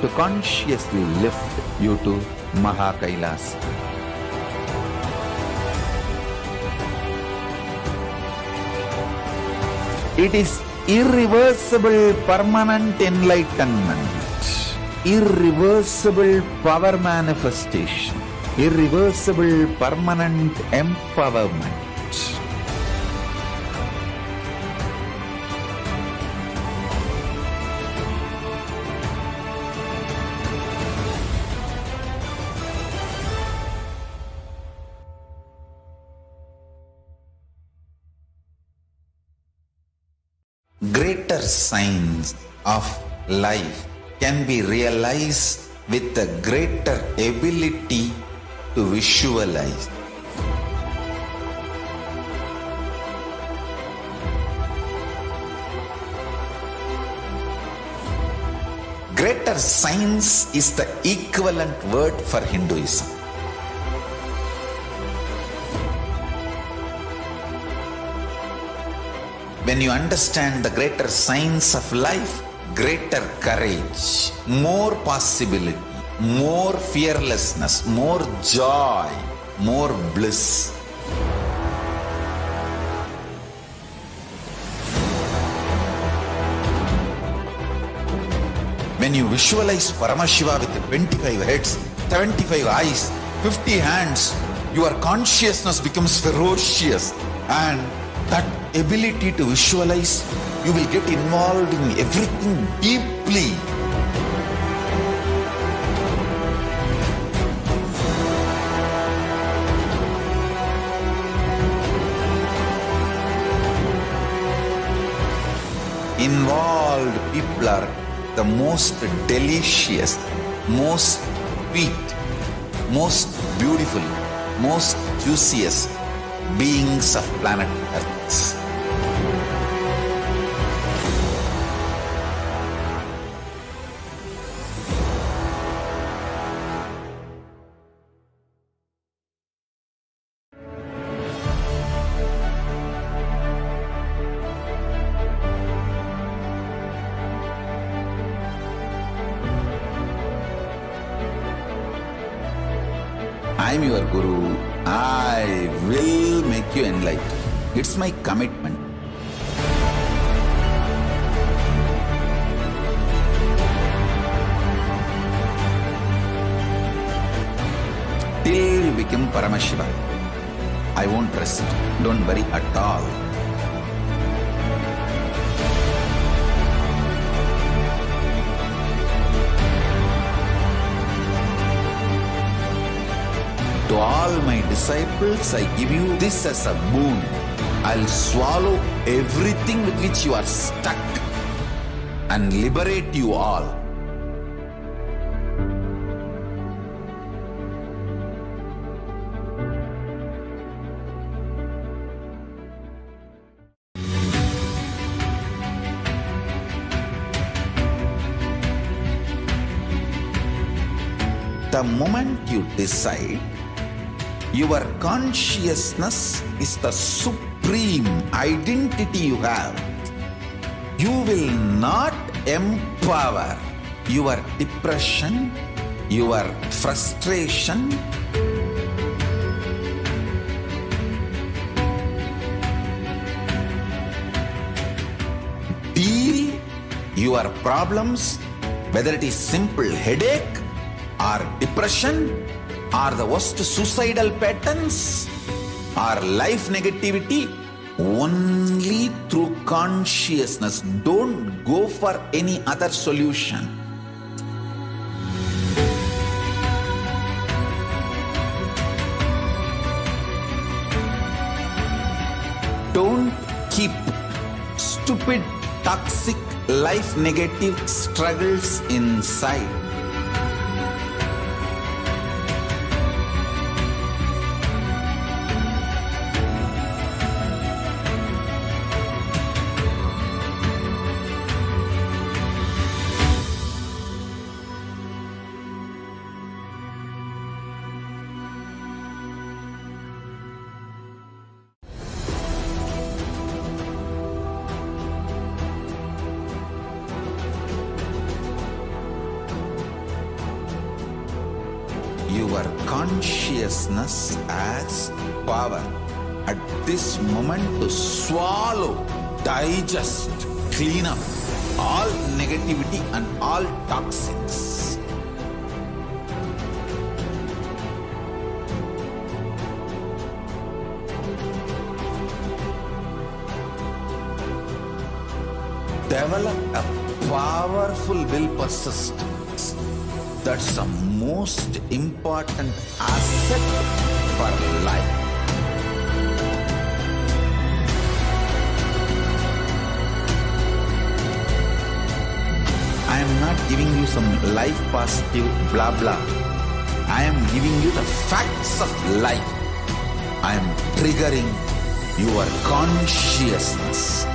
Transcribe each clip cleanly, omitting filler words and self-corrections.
to consciously lift you to Mahakailas. It is irreversible permanent enlightenment, irreversible power manifestation, irreversible permanent empowerment. Greater signs of life can be realized with a greater ability to visualize. Greater signs is the equivalent word for Hinduism. When you understand the greater signs of life, greater courage, more possibility, more fearlessness, more joy, more bliss. When you visualize Paramashiva with 25 heads, 75 eyes, 50 hands, your consciousness becomes ferocious, and that ability to visualize, you will get involved in everything deeply. Involved people are the most delicious, most sweet, most beautiful, most juiciest beings of planet Earth. I am your Guru. I will make you enlightened. It's my commitment. Till you become Paramashiva, I won't rest. Don't worry at all. To all my disciples, I give you this as a boon. I'll swallow everything with which you are stuck and liberate you all. The moment you decide, your consciousness is the supreme identity you have. You will not empower your depression, your frustration, deal your problems, whether it is simple headache or depression, or the worst suicidal patterns, or life negativity, only through consciousness. Don't go for any other solution. Don't keep stupid, toxic, life negative struggles inside. your consciousness as power at this moment to swallow, digest, clean up all negativity and all toxins. Develop a powerful will persistence. That's the most important asset for life. I am not giving you some life positive blah blah. I am giving you the facts of life. I am triggering your consciousness.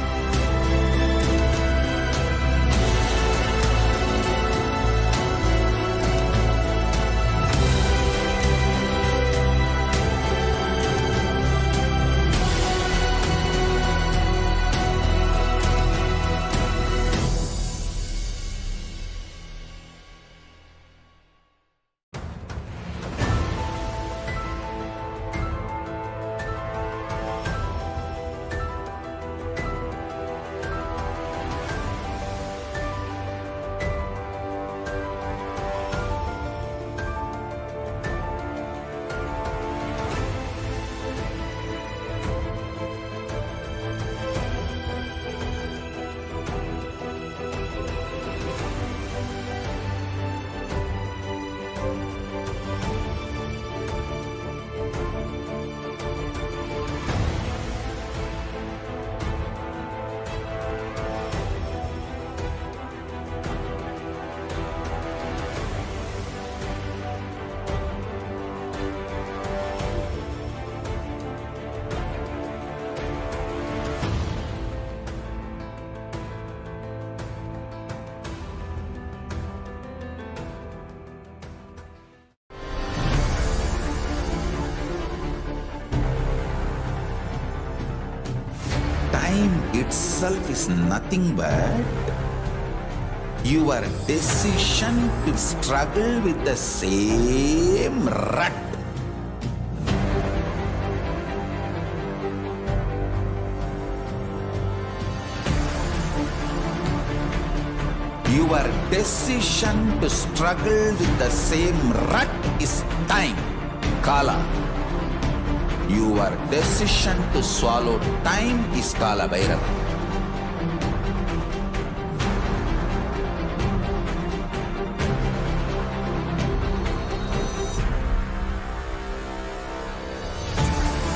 Time itself is nothing but your decision to struggle with the same rut. Your decision to struggle with the same rut is time, Kala. Your decision to swallow time is Kala Bhairava.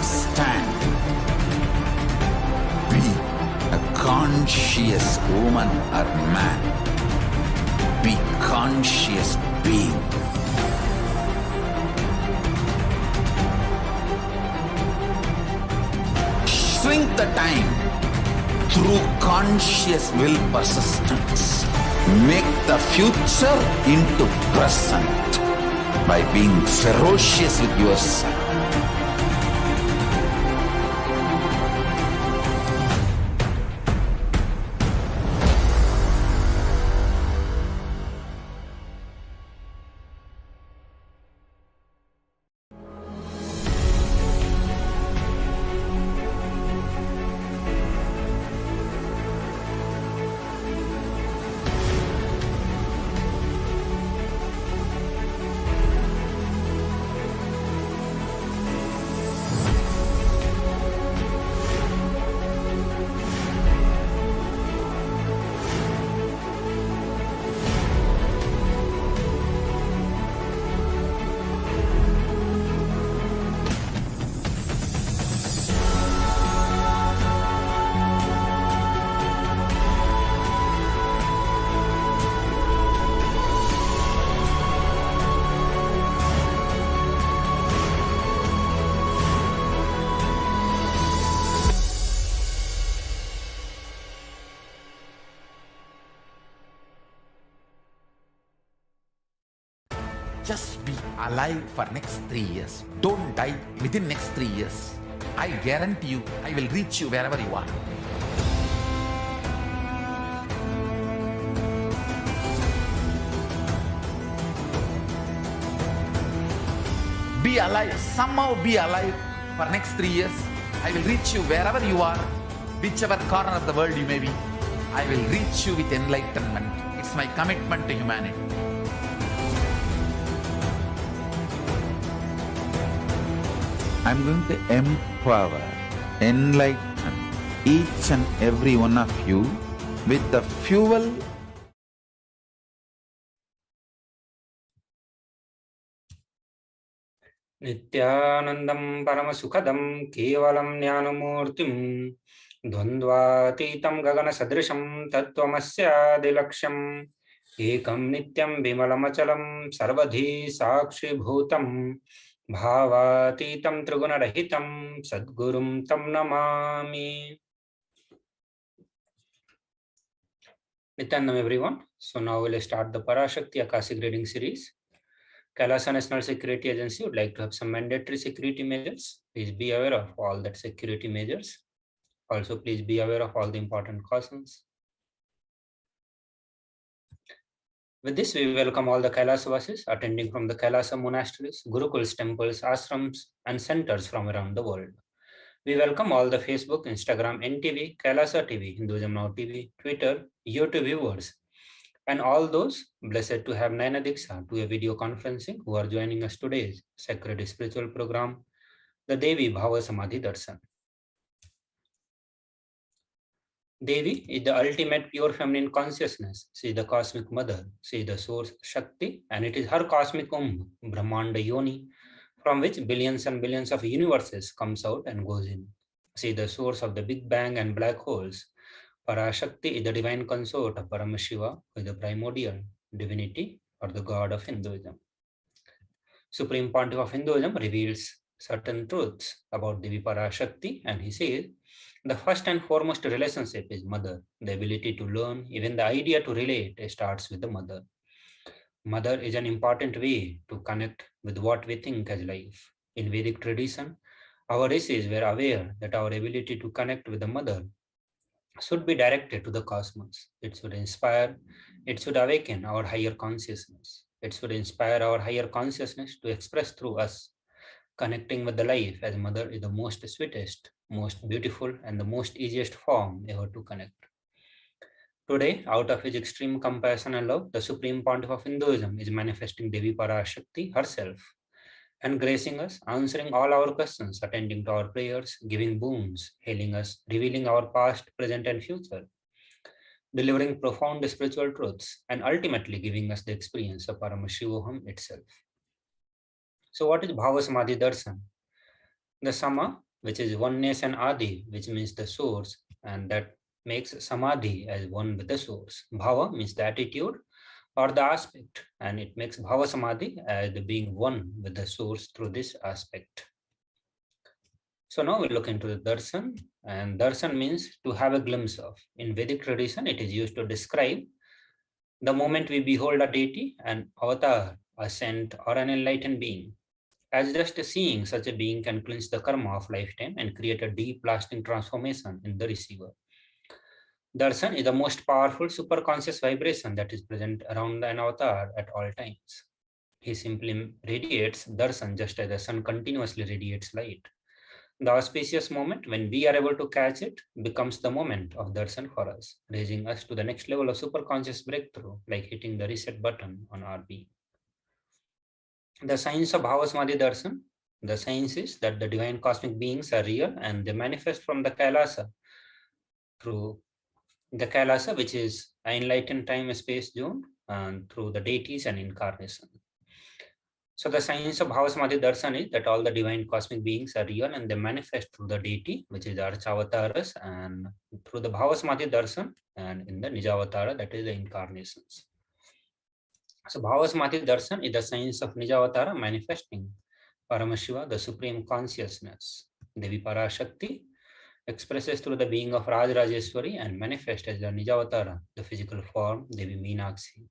Stand. Be a conscious woman or man. Be conscious being. Shrink the time through conscious will persistence. Make the future into present by being ferocious with yourself. Just be alive for next 3 years. Don't die within next 3 years. I guarantee you, I will reach you wherever you are. be alive, somehow be alive for next 3 years. I will reach you wherever you are, whichever corner of the world you may be. I will reach you with enlightenment. It's my commitment to humanity. I'm going to empower, enlighten each and every one of you with the fuel Nithyanandam Paramasukhadam Kevalam Jnanamurtim Dvandvatitam Gagana Sadrisham Tattvamasya Dilaksham Ekam Nityam Bimalamachalam Sarvadhi Sakshi Bhutam Bhavatitam Triguna-rahitam Sadgurum Tam Namami. Nityanandam everyone. So now we'll start the Parashakti Akashic reading series. Kailasa National Security Agency would like to have some mandatory security measures. Please be aware of all that security measures. Also, please be aware of all the important cautions. With this, we welcome all the Kailasavasis attending from the Kailasa monasteries, Gurukuls, temples, ashrams, and centers from around the world. We welcome all the Facebook, Instagram, NTV, Kailasa TV, Hinduism Now TV, Twitter, YouTube viewers, and all those blessed to have Naina Diksha to a video conferencing who are joining us today's sacred spiritual program, the Devi Bhava Samadhi Darshan. Devi is the ultimate pure feminine consciousness. She is the cosmic mother. She is the source Shakti, and it is her cosmic Brahmanda Yoni, from which billions and billions of universes comes out and goes in. She is the source of the Big Bang and black holes. Parashakti is the divine consort of Paramashiva, who is the primordial divinity or the god of Hinduism. Supreme Pontiff of Hinduism reveals certain truths about Devi Parashakti, and he says, the first and foremost relationship is mother. The ability to learn, even the idea to relate, starts with the mother. Mother is an important way to connect with what we think as life. In Vedic tradition, our rishis were aware that our ability to connect with the mother should be directed to the cosmos. It should inspire, it should awaken our higher consciousness. It should inspire our higher consciousness to express through us. Connecting with the life as mother is the most sweetest, most beautiful, and the most easiest form ever to connect. Today, out of his extreme compassion and love, the Supreme Pontiff of Hinduism is manifesting Devi Parashakti herself and gracing us, answering all our questions, attending to our prayers, giving boons, healing us, revealing our past, present, and future, delivering profound spiritual truths, and ultimately giving us the experience of Paramashivoham itself. So what is Bhava Samadhi Darshan? The Sama, which is oneness, and Adi, which means the source, and that makes Samadhi as one with the source. Bhava means the attitude or the aspect, and it makes Bhava Samadhi as the being one with the source through this aspect. So now we look into the darshan, and darshan means to have a glimpse of. In Vedic tradition, it is used to describe the moment we behold a deity, an avatar, a saint, or an enlightened being. As just seeing such a being can cleanse the karma of lifetime and create a deep lasting transformation in the receiver. Darshan is the most powerful superconscious vibration that is present around an avatar at all times. He simply radiates darshan just as the sun continuously radiates light. The auspicious moment when we are able to catch it becomes the moment of darshan for us, raising us to the next level of superconscious breakthrough, like hitting the reset button on our being. The science of Bhava Samadhi Darshan, the science is that the divine cosmic beings are real and they manifest from the Kailasa through the Kailasa, which is an enlightened time-space zone, and through the deities and incarnation. So the science of Bhava Samadhi Darshan is that all the divine cosmic beings are real and they manifest through the deity, which is the Archavataras, and through the Bhava Samadhi Darshan, and in the Nijavatara, that is the incarnations. So Bhava Samadhi Darshan is the science of Nijavatara manifesting Paramashiva, the supreme consciousness. Devi Parashakti expresses through the being of Raj Rajeswari and manifests as the Nijavatara, the physical form, Devi Meenakshi.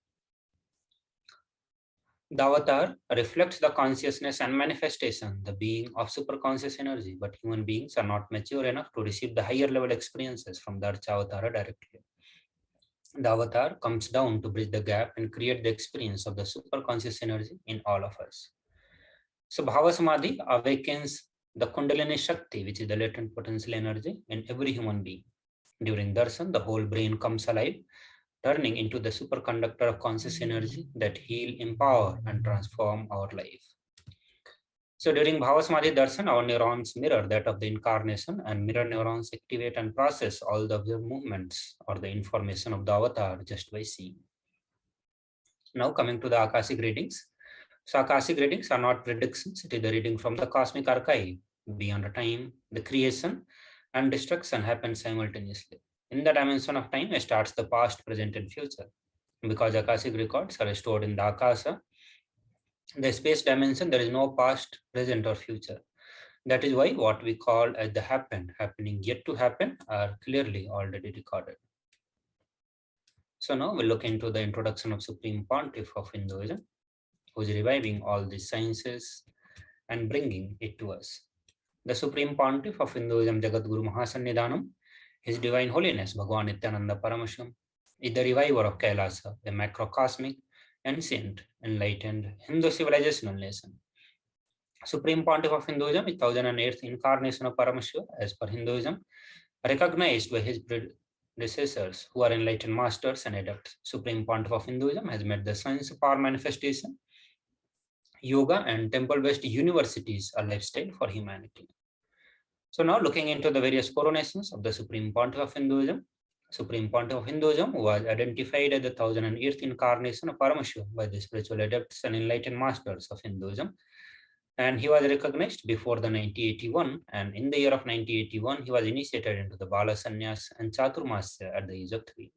The avatar reflects the consciousness and manifestation, the being of superconscious energy, but human beings are not mature enough to receive the higher level experiences from the Archavatara directly. The avatar comes down to bridge the gap and create the experience of the superconscious energy in all of us. So Bhava Samadhi awakens the Kundalini Shakti, which is the latent potential energy in every human being. During darshan, the whole brain comes alive, turning into the superconductor of conscious energy that heal, empower, and transform our life. So during Bhava Samadhi darshan, our neurons mirror that of the incarnation, and mirror neurons activate and process all the movements or the information of the avatar just by seeing. Now coming to the Akashic readings. So Akashic readings are not predictions, it is the reading from the cosmic archive. Beyond time, the creation and destruction happen simultaneously. In the dimension of time, it starts the past, present, and future. Because Akashic records are stored in the Akasha, the space dimension, there is no past, present, or future. That is why what we call as the happened, happening, yet to happen are clearly already recorded. So now we'll look into the introduction of Supreme Pontiff of Hinduism, who is reviving all these sciences and bringing it to us. The Supreme Pontiff of Hinduism, Jagadguru Mahasannidhanam, His Divine Holiness Bhagwan Nithyananda Paramashivam, is the reviver of Kailasa, a macrocosmic, ancient, enlightened Hindu civilizational nation. Supreme Pontiff of Hinduism is 1008th incarnation of Paramashiva, as per Hinduism, recognized by his predecessors who are enlightened masters and adepts. Supreme Pontiff of Hinduism has made the science of power manifestation, yoga, and temple-based universities a lifestyle for humanity. So now looking into the various coronations of the Supreme Pontiff of Hinduism. Supreme Pontiff of Hinduism was identified as the 1008th incarnation of Paramashiva by the spiritual adepts and enlightened masters of Hinduism. And he was recognized before the 1981, and in the year of 1981, he was initiated into the Bala Sannyas and Chaturmasya at the age of 3.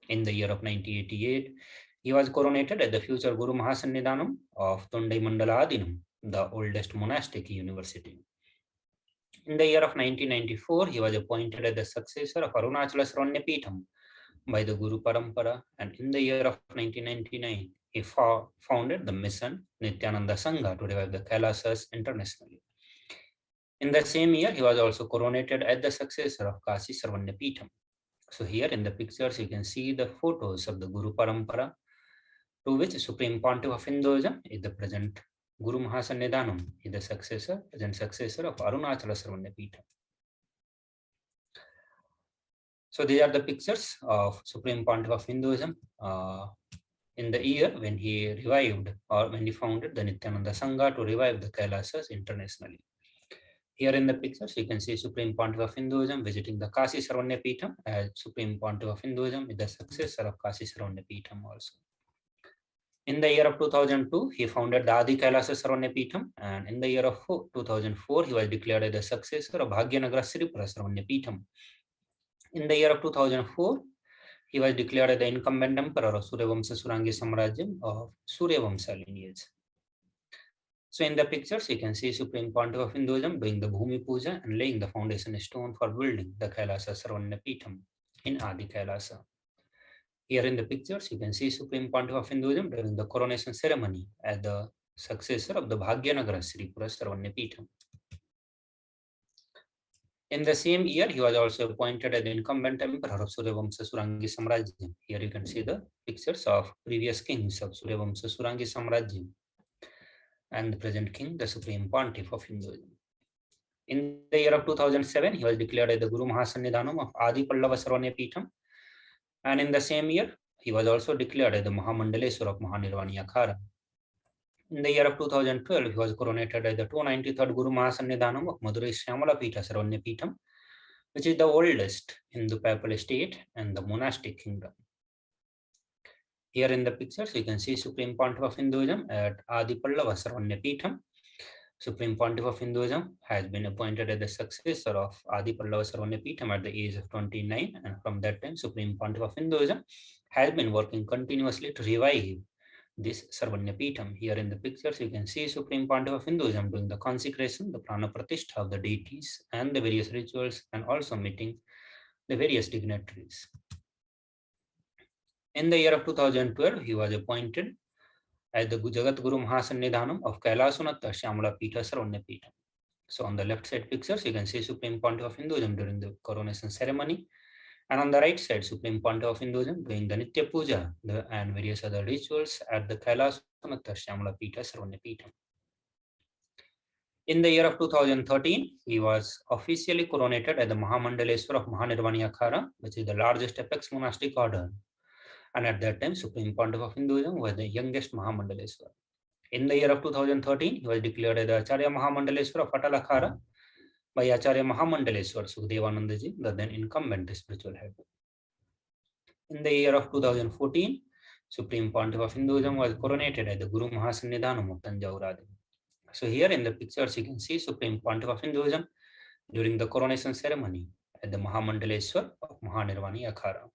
In the year of 1988, he was coronated as the future Guru Mahasannidhanam of Tondai Mandala Adinam, the oldest monastic university. In the year of 1994, he was appointed as the successor of Arunachala Sravanyapitham by the Guru Parampara, and in the year of 1999, he founded the mission Nithyananda Sangha to revive the Kailasas internationally. In the same year, he was also coronated as the successor of Kashi Sravanyapitham. So here in the pictures, you can see the photos of the Guru Parampara, to which Supreme Pontiff of Hinduism is the present Guru Mahasannidhanam, is the present successor of Arunachala Sravanyapitham. So these are the pictures of Supreme Pontiff of Hinduism in the year when he revived or when he founded the Nithyananda Sangha to revive the Kailasas internationally. Here in the pictures, you can see Supreme Pontiff of Hinduism visiting the Kashi Sravanyapitham, as Supreme Pontiff of Hinduism is the successor of Kashi Sravanyapitham also. In the year of 2002, he founded the Adi Kailasa Sravanyapitham, and in the year of 2004, he was declared as the successor of Bhagyanagara Sripura Sravanyapitham. In the year of 2004, he was declared as the incumbent emperor of Suryavamsa Surangi Samrajyam of Suryavamsa lineage. So in the pictures, you can see Supreme Pontiff of Hinduism doing the Bhumi Puja and laying the foundation stone for building the Kailasa Sravanyapitham in Adi Kailasa. Here in the pictures, you can see Supreme Pontiff of Hinduism during the coronation ceremony as the successor of the Bhagyanagara Sripura Sravanyapitham. In the same year, he was also appointed as the incumbent emperor of Suryavamsa Surangi Samrajyam. Here you can see the pictures of previous kings of Suryavamsa Surangi Samrajyam and the present king, the Supreme Pontiff of Hinduism. In the year of 2007, he was declared as the Guru Mahasannidhanam of Adi Pallava Sravanyapitham. And in the same year, he was also declared as the Mahamandaleswar of Mahanirvani Akhara. In the year of 2012, he was coronated as the 293rd Guru Mahasannidhanam of Madurai Shyamala Pitha Sravanyapitham, which is the oldest Hindu papal state and the monastic kingdom. Here in the pictures, you can see Supreme Pontiff of Hinduism at Adi Pallava Sravanyapitham. Supreme Pontiff of Hinduism has been appointed as the successor of Adi Pallava Sravanyapitham at the age of 29, and from that time, Supreme Pontiff of Hinduism has been working continuously to revive this Sravanyapitham. Here in the pictures, you can see Supreme Pontiff of Hinduism doing the consecration, the prana pratishtha of the deities and the various rituals, and also meeting the various dignitaries. In the year of 2012, he was appointed as the Jagat Guru Mahasannidhanam of Kailasunatha Shyamala Pitha Sravanyapitham. So on the left side pictures, you can see Supreme Pontiff of Hinduism during the coronation ceremony. And on the right side, Supreme Pontiff of Hinduism doing the Nitya Puja and various other rituals at the Kailasunatha Shyamala Pitha Sravanyapitham. In the year of 2013, he was officially coronated as the Mahamandaleshwar of Mahanirvani Akhara, which is the largest apex monastic order. And at that time, Supreme Pontiff of Hinduism was the youngest Mahamandaleshwar. In the year of 2013, he was declared as the Acharya Mahamandaleshwar of Atal Akhara by Acharya Mahamandaleshwar Sukhdevanandaji, the then incumbent spiritual head. In the year of 2014, Supreme Pontiff of Hinduism was coronated as the Guru Mahasannidhanam of Tanjavur. So here in the pictures, you can see Supreme Pontiff of Hinduism during the coronation ceremony at the Mahamandaleshwar of Mahanirvani Akhara.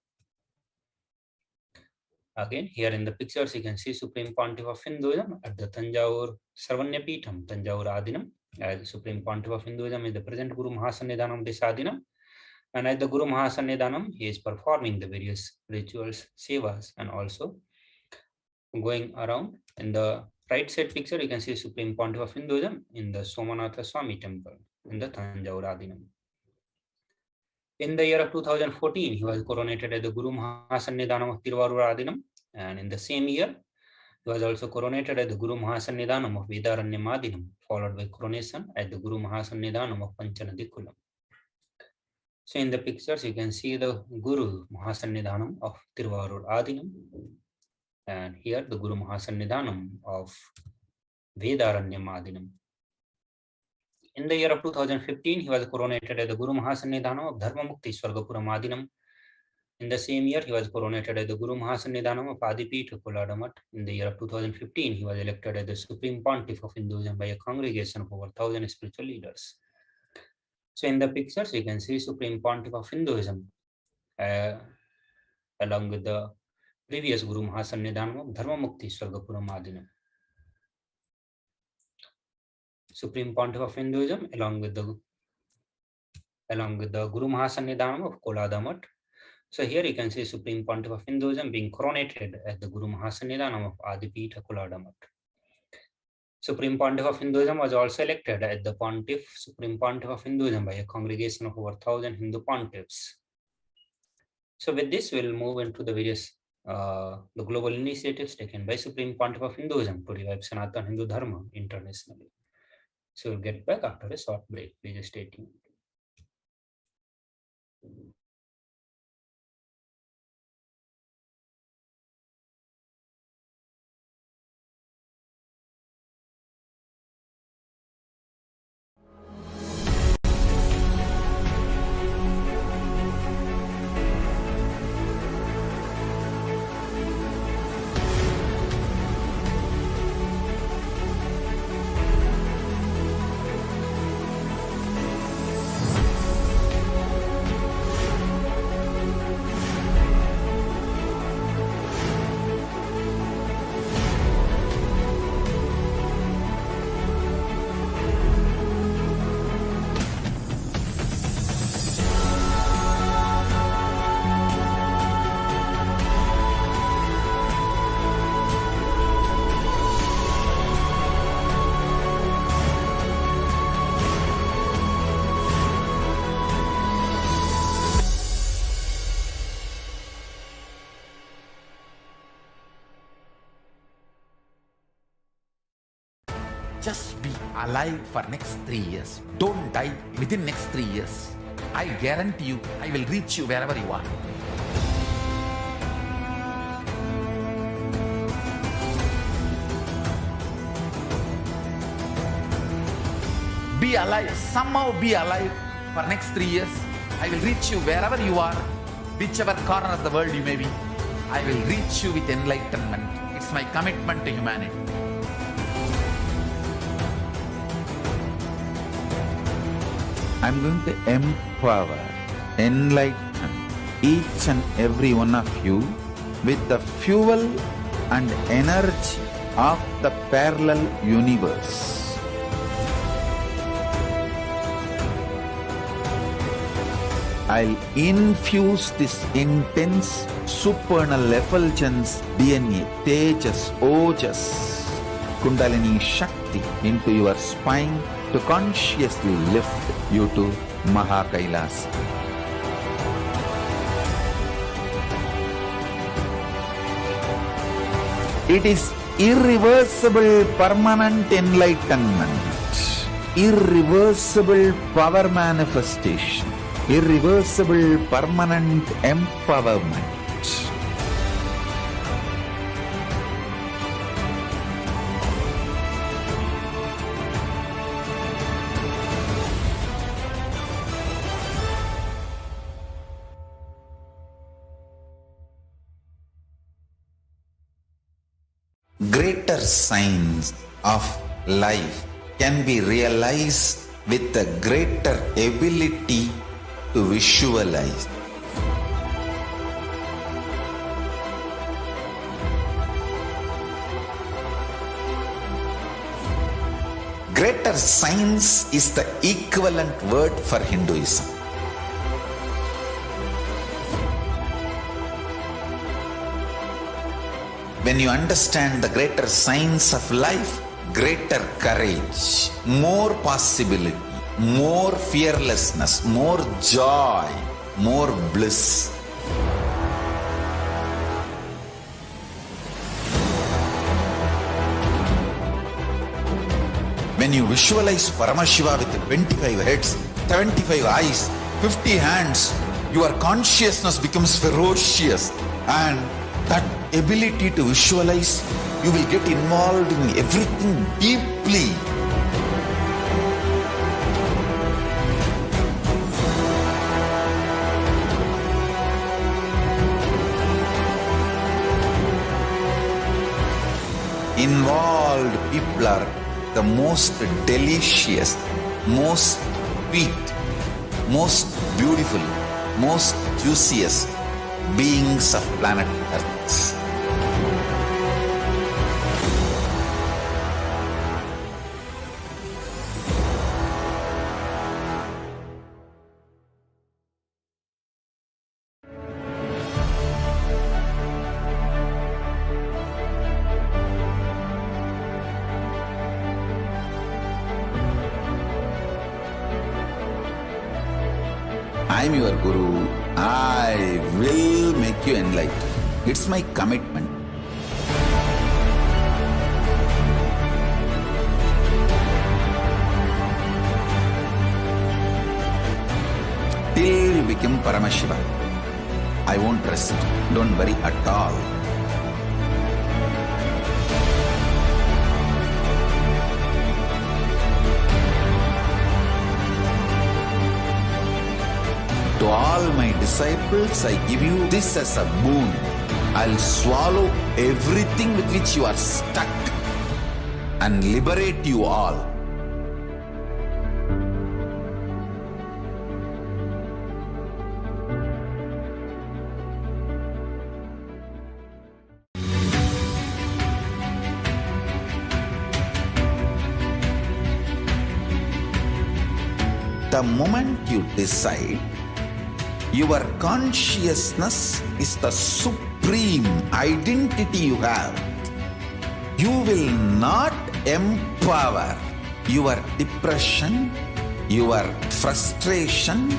Again, here in the pictures, you can see Supreme Pontiff of Hinduism at the Tanjavur Sarvanya Peetham, Tanjavur Adinam. As Supreme Pontiff of Hinduism is the present Guru Mahasannidhanam Desadinam. And as the Guru Mahasannidhanam, he is performing the various rituals, sevas, and also going around. In the right side picture, you can see Supreme Pontiff of Hinduism in the Somanatha Swami temple in the Tanjavur Adinam. In the year of 2014, he was coronated as the Guru Mahasannidhanam of Tiruvarur Adinam. And in the same year, he was also coronated as the Guru Mahasannidhanam of Vedaranyam Adinam, followed by coronation as the Guru Mahasannidhanam of Panchanadikulam. So in the pictures, you can see the Guru Mahasannidhanam of Tiruvarur Adinam. And here the Guru Mahasannidhanam of Vedaranyam Adinam. In the year of 2015, he was coronated as the Guru Mahasannidhanam of Dharmamukti Swargapuram Adinam. In the same year, he was coronated as the Guru Mahasannidhanam of Adipita Koladamat. In the year of 2015, he was elected as the Supreme Pontiff of Hinduism by a congregation of over 1,000 spiritual leaders. So in the pictures, you can see Supreme Pontiff of Hinduism along with the previous Guru Mahasannidhanam of Dharmamukti Swargapuram Adinam. Supreme Pontiff of Hinduism along with the Guru Mahasannidhanam of Koladamat. So here you can see Supreme Pontiff of Hinduism being coronated as the Guru Mahasannidhanam of Adipita Koladamat. Supreme Pontiff of Hinduism was also elected as the Supreme Pontiff of Hinduism by a congregation of over 1,000 Hindu pontiffs. So with this, we'll move into the various the global initiatives taken by Supreme Pontiff of Hinduism to revive Sanatana Hindu Dharma internationally. So we'll get back after a short break. Please stay tuned. Just be alive for next 3 years. Don't die within next 3 years. I guarantee you, I will reach you wherever you are. Be alive, somehow be alive for next 3 years. I will reach you wherever you are, whichever corner of the world you may be. I will reach you with enlightenment. It's my commitment to humanity. I'm going to empower, enlighten each and every one of you with the fuel and energy of the parallel universe. I'll infuse this intense supernal effulgence DNA, Tejas, Ojas, Kundalini Shakti into your spine to consciously lift you to Mahakailas. It is irreversible permanent enlightenment. irreversible power manifestation, irreversible permanent empowerment. Greater signs of life can be realized with a greater ability to visualize. Greater signs is the equivalent word for Hinduism. When you understand the greater signs of life, greater courage, more possibility, more fearlessness, more joy, more bliss. When you visualize Paramashiva with 25 heads, 75 eyes, 50 hands, your consciousness becomes ferocious, and that ability to visualize, you will get involved in everything deeply. Involved people are the most delicious, most sweet, most beautiful, most juiciest beings of planet Earth. I am your Guru. I will make you enlightened. It's my commitment. Till you become Paramashiva, I won't rest. Don't worry at all. To all my disciples, I give you this as a boon. I'll swallow everything with which you are stuck and liberate you all. The moment you decide, your consciousness is the supreme identity you have. You will not empower your depression, your frustration,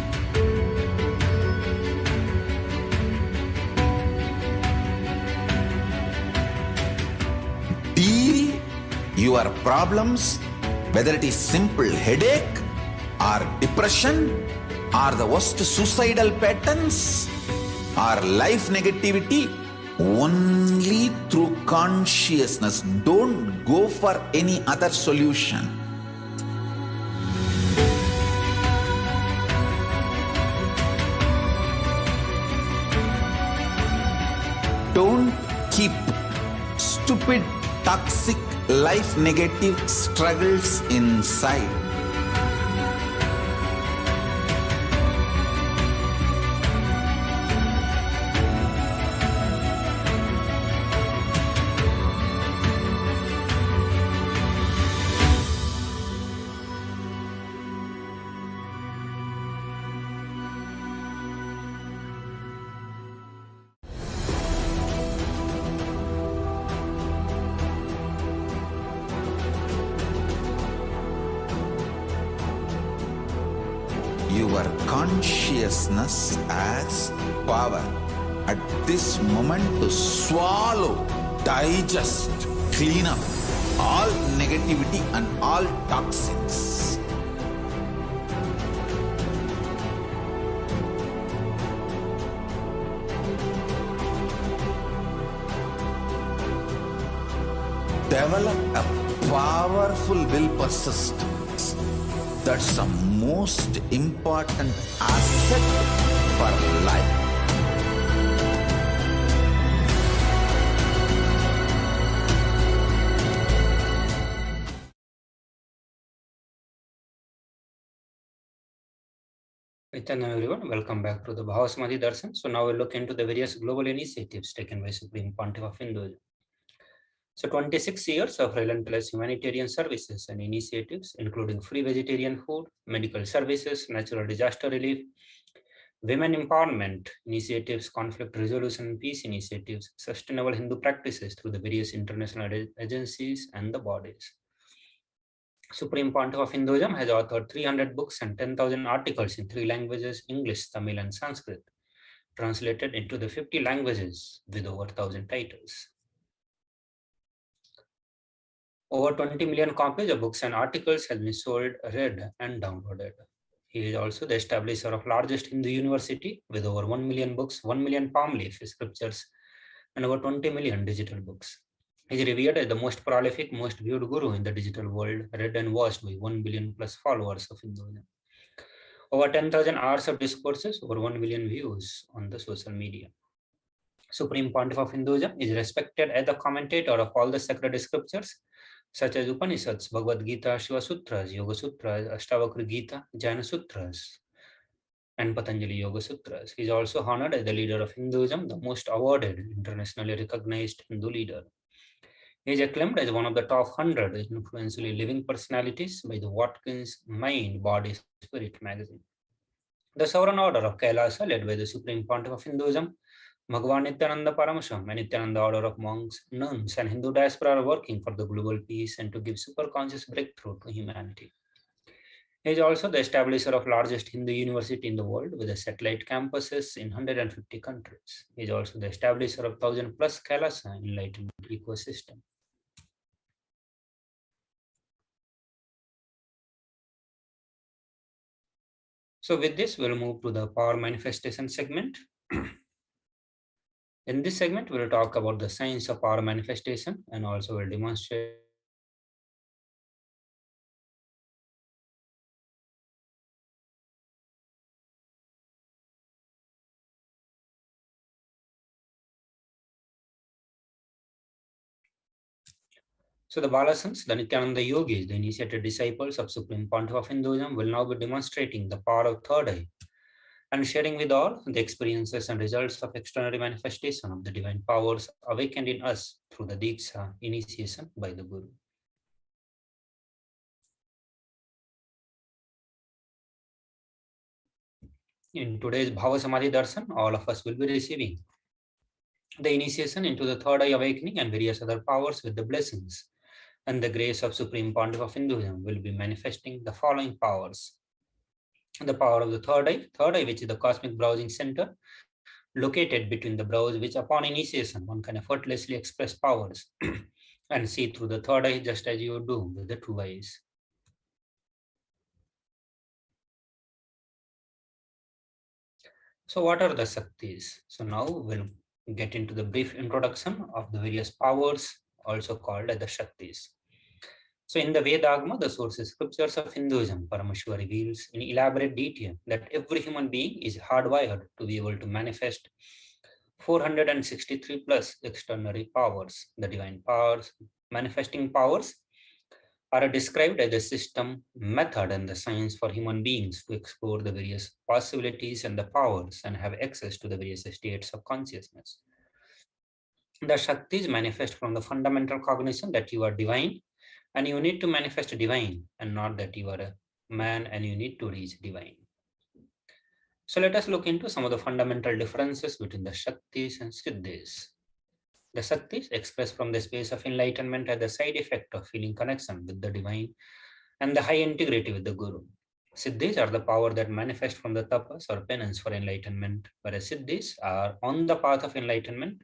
deal your problems, whether it is simple headache or depression, or the worst suicidal patterns, or life negativity, only through consciousness. Don't go for any other solution. Don't keep stupid, toxic, life negative struggles inside. Your consciousness has power at this moment to swallow, digest, clean up all negativity and all toxins. develop a powerful will persistence. That's the most important asset for life. Hello everyone, welcome back to the Bhavasamadhi Darshan. So now we'll look into the various global initiatives taken by Supreme Pontiff of Hinduism. So 26 years of relentless humanitarian services and initiatives, including free vegetarian food, medical services, natural disaster relief, women empowerment initiatives, conflict resolution and peace initiatives, sustainable Hindu practices through the various international agencies and the bodies. Supreme Pontiff of Hinduism has authored 300 books and 10,000 articles in 3 languages, English, Tamil, and Sanskrit, translated into the 50 languages with over 1,000 titles. Over 20 million copies of books and articles have been sold, read, and downloaded. He is also the establisher of largest Hindu university with over 1 million books, 1 million palm leaf scriptures, and over 20 million digital books. He is revered as the most prolific, most viewed guru in the digital world, read and watched by 1 billion plus followers of Hinduism. Over 10,000 hours of discourses, over 1 million views on the social media. Supreme Pontiff of Hinduism is respected as the commentator of all the sacred scriptures, such as Upanishads, Bhagavad Gita, Shiva Sutras, Yoga Sutras, Ashtavakra Gita, Jnana Sutras, and Patanjali Yoga Sutras. He is also honored as the leader of Hinduism, the most awarded, internationally recognized Hindu leader. He is acclaimed as one of the top 100 influentially living personalities by the Watkins Mind, Body, Spirit magazine. The Sovereign Order of Kailasa, led by the Supreme Pontiff of Hinduism, Bhagavan Nithyananda Paramashivam, and Nithyananda Order of Monks, Nuns, and Hindu diaspora are working for the global peace and to give superconscious breakthrough to humanity. He is also the establisher of largest Hindu university in the world with satellite campuses in 150 countries. He is also the establisher of 1,000 plus Kailasa enlightenment ecosystem. So with this, we'll move to the power manifestation segment. In this segment, we'll talk about the science of power manifestation and also will demonstrate So the Balasans, the Nityananda Yogis, the initiated disciples of Supreme Pontiff of Hinduism, will now be demonstrating the power of third eye and sharing with all the experiences and results of extraordinary manifestation of the divine powers awakened in us through the Diksha initiation by the Guru. In today's Bhava Samadhi Darshan, all of us will be receiving the initiation into the third eye awakening and various other powers with the blessings and the grace of Supreme Pontiff of Hinduism will be manifesting the following powers. The power of the third eye, which is the cosmic browsing center, located between the brows, which upon initiation, one can effortlessly express powers and see through the third eye just as you do with the two eyes. So what are the Shaktis? So now we'll get into the brief introduction of the various powers, also called as the Shaktis. So in the Vedagma, the sources scriptures of Hinduism, Paramashiva reveals in elaborate detail that every human being is hardwired to be able to manifest 463 plus extraordinary powers. The divine powers, manifesting powers, are described as a system, method, and the science for human beings to explore the various possibilities and the powers and have access to the various states of consciousness. The Shaktis manifest from the fundamental cognition that you are divine and you need to manifest divine and not that you are a man and you need to reach divine. So let us look into some of the fundamental differences between the Shaktis and Siddhis. The Shaktis express from the space of enlightenment as the side effect of feeling connection with the divine and the high integrity with the Guru. Siddhis are the power that manifest from the tapas or penance for enlightenment, whereas Siddhis are on the path of enlightenment,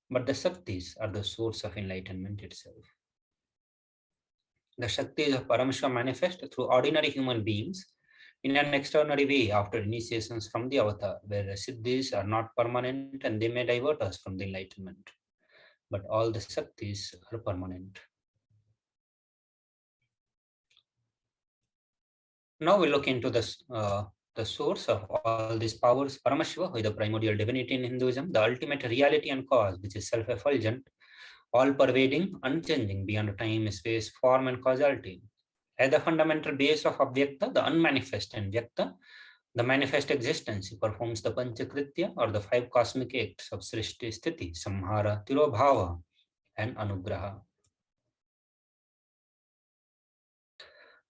but the Shaktis are the source of enlightenment itself. The Shaktis of Paramashiva manifest through ordinary human beings in an extraordinary way after initiations from the avatar, where Siddhis are not permanent and they may divert us from the enlightenment. But all the Shaktis are permanent. Now we look into the source of all these powers. Paramashiva, who is the primordial divinity in Hinduism, the ultimate reality and cause, which is self-effulgent, all-pervading, unchanging, beyond time, space, form, and causality. At the fundamental base of Avyakta, the unmanifest, and Vyakta, the manifest existence, he performs the Panchakritya, or the five cosmic acts of Srishti, Sthiti, Samhara, Tirobhava, and Anugraha.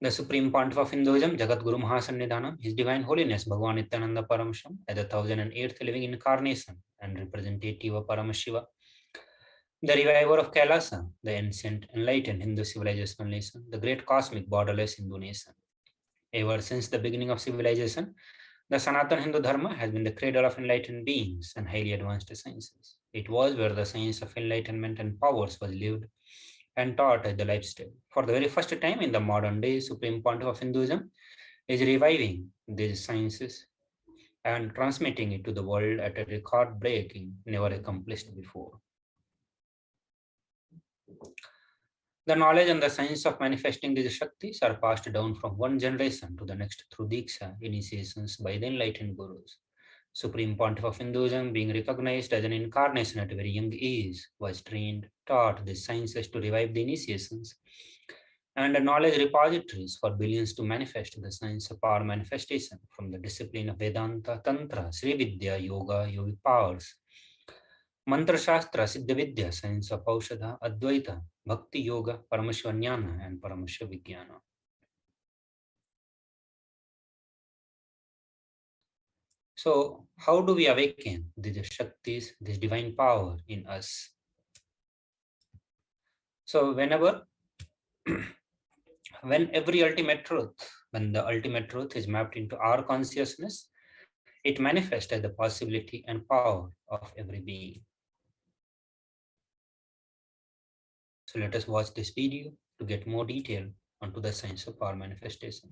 The Supreme Pontiff of Hinduism, Jagat Guru Mahasannidhanam, His Divine Holiness Bhagavan Nithyananda Paramashivam, as the 1008th living incarnation and representative of Paramashiva, the reviver of Kailasa, the ancient enlightened Hindu civilizational nation, the great cosmic borderless Hindu nation. Ever since the beginning of civilization, the Sanatana Hindu Dharma has been the cradle of enlightened beings and highly advanced sciences. It was where the science of enlightenment and powers was lived and taught as the lifestyle. For the very first time in the modern day, Supreme Pontiff of Hinduism is reviving these sciences and transmitting it to the world at a record-breaking, never accomplished before. The knowledge and the science of manifesting these Shaktis are passed down from one generation to the next through Diksha, initiations by the enlightened Gurus. Supreme Pontiff of Hinduism, being recognized as an incarnation at a very young age, was trained, taught these sciences to revive the initiations and knowledge repositories for billions to manifest the science of power manifestation from the discipline of Vedanta, Tantra, Sri Vidya, Yoga, yogic powers, Mantra Shastra, Siddha Vidya, science of Aushadha, Advaita, Bhakti Yoga, Paramashiva Jnana, and Paramashiva Vijnana. So, how do we awaken these Shaktis, this divine power in us? So, when the ultimate truth is mapped into our consciousness, it manifests as the possibility and power of every being. So let us watch this video to get more detail onto the science of power manifestation.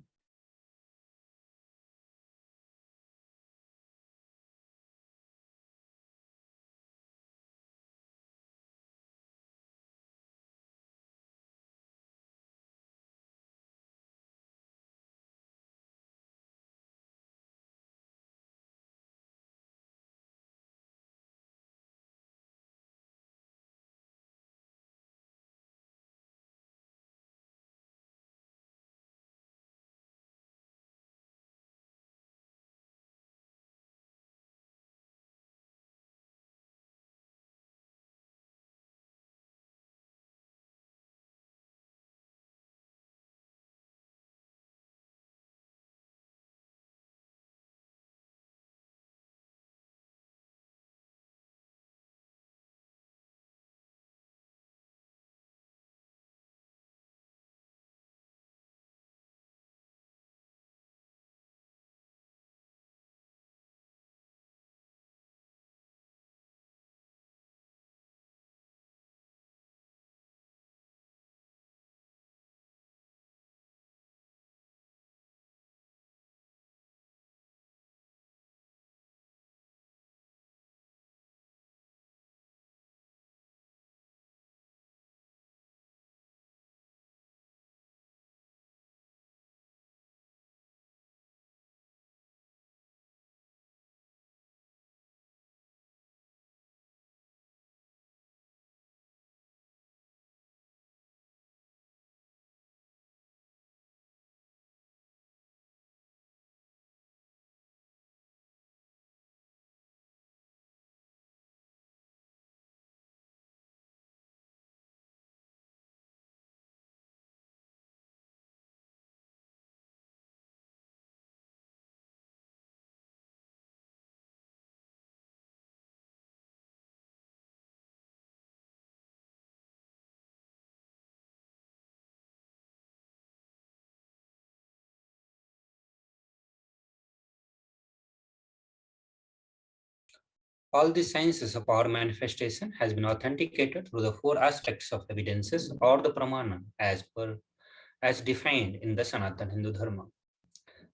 All the sciences of power manifestation has been authenticated through the four aspects of evidences or the pramana as defined in the Sanatana Hindu Dharma.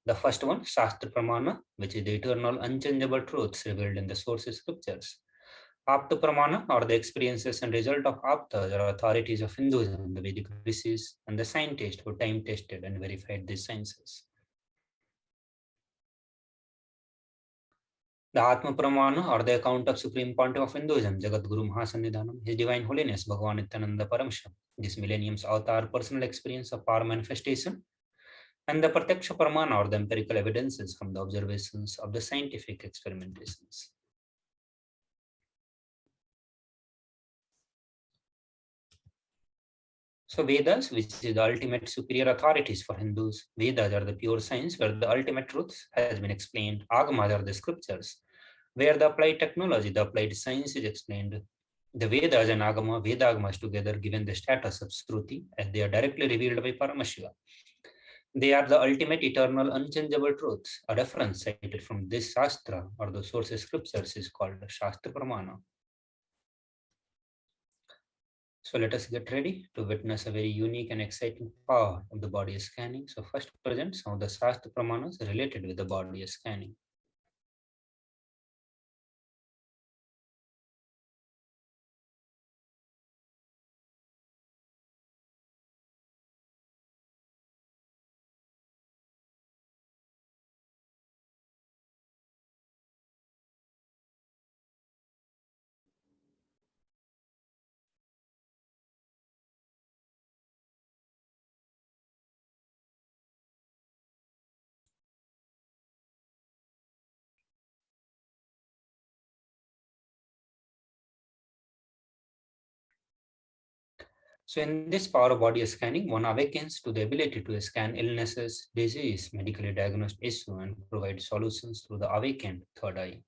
The first one, Shastra Pramana, which is the eternal unchangeable truths revealed in the sources scriptures. Apta Pramana, or the experiences and result of Aptas, or authorities of Hinduism, the Vedic rishis, and the scientists who time tested and verified these sciences. The Atma Pramana, or the account of Supreme Pontiff of Hinduism, Jagat Guru Mahasannidhanam, His Divine Holiness Bhagavan Nithyananda Paramashivam, this millennium's avatar personal experience of power manifestation, and the Pratyaksha Pramana, or the empirical evidences from the observations of the scientific experimentations. So Vedas, which is the ultimate superior authorities for Hindus, Vedas are the pure science where the ultimate truth has been explained. Agamas are the scriptures where the applied technology, the applied science is explained. The Vedas and Vedagamas together given the status of Shruti as they are directly revealed by Paramashiva. They are the ultimate eternal unchangeable truths. A reference cited from this Shastra or the source scriptures is called Shastra Pramana. So let us get ready to witness a very unique and exciting power of the body scanning. So first present some of the Shastra Pramanas related with the body scanning. So in this power of body scanning, one awakens to the ability to scan illnesses, disease, medically diagnosed issue, and provide solutions through the awakened third eye.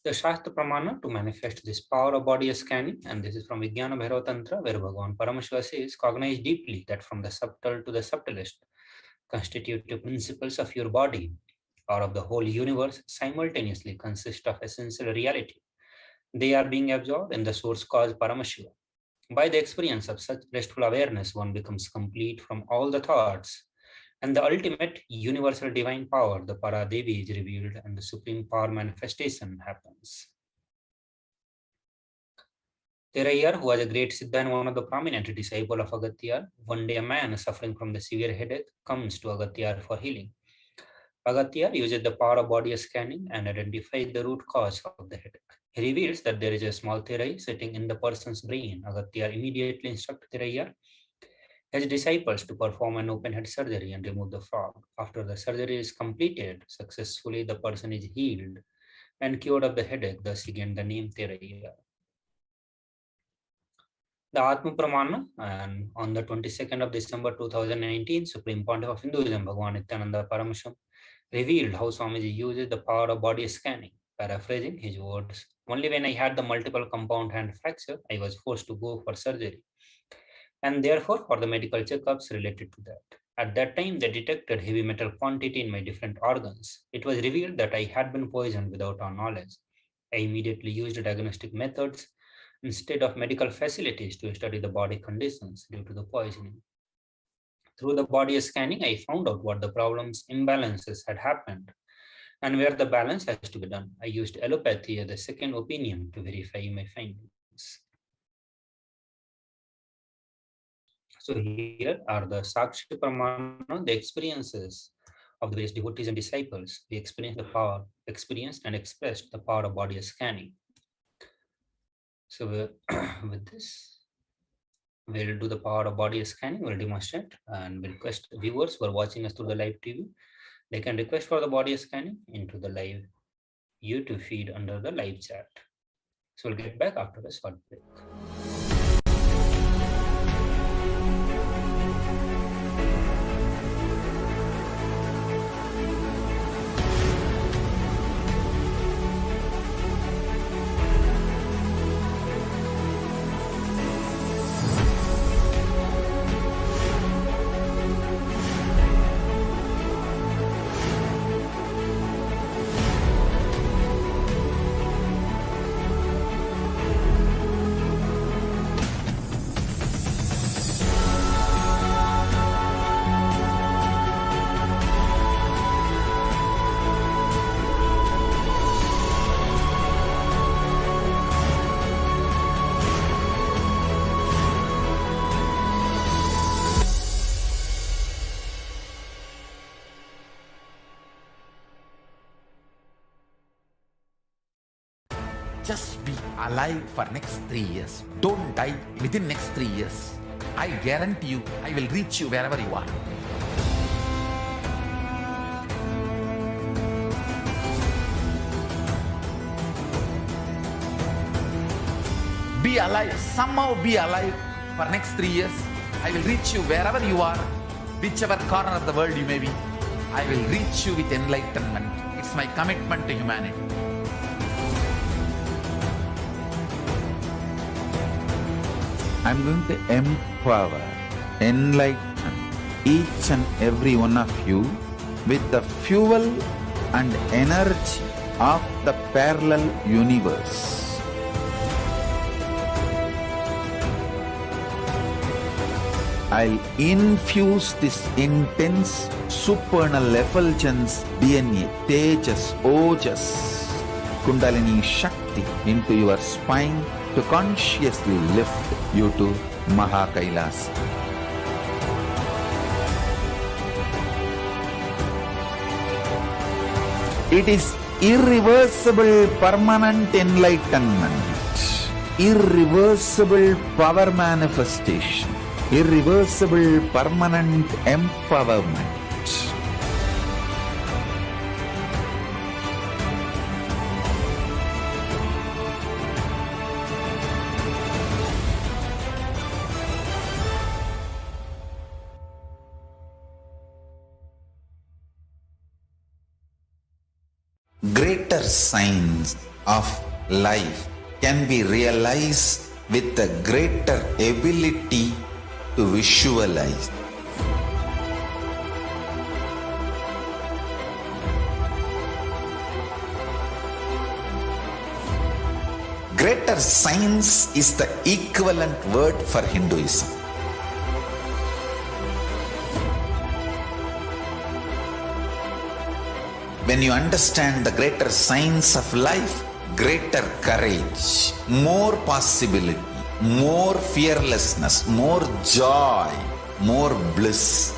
The Shastra Pramana to manifest this power of body scanning, and this is from Vijnana Bhairava Tantra, where Bhagavan Paramashiva says, cognize deeply that from the subtle to the subtlest, constitutive principles of your body or of the whole universe simultaneously consist of essential reality. They are being absorbed in the source cause Paramashiva. By the experience of such restful awareness, one becomes complete from all the thoughts, and the ultimate universal divine power, the Paradevi, is revealed, and the supreme power manifestation happens. Terayar, who was a great Siddha and one of the prominent disciples of Agatya, one day a man suffering from the severe headache comes to Agatya for healing. Agatya uses the power of body scanning and identifies the root cause of the headache. He reveals that there is a small therai sitting in the person's brain. Agatya immediately instructs Terayar, his disciples, to perform an open head surgery and remove the frog. After the surgery is completed successfully, the person is healed and cured of the headache, thus he gained the name Terayar. The Atma Pramana, and on the 22nd of December 2019, Supreme Pontiff of Hinduism, Bhagavan Nithyananda Paramashivam, revealed how Swamiji uses the power of body scanning. Paraphrasing his words, only when I had the multiple compound hand fracture, I was forced to go for surgery, and therefore for the medical checkups related to that. At that time, they detected heavy metal quantity in my different organs. It was revealed that I had been poisoned without our knowledge. I immediately used diagnostic methods instead of medical facilities to study the body conditions due to the poisoning. Through the body scanning, I found out what the problems, imbalances had happened and where the balance has to be done. I used allopathy as a second opinion to verify my findings. So here are the Sakshi Pramana, the experiences of the various devotees and disciples. They experienced and expressed the power of body scanning. So with this, we'll do the power of body scanning, we'll demonstrate, and we request viewers who are watching us through the live TV, they can request for the body scanning into the live YouTube feed under the live chat. So we'll get back after a short break. Just be alive for next 3 years. Don't die within next 3 years. I guarantee you, I will reach you wherever you are. Be alive, somehow be alive for next 3 years. I will reach you wherever you are, whichever corner of the world you may be. I will reach you with enlightenment. It's my commitment to humanity. I'm going to empower, enlighten each and every one of you with the fuel and energy of the parallel universe. I'll infuse this intense supernal effulgence DNA, Tejas, Ojas, Kundalini Shakti into your spine to consciously lift you to Mahakailas. It is irreversible permanent enlightenment, irreversible power manifestation, irreversible permanent empowerment. Greater signs of life can be realized with a greater ability to visualize. Greater science is the equivalent word for Hinduism. When you understand the greater science of life, greater courage, more possibility, more fearlessness, more joy, more bliss.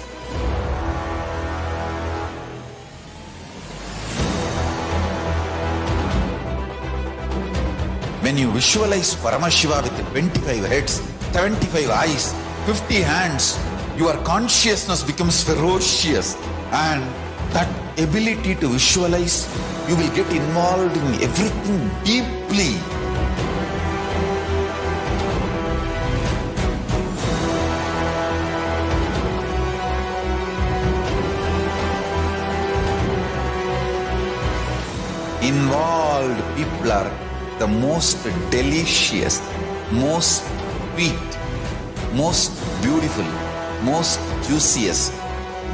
When you visualize Paramashiva with 25 heads, 75 eyes, 50 hands, your consciousness becomes ferocious, and that ability to visualize, you will get involved in everything deeply. Involved people are the most delicious, most sweet, most beautiful, most juiciest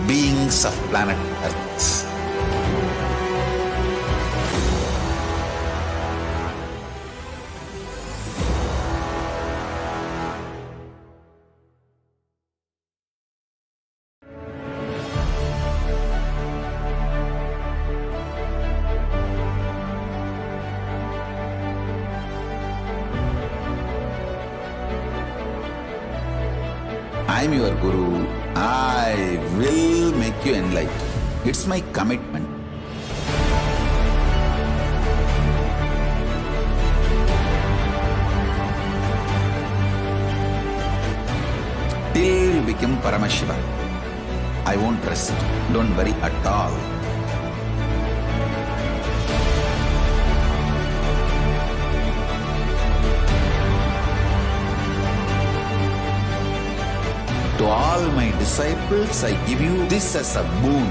beings of planet Earth. I am your Guru. I will make you enlightened. It's my commitment. Till you become Paramashiva, I won't rest. Don't worry at all. To all my disciples, I give you this as a boon.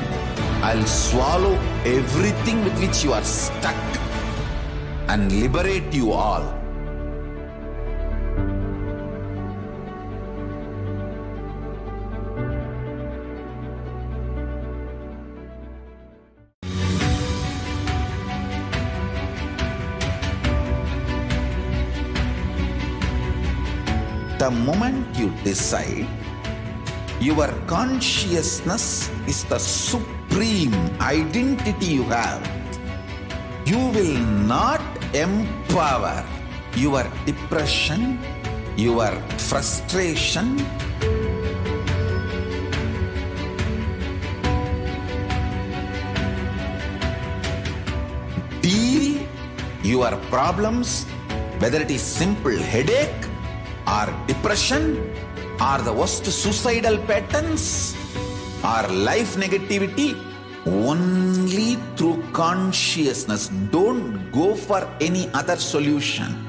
I'll swallow everything with which you are stuck and liberate you all. The moment you decide, your consciousness is the supreme identity you have. You will not empower your depression, your frustration, deal your problems whether it is simple headache or depression or the worst suicidal patterns or life negativity, only through consciousness. Don't go for any other solution.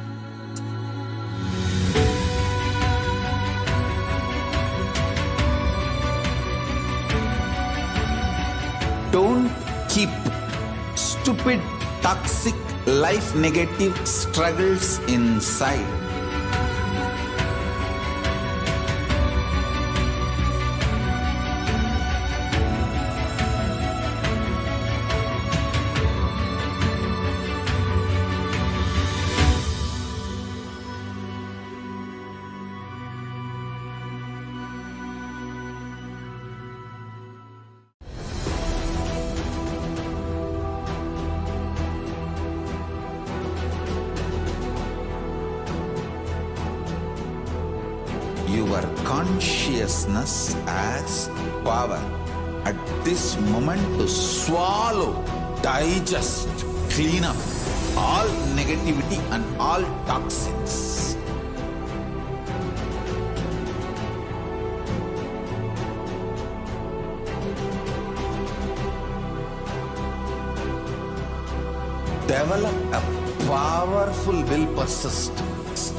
Don't keep stupid, toxic, life negative struggles inside. Your consciousness has power at this moment to swallow, digest, clean up all negativity and all toxins. Develop a powerful will persistence.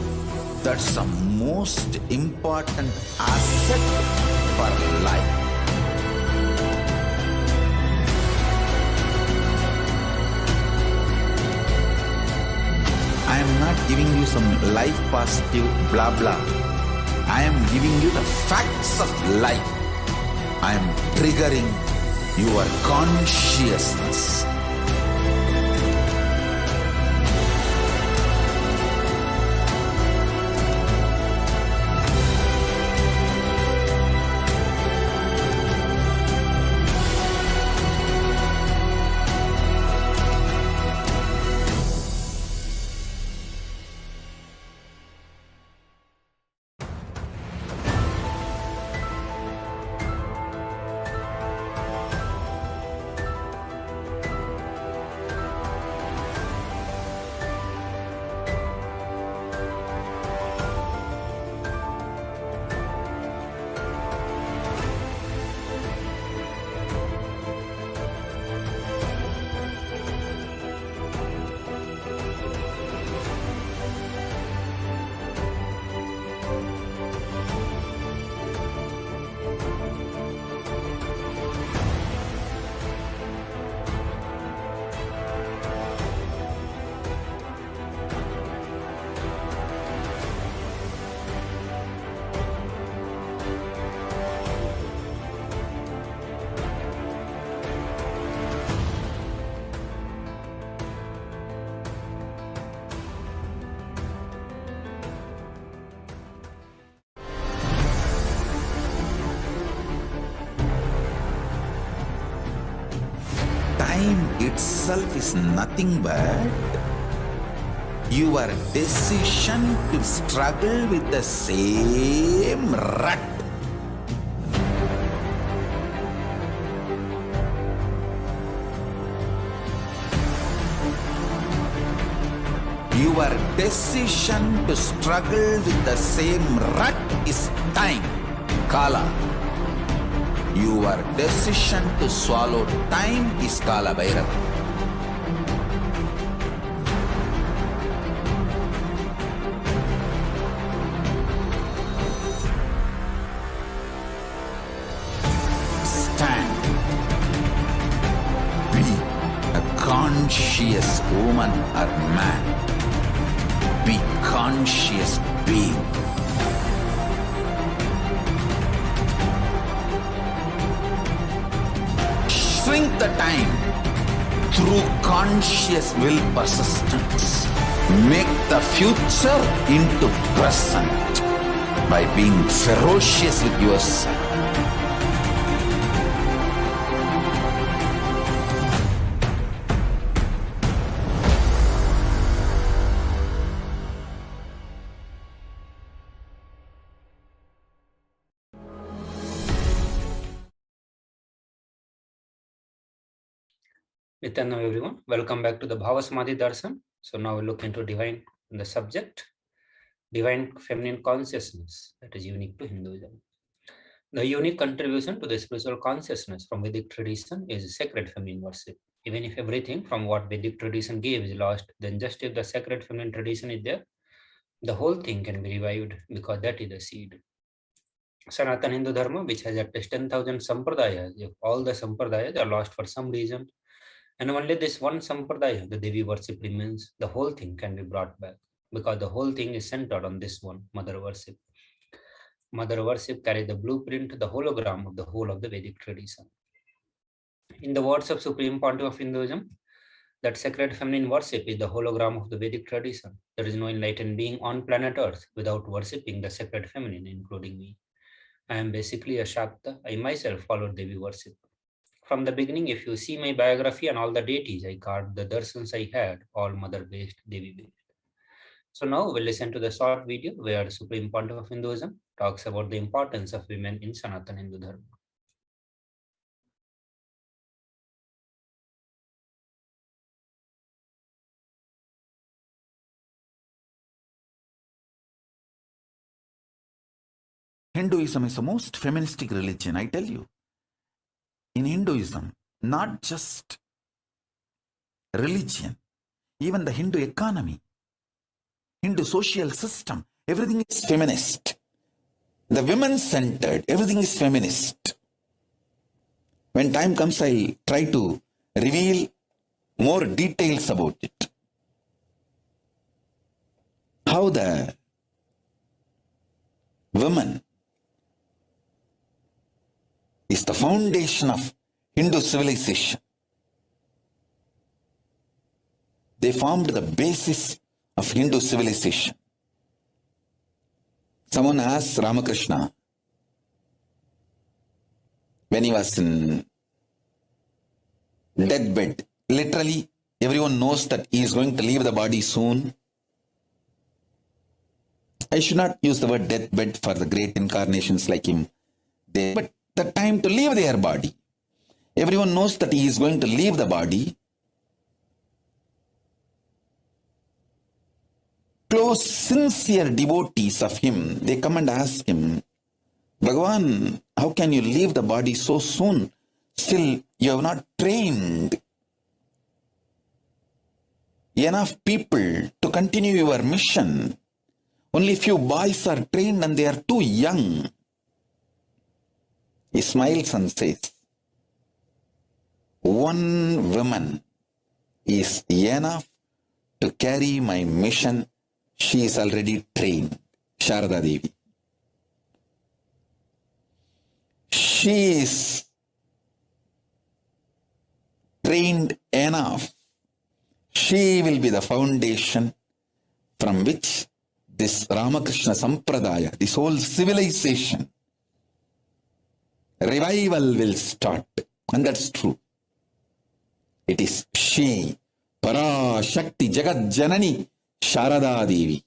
That's the most important asset for life. I am not giving you some life positive blah blah. I am giving you the facts of life. I am triggering your consciousness. Time itself is nothing but your decision to struggle with the same rut. Your decision to struggle with the same rut is time, Kala. Your decision to swallow time is Kala Bhairava. Stand. Be a conscious woman or man. Be conscious being. Shrink the time through conscious will persistence. Make the future into present by being ferocious with yourself. Nithyanam everyone, welcome back to the Bhava Samadhi Darshan. So now we look into divine And the subject, divine feminine consciousness, that is unique to Hinduism. The unique contribution to the spiritual consciousness from Vedic tradition is sacred feminine worship. Even if everything from what Vedic tradition gave is lost, then just if the sacred feminine tradition is there, the whole thing can be revived because that is the seed. Sanatana Hindu Dharma, which has at least 10,000 sampradayas, if all the sampradayas are lost for some reason, and only this one sampradaya, the Devi worship remains, the whole thing can be brought back because the whole thing is centered on this one, mother worship. Mother worship carries the blueprint, the hologram of the whole of the Vedic tradition. In the words of Supreme Pontiff of Hinduism, that sacred feminine worship is the hologram of the Vedic tradition. There is no enlightened being on planet Earth without worshipping the sacred feminine, including me. I am basically a Shakta. I myself followed Devi worship. From the beginning, if you see my biography and all the deities I carved, the darshans I had, all mother-based, Devi-based. So now we'll listen to the short video where Supreme Pontiff of Hinduism talks about the importance of women in Sanatana Hindu Dharma. Hinduism is the most feministic religion, I tell you. In Hinduism, not just religion, even the Hindu economy, Hindu social system, everything is feminist. The women-centered, everything is feminist. When time comes, I'll try to reveal more details about it. How the woman is the foundation of Hindu civilization. They formed the basis of Hindu civilization. Someone asked Ramakrishna, when he was in deathbed, literally everyone knows that he is going to leave the body soon. I should not use the word deathbed for the great incarnations like him, but the time to leave their body. Everyone knows that he is going to leave the body. Close, sincere devotees of him, they come and ask him, Bhagavan, how can you leave the body so soon? Still, you have not trained enough people to continue your mission. Only few boys are trained and they are too young. He smiles and says, one woman is enough to carry my mission. She is already trained, Sharada Devi. She is trained enough. She will be the foundation from which this Ramakrishna Sampradaya, this whole civilization, revival will start. And that's true. It is she, Parashakti, Jagat Janani, Sharada Devi.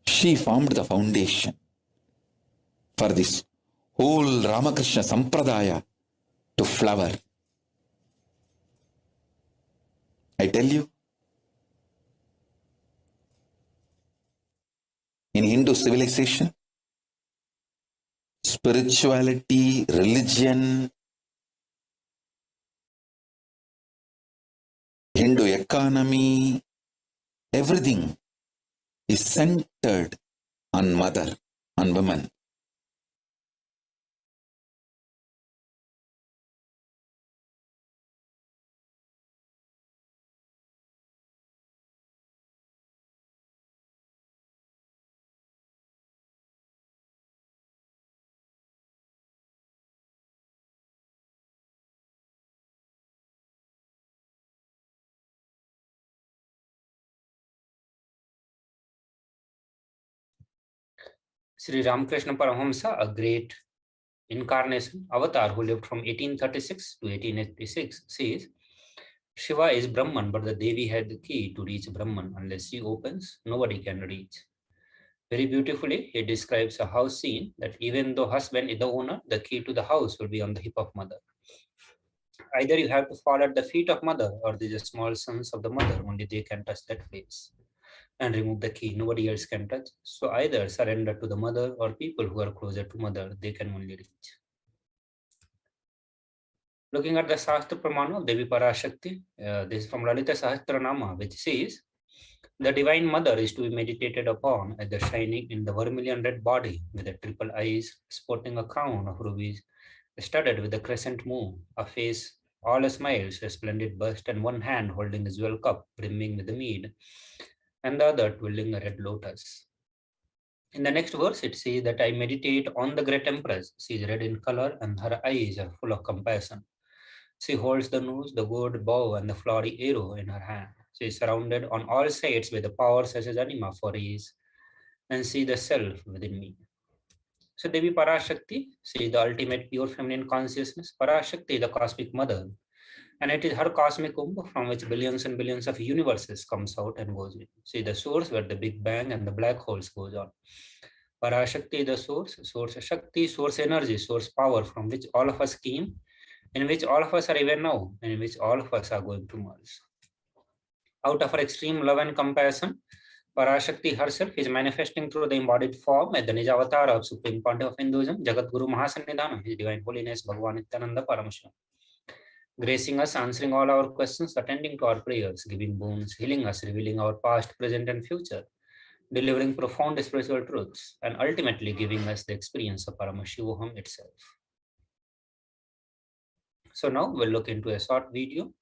She formed the foundation for this whole Ramakrishna Sampradaya to flower. I tell you, in Hindu civilization, spirituality, religion, Hindu economy, everything is centered on mother, on women. Sri Ramakrishna Paramahamsa, a great incarnation avatar who lived from 1836 to 1886, says, Shiva is Brahman, but the Devi had the key to reach Brahman. Unless she opens, nobody can reach. Very beautifully, he describes a house scene that even though husband is the owner, the key to the house will be on the hip of mother. Either you have to fall at the feet of mother or the small sons of the mother, only they can touch that place. and remove the key. Nobody else can touch. So either surrender to the mother or people who are closer to mother, they can only reach. Looking at the Shastra Pramana of Devi Parashakti, this is from Lalita Sahasranama, which says, the Divine Mother is to be meditated upon as the shining in the vermilion red body with the triple eyes, sporting a crown of rubies, studded with the crescent moon, a face all smiles, a splendid bust, and one hand holding a jewel cup brimming with the mead, and the other twirling a red lotus. In the next verse, it says that I meditate on the great empress. She is red in color, and her eyes are full of compassion. She holds the nose, the gold bow, and the flowery arrow in her hand. She is surrounded on all sides by the power such as anima for ease, and see the self within me. So Devi Parashakti, she is the ultimate pure feminine consciousness. Parashakti is the cosmic mother, and it is her cosmic kumbh from which billions and billions of universes comes out and goes in. She is the source where the Big Bang and the black holes goes on. Parashakti is the source Shakti, source energy, source power from which all of us came, in which all of us are even now, and in which all of us are going to merge. Out of her extreme love and compassion, Parashakti herself is manifesting through the embodied form as the Nijavatar of Supreme Pontiff of Hinduism, Jagat Guru Mahasannidhanam, His Divine Holiness Bhagavan Nithyananda Paramashivam, gracing us, answering all our questions, attending to our prayers, giving boons, healing us, revealing our past, present, and future, delivering profound spiritual truths, and ultimately giving us the experience of Paramashivoham itself. So now we'll look into a short video.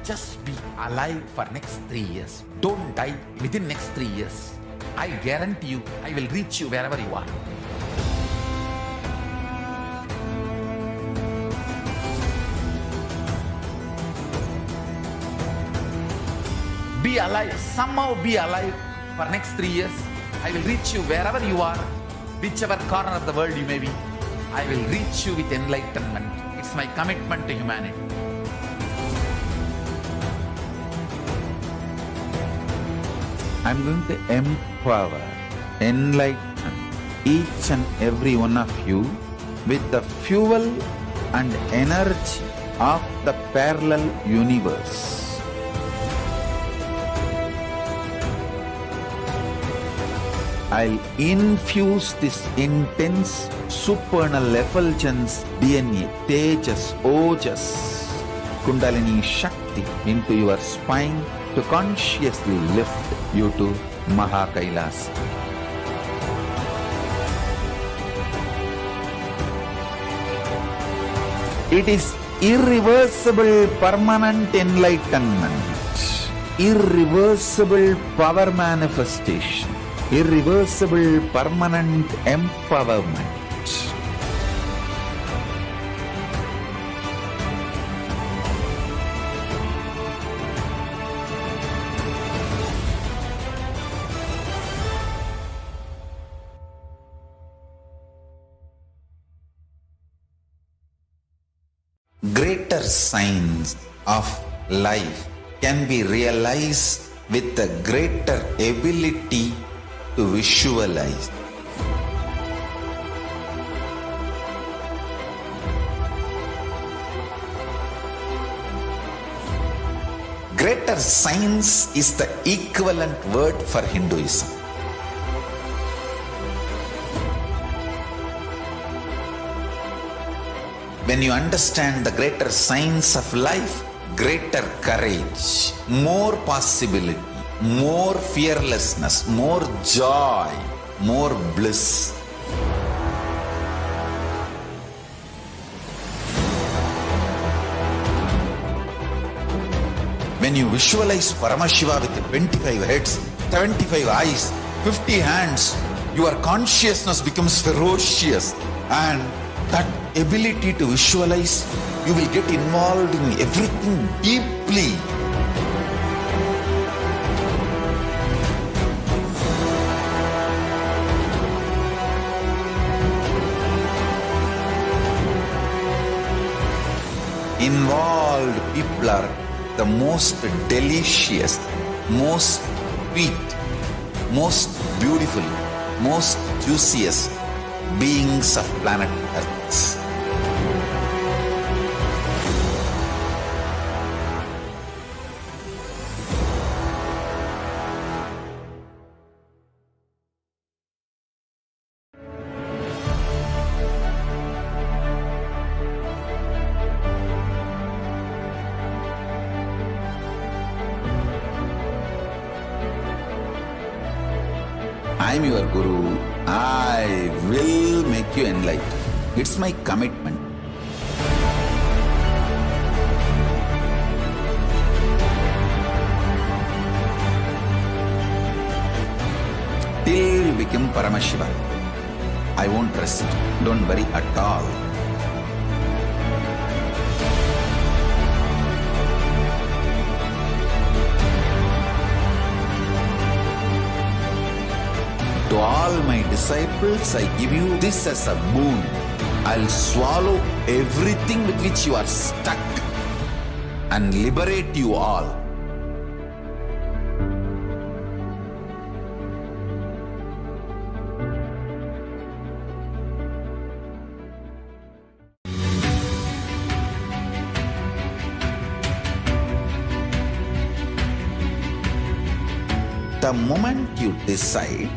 Just be alive for next 3 years. Don't die within next 3 years. I guarantee you, I will reach you wherever you are. Be alive, somehow be alive for next 3 years. I will reach you wherever you are, whichever corner of the world you may be. I will reach you with enlightenment. It's my commitment to humanity. I'm going to empower, enlighten each and every one of you with the fuel and energy of the parallel universe. I'll infuse this intense supernal effulgence DNA, Tejas, Ojas, Kundalini Shakti into your spine to consciously lift you to Mahakailas. It is irreversible permanent enlightenment, irreversible power manifestation, irreversible permanent empowerment. Greater signs of life can be realized with a greater ability to visualize. Greater science is the equivalent word for Hinduism. When you understand the greater science of life, greater courage, more possibility, more fearlessness, more joy, more bliss. When you visualize Paramashiva with 25 heads, 75 eyes, 50 hands, your consciousness becomes ferocious, and that ability to visualize, you will get involved in everything deeply. Involved people are the most delicious, most sweet, most beautiful, most juiciest beings of planet Earth. I'm your Guru. I will make you enlightened. It's my commitment. Till you become Paramashiva, I won't rest. Don't worry at all. To all my disciples, I give you this as a boon. I'll swallow everything with which you are stuck and liberate you all. The moment you decide,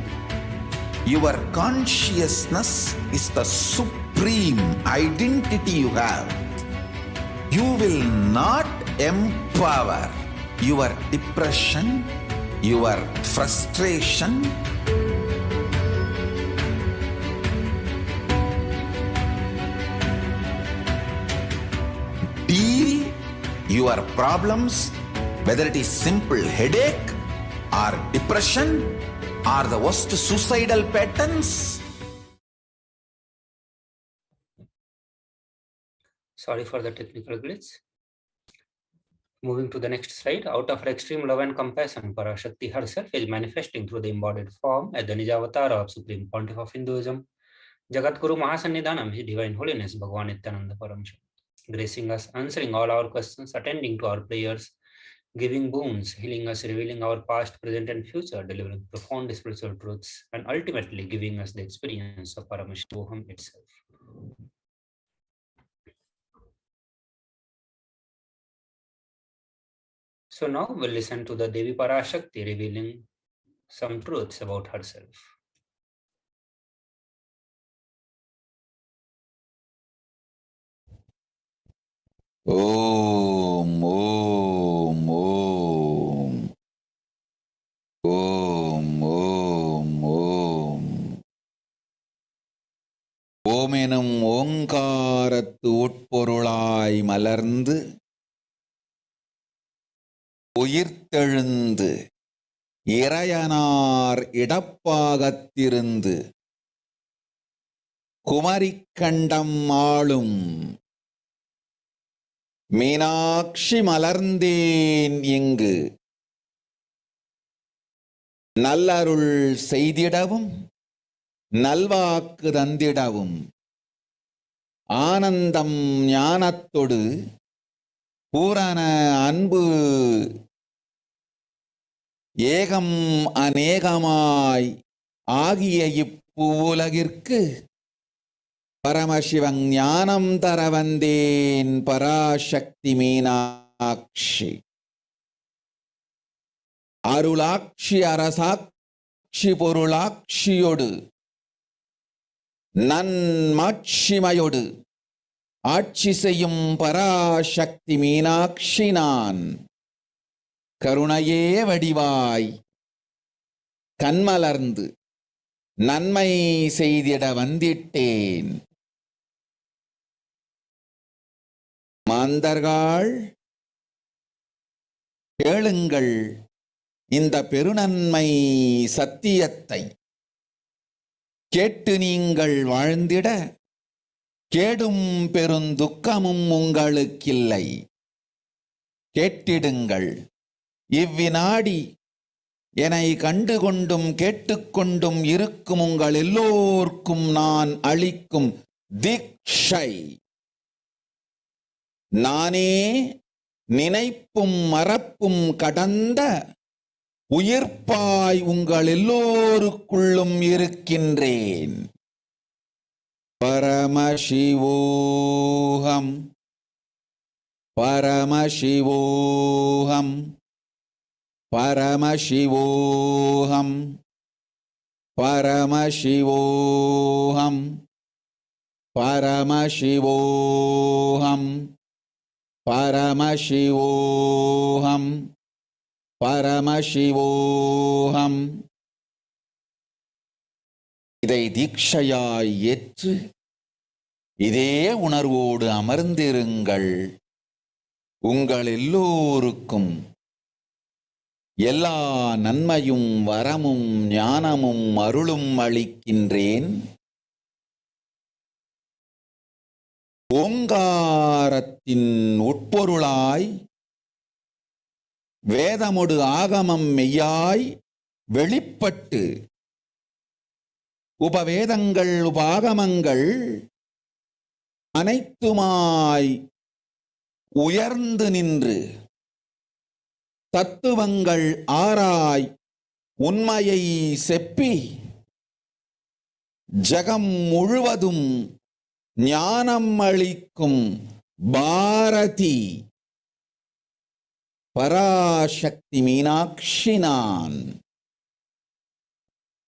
your consciousness is the supreme identity you have. You will not empower your depression, your frustration, deal your problems whether it is simple headache or depression or the worst suicidal patterns. Sorry for the technical glitch. Moving to the next slide, out of her extreme love and compassion, Parashakti herself is manifesting through the embodied form as the Nijavatara of Supreme Pontiff of Hinduism, Jagadguru Mahasannidhanam, His Divine Holiness, Bhagavan Nithyananda Paramashivam, gracing us, answering all our questions, attending to our prayers, giving boons, healing us, revealing our past, present, and future, delivering profound spiritual truths, and ultimately giving us the experience of Paramashivoham itself. So now we'll listen to the Devi Parashakti revealing some truths about herself. Om, Om, Om. Om, Om, Om. ஓம் எனும் ஓங்காரத்து உட்பொருளாய் மலர்ந்து உயிர்த்தெழுந்து இறையனார் இடப்பாகத்திருந்து குமரிக்கண்டம் ஆளும் மீனாட்சி மலர்ந்தேன் இங்கு நல்லருள் செய்திடவும் நல்வாக்கு தந்திடவும் ஆனந்தம் ஞானத்தொடு பூரண அன்பு ஏகம் அநேகமாய் ஆகிய இப்புலகிற்கு பரமசிவன் ஞானம் தர வந்தேன் பராசக்தி மீனாட்சி அருளாட்சி அரசாட்சி பொருளாட்சியோடு நன்மாட்சிமையோடு ஆட்சி செய்யும் பராசக்தி மீனாட்சி நான் கருணையே வடிவாய் கண்மலர்ந்து நன்மை செய்திட வந்திட்டேன். மாந்தர்கள் கேளுங்கள் இந்த பெருநன்மை சத்தியத்தை, கேட்டு நீங்கள் வாழ்ந்திட கேடும் பெருந்துக்கமும் உங்களுக்கில்லை. கேட்டிடுங்கள். இவ்வினாடி என்னை கண்டுகொண்டும் கேட்டுக்கொண்டும் இருக்கும் உங்கள் எல்லோர்க்கும் நான் அளிக்கும் தீட்சை, நானே நினைப்பும் மறப்பும் கடந்த உயிர்ப்பாய் உங்கள் எல்லோருக்குள்ளும் இருக்கின்றேன். பரமசிவோஹம் பரமசிவோஹம் பரமசிவோஹம் பரமசிவோஹம் பரமசிவோஹம் பரமசிவோஹம் பரமசிவோஹம். இதை தீட்சையாய் ஏற்று இதே உணர்வோடு அமர்ந்திருங்கள். உங்கள் எல்லோருக்கும் எல்லா நன்மையும் வரமும் ஞானமும் அருளும் அளிக்கின்றேன். ஓங்காரத்தின் உட்பொருளாய் வேதமொடு ஆகமம் மெய்யாய் வெளிப்பட்டு உபவேதங்கள் உபாகமங்கள் அனைத்துமாய் உயர்ந்து நின்று தத்துவங்கள் ஆராய் உண்மையை செப்பி ஜகம் முழுவதும் ஞானம் அளிக்கும் பாரதி பராசக்தி மீனாட்சி நான்.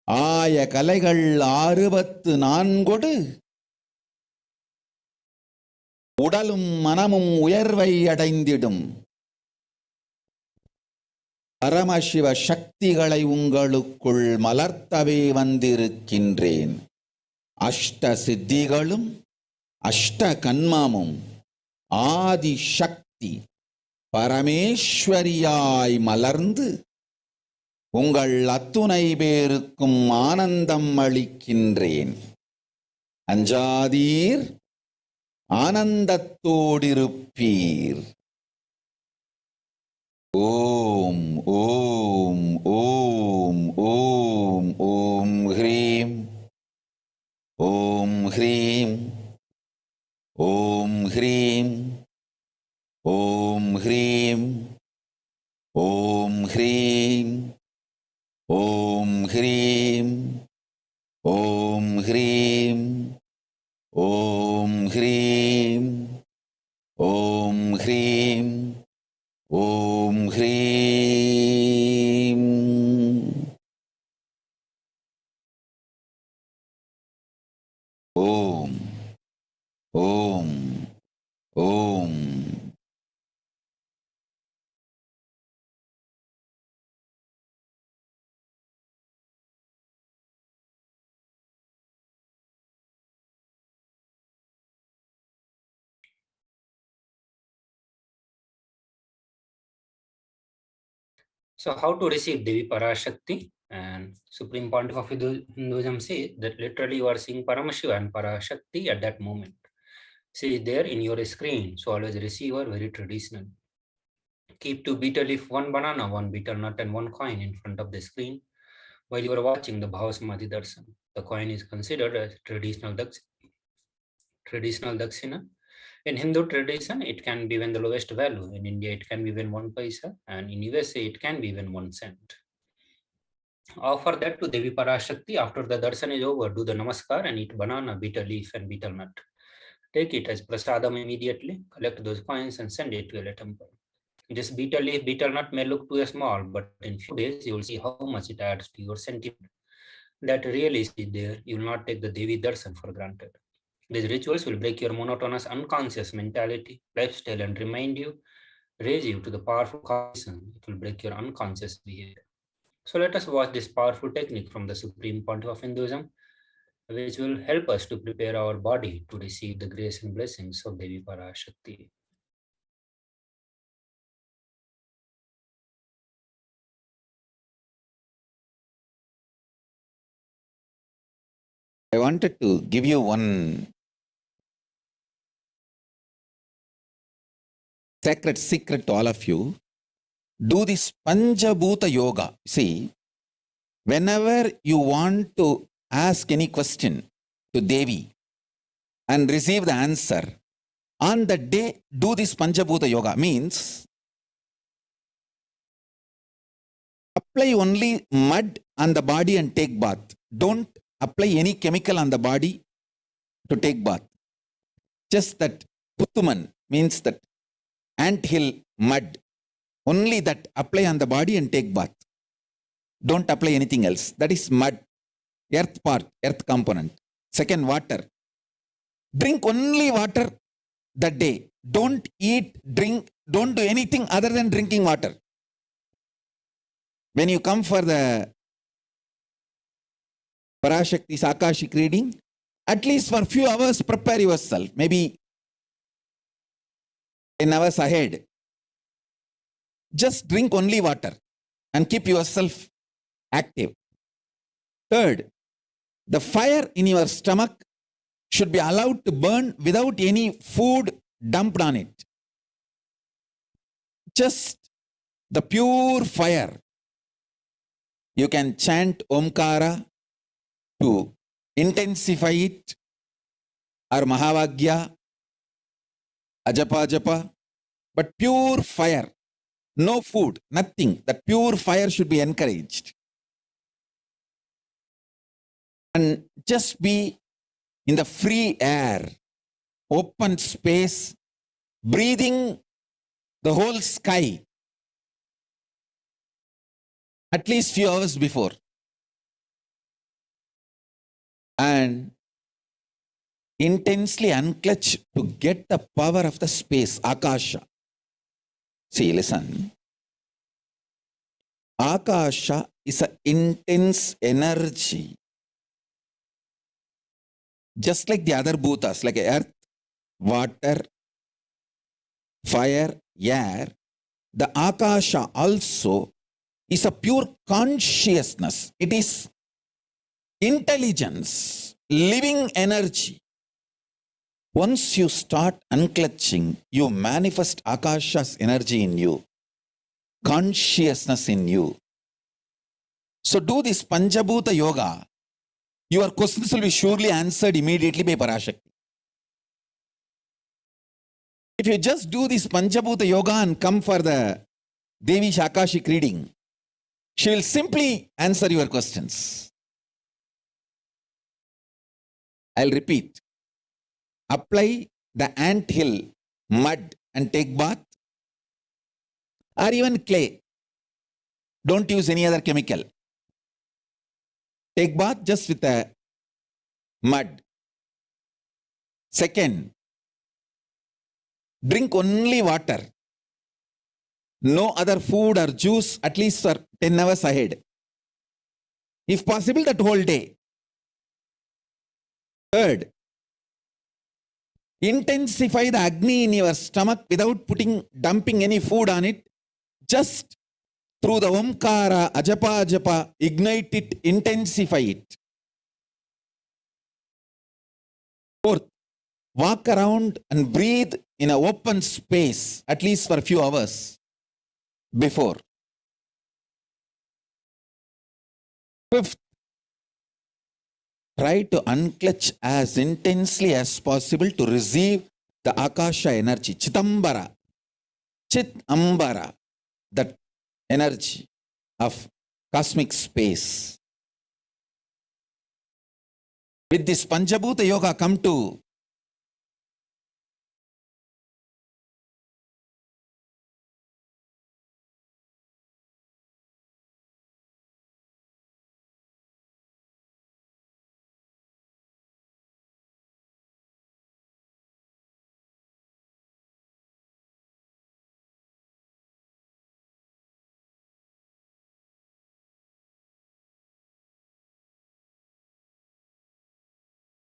ஆய கலைகள் 64 உடலும் மனமும் உயர்வை அடைந்திடும் பரமசிவ சக்திகளை உங்களுக்குள் மலர்த்தவே வந்திருக்கின்றேன். அஷ்ட சித்திகளும் அஷ்ட கன்மமும் ஆதி சக்தி பரமேஸ்வரியாய் மலர்ந்து உங்கள் அத்துணை பேருக்கும் ஆனந்தம் அளிக்கின்றேன். அஞ்சாதீர், ஆனந்தத்தோடிருப்பீர். ஓம் ஓம் ஓம் ஓம் ஓம் ஹ்ரீம் ஓம் ஹ்ரீம் ஓம் ஹ்ரீம் ஓம் ஹ்ரீம் ஓம் ஹ்ரீம் ஓம் ஹ்ரீம் ஓம் ஹ்ரீம் ஓம் ஹ்ரீம் ஓம் ஹ்ரீம் ஓம் ஹ்ரீம். ஓம் ஓம் ஓம். So how to receive Devi Parashakti? And Supreme Pontiff of Hinduism says that literally you are seeing Paramashiva and Parashakti at that moment. See there in your screen. So always receiver, very traditional. Keep 2 betel leaf, 1 banana, 1 betel nut and 1 coin in front of the screen while you are watching the Bhavasamadhi Darshan. The coin is considered as traditional dakshina. In Hindu tradition, it can be even the lowest value. In India, it can be even 1 paisa, and in USA, it can be even 1 cent. Offer that to Devi Parashakti. After the darshan is over, do the namaskar and eat banana, betel leaf, and betel nut. Take it as prasadam immediately, collect those coins and send it to a temple. This betel leaf, betel nut may look too small, but in few days, you will see how much it adds to your sentiment. That really is there, you will not take the Devi darshan for granted. These rituals will break your monotonous unconscious mentality, lifestyle, and raise you to the powerful consciousness. It will break your unconscious behavior. So let us watch this powerful technique from the Supreme Pontiff of Hinduism, which will help us to prepare our body to receive the grace and blessings of Devi Parashakti. I wanted to give you one sacred secret to all of you. Do this Panchabhuta Yoga. See, whenever you want to ask any question to Devi and receive the answer, on the day, do this Panchabhuta Yoga. Means, apply only mud on the body and take bath. Don't apply any chemical on the body to take bath. Just that Puttuman means that anthill mud. Only that apply on the body and take bath. Don't apply anything else. That is mud, earth part, earth component. Second, water. Drink only water that day. Don't eat, drink, don't do anything other than drinking water. When you come for the Parashakti's Akashic reading, at least for a few hours prepare yourself. Maybe 10 hours ahead. Just drink only water and keep yourself active. Third, the fire in your stomach should be allowed to burn without any food dumped on it. Just the pure fire. You can chant Omkara to intensify it, or Mahavagya, Ajapa Japa, but pure fire. No food, nothing. That pure fire should be encouraged. And just be in the free air, open space, breathing the whole sky at least few hours before. And intensely unclutch to get the power of the space, Akasha. See, listen. Akasha is an intense energy. Just like the other bhutas, like earth, water, fire, air, the Akasha also is a pure consciousness. It is intelligence, living energy. Once you start unclutching, you manifest Akasha's energy in you, consciousness in you. So do this Panchabhuta Yoga. Your questions will be surely answered immediately by Parashakti. If you just do this Panchabhuta Yoga and come for the Devi's Akashic reading, she will simply answer your questions. I'll repeat. Apply the ant hill mud and take bath, or even clay. Don't use any other chemical. Take bath just with the mud. Second, drink only water. No other food or juice at least for 10 hours ahead. If possible, that whole day. Third, intensify the Agni in your stomach without dumping any food on it. Just through the Omkara, Ajapa, Ajapa, ignite it, intensify it. Fourth, walk around and breathe in an open space at least for a few hours before. Fifth, try to unclutch as intensely as possible to receive the Akasha energy, Chitambara, Chitambara, that energy of cosmic space. With this Panchabhuta Yoga, come to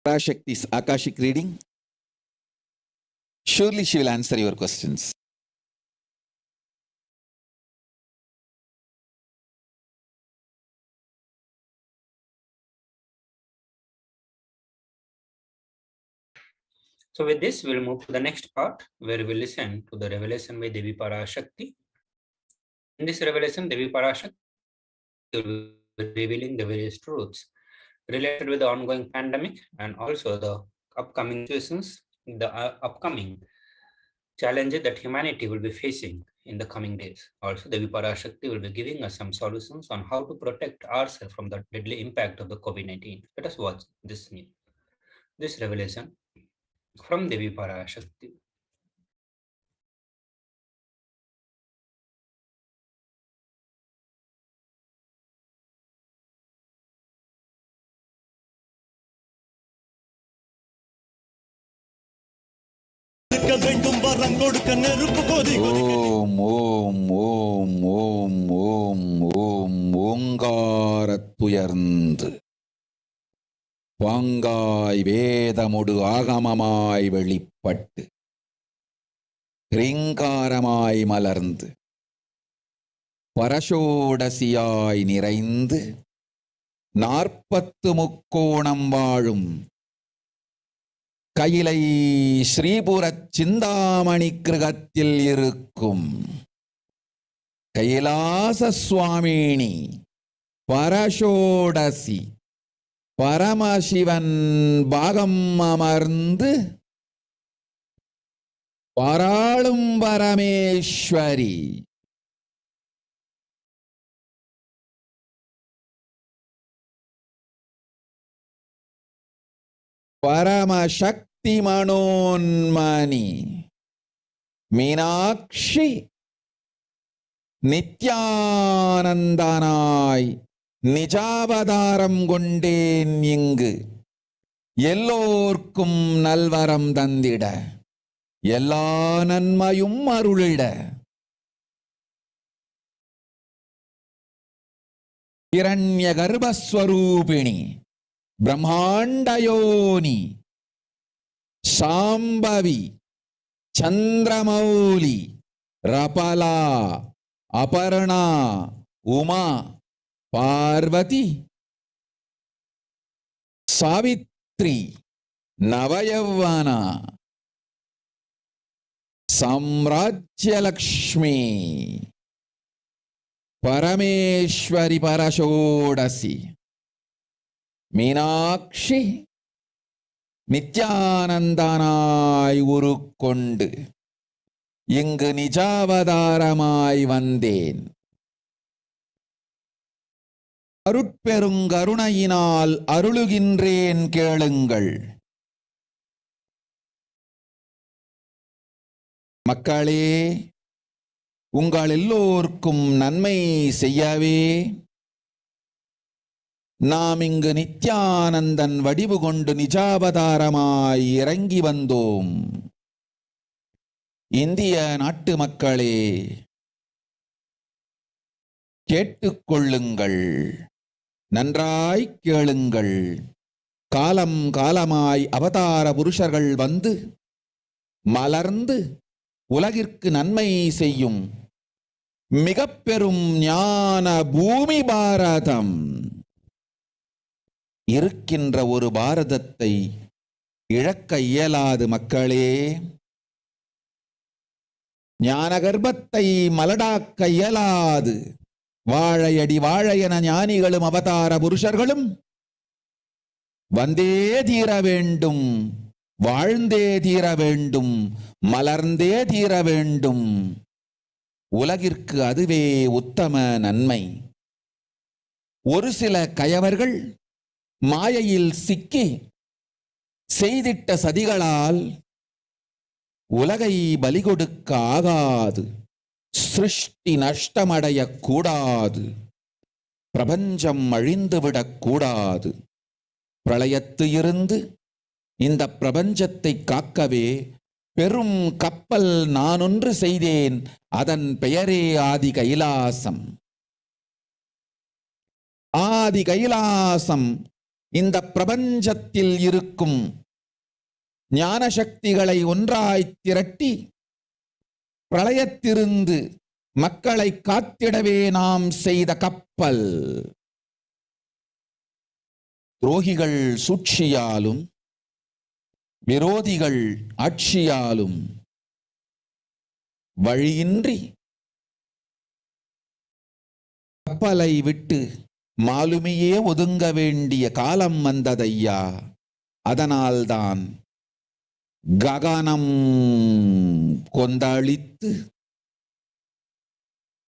Parashakti's Akashic reading. Surely she will answer your questions. So with this, we'll move to the next part where we listen to the revelation by Devi Parashakti. In this revelation, Devi Parashakti will be revealing the various truths related with the ongoing pandemic and also the upcoming situations, the upcoming challenges that humanity will be facing in the coming days. Also, Devi Parashakti will be giving us some solutions on how to protect ourselves from the deadly impact of the COVID-19. Let us watch this revelation from Devi Parashakti. Om, Om, Om, Om, Om, Om, ஓங்காரத்துயர்ந்து பாங்காய் வேதமுடு ஆகமமாய் வெளிப்பட்டு ரீங்காரமாய் மலர்ந்து பரஷோடசியாய் நிறைந்து 40 முக்கோணம் வாழும் கையிலை ஸ்ரீபுரச் சிந்தாமணி கிருகத்தில் இருக்கும் கைலாச சுவாமினி பரஷோடசி பரமசிவன் பாகம் அமர்ந்து பாராளும் பரமேஸ்வரி பரமசக்தி மனோன்மணி மீனாட்சி நித்யானந்தனாய் நிஜாவதாரம் கொண்டேன் இங்கு எல்லோர்க்கும் நல்வரம் தந்திட எல்லா நன்மையும் அருளிட ஹிரண்ய கர்ப்பஸ்வரூபிணி பிரம்மாண்டயோனி சாம்பவி சந்திரமௌலி ரபலா, அபர்ணா, உமா, பார்வதி, சாவித்ரி, நவயௌவனா, சாம்ராஜ்யலக்ஷ்மி, பரமேஸ்வரி பரஷோடசி, மீனாட்சி நித்யானந்தனாய் உருக்கொண்டு இங்கு நிஜாவதாரமாய் வந்தேன். அருட்பெருங்கருணையினால் அருளுகின்றேன் கேளுங்கள். மக்களே, உங்கள் எல்லோருக்கும் நன்மை செய்யவே நாம் இங்கு நித்யானந்தன் வடிவு கொண்டு நிஜாவதாரமாய் இறங்கி வந்தோம். இந்திய நாட்டு மக்களே, கேட்டுக்கொள்ளுங்கள், நன்றாய் கேளுங்கள். காலம் காலமாய் அவதார புருஷர்கள் வந்து மலர்ந்து உலகிற்கு நன்மை செய்யும் மிக பெரும் ஞான பூமி பாரதம். இருக்கின்ற ஒரு பாரதத்தை இழக்க இயலாது மக்களே. ஞான கர்ப்பத்தை மலடாக்க இயலாது. வாழையடி வாழையன ஞானிகளும் அவதார புருஷர்களும் வந்தே தீர வேண்டும், வாழ்ந்தே தீர வேண்டும், மலர்ந்தே தீர வேண்டும். உலகிற்கு அதுவே உத்தம நன்மை. ஒரு சில கயவர்கள் மாயையில் சிக்கி செய்திட்ட சதிகளால் உலகை பலி கொடுக்க ஆகாது. சிருஷ்டி நஷ்டமடைய கூடாது. பிரபஞ்சம் அழிந்துவிடக் கூடாது. பிரளயத்து இருந்து இந்த பிரபஞ்சத்தை காக்கவே பெரும் கப்பல் நானொன்று செய்தேன். அதன் பெயரே ஆதி கைலாசம். ஆதி கைலாசம் இந்த பிரபஞ்சத்தில் இருக்கும் ஞான சக்திகளை ஒன்றாய் திரட்டி பிரளயத்திலிருந்து மக்களை காத்திடவே நாம் செய்த கப்பல். துரோகிகள் சூழ்ச்சியாலும் விரோதிகள் ஆட்சியாலும் வழியின்றி கப்பலை விட்டு மாலுமியே ஒதுங்க வேண்டிய காலம் வந்ததையா. அதனால்தான் ககனம் கொந்தளித்து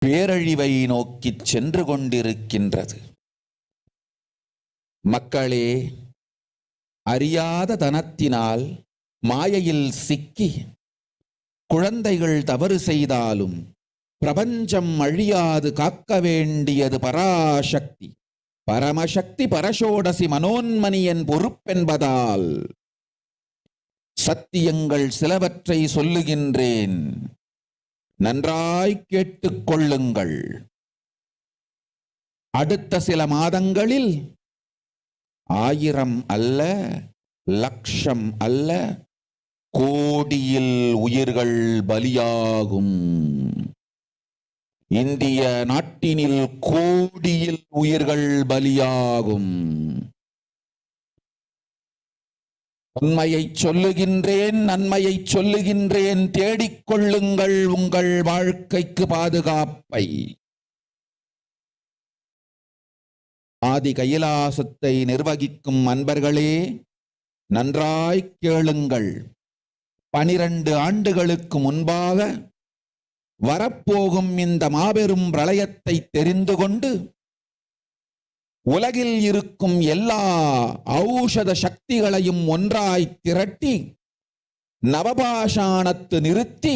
பேரழிவை நோக்கி சென்று கொண்டிருக்கின்றது. மக்களே, அறியாத தனத்தினால் மாயையில் சிக்கி குழந்தைகள் தவறு செய்தாலும் பிரபஞ்சம் அழியாது காக்க வேண்டியது பராசக்தி. பரமசக்தி பரஷோடசி மனோன்மணியன் பொறுப்பென்பதால் சத்தியங்கள் சிலவற்றை சொல்லுகின்றேன், நன்றாய் கேட்டுக்கொள்ளுங்கள். அடுத்த சில மாதங்களில் 1000 அல்ல, லட்சம் அல்ல, கோடியில் உயிர்கள் பலியாகும். இந்திய நாட்டினில் கோடியில் உயிர்கள் பலியாகும். உண்மையை சொல்லுகின்றேன், நன்மையை சொல்லுகின்றேன். தேடிக்கொள்ளுங்கள் உங்கள் வாழ்க்கைக்கு பாதுகாப்பை. ஆதி கைலாசத்தை நிர்வகிக்கும் அன்பர்களே, நன்றாய் கேளுங்கள். 12 ஆண்டுகளுக்கு முன்பாக வரப்போகும் இந்த மாபெரும் பிரளயத்தை தெரிந்து கொண்டு உலகில் இருக்கும் எல்லா ஔஷத சக்திகளையும் ஒன்றாய் திரட்டி நவபாஷாணத்து நிறுத்தி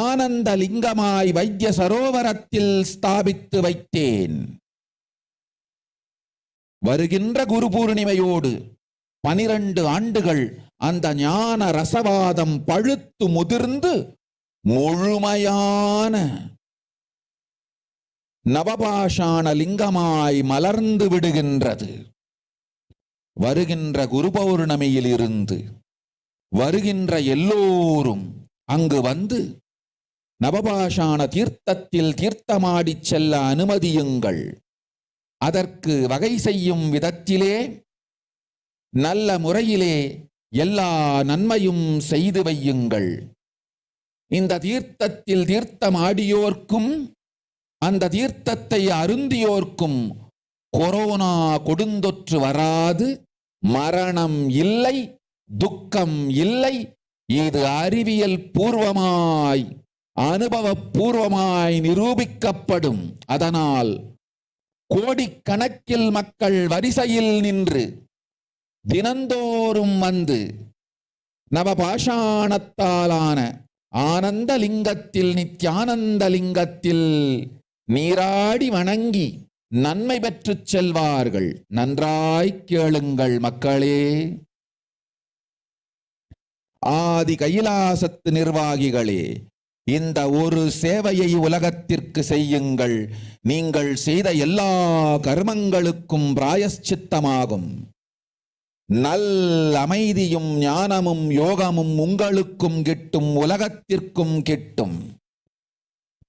ஆனந்த லிங்கமாய் வைத்திய சரோவரத்தில் ஸ்தாபித்து வைத்தேன். வருகின்ற குரு பூர்ணிமையோடு 12 ஆண்டுகள் அந்த ஞான ரசவாதம் பழுத்து முதிர்ந்து முழுமையான நவபாஷாண லிங்கமாய் மலர்ந்து விடுகின்றது. வருகின்ற குரு பௌர்ணமியில் இருந்து வருகின்ற எல்லோரும் அங்கு வந்து நவபாஷாண தீர்த்தத்தில் தீர்த்தமாடிச் செல்ல அனுமதியுங்கள். அதற்கு வகை செய்யும் விதத்திலே நல்ல முறையிலே எல்லா நன்மையும் செய்து வையுங்கள். இந்த தீர்த்தத்தில் தீர்த்தமாடியோர்க்கும் அந்த தீர்த்தத்தை அருந்தியோர்க்கும் கொரோனா கொடுந்தொற்று வராது, மரணம் இல்லை, துக்கம் இல்லை. இது அறிவியல் பூர்வமாய் அனுபவபூர்வமாய் நிரூபிக்கப்படும். அதனால் கோடிக்கணக்கில் மக்கள் வரிசையில் நின்று தினந்தோறும் வந்து நவபாஷாணத்தாலான ஆனந்த லிங்கத்தில், நித்யானந்த லிங்கத்தில் நீராடி வணங்கி நன்மை பெற்றுச் செல்வார்கள். நன்றாய் கேளுங்கள் மக்களே. ஆதி கைலாசத்து நிர்வாகிகளே, இந்த ஒரு சேவையை உலகத்திற்கு செய்யுங்கள். நீங்கள் செய்த எல்லா கர்மங்களுக்கும் பிராயஷ்சித்தமாகும். நல் அமைதியும் ஞானமும் யோகமும் உங்களுக்கும் கிட்டும், உலகத்திற்கும் கிட்டும்.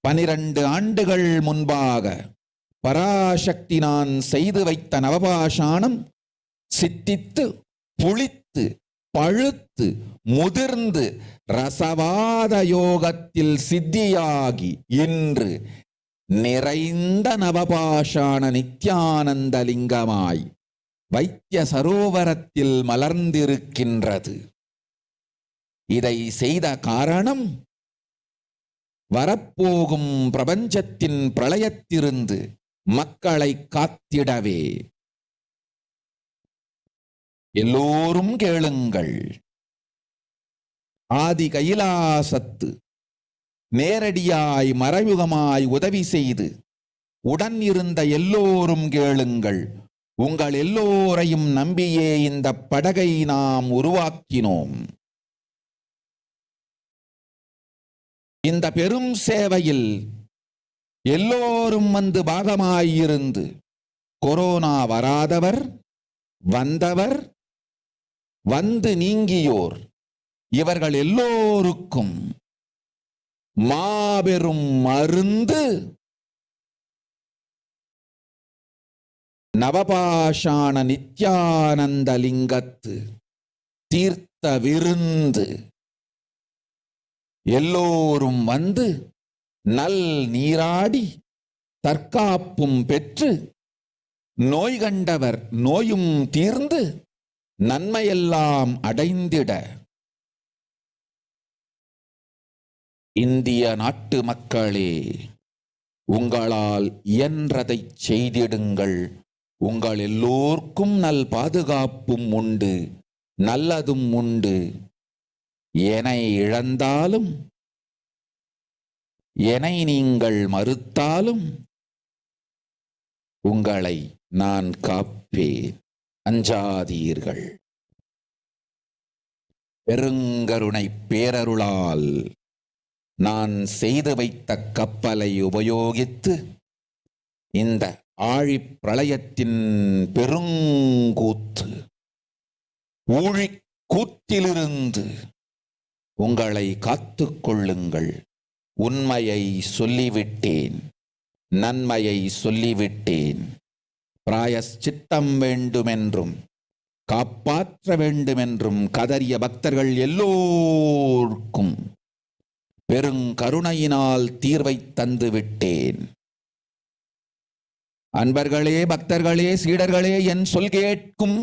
12 ஆண்டுகள் முன்பாக பராசக்தி நான் செய்து வைத்த நவபாஷாணம் சித்தித்து புளித்து பழுத்து முதிர்ந்து ரசவாத யோகத்தில் சித்தியாகி இன்று நிறைந்த நவபாஷாண நித்யானந்த லிங்கமாய் வைத்திய சரோவரத்தில் மலர்ந்திருக்கின்றது. இதை செய்த காரணம் வரப்போகும் பிரபஞ்சத்தின் பிரளயத்திலிருந்து மக்களை காத்திடவே. எல்லோரும் கேளுங்கள். ஆதி கைலாசத்து நேரடியாய் மறைமுகமாய் உதவி செய்து உடன் இருந்த எல்லோரும் கேளுங்கள். உங்கள் எல்லோரையும் நம்பியே இந்த படகை நாம் உருவாக்கினோம். இந்த பெரும் சேவையில் எல்லோரும் வந்து பாகமாயிருந்து கொரோனா வராதவர், வந்தவர், வந்து நீங்கியோர், இவர்கள் எல்லோருக்கும் மாபெரும் மருந்து நவபாஷாண நித்யானந்த லிங்கத்து தீர்த்த விருந்து. எல்லோரும் வந்து நல் நீராடி தற்காப்பும் பெற்று நோய் கண்டவர் நோயும் தீர்ந்து நன்மையெல்லாம் அடைந்திட இந்திய நாட்டு மக்களே, உங்களால் இயன்றதை செய்திடுங்கள். உங்கள் எல்லோர்க்கும் நல் பாதுகாப்பும் உண்டு, நல்லதும் உண்டு. என்னை இழந்தாலும், என்னை நீங்கள் மறுத்தாலும் உங்களை நான் காப்பேன். அஞ்சாதீர்கள். பெருங்கருணை பேரருளால் நான் செய்து வைத்த கப்பலை உபயோகித்து இந்த ஆழிப் பிரளயத்தின் பெருங்கூத்து ஊழிக் கூத்திலிருந்து உங்களை காத்துக் கொள்ளுங்கள். உண்மையை சொல்லிவிட்டேன், நன்மையை சொல்லிவிட்டேன். பிராயஷ்சித்தம் வேண்டுமென்றும் காப்பாற்ற வேண்டுமென்றும் கதறிய பக்தர்கள் எல்லோருக்கும் பெருங்கருணையினால் தீர்வை தந்து விட்டேன். அன்பர்களே, பக்தர்களே, சீடர்களே, என் சொல் கேட்கும்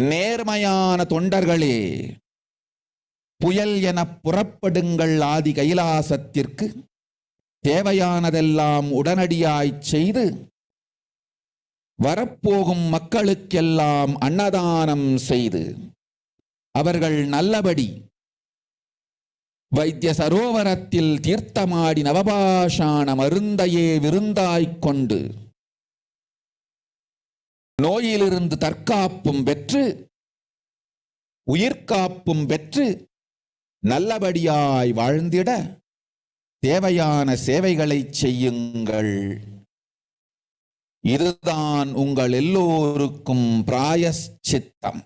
நேர்மையான தொண்டர்களே, புயல் என புறப்படுங்கள். ஆதி கைலாசத்திற்கு தேவையானதெல்லாம் உடனடியாய் செய்து வரப்போகும் மக்களுக்கெல்லாம் அன்னதானம் செய்து அவர்கள் நல்லபடி வைத்திய சரோவரத்தில் தீர்த்தமாடி நவபாஷாண மருந்தையே விருந்தாய்க் கொண்டு நோயிலிருந்து தற்காப்பும் பெற்று உயிர்காப்பும் பெற்று நல்லபடியாய் வாழ்ந்திட தேவையான சேவைகளை செய்யுங்கள். இதுதான் உங்கள் எல்லோருக்கும் பிராயஷ்சித்தம்.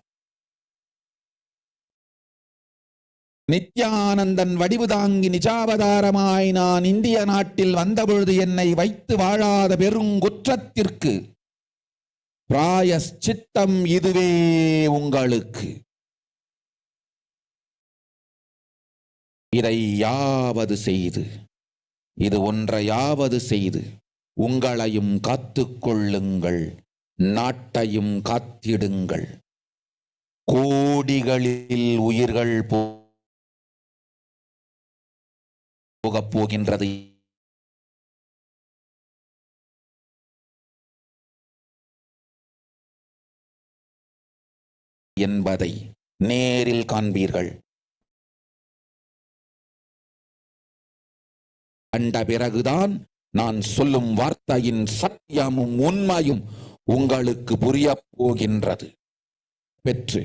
நித்யானந்தன் வடிவு தாங்கி நிஜாவதாரமாய் நான் இந்திய நாட்டில் வந்தபொழுது என்னை வைத்து வாழாத பெருங்குற்றத்திற்கு பிராயஷ்சித்தம் இதுவே உங்களுக்கு. இதை யாவது செய்து, இது ஒன்றையாவது செய்து உங்களையும் காத்துக்கொள்ளுங்கள், நாட்டையும் காத்திடுங்கள். கோடிகளில் உயிர்கள் போகப் போகின்றது என்பதை நேரில் காண்பீர்கள். கண்ட பிறகுதான் நான் சொல்லும் வார்த்தையின் சத்தியமும் உண்மையும் உங்களுக்கு புரியப் போகின்றது. பெற்று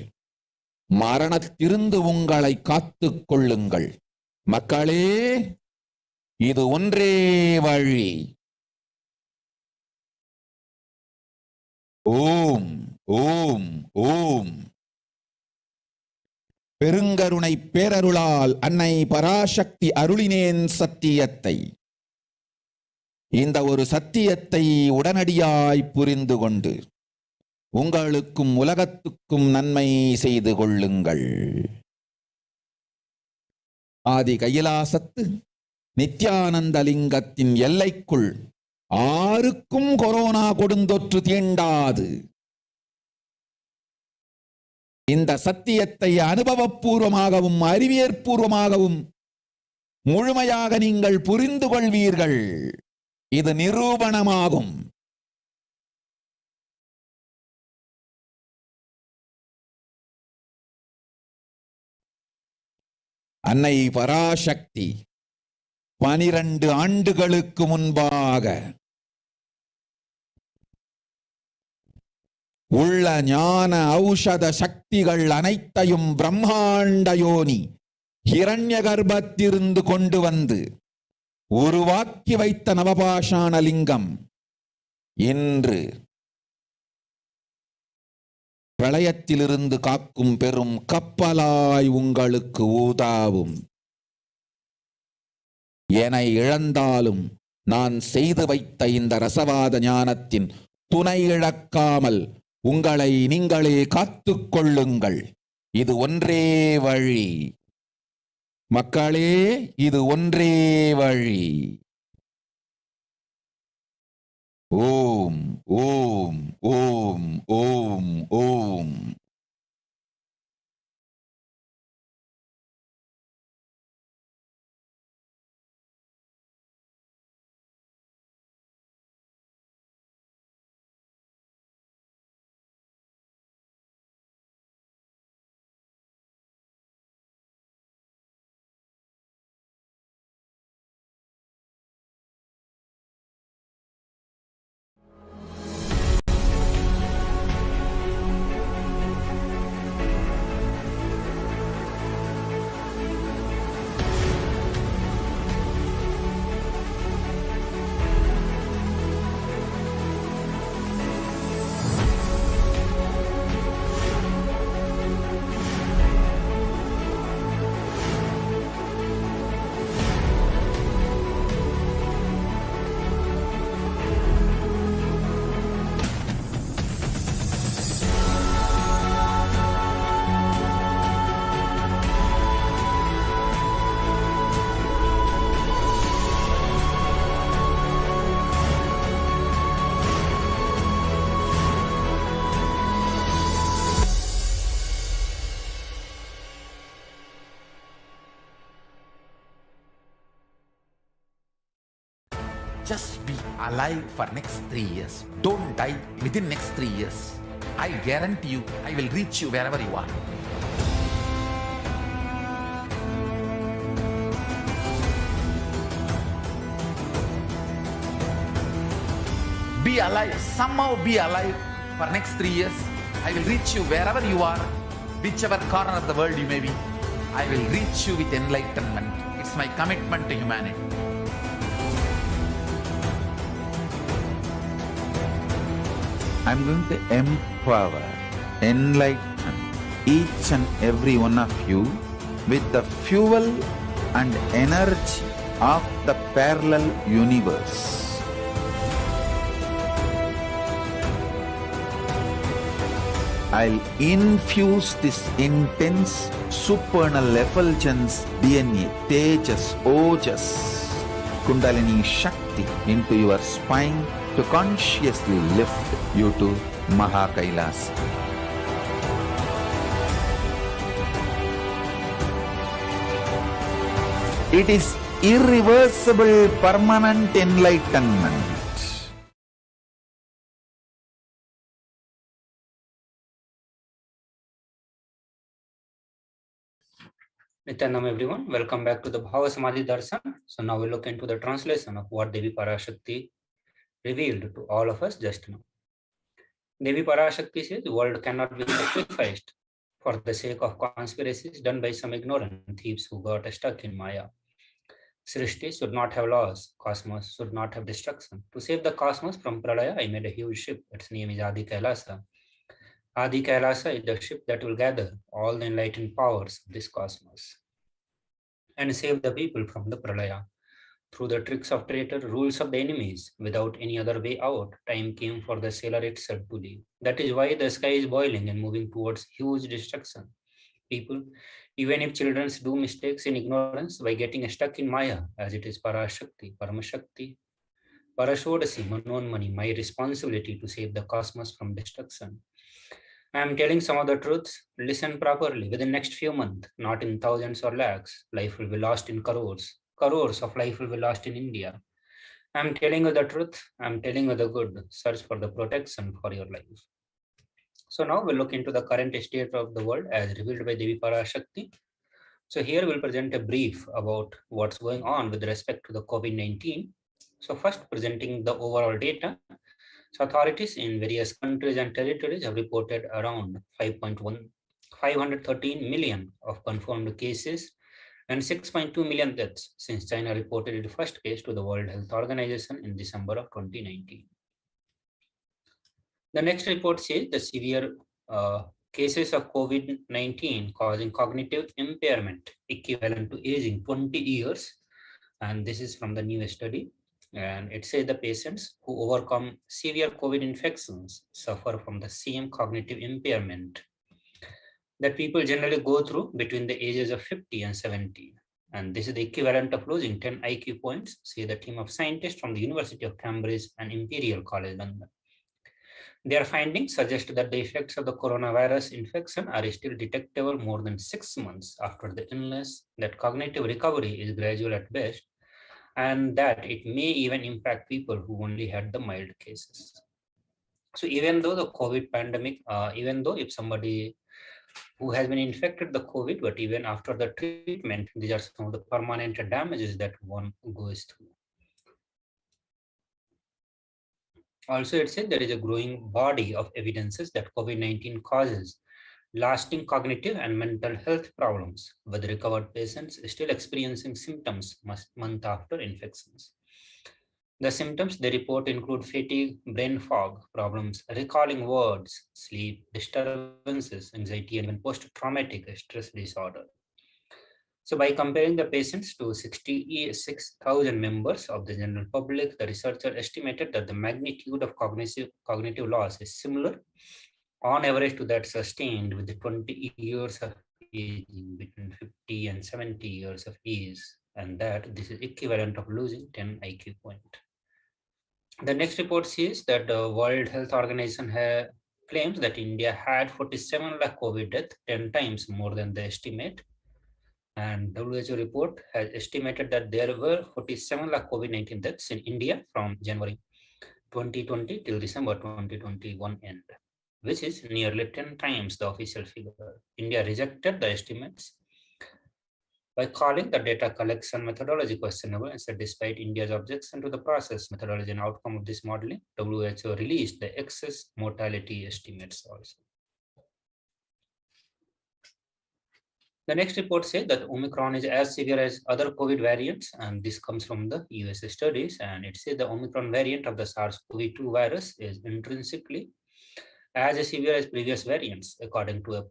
மரணத்திலிருந்து உங்களை காத்துக் கொள்ளுங்கள் மக்களே. இது ஒன்றே வழி. ஓம் ஓம் ஓம். பெருங்கருணை பேரருளால் அன்னை பராசக்தி அருளினேன் சத்தியத்தை. இந்த ஒரு சத்தியத்தை உடனடியாய் புரிந்து கொண்டு உங்களுக்கும் உலகத்துக்கும் நன்மை செய்து கொள்ளுங்கள். ஆதி கைலாசத்து நித்யானந்த லிங்கத்தின் எல்லைக்குள் ஆருக்கும் கொரோனா கொடுந்தொற்று தீண்டாது. இந்த சத்தியத்தை அனுபவபூர்வமாகவும் அறிவியற்பூர்வமாகவும் முழுமையாக நீங்கள் புரிந்து கொள்வீர்கள். இது நிரூபணமாகும். அன்னை பராசக்தி 12 ஆண்டுகளுக்கு முன்பாக உள்ள ஞான ஔஷத சக்திகள் அனைத்தையும் பிரம்மாண்ட யோனி ஹிரண்ய கர்ப்பத்திலிருந்து கொண்டு வந்து உருவாக்கி வைத்த நவபாஷாண லிங்கம் இன்று பிரளயத்திலிருந்து காக்கும் பெரும் கப்பலாய் உங்களுக்கு ஊதாவும். என இழந்தாலும் நான் செய்து வைத்த இந்த ரசவாத ஞானத்தின் துணை இழக்காமல் உங்களை நீங்களே காத்துக் கொள்ளுங்கள். இது ஒன்றே வழி மக்களே, இது ஒன்றே வழி. ஓம் ஓம் ஓம் ஓம் ஓம். Just be alive for next 3 years. Don't die within next 3 years. I guarantee you, I will reach you wherever you are. Be alive, somehow be alive for next 3 years. I will reach you wherever you are, whichever corner of the world you may be. I will reach you with enlightenment. It's my commitment to humanity. I'm going to empower, enlighten each and every one of you with the fuel and energy of the parallel universe. I'll infuse this intense supernal effulgence DNA, Tejas, Ojas, Kundalini Shakti into your spine to consciously lift you to Mahakailas. It is irreversible, permanent enlightenment. Nityanam everyone, welcome back to the Bhava Samadhi Darshan. So now we look into the translation of what Devi Parashakti revealed to all of us just now. Devi Parashakti says the world cannot be sacrificed for the sake of conspiracies done by some ignorant thieves who got stuck in Maya. Srishti should not have laws, cosmos should not have destruction. To save the cosmos from Pralaya, I made a huge ship. Its name is Adi Kailasa. Adi Kailasa is the ship that will gather all the enlightened powers of this cosmos and save the people from the Pralaya. Through the tricks of traitor, rules of the enemies, without any other way out, time came for the sailor itself to leave. That is why the sky is boiling and moving towards huge destruction. People, even if children do mistakes in ignorance by getting stuck in Maya, as it is Parashakti, Paramashakti, Parashodasi, Manonmani, my responsibility to save the cosmos from destruction. I am telling some of the truths. Listen properly. Within the next few months, not in thousands or lakhs, life will be lost in crores. Crores of life will be lost in India. I am telling you the truth. I am telling you the good. Search for the protection for your life. So now we'll look into the current state of the world as revealed by Devi Parashakti. So here we'll present a brief about what's going on with respect to the COVID-19. So first presenting the overall data. So authorities in various countries and territories have reported around 513 million of confirmed cases and 6.2 million deaths since China reported its first case to the World Health Organization in December of 2019. The next report says the severe cases of COVID-19 causing cognitive impairment equivalent to aging 20 years. And this is from the new study. And it says the patients who overcome severe COVID infections suffer from the same cognitive impairment that people generally go through between the ages of 50 and 70. And this is the equivalent of losing 10 IQ points, say the team of scientists from the University of Cambridge and Imperial College London. Their findings suggest that the effects of the coronavirus infection are still detectable more than 6 months after the illness, that cognitive recovery is gradual at best, and that it may even impact people who only had the mild cases. So even though the COVID pandemic, even though if somebody who has been infected the COVID, but even after the treatment, these are some of the permanent damages that one goes through. Also, it said there is a growing body of evidences that COVID-19 causes lasting cognitive and mental health problems, with recovered patients still experiencing symptoms month after infections. The symptoms they report include fatigue, brain fog, problems recalling words, sleep disturbances, anxiety, and even post-traumatic stress disorder. So by comparing the patients to 66,000 members of the general public, the researcher estimated that the magnitude of cognitive loss is similar on average to that sustained with the 20 years of aging, between 50 and 70 years of age, and that this is equivalent of losing 10 IQ point. The next report says that the World Health Organization claims that India had 47 lakh COVID deaths, 10 times more than the estimate. And WHO report has estimated that there were 47 lakh COVID-19 deaths in India from January 2020 till December 2021 end, which is nearly 10 times the official figure. India rejected the estimates by calling the data collection methodology questionable, and said despite India's objection to the process, methodology, and outcome of this modeling, WHO released the excess mortality estimates also. The next report says that Omicron is as severe as other COVID variants, and this comes from the US studies, and it says the Omicron variant of the SARS-CoV-2 virus is intrinsically as severe as previous variants, according to a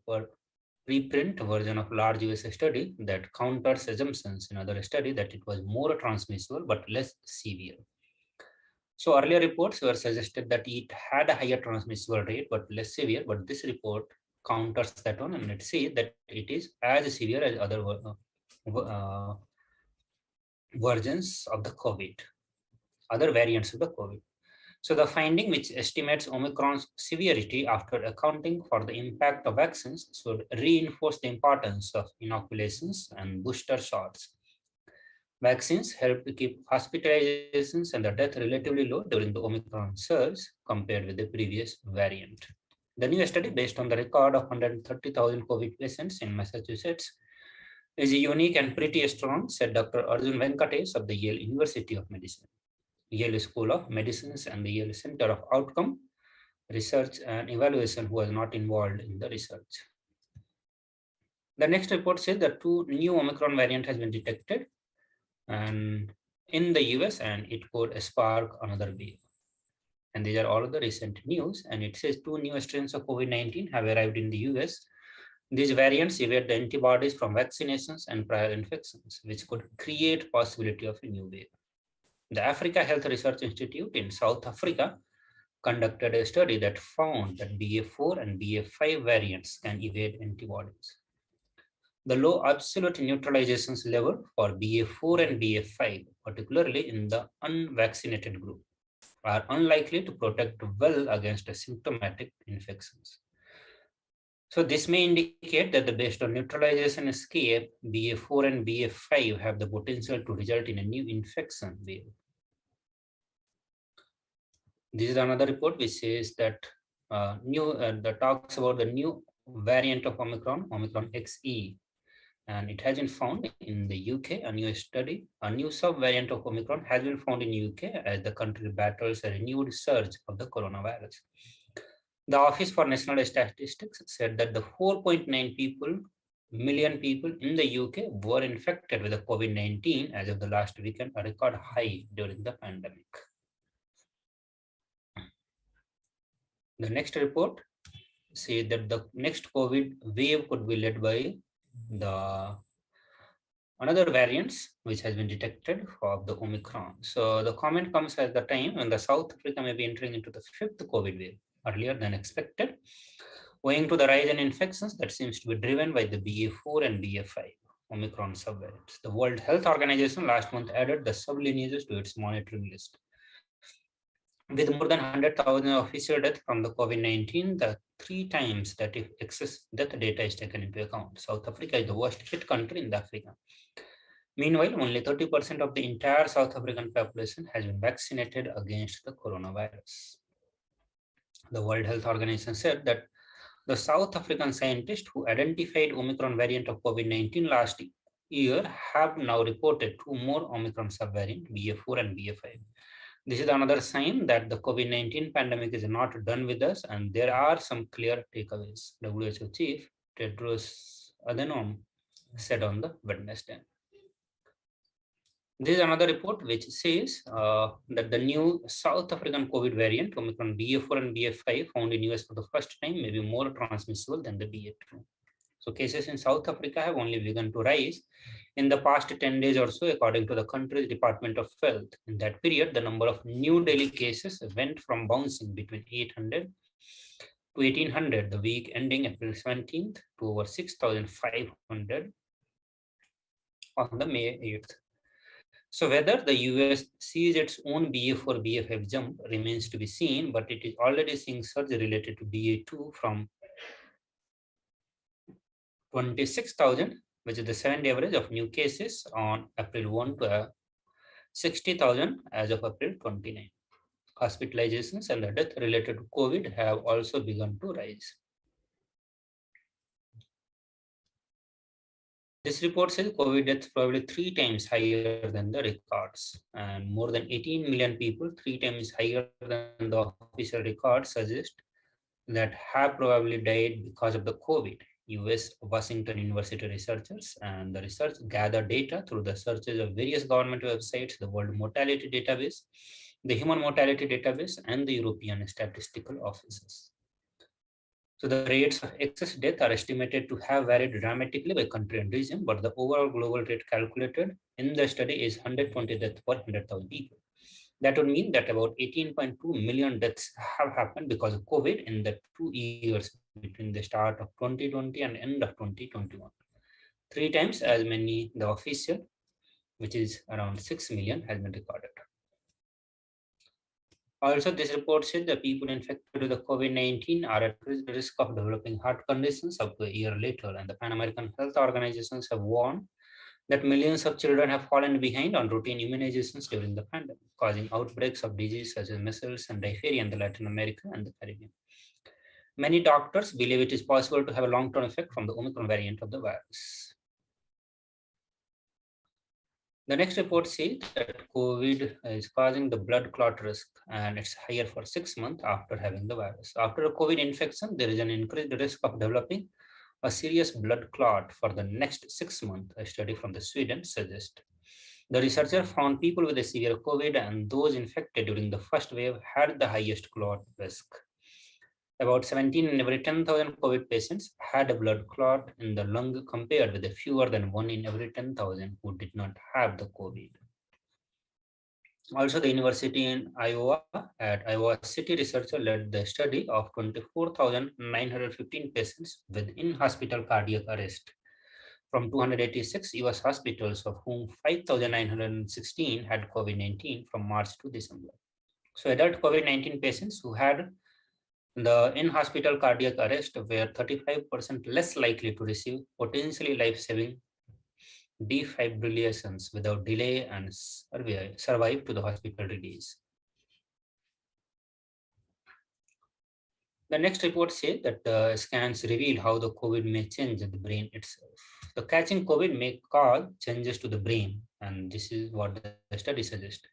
preprint version of large US study that counters assumptions in other study that it was more transmissible but less severe. So earlier reports were suggested that it had a higher transmissible rate but less severe, but this report counters that one and it says that it is as severe as other versions of the COVID, other variants of the COVID. So the finding, which estimates Omicron's severity after accounting for the impact of vaccines, should reinforce the importance of inoculations and booster shots. Vaccines help to keep hospitalizations and the death relatively low during the Omicron surge compared with the previous variant. The new study, based on the record of 130,000 COVID patients in Massachusetts, is unique and pretty strong, said Dr. Arjun Venkatesh of the Yale University of Medicine, Yale School of Medicine, and the Yale Center of Outcome Research and Evaluation, who was not involved in the research. The next report says that 2 new Omicron variant has been detected and in the US, and it could spark another wave. And these are all of the recent news. And it says 2 new strains of COVID-19 have arrived in the US. These variants evade the antibodies from vaccinations and prior infections, which could create possibility of a new wave. The Africa Health Research Institute in South Africa conducted a study that found that BA4 and BA5 variants can evade antibodies. The low absolute neutralizations level for BA4 and BA5, particularly in the unvaccinated group, are unlikely to protect well against symptomatic infections. So this may indicate that based on neutralization escape, BA4 and BA5 have the potential to result in a new infection wave. This is another report which says that that talks about the new variant of Omicron, Omicron XE, and it has been found in the UK. A new study, a new subvariant of Omicron has been found in UK as the country battles a renewed surge of the coronavirus. The Office for National Statistics said that the 4.9 million people in the UK were infected with the COVID-19 as of the last weekend, a record high during the pandemic. The next report says that the next COVID wave could be led by another variants which has been detected of the Omicron. So the comment comes at the time when the South Africa may be entering into the 5th COVID wave earlier than expected, owing to the rise in infections that seems to be driven by the BA4 and BA5 Omicron subvariants. The World Health Organization last month added the sublineages to its monitoring list. With more than 100,000 official deaths from the COVID-19, the 3 times that if excess death data is taken into account. South Africa is the worst hit country in Africa. Meanwhile, only 30% of the entire South African population has been vaccinated against the coronavirus. The World Health Organization said that the South African scientists who identified Omicron variant of COVID-19 last year have now reported 2 more Omicron subvariants, BA4 and BA5. This is another sign that the COVID-19 pandemic is not done with us, and there are some clear takeaways, WHO Chief Tedros Adhanom said on the Wednesday. This is another report which says that the new South African COVID variant, Omicron BA4 and BA5, found in US for the first time may be more transmissible than the BA2. So cases in South Africa have only begun to rise in the past 10 days or so, according to the country's Department of Health. In that period, the number of new daily cases went from bouncing between 800 to 1800 the week ending April 17th to over 6,500 on the May 8th. So whether the US sees its own BA4, BA5 jump remains to be seen, but it is already seeing surge related to BA2 from 26,000, which is the 7-day average of new cases on April 1 to 60,000 as of April 29. Hospitalizations and the death related to COVID have also begun to rise. This report says COVID deaths probably 3 times higher than the records, and more than 18 million people, 3 times higher than the official record, suggest that have probably died because of the COVID. US Washington University researchers and the research gather data through the searches of various government websites, the World Mortality Database, the Human Mortality Database, and the European Statistical Offices. So the rates of excess death are estimated to have varied dramatically by country and region, but the overall global rate calculated in the study is 120 deaths per 100,000 people. That would mean that about 18.2 million deaths have happened because of COVID in the 2 years between the start of 2020 and end of 2021. 3 times as many the official, which is around 6 million, has been recorded. Also, this report said that people infected with the COVID-19 are at risk of developing heart conditions up to a year later, and the Pan American Health Organizations have warned that millions of children have fallen behind on routine immunizations during the pandemic, causing outbreaks of disease such as measles and diphtheria in the Latin America and the Caribbean. Many doctors believe it is possible to have a long-term effect from the Omicron variant of the virus. The next report says that COVID is causing the blood clot risk, and it's higher for 6 months after having the virus. After a COVID infection, there is an increased risk of developing a serious blood clot for the next 6 months, a study from the Sweden suggests. The researcher found people with a severe COVID and those infected during the first wave had the highest clot risk. About 17 in every 10,000 COVID patients had a blood clot in the lung compared with fewer than 1 in every 10,000 who did not have the COVID. Also, the university in Iowa at Iowa City researcher led the study of 24,915 patients with in-hospital cardiac arrest from 286 US hospitals, of whom 5,916 had COVID-19 from March to December. So adult COVID-19 patients who had the in-hospital cardiac arrest were 35% less likely to receive potentially life-saving defibrillations without delay and survive to the hospital release. The next report says that the scans reveal how the COVID may change the brain itself. So catching COVID may cause changes to the brain, and this is what the study suggests.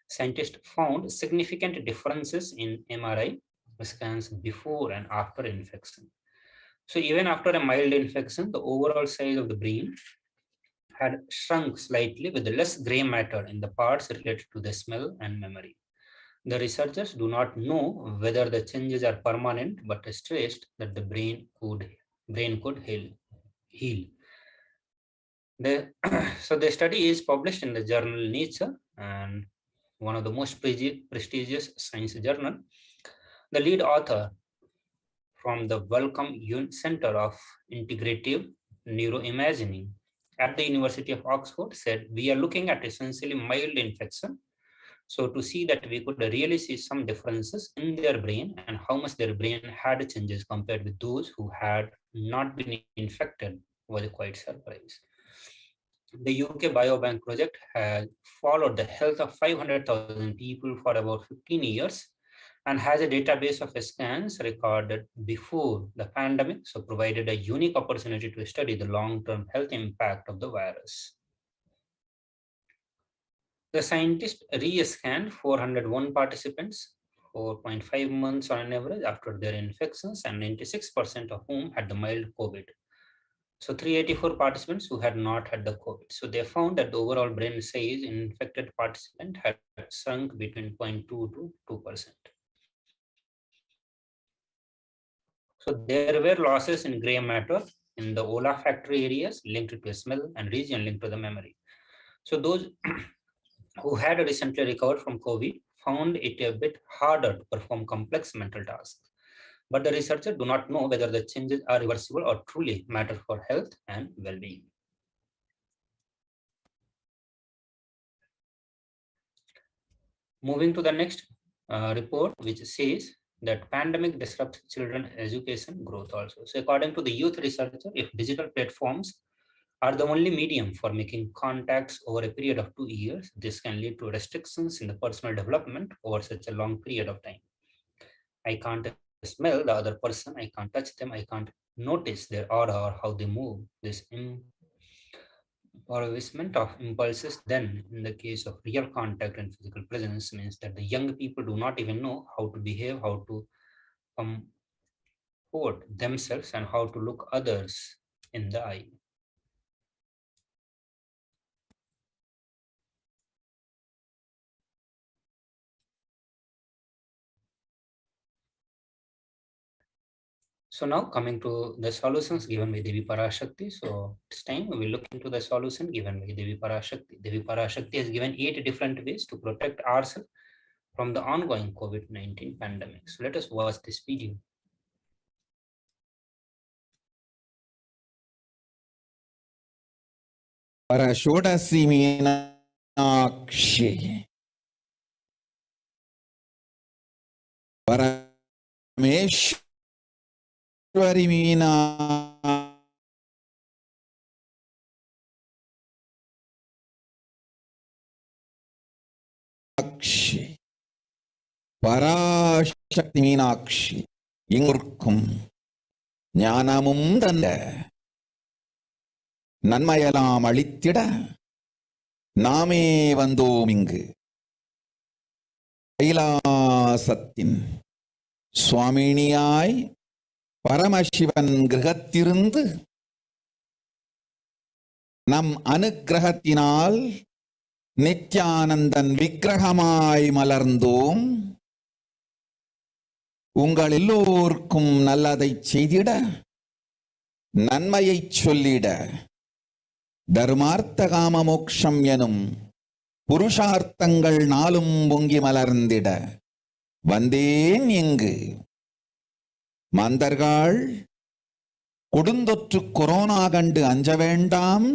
Scientists found significant differences in MRI scans before and after infection. So even after a mild infection, the overall size of the brain had shrunk slightly with less gray matter in the parts related to the smell and memory. The researchers do not know whether the changes are permanent, but stressed that the brain could heal. So the study is published in the journal Nature, and one of the most prestigious science journal. The lead author from the Wellcome Center of Integrative Neuroimaging at the University of Oxford said, we are looking at essentially mild infection. So to see that we could really see some differences in their brain and how much their brain had changes compared with those who had not been infected was a quite surprise. The UK Biobank project has followed the health of 500,000 people for about 15 years and has a database of scans recorded before the pandemic, so provided a unique opportunity to study the long-term health impact of the virus. The scientists re-scanned 401 participants, 4.5 months on an average after their infections, and 96% of whom had the mild COVID. So 384 participants who had not had the COVID. So they found that the overall brain size in infected participant had shrunk between 0.2 to 2%. So there were losses in gray matter in the olfactory areas linked to smell and region linked to the memory. So those who had recently recovered from COVID found it a bit harder to perform complex mental tasks. But the researchers do not know whether the changes are reversible or truly matter for health and well-being. Moving to the next report, which says that pandemic disrupts children's education growth also. So according to the youth researcher, if digital platforms are the only medium for making contacts over a period of 2 years, this can lead to restrictions in the personal development over such a long period of time. I can't smell the other person, I can't touch them, I can't notice their aura or how they move. This empowerment of impulses then, in the case of real contact and physical presence, means that the young people do not even know how to behave, how to comport themselves, and how to look others in the eye. So now coming to the solutions given by Devi Parashakti. So this time we will look into the solution given by Devi Parashakti. Devi Parashakti has given 8 different ways to protect ourselves from the ongoing COVID-19 pandemic. So let us watch this video. Parashodasi Meenakshi Parameshwari Meenakshi Parashakti Meenakshi எங்கொருக்கும் ஞானமும் தந்த நன்மையெல்லாம் அளித்திட நாமே வந்தோம் இங்கு கைலாசத்தின் சுவாமினியாய் பரமசிவன் கிரகத்திருந்து நம் அனுக்கிரகத்தினால் நித்யானந்தன் விக்கிரகமாய் மலர்ந்தோம். உங்கள் எல்லோருக்கும் நல்லதை செய்திட நன்மையை சொல்லிட தர்மார்த்த காம மோக்ஷம் எனும் புருஷார்த்தங்கள் நாளும் பொங்கி மலர்ந்திட வந்தேன் இங்கு. மாந்தர்கள் கொடுந்தொற்று கொரோனா கண்டு அஞ்ச வேண்டாம்.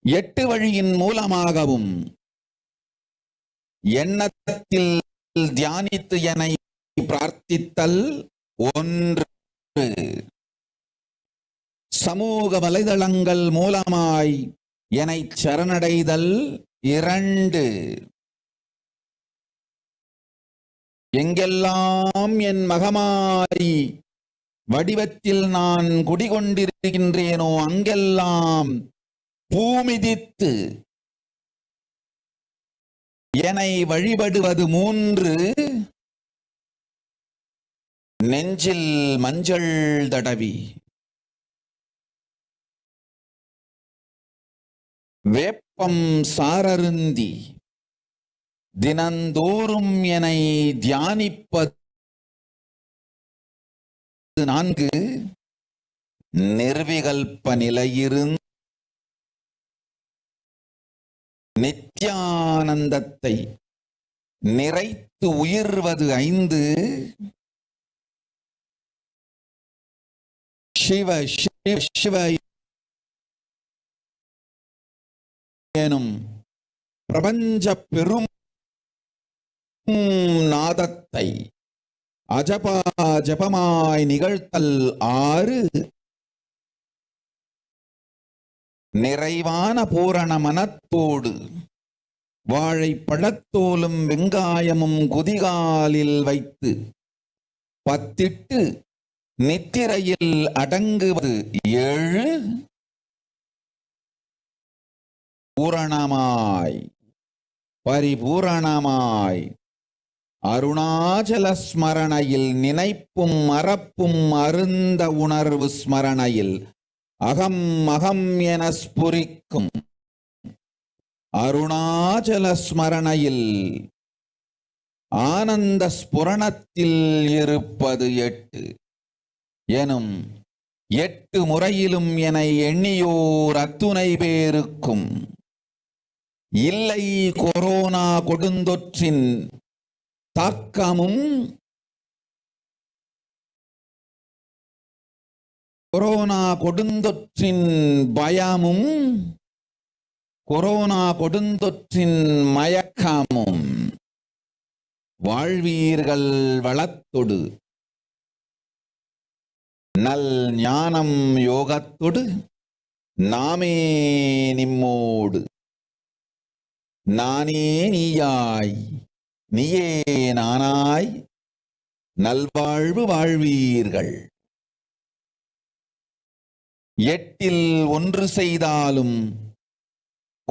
8 வழியின் மூலமாகவும் எண்ணத்தில் தியானித்து என்னை பிரார்த்தித்தல் 1, சமூக வலைதளங்கள் மூலமாய் என்னை சரணடைதல் 2, எங்கெல்லாம் என் மகமாரி வடிவத்தில் நான் குடிகொண்டிருக்கின்றேனோ அங்கெல்லாம் பூமிதித்து என்னை வழிபடுவது 3, நெஞ்சில் மஞ்சள் தடவி வேப்பம் சாரருந்தி தினந்தோறும் என்னை தியானிப்பது 4, நிர்விகல்ப நிலையிருந்து நித்யானந்தத்தை நிறைத்து உயிர்வது 5, சிவ சிவ சிவ எனும் பிரபஞ்ச பெரும் நாதத்தை அஜபா ஜபமாய் நிகழ்த்தல் 6, நிறைவான பூரண மனத்தோடு வாழைப்பழத்தோலும் வெங்காயமும் குதிகாலில் வைத்து பத்திட்டு நித்திரையில் அடங்குவது 7, பூரணமாய் பரிபூரணமாய் அருணாச்சல ஸ்மரணையில் நினைப்பும் மறப்பும் அருந்த உணர்வு ஸ்மரணையில் அகம் அகம் என ஸ்புரிக்கும் அருணாச்சல ஸ்மரணையில் ஆனந்த ஸ்புரணத்தில் இருப்பது 8 எனும் 8 முறையிலும் என எண்ணியோர் அத்துணை பேருக்கும் இல்லை கொரோனா கொடுந்தொற்றின் தாக்கமும் கொரோனா கொடுந்தொற்றின் பயமும் கொரோனா கொடுந்தொற்றின் மயக்கமும் வாழ்வீர்கள் வளத்தொடு நல் ஞானம் யோகத்தொடு நாமே நிம்மோடு நானே நீயாய் நீயே நானாய் நல்வாழ்வு வாழ்வீர்கள். 8இல் 1 செய்தாலும்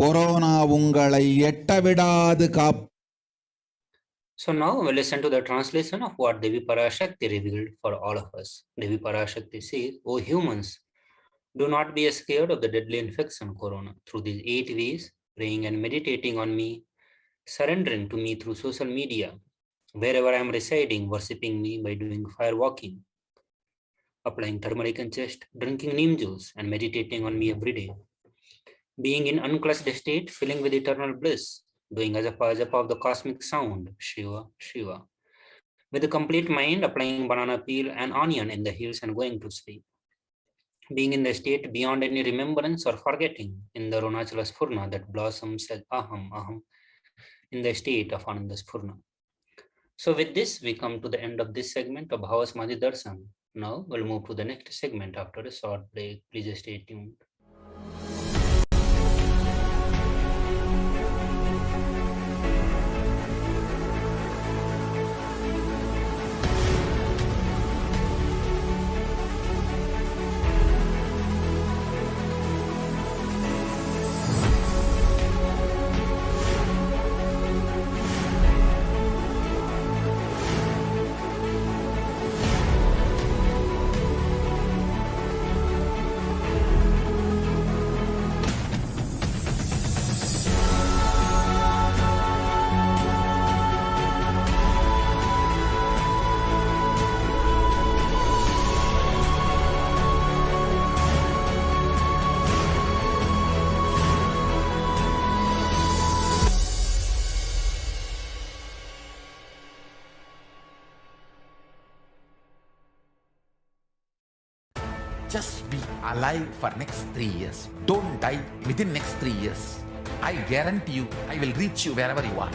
கொரோனா உங்களை எட்டவிடாது காப். So now we'll listen to the translation of what Devi Parashakti revealed for all of us. Devi Parashakti says, "O humans, do not be scared of the deadly infection corona. Through these 8 ways, praying and meditating on me, surrendering to me through social media, Wherever I am residing, worshipping me by doing fire walking, applying turmeric and chest, drinking neem juice, and meditating on me every day. Being in unclutched state, filling with eternal bliss, doing ajapa of the cosmic sound, Shiva, Shiva. With a complete mind, applying banana peel and onion in the hills and going to sleep. Being in the state beyond any remembrance or forgetting, in the Arunachala Spurna that blossoms as Aham, Aham, in the state of Ananda Spurna. So with this, we come to the end of this segment of Bhava Samadhi Darshan. Now we'll move to the next segment after a short break. Please stay tuned. Just be alive for next 3 years. Don't die within next 3 years. I guarantee you, I will reach you wherever you are.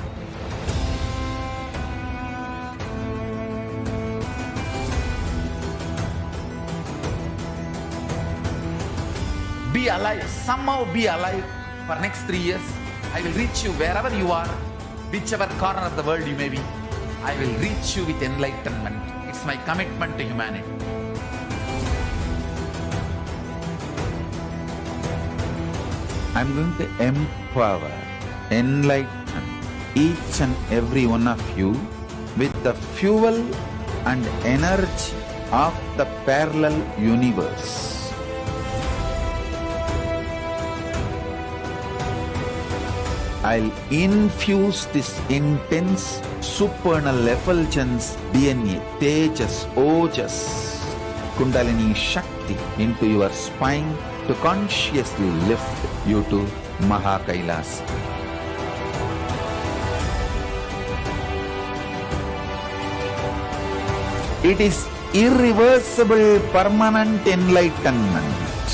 Be alive, somehow be alive for next 3 years. I will reach you wherever you are, whichever corner of the world you may be. I will reach you with enlightenment. It's my commitment to humanity. I'm going to empower, enlighten each and every one of you with the fuel and energy of the parallel universe. I'll infuse this intense supernal effulgence DNA, Tejas, Ojas, Kundalini Shakti into your spine to consciously lift you to Mahakailas. It is irreversible permanent enlightenment,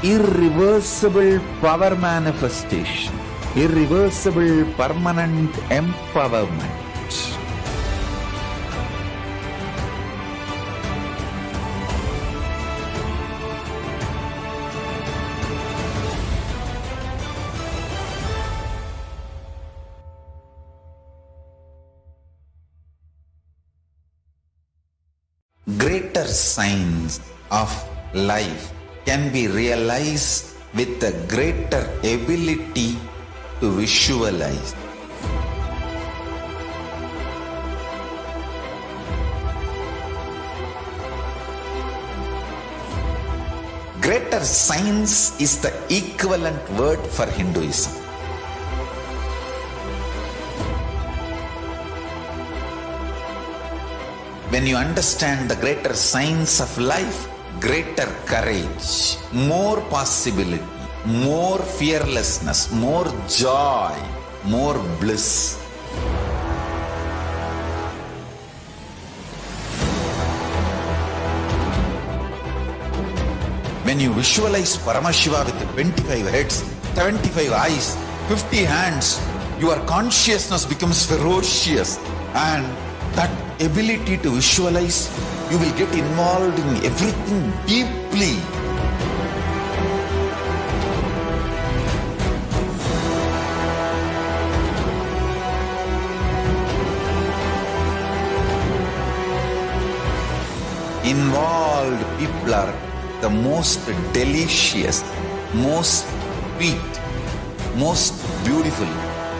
irreversible power manifestation, irreversible permanent empowerment. Greater signs of life can be realized with a greater ability to visualize. Greater science is the equivalent word for Hinduism. When you understand the greater science of life, greater courage, more possibility, more fearlessness, more joy, more bliss. When you visualize Paramashiva with 25 heads, 75 eyes, 50 hands, your consciousness becomes ferocious, and that ability to visualize, you will get involved in everything deeply. Involved people are the most delicious, most sweet, most beautiful,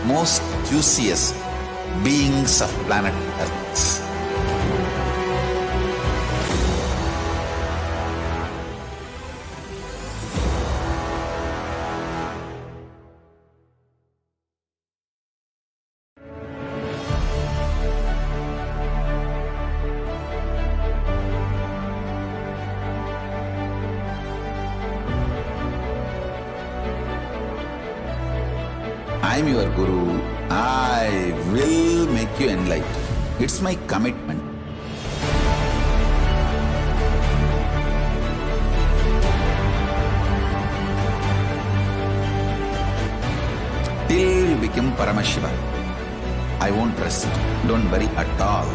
most juiciest beings of planet Earth. I'm your Guru. I will make you enlightened. It's my commitment. Till you become Paramashiva, I won't rest. Don't worry at all.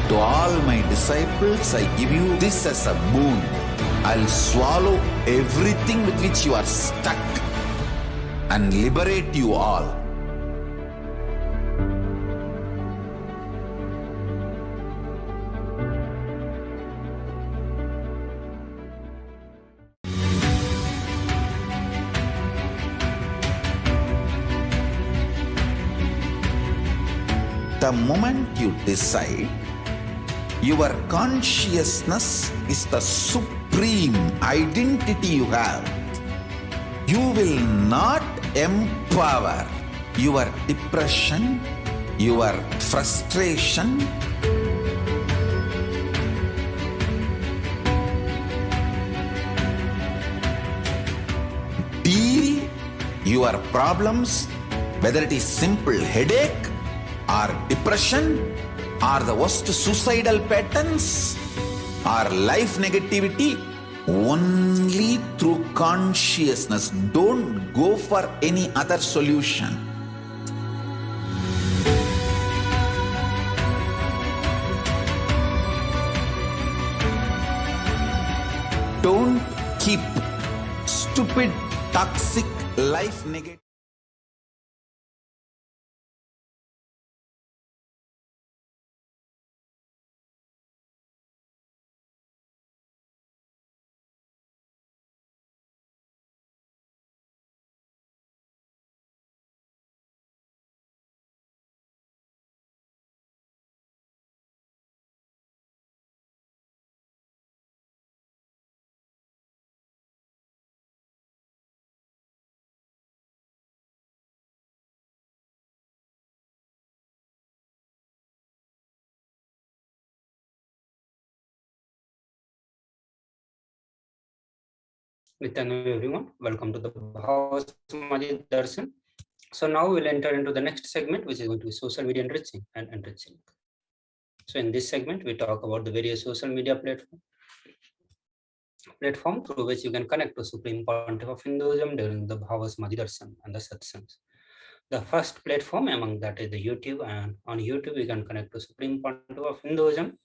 To all my disciples, I give you this as a boon. I'll swallow everything with which you are stuck and liberate you all. The moment you decide, your consciousness is the supreme identity you have. You will not empower your depression, your frustration, deal your problems, whether it is simple headache or depression, or the worst suicidal patterns, or life negativity, only through consciousness. Don't go for any other solution. Don't keep stupid, toxic life negative. Nithyananda, everyone, welcome to the Bhavasamaji Darshan. So now we'll enter into the next segment, which is going to be social media enriching and enriching. So in this segment, we talk about the various social media platform through which you can connect to Supreme Pontiff of Hinduism during the Bhavasamaji Darshan and the Satsangs. The first platform among that is the YouTube, and on YouTube you can connect to Supreme Pontiff of Hinduism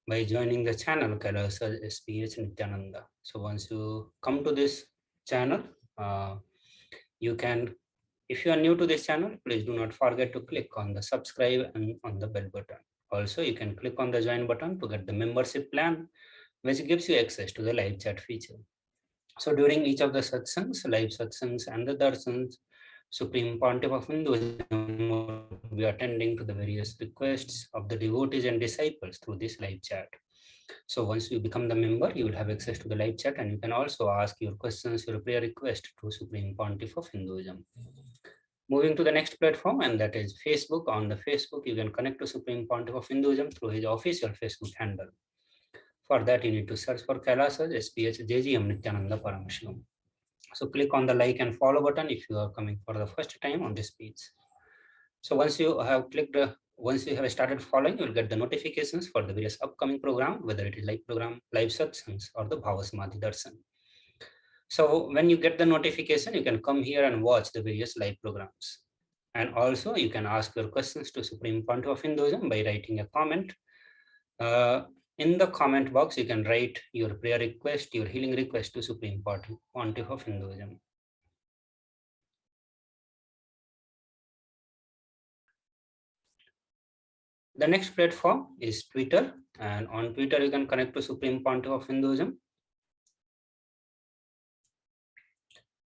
by joining the channel HDH Nithyananda. So once you come to this channel, you can, if you are new to this channel, please do not forget to click on the subscribe and on the bell button. Also, you can click on the join button to get the membership plan, which gives you access to the live chat feature. So during each of the satsangs, live satsangs and the darshans, Supreme Pontiff of Hinduism will be attending to the various requests of the devotees and disciples through this live chat. So once you become the member, you will have access to the live chat, and you can also ask your questions, your prayer request to Supreme Pontiff of Hinduism. Moving to the next platform, and that is Facebook. On the Facebook, you can connect to Supreme Pontiff of Hinduism through his official Facebook handle. For that, you need to search for Kailasas HDH Nithyananda Paramashivam. So click on the like and follow button if you are coming for the first time on this page. So once you have clicked, once you have started following, you will get the notifications for the various upcoming program, whether it is live program, live satsangs, or the Bhavasamadhi Darshan. So when you get the notification, you can come here and watch the various live programs. And also you can ask your questions to Supreme Pontiff of Hinduism by writing a comment. In the comment box, you can write your prayer request, your healing request to Supreme Pontiff of Hinduism. The next platform is Twitter, and on Twitter you can connect to Supreme Pontiff of Hinduism.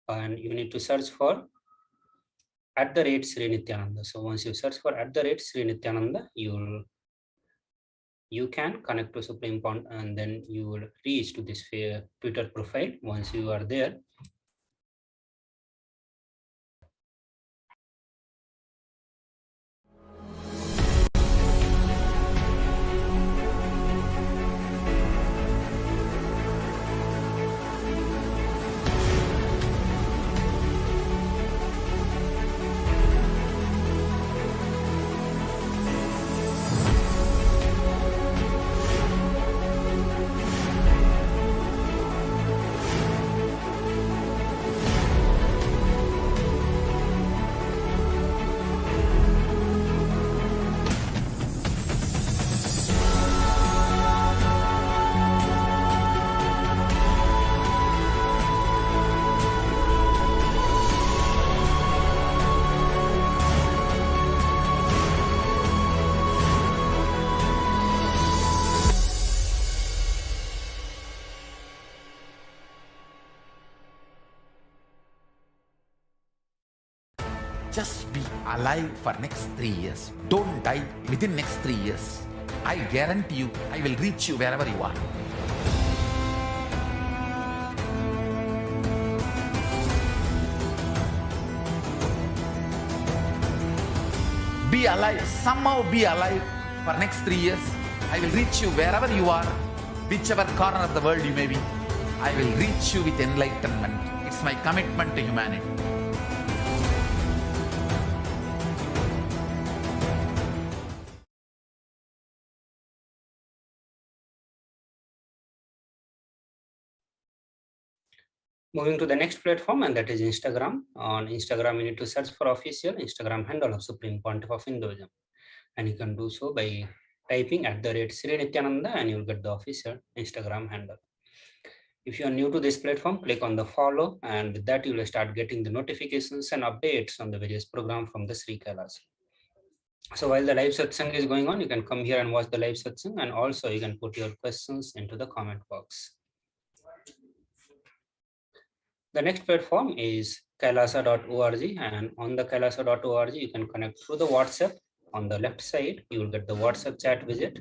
And you need to search for @Sri Nithyananda. So once you search for @Sri Nithyananda, you can connect to Supreme Pontiff, and then you will reach to this Twitter profile. Once you are there, Just be alive for next 3 years. Don't die within next 3 years. I guarantee you, I will reach you wherever you are. Be alive, somehow be alive for next 3 years. I will reach you wherever you are, whichever corner of the world you may be. I will reach you with enlightenment. It's my commitment to humanity. Moving to the next platform, and that is Instagram. On Instagram, you need to search for official Instagram handle of Supreme Pontiff of Hinduism. And you can do so by typing @Sri Nithyananda and you'll get the official Instagram handle. If you are new to this platform, click on the follow, and with that you will start getting the notifications and updates on the various programs from the Sri Kailas. So while the live satsang is going on, you can come here and watch the live satsang, and also you can put your questions into the comment box. The next platform is kailasa.org, and on the kailasa.org, you can connect through the WhatsApp. On the left side, you will get the WhatsApp chat widget.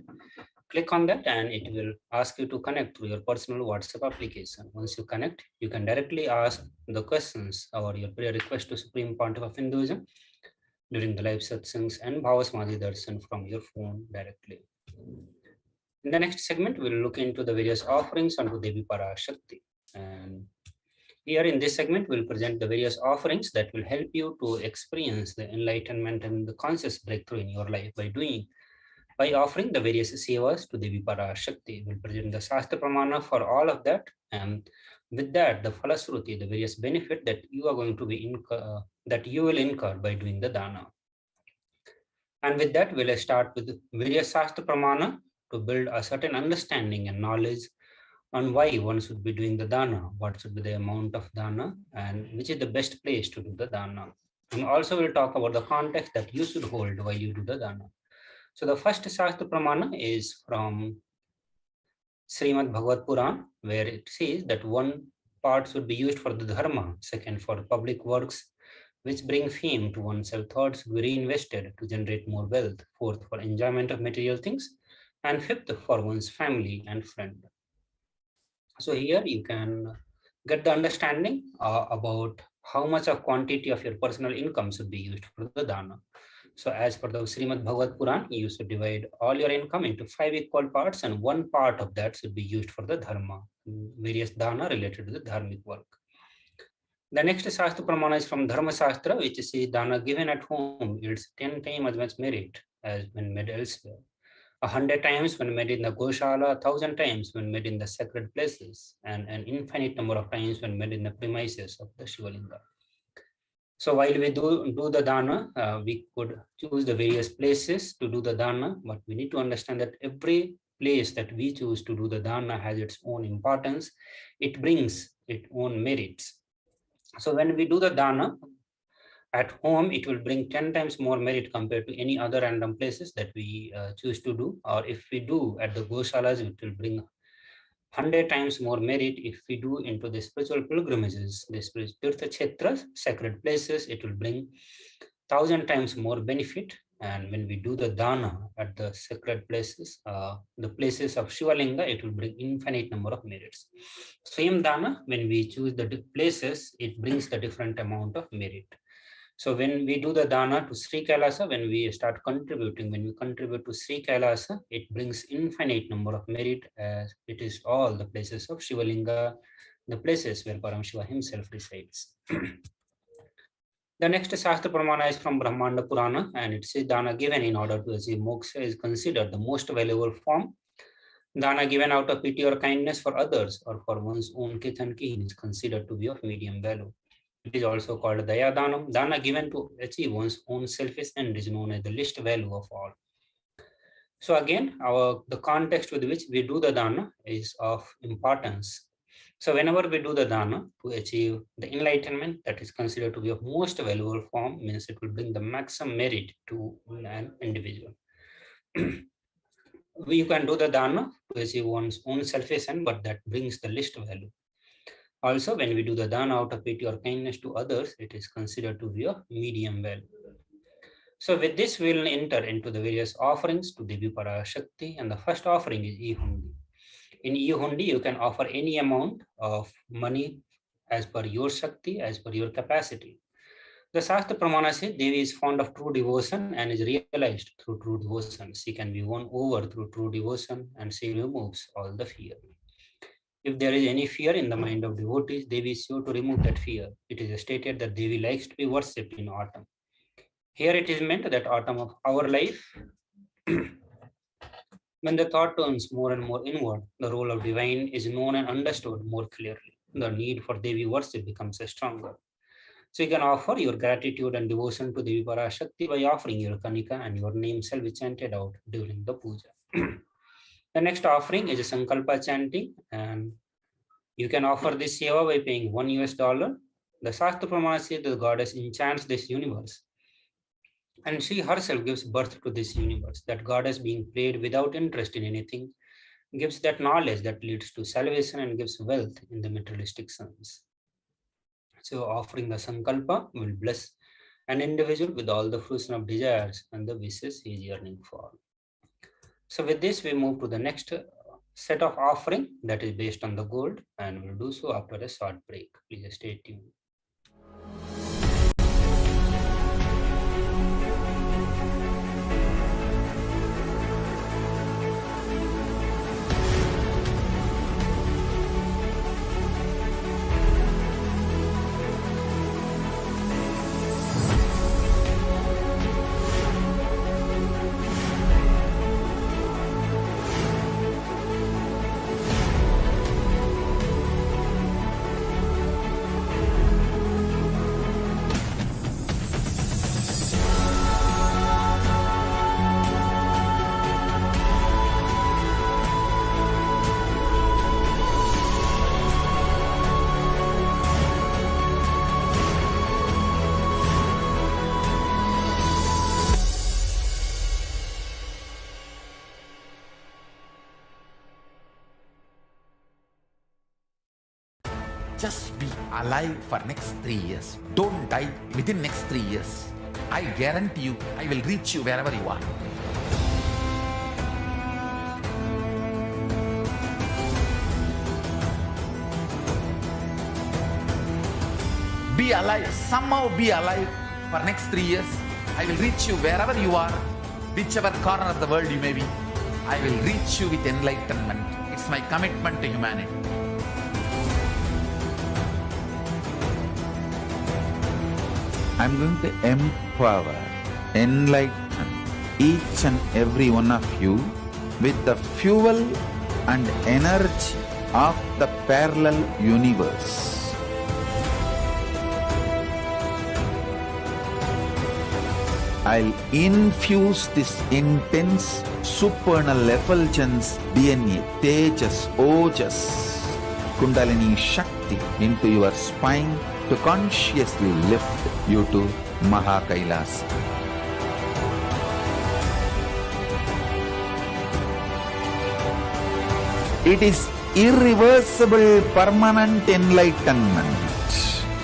Click on that and it will ask you to connect through your personal WhatsApp application. Once you connect, you can directly ask the questions or your prayer request to Supreme Pontiff of Hinduism during the live satsangs and Bhavasamadhi darshan from your phone directly. In the next segment, we'll look into the various offerings unto Devi Parashakti. And here in this segment, we'll present the various offerings that will help you to experience the enlightenment and the conscious breakthrough in your life by offering the various sevas to Devi Parashakti. We'll present the Shastra Pramana for all of that, and with that, the Falasruti, the various benefit that you are going to be that you will incur by doing the dana. And with that, we'll start with various Shastra Pramana to build a certain understanding and knowledge on why one should be doing the dana, what should be the amount of dana, and which is the best place to do the dana. And also we'll talk about the context that you should hold while you do the dana. So the first Shastra Pramana is from Srimad Bhagavad Puran, where it says that one part should be used for the dharma, second for public works, which bring fame to oneself, third should be reinvested to generate more wealth, fourth for enjoyment of material things, and fifth for one's family and friend. So here you can get the understanding about how much of quantity of your personal income should be used for the dana. So as per the Srimad Bhagavad Puran, you should divide all your income into 5 equal parts, and one part of that should be used for the dharma, various dana related to the dharmic work. The next Shastra Pramana is from Dharma Shastra, which says dana given at home yields 10 times as much merit as when made elsewhere. 100 times when made in the Goshala, 1,000 times when made in the sacred places, and an infinite number of times when made in the premises of the Shivalinga. So while we do the dana, we could choose the various places to do the dana, but we need to understand that every place that we choose to do the dana has its own importance. It brings its own merits. So when we do the dana, at home, it will bring 10 times more merit compared to any other random places that we choose to do. Or if we do at the Goshalas, it will bring 100 times more merit. If we do into the spiritual pilgrimages, the spiritual Tirtha Kshetras, sacred places, it will bring 1,000 times more benefit. And when we do the dana at the sacred places, the places of Shivalinga, it will bring infinite number of merits. Same dana, when we choose the places, it brings the different amount of merit. So when we do the dana to Sri Kailasa, when we start contributing, when we contribute to Sri Kailasa, it brings infinite number of merit, as it is all the places of Shivalinga, the places where Paramashiva himself resides. The next Shastra Pramana is from Brahmanda Purana, and it says dana given in order to achieve moksha is considered the most valuable form. Dana given out of pity or kindness for others or for one's own kith and kin is considered to be of medium value. It is also called Daya Danam. Dana given to achieve one's own selfish end is known as the least value of all. So again, the context with which we do the dana is of importance. So whenever we do the dana to achieve the enlightenment that is considered to be of most valuable form, means it will bring the maximum merit to an individual. You can do the dana to achieve one's own selfish end, but that brings the least value. Also, when we do the dana out of pity or kindness to others, it is considered to be a medium well. So with this, we will enter into the various offerings to Devi Parashakti, and the first offering is E-Hundi. In E-Hundi, you can offer any amount of money as per your Shakti, as per your capacity. The Shastra Pramana says Devi is fond of true devotion and is realized through true devotion. She can be won over through true devotion, and she removes all the fear. If there is any fear in the mind of devotees, Devi is sure to remove that fear. It is stated that Devi likes to be worshipped in autumn. Here it is meant that autumn of our life, when the thought turns more and more inward, the role of divine is known and understood more clearly. The need for Devi worship becomes stronger. So you can offer your gratitude and devotion to Devi Parashakti by offering your Kanika, and your name shall be chanted out during the puja. The next offering is a Sankalpa chanting, and you can offer this seva by paying $1. The Shastra Pramana says the goddess enchants this universe, and she herself gives birth to this universe. That goddess, being prayed without interest in anything, gives that knowledge that leads to salvation and gives wealth in the materialistic sense. So offering the Sankalpa will bless an individual with all the fruition of desires and the wishes he is yearning for. So with this, we move to the next set of offering that is based on the gold, and we'll do so after a short break. Please stay tuned. Just be alive for next 3 years. Don't die within next 3 years. I guarantee you, I will reach you wherever you are. Be alive, somehow be alive for next 3 years. I will reach you wherever you are, whichever corner of the world you may be. I will reach you with enlightenment. It's my commitment to humanity. I'm going to empower, enlighten each and every one of you with the fuel and energy of the parallel universe. I'll infuse this intense supernal effulgence DNA, Tejas, Ojas, Kundalini Shakti into your spine to consciously lift you to Mahakailas. It is irreversible permanent enlightenment,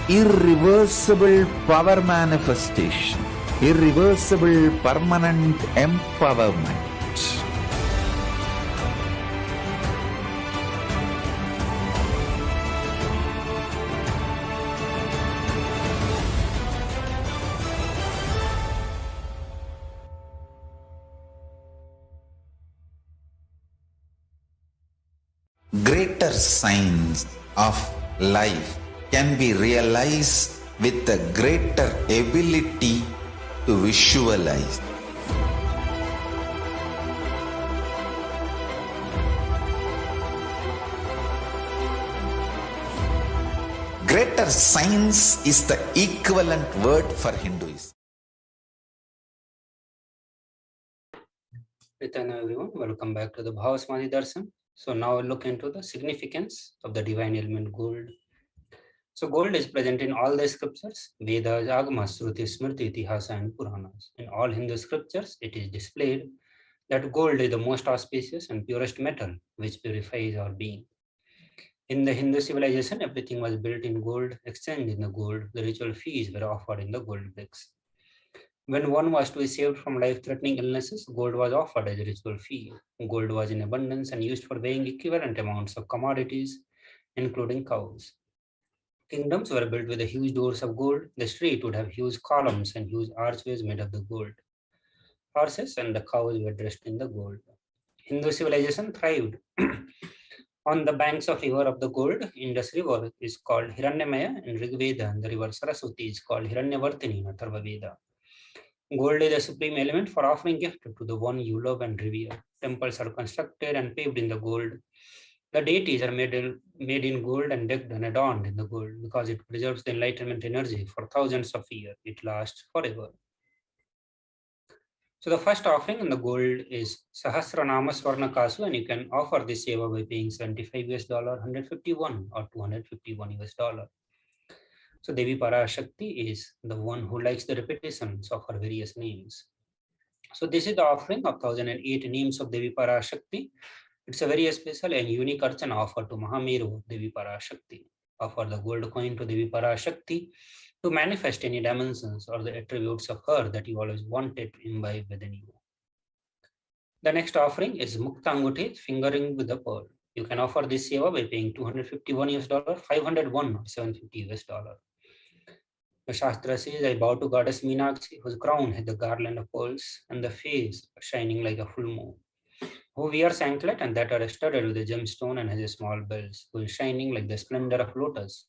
irreversible power manifestation, irreversible permanent empowerment. Greater signs of life can be realized with a greater ability to visualize. Greater science is the equivalent word for Hinduism. Nithyananda, everyone, welcome back to the Bhavasmadhi Darshan. So now we'll look into the significance of the divine element gold. So gold is present in all the scriptures, Vedas, Agamas, Shruti, Smriti, Itihasa, and Puranas. In all Hindu scriptures, it is displayed that gold is the most auspicious and purest metal which purifies our being. In the Hindu civilization, everything was built in gold, exchanged in the gold. The ritual fees were offered in the gold bricks. When one was to be saved from life-threatening illnesses, gold was offered as a ritual fee. Gold was in abundance and used for weighing equivalent amounts of commodities, including cows. Kingdoms were built with the huge doors of gold. The street would have huge columns and huge archways made of the gold. Horses and the cows were dressed in the gold. Hindu civilization thrived on the banks of river of the gold. Indus River is called Hiranyamaya in Rig Veda, and the river Saraswati is called Hiranyavartini in Atharva Veda. Gold is the supreme element for offering gift to the one you love and revere. Temples are constructed and paved in the gold. The deities are made in gold and decked and adorned in the gold because it preserves the enlightenment energy for thousands of years. It lasts forever. So the first offering in the gold is Sahasranama Swarna Kasu, and you can offer this seva by paying $75, 151 or 251 US dollar. So Devi Parashakti is the one who likes the repetitions of her various names. So this is the offering of 1008 names of Devi Parashakti. It's a very special and unique archana offered to Mahameru Devi Parashakti. Offer the gold coin to Devi Parashakti to manifest any dimensions or the attributes of her that you always wanted to imbibe within you. The next offering is Mukta Anguti, fingering with the pearl. You can offer this seva by paying 251 US dollar, 501 or 750 US dollar. The Shastra says, I bow to goddess Meenakshi, whose crown had the garland of pearls and the face shining like a full moon, who wears anklet and that are studded with a gemstone and has a small bells, who is shining like the splendor of lotus,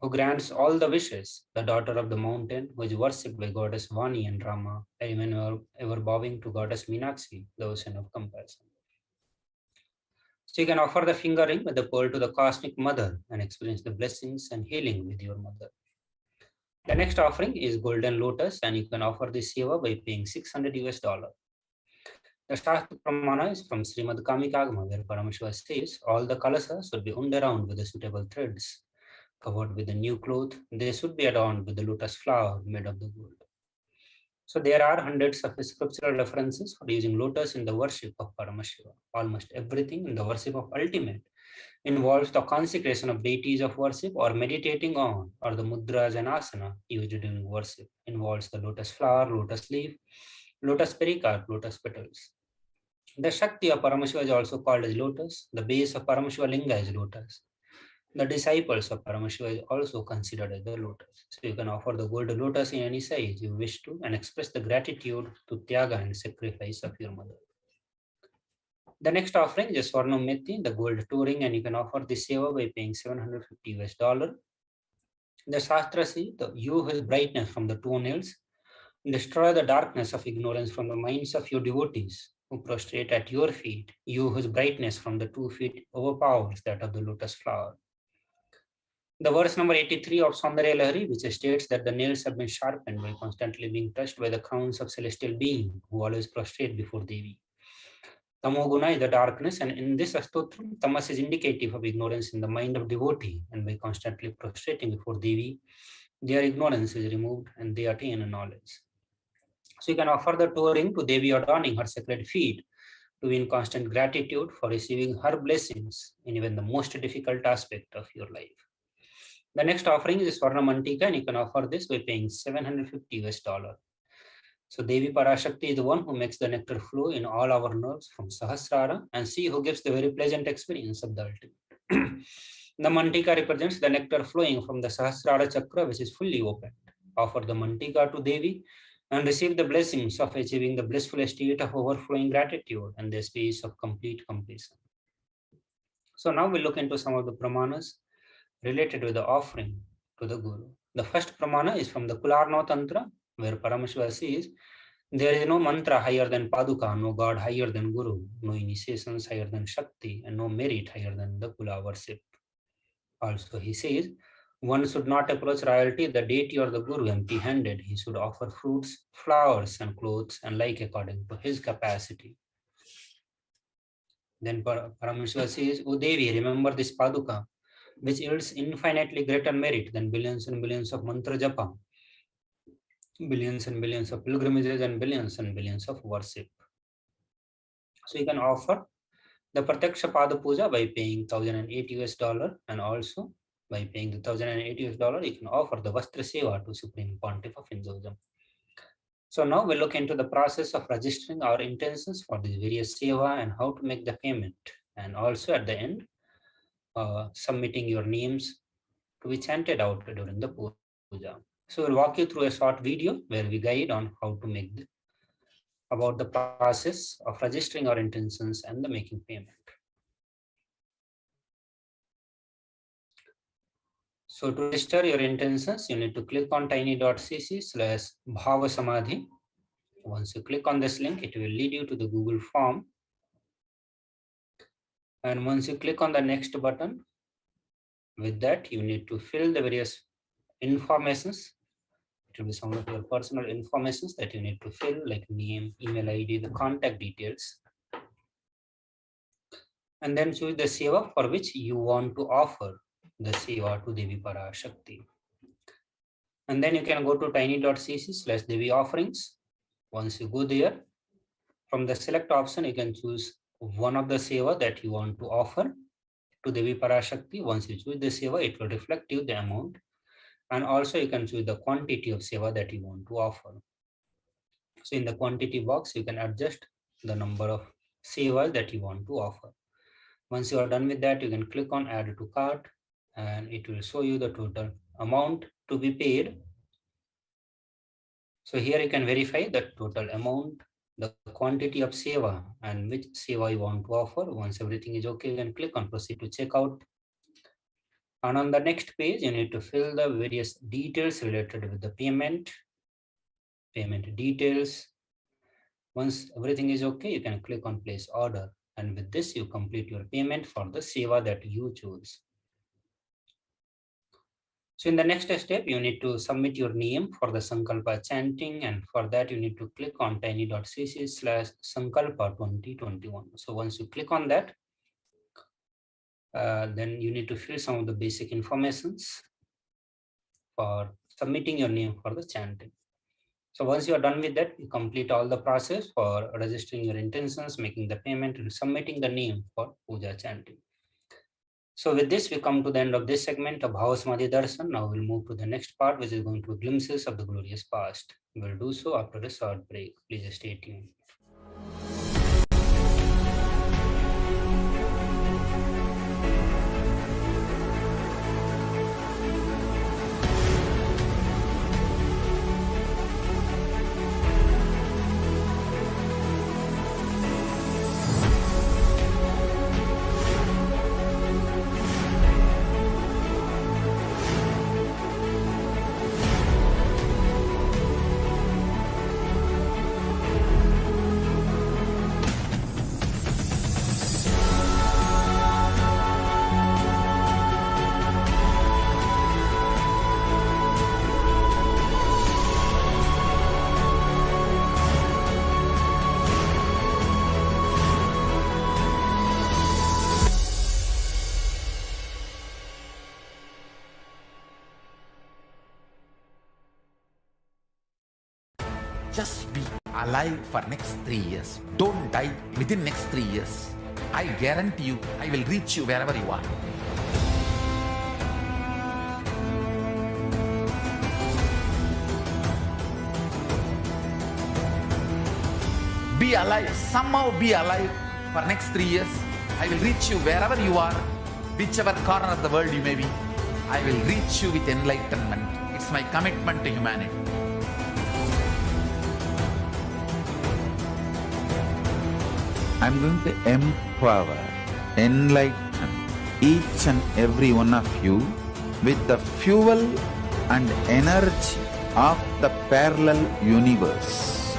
who grants all the wishes, the daughter of the mountain, who is worshipped by goddess Vani and Rama, I remain ever bowing to goddess Meenakshi, the ocean of compassion. So you can offer the finger ring with the pearl to the cosmic mother and experience the blessings and healing with your mother. The next offering is golden lotus, and you can offer this seva by paying 600 US dollar. The Shastra Pramana is from Srimad Kamikagama, where Paramashiva says all the kalasas should be wound around with the suitable threads, covered with a new cloth. They should be adorned with the lotus flower made of the gold. So there are hundreds of scriptural references for using lotus in the worship of Paramashiva. Almost everything in the worship of ultimate involves the consecration of deities of worship or meditating on, or the mudras and asana used during worship involves the lotus flower, lotus leaf, lotus pericarp, lotus petals. The Shakti of Paramashiva is also called as lotus. The base of Paramashiva Linga is lotus. The disciples of Paramashiva is also considered as the lotus. So you can offer the gold lotus in any size you wish to and express the gratitude to Tyaga and sacrifice of your mother. The next offering is Swarnam Methi, the gold touring, and you can offer this seva by paying 750 US dollar. The Shastra says, you whose brightness from the toenails, destroy the darkness of ignorance from the minds of your devotees who prostrate at your feet. You whose brightness from the 2 feet overpowers that of the lotus flower. The verse number 83 of Saundarya Lahari, which states that the nails have been sharpened by constantly being touched by the crowns of celestial beings who always prostrate before Devi. Tamoguna is the darkness, and in this astotram, tamas is indicative of ignorance in the mind of devotee, and by constantly prostrating before Devi, their ignorance is removed and they attain knowledge. So you can offer the touring to Devi adorning her sacred feet to be in constant gratitude for receiving her blessings in even the most difficult aspect of your life. The next offering is Swarna Mantika, and you can offer this by paying 750 US dollar. So Devi Parashakti is the one who makes the nectar flow in all our nerves from Sahasrara, and she who gives the very pleasant experience of the ultimate. The Mantika represents the nectar flowing from the Sahasrara chakra, which is fully opened. Offer the Mantika to Devi and receive the blessings of achieving the blissful state of overflowing gratitude and the space of complete completion. So now we'll look into some of the pramanas related with the offering to the Guru. The first pramana is from the Kularno Tantra, where Paramashiva says, there is no mantra higher than Paduka, no God higher than Guru, no initiations higher than Shakti, and no merit higher than the Kula worship. Also, he says, one should not approach royalty, the deity, or the Guru empty-handed. He should offer fruits, flowers, and clothes, and like according to his capacity. Then Paramashiva says, O Devi, remember this Paduka, which yields infinitely greater merit than billions and billions of mantra japa, billions and billions of pilgrimages, and billions of worship. So you can offer the Pratyaksha Pada Puja by paying $1,008 and also by paying the $1,008 you can offer the Vastra Seva to Supreme Pontiff of Hinduism. So now we'll look into the process of registering our intentions for the various seva and how to make the payment, and also at the end submitting your names to be chanted out during the puja. So we'll walk you through a short video where we guide on how to make about the process of registering our intentions and the making payment. So to register your intentions, you need to click on tiny.cc/bhavasamadhi. Once you click on this link, it will lead you to the Google form. And once you click on the next button, with that, you need to fill the various informations. It will be some of your personal informations that you need to fill, like name, email ID, the contact details. And then choose the seva for which you want to offer the seva to Devi Parashakti. And then you can go to tiny.cc/Devi offerings. Once you go there, from the select option, you can choose one of the seva that you want to offer to Devi Parashakti. Once you choose the seva, it will reflect you the amount. And also you can choose the quantity of seva that you want to offer. So in the quantity box, you can adjust the number of sevas that you want to offer. Once you are done with that, you can click on add to cart and it will show you the total amount to be paid. So here you can verify the total amount, the quantity of seva and which seva you want to offer. Once everything is okay, you can click on proceed to checkout. And on the next page, you need to fill the various details related with the payment details. Once everything is okay, you can click on place order. And with this, you complete your payment for the seva that you choose. So in the next step, you need to submit your name for the Sankalpa chanting. And for that, you need to click on tiny.cc/Sankalpa 2021. So once you click on that, then you need to fill some of the basic informations for submitting your name for the chanting. So once you are done with that, you complete all the process for registering your intentions, making the payment and submitting the name for puja chanting. So with this, we come to the end of this segment of Bhavasamadhi Darshan. Now we'll move to the next part, which is going to be glimpses of the glorious past. We'll do so after a short break. Please stay tuned. Just be alive for next 3 years. Don't die within next 3 years. I guarantee you, I will reach you wherever you are. Be alive, somehow be alive for next 3 years. I will reach you wherever you are, whichever corner of the world you may be. I will reach you with enlightenment. It's my commitment to humanity. I'm going to empower, enlighten each and every one of you with the fuel and energy of the parallel universe.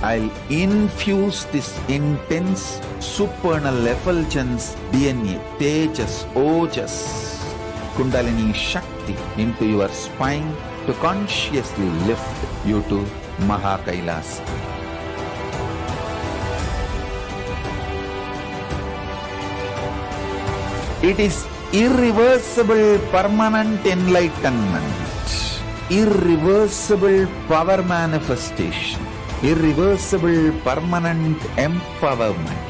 I'll infuse this intense supernal effulgence DNA, Tejas, Ojas, Kundalini Shakti into your spine to consciously lift you to Mahakailas. It is irreversible permanent enlightenment, irreversible power manifestation, irreversible, permanent empowerment.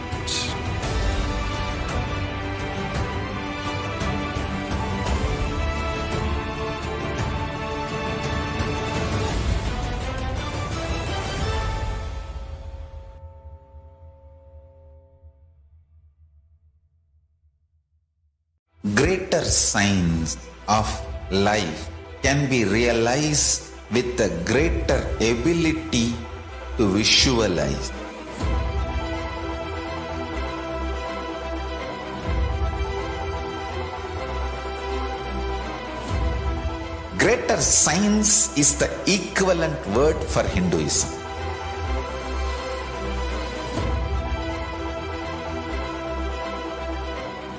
Greater signs of life can be realized with a greater ability to visualize. Greater science is the equivalent word for Hinduism.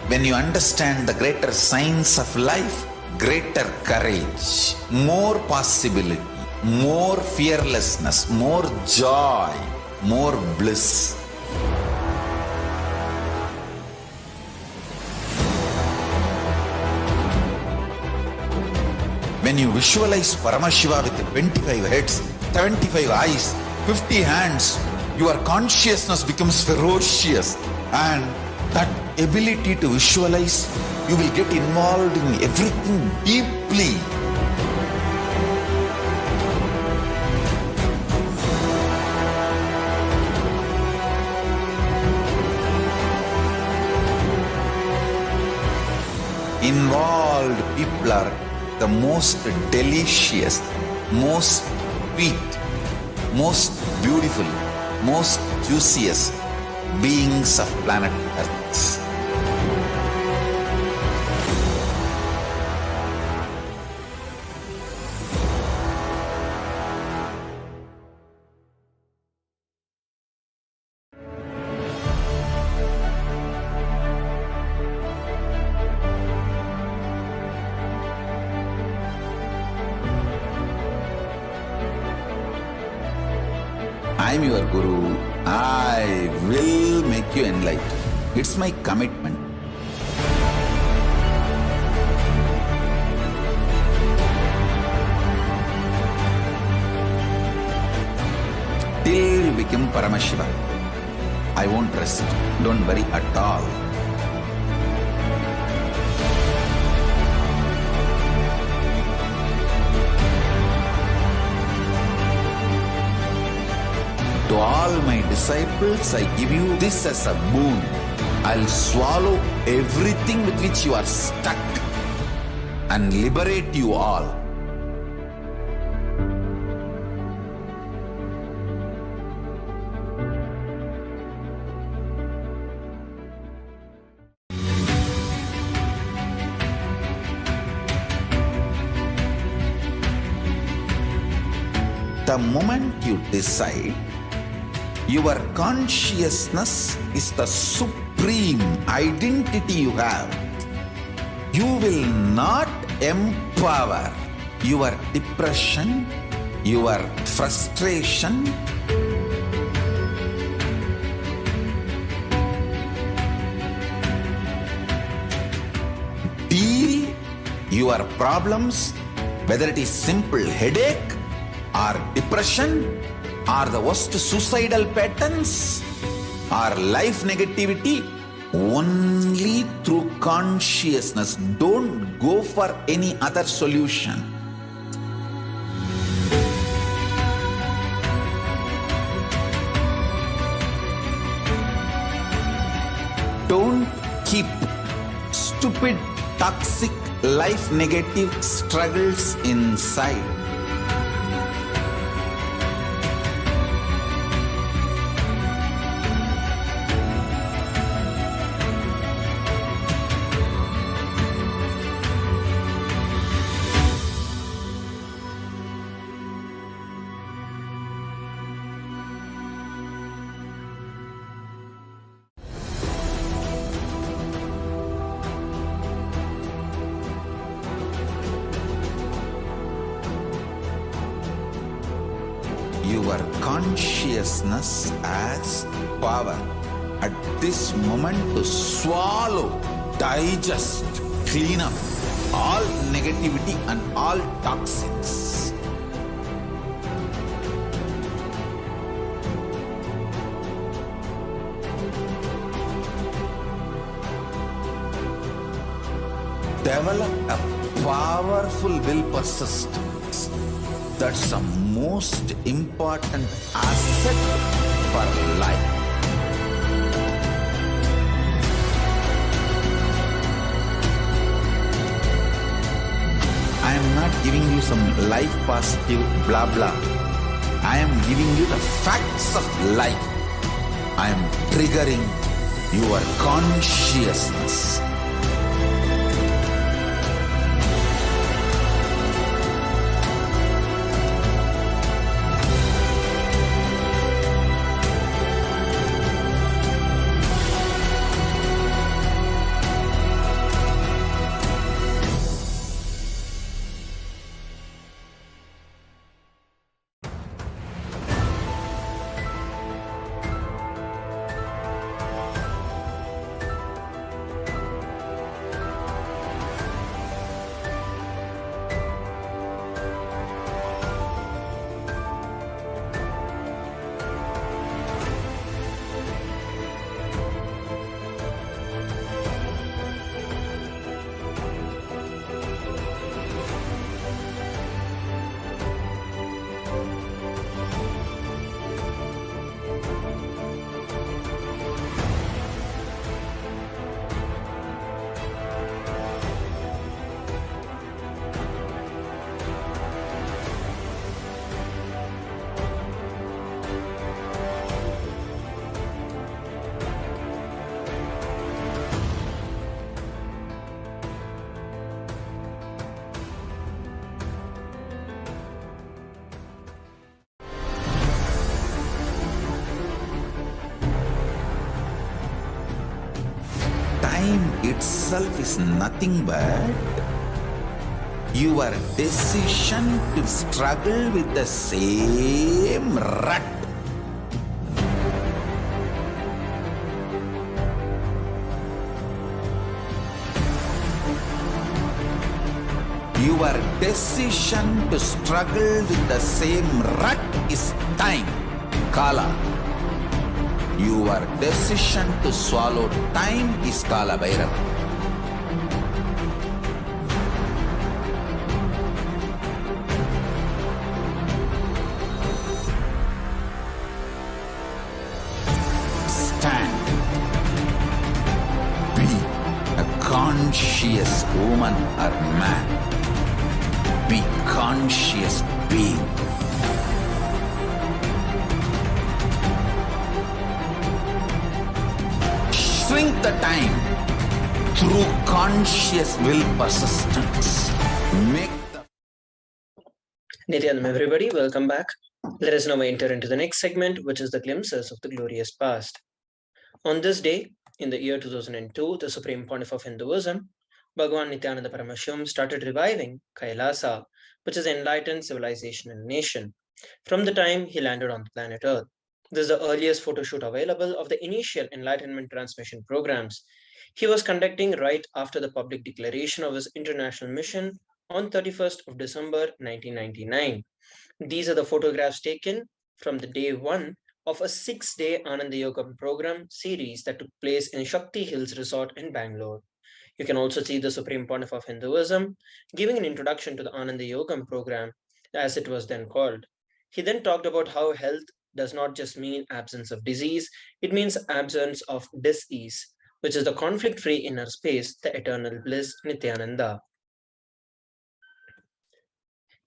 When you understand the greater science of life, greater courage, more possibility, more fearlessness, more joy, more bliss. When you visualize Paramashiva with 25 heads, 75 eyes, 50 hands, your consciousness becomes ferocious, and that ability to visualize, you will get involved in everything deeply. Involved people are the most delicious, most sweet, most beautiful, most juiciest beings of planet Earth. I am your Guru. I will make you enlightened. It's my commitment. Till you become Paramashiva, I won't rest. Don't worry at all. To all my disciples, I give you this as a boon. I'll swallow everything with which you are stuck and liberate you all. The moment you decide, your consciousness is the supreme identity you have. You will not empower your depression, your frustration, deal your problems, whether it is simple headache or depression, or the worst suicidal patterns, or life negativity, only through consciousness. Don't go for any other solution. Don't keep stupid, toxic, life negative struggles inside. Your consciousness has power at this moment to swallow, digest, clean up all negativity and all toxins. develop a powerful will persistence. That's the most important asset for life. I am not giving you some life positive blah blah. I am giving you the facts of life. I am triggering your consciousness. Time itself is nothing but your decision to struggle with the same rut. Your decision to struggle with the same rut is time, Kala. Your decision to swallow time is Kala Bhairava. Stand. Be a conscious woman or man. Be conscious being. Shrink the time through conscious will persistence. Make the Nithyananda, everybody, welcome back. Let us now enter into the next segment, which is the glimpses of the glorious past. On this day, in the year 2002, the Supreme Pontiff of Hinduism, Bhagavan Nithyananda Paramashivam, started reviving Kailasa, which is enlightened civilization and nation, from the time he landed on the planet Earth. This is the earliest photo shoot available of the initial enlightenment transmission programs he was conducting right after the public declaration of his international mission on 31st of December 1999. These are the photographs taken from the day one of a 6-day Ananda Yogam program series that took place in Shakti Hills Resort in Bangalore. You can also see the Supreme Pontiff of Hinduism giving an introduction to the Ananda Yogam program, as it was then called. He then talked about how health does not just mean absence of disease, it means absence of dis-ease, which is the conflict-free inner space, the eternal bliss, Nithyananda.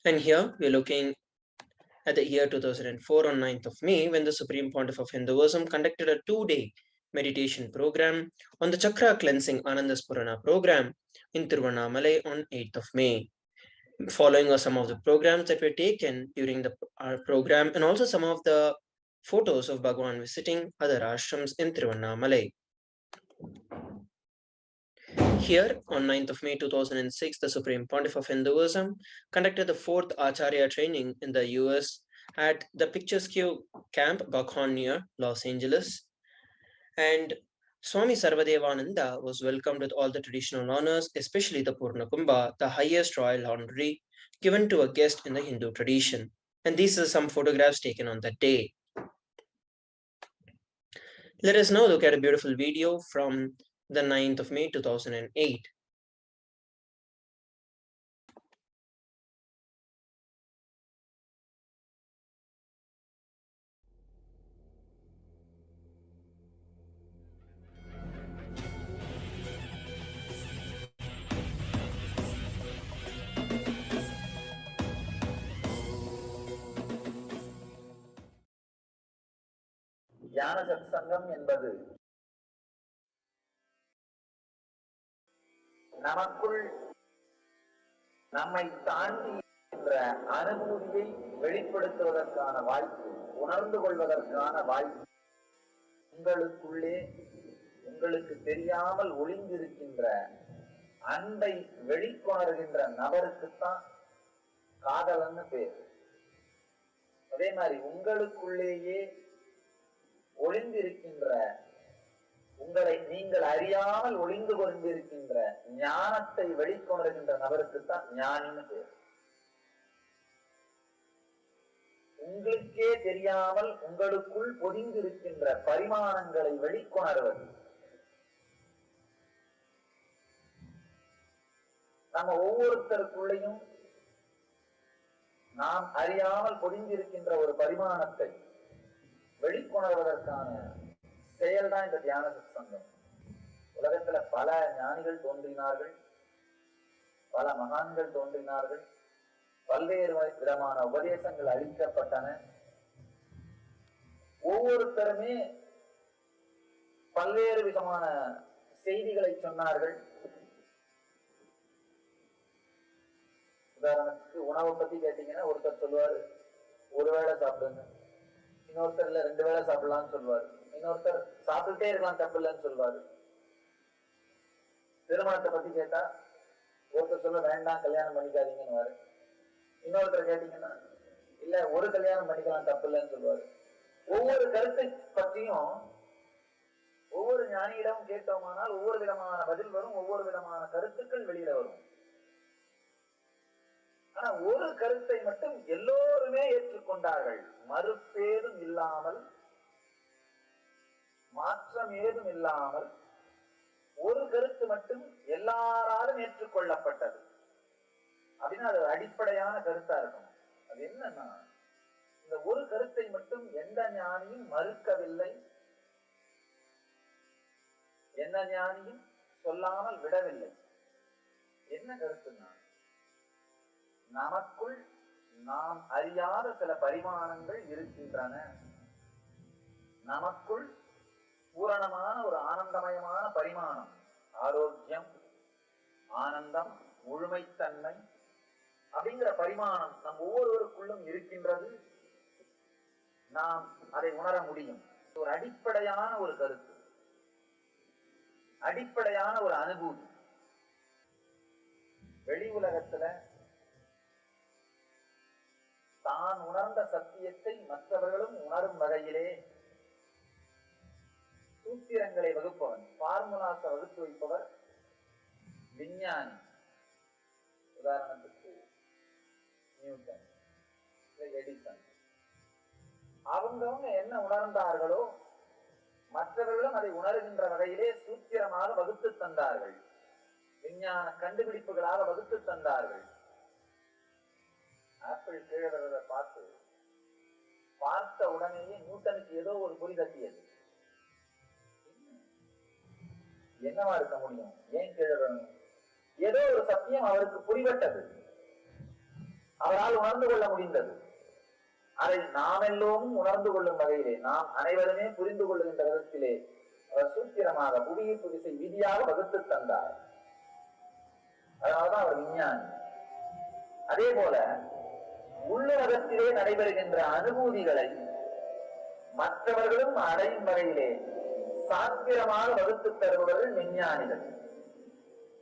And here we're looking at the year 2004 on 9th of May, when the Supreme Pontiff of Hinduism conducted a 2-day meditation program on the Chakra Cleansing Anandaspurana program in Tiruvannamalai on 8th of May. Following are some of the programs that were taken during our program, and also some of the photos of Bhagavan visiting other ashrams in Tiruvannamalai. Here, on 9th of May 2006, the Supreme Pontiff of Hinduism conducted the 4th Acharya training in the US at the picturesque Camp Buckhorn near Los Angeles. And Swami Sarvadevananda was welcomed with all the traditional honors, especially the Purna Kumbha, the highest royal honorary given to a guest in the Hindu tradition. And these are some photographs taken on that day. Let us now look at a beautiful video from the 9th of May 2008. தியான சத்சங்கம் என்பது நமக்குள் நம்மை தாண்டி என்ற அனுபூதியை வெளிப்படுத்துவதற்கான வாய்ப்பு, உணர்ந்து கொள்வதற்கான வாய்ப்பு. உங்களுக்குள்ளே உங்களுக்கு தெரியாமல் ஒளிந்திருக்கின்ற அன்பை வெளிக்கொணர்கின்ற நபருக்குத்தான் காதலன்னு பேர். அதே மாதிரி உங்களுக்குள்ளேயே ஒளிந்திருக்கின்ற, உங்களை நீங்கள் அறியாமல் ஒளிந்து கொண்டிருக்கின்ற ஞானத்தை வெளிக்கொணர்கின்ற நபருக்குத்தான் ஞானின்னு பேர். உங்களுக்கே தெரியாமல் உங்களுக்குள் பொதிந்திருக்கின்ற பரிமாணங்களை வெளிக்கொணர்வது. நம்ம ஒவ்வொருத்தருக்குள்ளையும் நாம் அறியாமல் பொதிந்திருக்கின்ற ஒரு பரிமாணத்தை வெளிக்கொணர்வதற்கான செயல்தான் இந்த தியான சத்சங்கம். உலகத்துல பல ஞானிகள் தோன்றினார்கள், பல மகான்கள் தோன்றினார்கள், பல்வேறு விதமான உபதேசங்கள் அளிக்கப்பட்டன. ஒவ்வொருத்தருமே பல்வேறு விதமான செய்திகளை சொன்னார்கள். உதாரணத்துக்கு உணவை பத்தி கேட்டீங்கன்னா ஒருத்தர் சொல்லுவாரு ஒரு வேளை சாப்பிடுங்க, இன்னொருத்தர் இல்ல 2 வேளை சாப்பிடலாம்னு சொல்லுவாரு, இன்னொருத்தர் சாப்பிட்டுட்டே இருக்கலாம் தப்பு இல்லைன்னு சொல்லுவாரு. திருமணத்தை பத்தி கேட்டா ஒருத்தர் சொல்ல வேண்டாம் கல்யாணம் பண்ணிக்காதீங்கன்னு, இன்னொருத்தர் கேட்டீங்கன்னா இல்ல ஒரு கல்யாணம் பண்ணிக்கலாம் தப்பு இல்லைன்னு சொல்லுவாரு. ஒவ்வொரு கருத்தை பற்றியும் ஒவ்வொரு ஞானியிடம் கேட்டோமானால் ஒவ்வொரு விதமான பதில் வரும், ஒவ்வொரு விதமான கருத்துக்கள் வெளியில வரும். ஆனா ஒரு கருத்தை மட்டும் எல்லோருமே ஏற்றுக்கொண்டார்கள், மறுப்பேதும் இல்லாமல், மாற்றம் ஏதும் இல்லாமல் ஒரு கருத்து மட்டும் எல்லாராலும் ஏற்றுக்கொள்ளப்பட்டது. அப்படின்னா அது அடிப்படையான கருத்தா இருக்கும். அது என்னன்னா, இந்த ஒரு கருத்தை மட்டும் எந்த ஞானியும் மறுக்கவில்லை, எந்த ஞானியும் சொல்லாமல் விடவில்லை. என்ன கருத்துன்னா, நமக்குள் நாம் அறியாத சில பரிமாணங்கள் இருக்கின்றன. நமக்குள் பூரணமான ஒரு ஆனந்தமயமான பரிமாணம், ஆரோக்கியம், ஆனந்தம், முழுமைத்தன்மை அப்படிங்கிற பரிமாணம் நம் ஒவ்வொருவருக்குள்ளும் இருக்கின்றது. நாம் அதை உணர முடியும். ஒரு அடிப்படையான ஒரு கருத்து, அடிப்படையான ஒரு அனுபூதி. வெளி உலகத்துல தான் உணர்ந்த சத்தியத்தை மற்றவர்களும் உணரும் வகையிலே சூத்திரங்களை வகுப்பவன், பார்முலாஸை வகுத்து வைப்பவர் விஞ்ஞானி. உதாரணத்துக்கு நியூட்டன், எடிசன். அவங்கவங்க என்ன உணர்ந்தார்களோ மற்றவர்களும் அதை உணர்கின்ற வகையிலே சூத்திரமாக வகுத்து தந்தார்கள், விஞ்ஞான கண்டுபிடிப்புகளாக வகுத்து தந்தார்கள். ஆப்பிள் கீழே வருவதை பார்த்த உடனேயே நியூட்டனுக்கு ஏதோ ஒரு குறி தட்டியது. என்னவா இருக்க முடியும், ஏன் கீழே வரணும்? ஏதோ ஒரு சத்தியம் அவருக்கு புரிபட்டது, அவரால் உணர்ந்து கொள்ள முடிந்தது. அதை நாம் எல்லோரும் உணர்ந்து கொள்ளும் வகையிலே, நாம் அனைவருமே புரிந்து கொள்ளுகின்ற விதத்திலே அவர் சூத்திரமாக புவியீர்ப்பு விசை விதியாக வகுத்து தந்தார். அதனால்தான் அவர் விஞ்ஞானி. அதே போல உள்ளுலகத்திலே நடைபெறுகின்ற அனுபூதிகளை மற்றவர்களும் அடையும் வகையிலே சாத்திரமாக வகுத்து தருபவர்கள் விஞ்ஞானிகள்.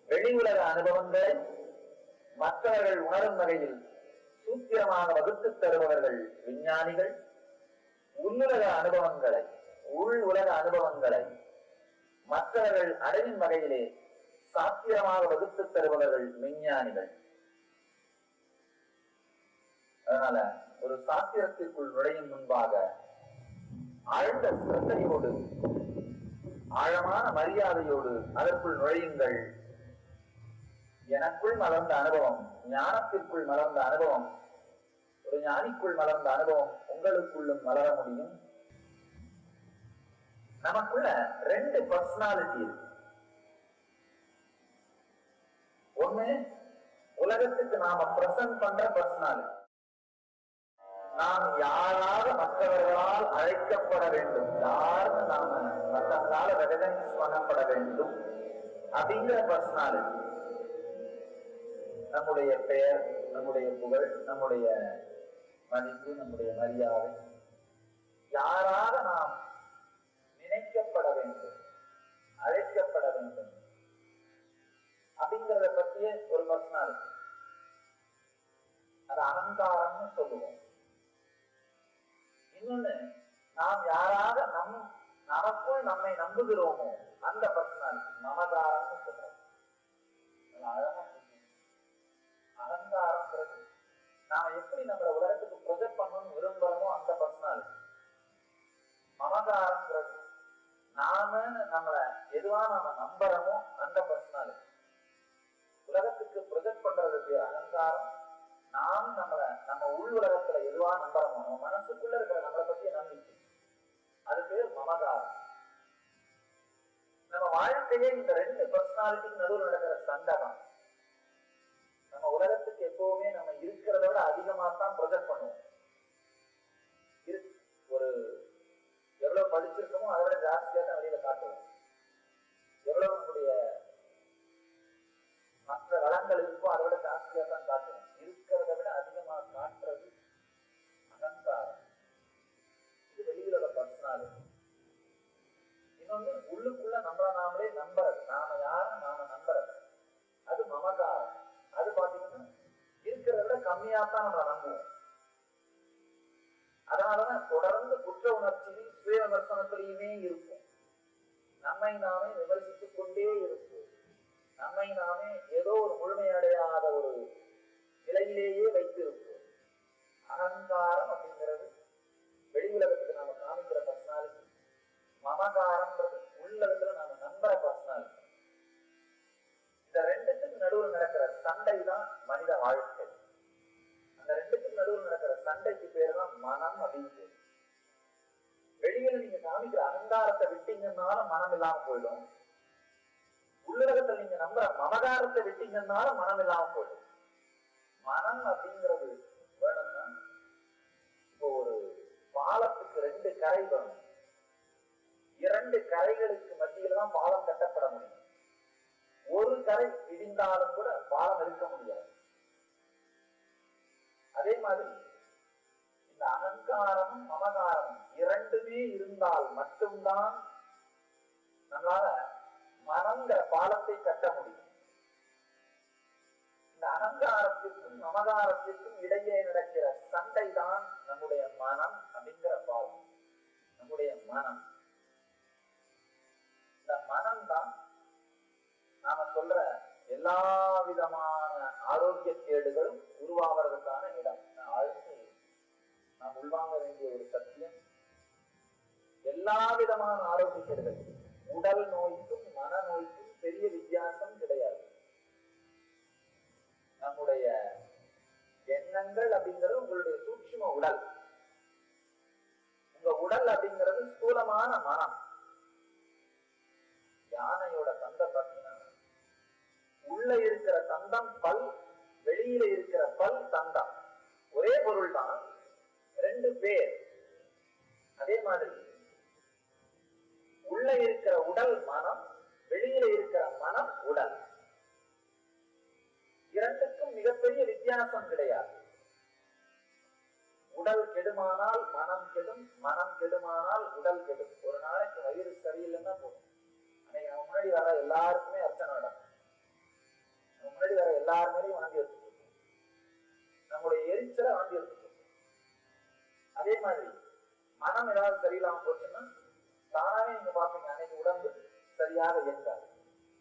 வெளி உலக அனுபவங்களை மற்றவர்கள் உணரும் வகையில் சூத்திரமாக வகுத்து தருபவர்கள் விஞ்ஞானிகள். உள்ளுலக அனுபவங்களை, உள் உலக அனுபவங்களை மற்றவர்கள் அடையும் வகையிலே சாத்திரமாக வகுத்து தருபவர்கள் விஞ்ஞானிகள். அதனால ஒரு சாத்திரத்திற்குள் நுழையும் முன்பாக ஆழ்ந்த சிரத்தையோடு, ஆழமான மரியாதையோடு அதற்குள் நுழையுங்கள். எனக்குள் மலர்ந்த அனுபவம், ஞானத்திற்குள் மலர்ந்த அனுபவம், ஒரு ஞானிக்குள் மலர்ந்த அனுபவம் உங்களுக்குள்ளும் மலர முடியும். நமக்குள்ள 2 பர்சனாலிட்டி இருக்கு. ஒண்ணு உலகத்துக்கு நாம பிரசன்ட் பண்ற பர்சனாலிட்டி, நாம் யாராக மற்றவர்களால் அழைக்கப்பட வேண்டும், யாருன்னு நாம மற்றவங்களால ரெகனைஸ் பண்ணப்பட வேண்டும் அப்படிங்கிற பர்சனாலிட்டி. நம்முடைய பெயர், நம்முடைய புகழ், நம்முடைய மதிப்பு, நம்முடைய மரியாதை, யாராக நாம் நினைக்கப்பட வேண்டும், அழைக்கப்பட வேண்டும் அப்படிங்கிறத பற்றிய ஒரு பர்சனாலிட்டி. அது அகங்காரம்னு சொல்லுவோம். இன்னொன்னு, நாம் யாராக நமக்குள் நம்மை நம்புகிறோமோ அந்த பர்சனாலிட்டி மமகாரம்னு சொல்றோம். அழகா அகங்காரம்ன்றது நாம எப்படி நம்மள உலகத்துக்கு ப்ரொஜெக்ட் பண்ணணும்னு விரும்புறோமோ அந்த பர்சனாலிட்டி. மமகாரம்ன்றது நாம நம்மள எதுவா நாம நம்புறோமோ அந்த பர்சனாலிட்டி. உலகத்துக்கு ப்ரொஜெக்ட் பண்றதுக்கு அகங்காரம். நாம் நம்ம உள் உலகத்துல எதுவா நம்புறோமோ, நம்ம மனசுக்குள்ள இருக்கிற நம்மளை பத்திய நம்பிக்கை, அது பேர் மமகாரம். நம்ம வாழ்க்கையே இந்த ரெண்டு பர்சனாலிட்டிக்கு நடுவில் நடக்கிற சண்டை தான். நம்ம உலகத்துக்கு எப்பவுமே நம்ம இருக்கிறத விட அதிகமா தான் ப்ரொஜெக்ட் பண்ணுவோம். ஒரு எவ்வளவு படிச்சிருக்கோமோ அதை விட ஜாஸ்தியா தான் வெளியில காட்டுவோம். எவ்வளவு நம்முடைய மற்ற வளங்கள் இருக்கோ அதை விட ஜாஸ்தியா தான் காட்டுவோம். இருக்கிறத விட அதிகமா காட்டுறது அகங்காரம். இது வெளியில பர்சனாலிட்டி. இன்னொன்னு, உள்ளுக்குள்ள நம்மள நாமளே நம்புறது, நாம யாரும் நாம நம்புறது, அது மமகாரம். அது பாத்தீங்கன்னா இருக்கிறத விட கம்மியாத்தான் நம்ம நம்புவோம். அதனாலதான் தொடர்ந்து குற்ற உணர்ச்சியில் சுய விமர்சனத்திலையுமே இருக்கும். நம்மை நாமே விமர்சித்துக் கொண்டே இருப்போம். நம்மை நாமே ஏதோ ஒரு முழுமையடையாத ஒரு நிலையிலேயே வைத்திருப்போம். அகங்காரம் அப்படிங்கிறது வெளி உலகத்துக்கு நாம காமிக்கிற பர்சனாலிட்டி. மமகாரம்ன்றது உள்ளத்துல நாம நம்புற பர்சனாலிட்டி. இந்த ரெண்டுத்துக்கு நடுவில் நடக்கிற சண்டை தான் மனித வாழ்க்கை. அந்த ரெண்டுத்துக்கு நடுவில் நடக்கிற சண்டைக்கு பேர் தான் மனம் அப்படின்னு. வெளியில நீங்க காமிக்கிற அகங்காரத்தை விட்டீங்கன்னால மனம் இல்லாம போயிடும். உள்ளுலகத்துல நீங்க நம்புற மமகாரத்தை விட்டீங்கன்னால மனம் இல்லாம போயிடும். மனம் அப்படிங்கிறது வேணும்னா, இப்போ ஒரு பாலத்துக்கு ரெண்டு கரை வேணும். இரண்டு கரைகளுக்கு மத்தியில தான் பாலம் கட்டப்பட முடியும். ஒரு கரை இடிந்தாலும் கூட பாலம் இருக்க முடியாது. அதே மாதிரி இந்த அகங்காரமும் மமகாரமும் இரண்டுமே இருந்தால் மட்டும்தான் நம்மளால மனங்கிற பாலத்தை கட்ட முடியும். இந்த அகங்காரத்திற்கும் மமகாரத்திற்கும் இடையே நடக்கிற சண்டை தான் நம்முடைய மனம் அப்படிங்கிற பாலம். நம்முடைய மனம், இந்த மனம் தான் நாம சொல்ற எல்லா விதமான ஆரோக்கிய கேடுகளும் உருவாகிறதுக்கான இடம். ஆழ்ந்து நாம் உள்வாங்க வேண்டிய ஒரு சத்தியம், எல்லா விதமான ஆரோக்கிய கேடுகள், உடல் நோய்க்கும் மன நோய்க்கும் பெரிய வித்தியாசம் கிடையாது. நம்முடைய எண்ணங்கள் அப்படிங்கிறது உங்களுடைய சூட்சும உடல். உங்க உடல் அப்படிங்கிறது ஸ்தூலமான மனம். யானையோட தந்தம் பார்த்தீங்கன்னா, உள்ள இருக்கிற தந்தம் பல், வெளியில இருக்கிற பல் தந்தம். ஒரே பொருள் தான், ரெண்டு பேர். அதே மாதிரி உள்ள இருக்கிற உடல் மனம், வெளியில இருக்கிற மனம் உடல். இரண்டுக்கும் மிகப்பெரிய வித்தியாசம் கிடையாது. உடல் கெடுமானால் மனம் கெடும், மனம் கெடுமானால் உடல் கெடும். ஒரு நாளைக்கு வயிறு சரியில்லைன்னா போதும், அன்னைக்கு நம்ம முன்னாடி வர எல்லாருக்குமே அர்ச்சனை நடக்கும். நம்ம முன்னாடி வர எல்லாருமே வாங்கி வச்சுருக்கோம், நம்முடைய எரிச்சலை வாங்கி வச்சுருக்கோம். அதே மாதிரி மனம் ஏதாவது சரியில்லாம போச்சுன்னா தானாவே நீங்க பாப்பீங்க, அன்னைக்கு உடம்பு சரியாக இயங்காது.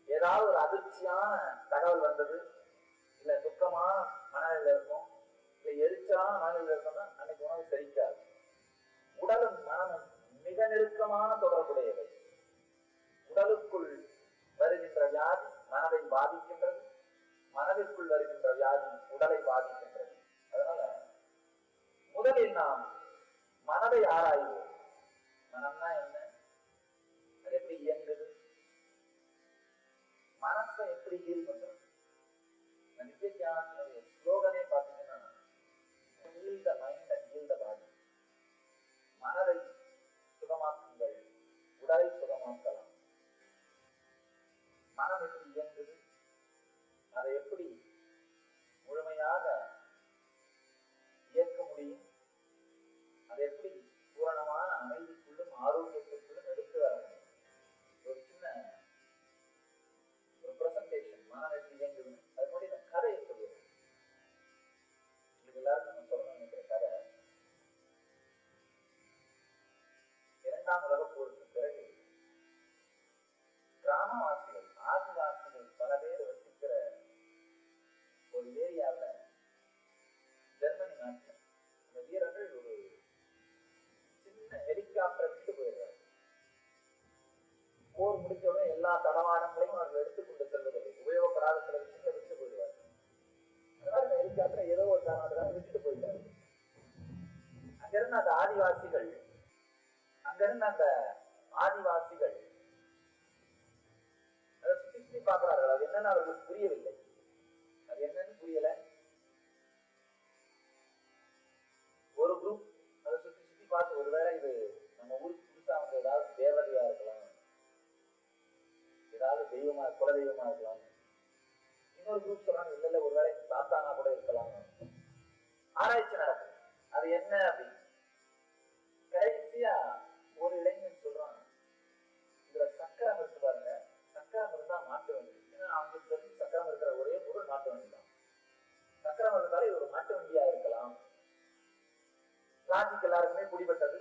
ஏதாவது ஒரு அதிர்ச்சியான தகவல் வந்தது, இல்ல துக்கமான மனநிலையில இருக்கும், இல்ல எரிச்சலான மனநிலையில இருக்கோம்னா அன்னைக்கு உணவு செரிக்காது. உடலும் மனமும் மிக நெருக்கமான தொடர்புடையவை. உடலுக்குள் வருகின்ற வியாதி மனதை பாதிக்கின்றது, மனதிற்குள் வருகின்ற வியாதி உடலை பாதிக்கின்றது. அதனால முதலில் நாம் மனதை ஆராய்வோம். மனம்னா என்ன, அது எப்படி இயங்குது, மனசை எப்படி ஹீல் பண்றது. நித்திய தியானத்தினுடைய ஸ்லோகனே பாத்தீங்கன்னா, heal the mind and heal the body. இயங்குது, அதை எப்படி முழுமையாக இயக்க முடியும், அதை எப்படி பூரணமான அமைதிக்குள்ளும் ஆரோக்கியத்திற்குள்ளும் எடுத்து வர முடியும். ஒரு சின்ன ஒரு பிரசன்டேஷன், மனம் எப்படி இயங்குதுன்னு அது மாதிரி இந்த கதையை சொல்லிடுறேன். உங்களுக்கு எல்லாருக்கும் நம்ம சொல்லணும்னு நினைக்கிற கதை, இரண்டாம் உலகப் போருக்கு பிறகு கிராமவாசிகள், ஆதிவாசிகள் பல பேர் வசிக்கிற ஒரு ஏரியாவில் ஜெர்மனி நாட்டில் அந்த வீரர்கள் ஒரு சின்ன ஹெலிகாப்டர் விட்டு போயிடுறாரு. போர் முடிஞ்சவுடனே எல்லா தடவாடங்களையும் அவர்கள் எடுத்துக்கொண்டு செல்வதில்லை, உபயோகப்படாத சில விஷயங்களை விட்டு போயிடுவார். அதனால இந்த ஹெலிகாப்டரை ஏதோ ஒரு காரணத்துக்காக விட்டுட்டு போயிட்டாரு. அங்கிருந்த அந்த ஆதிவாசிகள் அதை சுத்தி பார்க்கிறார்கள். அது என்னன்னு அவர்களுக்கு புரியவில்லை. அது என்னன்னு புரியல. ஒரு குரூப் அதை சுத்தி பார்த்து, ஒருவேளை இது நம்ம ஊருக்கு புதுசா வந்து ஏதாவது தேவதையா இருக்கலாம், ஏதாவது தெய்வமா, குல தெய்வமா இருக்கலாம். இன்னொரு குரூப் சொல்றாங்க, இல்ல இல்ல ஒருவேளை சாத்தானா கூட இருக்கலாம். ஆராய்ச்சி நடக்கும் அது என்ன அப்படின்னு. கடைசியா ஒரு இளைஞன் சொல்றான், இதுல சக்கரம் இருக்கு பாருங்க, சக்கரம் இருந்தா மாட்டு வண்டி. ஏன்னா அவங்களுக்கு தெரிஞ்சு சக்கரம் இருக்கிற ஒரே பொருள் மாட்டு வண்டி தான். சக்கரம் இருந்தாலும் இது ஒரு மாட்டு வண்டியா இருக்கலாம். லாஜிக் எல்லாருக்குமே குறிப்பட்டது.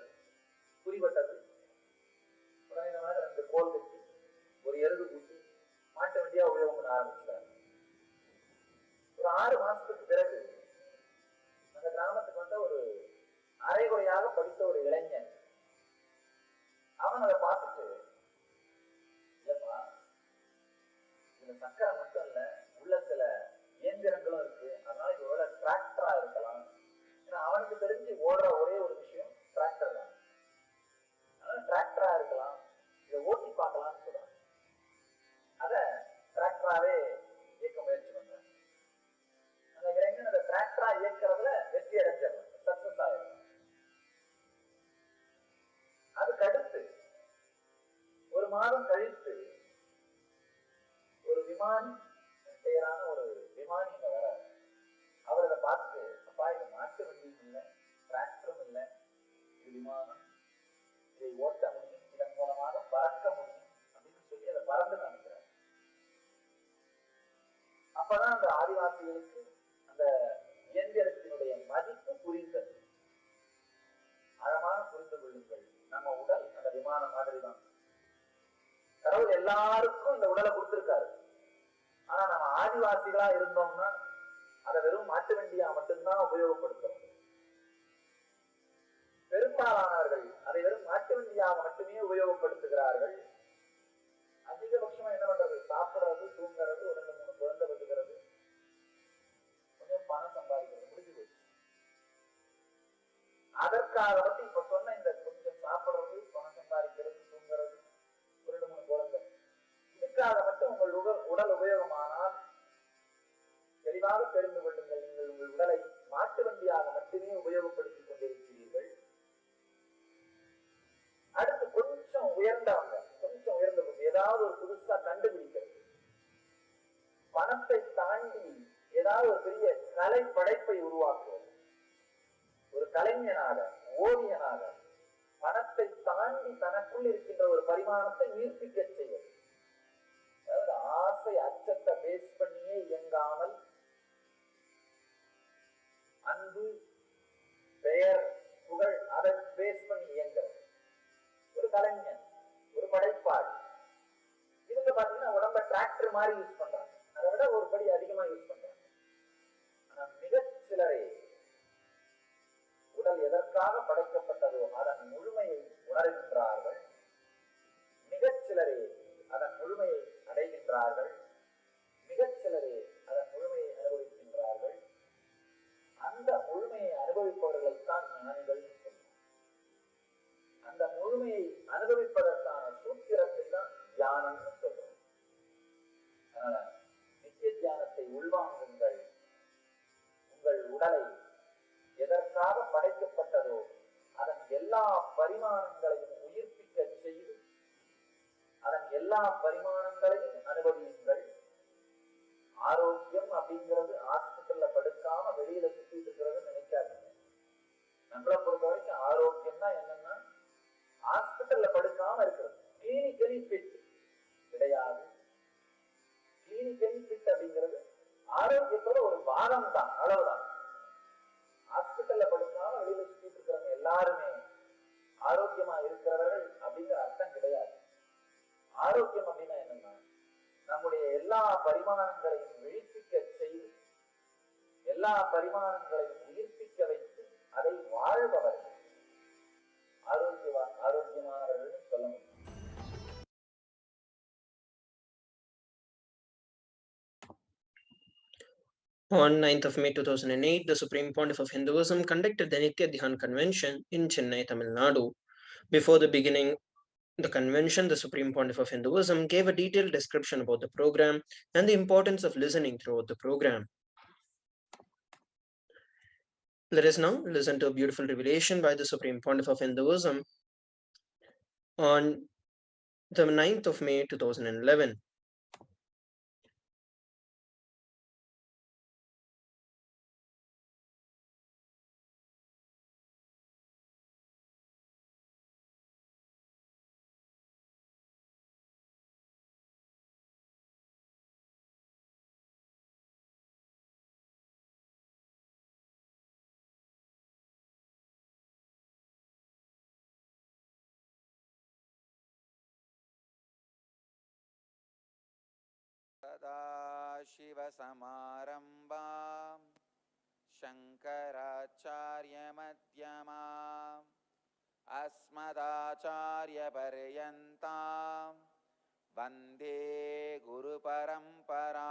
உடனே இந்த மாதிரி 2 கோல் கட்டி ஒரு எருது கூட்டி மாட்டு வண்டியா உபயோகம் பண்ண ஆரம்பிச்சாரு. ஒரு 6 மாசத்துக்கு பிறகு அந்த கிராமத்துக்கு வந்த ஒரு அரைகுறையாக படித்த ஒரு இளைஞன், அவன் அதை பார்த்துட்டு, இல்லப்பா இதுல சக்கரம் மட்டும் இல்ல, உள்ள சில இயந்திரங்களும் இருக்கு, அதனால இது ஒரு டிராக்டரா இருக்கலாம். ஏன்னா அவனுக்கு தெரிஞ்சு ஓடுற ஒரே ஒரு விஷயம் டிராக்டர் தான். அதனால டிராக்டரா இருக்கலாம், இதை ஓட்டி பார்க்கலாம்னு சொல்றாங்க. அத டிராக்டராவே இயக்க முயற்சி பண்றாங்க. அந்த இளைஞன் அந்த டிராக்டரா இயக்கிறதுல வெற்றி அடைஞ்சிடலாம், சக்சஸ் ஆயிடும். அதுக்கு அடுத்து ஒரு மாதம் கழித்து ஒரு விமானி, பெயரான ஒரு விமானி இங்க வர, அவர் அதை பார்த்து, அப்பா இது மாட்டு வண்டியும் இல்லை, டிராக்டரும் இல்லை, இது விமானம், இதை ஓட்ட முடியும், இதன் மூலமாக பறக்க முடியும் அப்படின்னு சொல்லி அதை பறந்து காமிக்கிறார். அப்பதான் அந்த ஆதிவாசிகளுக்கு அந்த இயந்திரத்தினுடைய மதிப்பு புரிந்தது. ஆழமாக புரிந்து கொள்ளுங்கள், நம்ம உடல் அந்த விமானம் மாதிரி தான். கடவுள் எல்லாருக்கும் இந்த உடலை கொடுத்திருக்காரு. ஆனா நம்ம ஆதிவாசிகளா இருந்தோம்னா அதை வெறும் மாட்டு வண்டியா மட்டும்தான் உபயோகப்படுத்துறோம். பெரும்பாலானவர்கள் அதை வெறும் மாட்டு வண்டியாக மட்டுமே உபயோகப்படுத்துகிறார்கள். அதிகபட்சமா என்ன பண்றது, சாப்பிடுறது, தூங்குறது, ஒரு 2-3 குழந்தை பெற்றுக்கிறது, கொஞ்சம் பணம் சம்பாதிக்கிறது, முடிஞ்சு போச்சு. அதற்காக மட்டும் இப்ப சொன்ன இந்த கொஞ்சம் சாப்பிடுறது, பணம் சம்பாதிக்கிறது, தூங்குறது, ஒரு 2-3 குழந்தை, இதுக்காக மட்டும் உங்கள் உடல் உபயோகமானால் தெளிவாக தெரிந்து கொள்ளுங்கள், நீங்கள் உங்கள் உடலை மாட்டு வண்டியாக மட்டுமே உபயோகப்படுத்திக் கொண்டிருக்கிறீர்கள். அடுத்து கொஞ்சம் உயர்ந்தவங்க, கொஞ்சம் உயர்ந்த ஏதாவது ஒரு புதுசா கண்டுபிடிக்கிறது, பணத்தை தாண்டி ஏதாவது ஒரு பெரிய கலை படைப்பை உருவாக்குவது, ஒரு கலைஞனாக, ஓவியனாக பணத்தை தாண்டி தனக்குள் இருக்கின்ற ஒரு பரிமாணத்தை உயிர்ப்பிக்க செய்வது. அதாவது ஆசை அச்சத்தை பேஸ் பண்ணியே இயங்காமல் அன்பு, பெயர், புகழ் அதை பேஸ் பண்ணி இயங்குறது ஒரு கலைஞன், ஒரு படைப்பாளி. இவங்க பாத்தீங்கன்னா உடம்ப டிராக்டர் மாதிரி யூஸ் பண்றாங்க, அதை விட ஒரு படி அதிகமா யூஸ் பண்றாங்க. ஆனா மிகச் சிலரே உடல் எதற்காக படைக்கப்பட்டதோ அதன் முழுமையை உணர்கின்றார்கள். மிகச் சிலரே அதன் முழுமையை அடைகின்றார்கள். மிகச் சிலரே அதன் முழுமையை அனுபவிக்கின்றார்கள். அந்த முழுமையை அனுபவிப்பவர்களைத்தான் ஞானிகள் சொல்லுவோம். அந்த முழுமையை அனுபவிப்பதற்கான சூத்திரத்தை தான் தியானம்னு சொல்றோம். அதனால நித்திய தியானத்தை உள்வாங்குங்கள். உங்கள் உடலை எதற்காக படைக்கப்பட்டதோ அதன் எல்லா பரிமாணங்களையும் உயிர்ப்பிக்க செய்து அதன் எல்லா பரிமாணங்களையும் அனுபவியுங்கள். ஆரோக்கியம் அப்படிங்கிறது ஹாஸ்பிட்டல்ல படுக்காம வெளியில சுத்திட்டு இருக்கிறதுன்னு நினைக்காதீங்க. நம்மளை பொறுத்த வரைக்கும் ஆரோக்கியம்னா என்னன்னா ஹாஸ்பிட்டல்ல படுக்காம இருக்கிறது. கிளினிக்கலி ஃபிட் கிடையாது. கிளினிக்கலி ஃபிட் அப்படிங்கிறது ஆரோக்கியத்தோட ஒரு பாகம் தான், அளவுதான். ஹாஸ்பிட்டல்ல படுக்காம வெளியில சுத்திட்டு இருக்கிறவங்க எல்லாருமே ஆரோக்கியமா இருக்கிறவர்கள் அப்படிங்கிற அர்த்தம் கிடையாது. ஆரோக்கியம் அப்படின்னா என்னன்னா நம்முடைய எல்லா பரிமாணங்களையும் விழிப்பிக்க செய்து எல்லா பரிமாணங்களையும் உயிர்ப்பிக்க வைத்து அதை வாழ்பவர்கள் ஆரோக்கியமானவர்கள் சொல்ல முடியும். On 9th of May 2008, the Supreme Pontiff of Hinduism conducted the Nithyananda Convention in Chennai, Tamil Nadu. Before the beginning the convention, the Supreme Pontiff of Hinduism gave a detailed description about the program and the importance of listening throughout the program. Let us now listen to a beautiful revelation by the Supreme Pontiff of Hinduism on the 9th of May 2011. सदाशिवसमारम्भां शङ्कराचार्यमध्यमाम् अस्मदाचार्यपर्यन्तां वन्दे गुरुपरम्पराम्.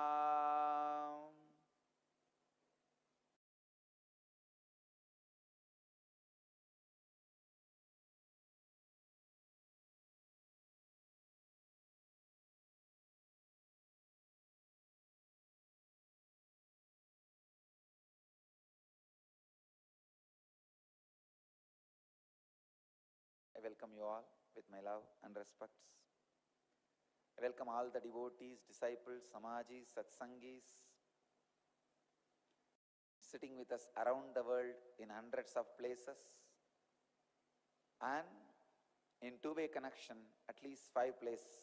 I welcome you all with my love and respects. I welcome all the devotees, disciples, samajis, satsangis, sitting with us around the world in hundreds of places and in two-way connection, at least 5 places.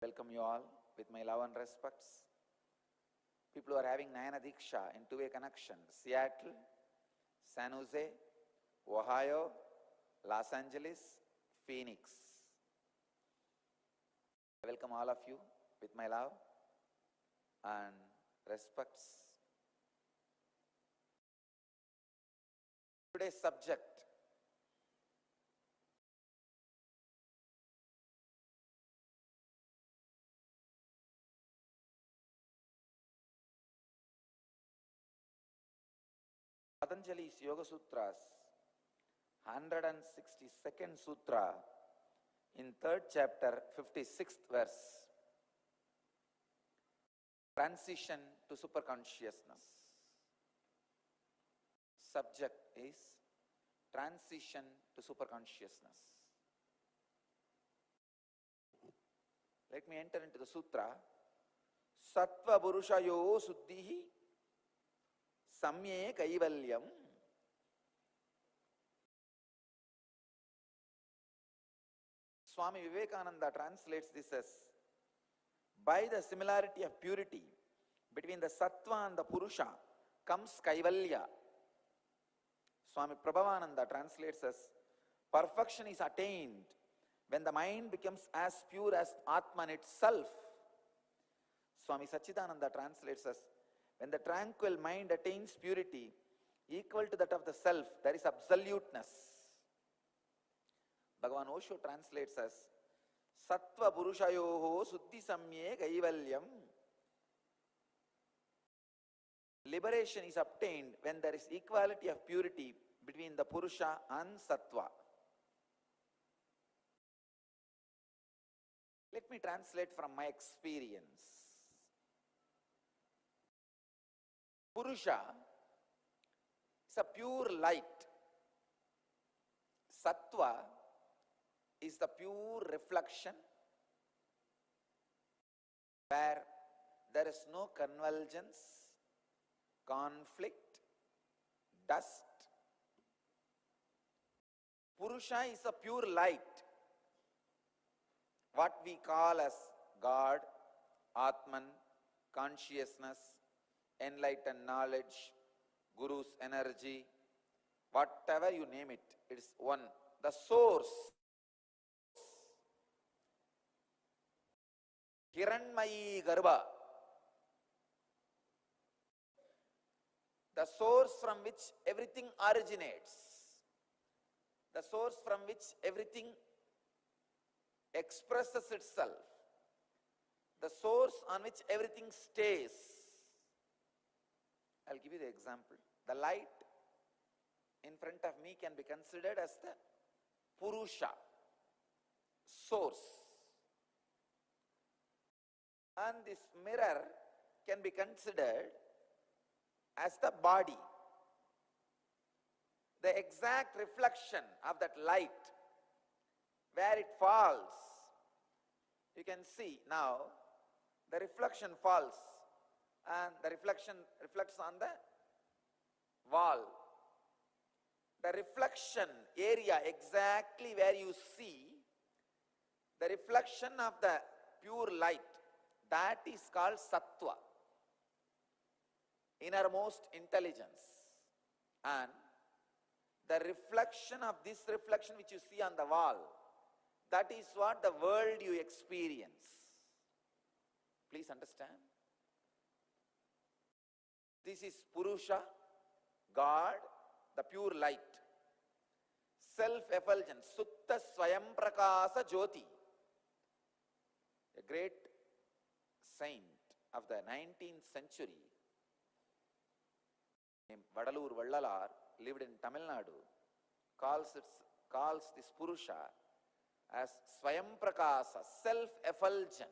Welcome you all with my love and respects. People who are having Nayana Diksha in two-way connection, Seattle, San Jose, Ohio, Los Angeles, Phoenix. I welcome all of you with my love and respects. Today's subject, Patanjali's Yoga Sutras, 162nd Sutra, in 3rd chapter, 56th verse, transition to superconsciousness. Subject is transition to superconsciousness. Let me enter into the sutra. Sattva Purushayo Suddhihi Samye Kaivalyam. Swami Vivekananda translates this as, by the similarity of purity between the Sattva and the Purusha comes Kaivalya. Swami Prabhavananda translates as, perfection is attained when the mind becomes as pure as Atman itself. Swami Sachidananda translates as, when the tranquil mind attains purity equal to that of the self, there is absoluteness. Bhagavan Osho translates as, Sattva Purushayoho Suddhi Samye Kaivalyam. Liberation is obtained when there is equality of purity between the Purusha and Sattva. Let me translate from my experience. Purusha is a pure light. Sattva is the pure reflection where there is no convergence, conflict, dust. Purusha is a pure light, what we call as God, Atman, consciousness, enlightened knowledge, Guru's energy, whatever you name it, it is one. The source, Hiranmayi Garbha, the source from which everything originates, the source from which everything expresses itself, the source on which everything stays. I'll give you the example. The light in front of me can be considered as the Purusha, source. And this mirror can be considered as the body, the exact reflection of that light, where it falls. You can see now the reflection falls and the reflection reflects on the wall. The reflection area exactly where you see the reflection of the pure light, that is called Sattva, innermost intelligence. And the reflection of this reflection which you see on the wall, that is what the world you experience. Please understand. This is Purusha, God, the pure light. Self-effulgence, Sutta Swayam Prakasa Jyoti. A great saint of the 19th century, named Vadalur Vallalar, lived in Tamil Nadu, calls this Purusha as Swayam Prakasa, self-effulgent.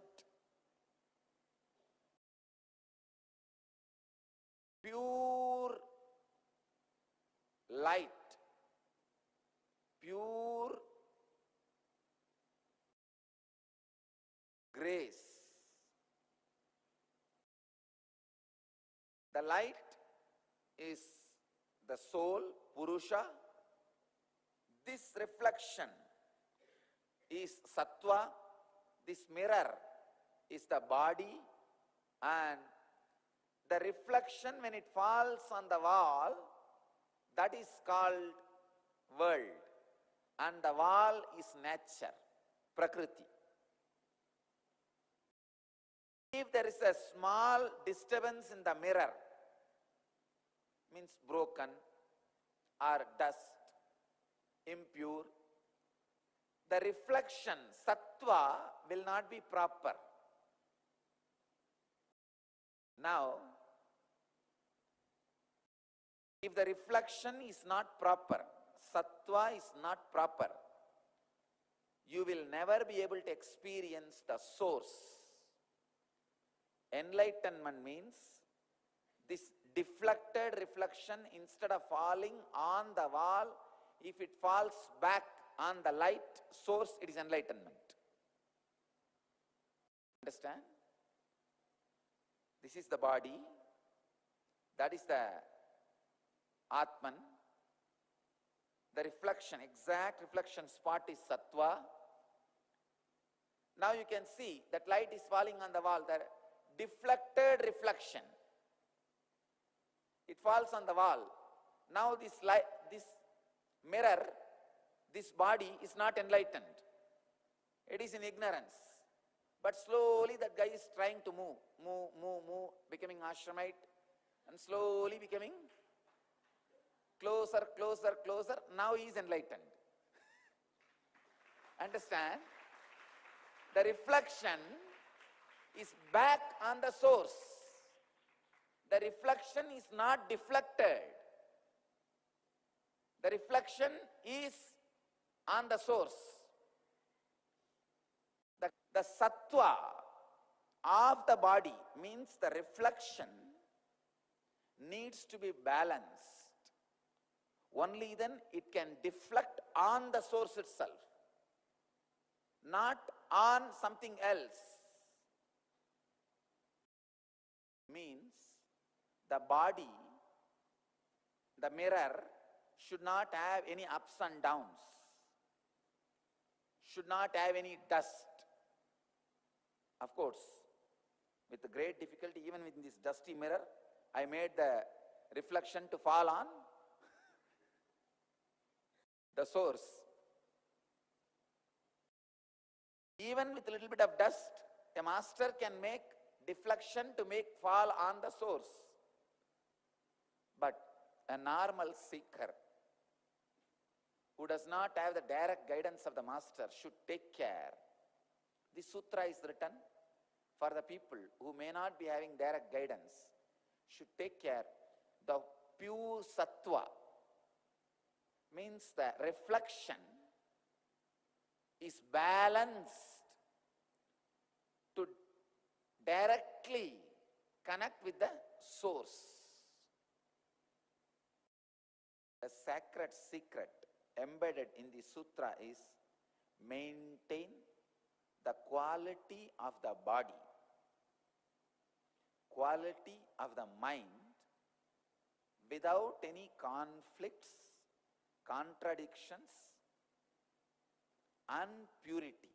Pure light, pure grace. The light is the soul, Purusha. This reflection is Sattva. This mirror is the body, and the reflection when it falls on the wall, that is called world, and the wall is nature, Prakriti. If there is a small disturbance in the mirror, means broken or dust, impure, the reflection, Sattva, will not be proper. Now, if the reflection is not proper, Sattva is not proper, you will never be able to experience the source. Enlightenment means this deflected reflection, instead of falling on the wall, if it falls back on the light source, it is enlightenment. Understand? This is the body, that is the Atman. The reflection, exact reflection spot is Sattva. Now you can see that light is falling on the wall, the deflected reflection. It falls on the wall. Now this light, this mirror, this body is not enlightened. It is in ignorance. But slowly that guy is trying to move, becoming ashramite, and slowly becoming closer. Now he is enlightened. Understand? The reflection is back on the source. The reflection is not deflected. The reflection is on the source. The Sattva of the body means the reflection needs to be balanced. Only then it can deflect on the source itself, not on something else. means the body, the mirror, should not have any ups and downs, should not have any dust. Of course, with great difficulty, even with this dusty mirror, I made the reflection to fall on the source. Even with a little bit of dust, a master can make deflection to make fall on the source. But a normal seeker who does not have the direct guidance of the master should take care. This sutra is written for the people who may not be having direct guidance, should take care. The pure sattva means the reflection is balanced to directly connect with the source. The sacred secret embedded in the sutra is maintain the quality of the body, quality of the mind, without any conflicts, contradictions, and purity.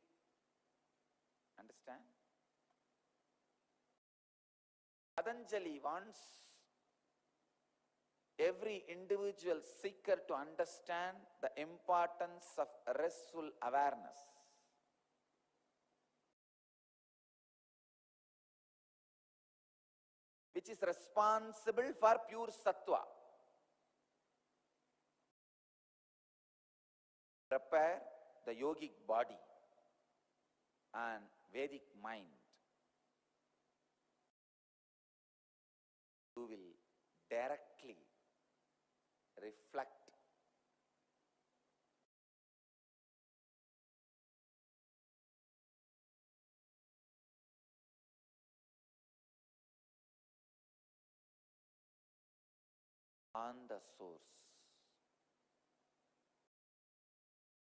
Understand? Patanjali wants every individual seeker to understand the importance of restful awareness. Which is responsible for pure sattva. Prepare the yogic body and Vedic mind. You will directly reflect on the source.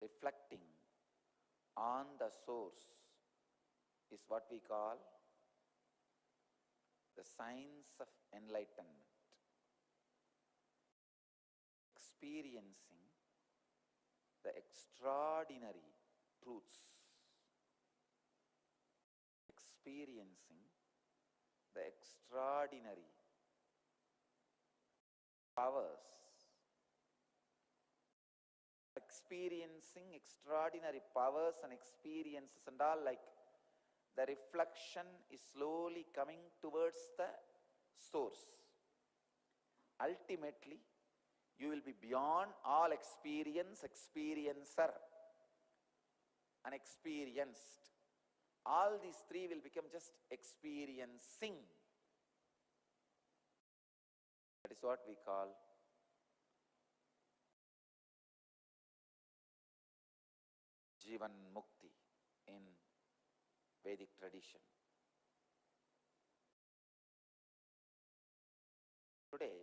Reflecting on the source is what we call the science of enlightenment. Experiencing the extraordinary truths. Experiencing the extraordinary powers. Experiencing extraordinary powers and experiences and all, like the reflection is slowly coming towards the source. Ultimately, you will be beyond all experience, experiencer, and experienced. All these three will become just experiencing. That is what we call Jivan Mukti in Vedic tradition. Today,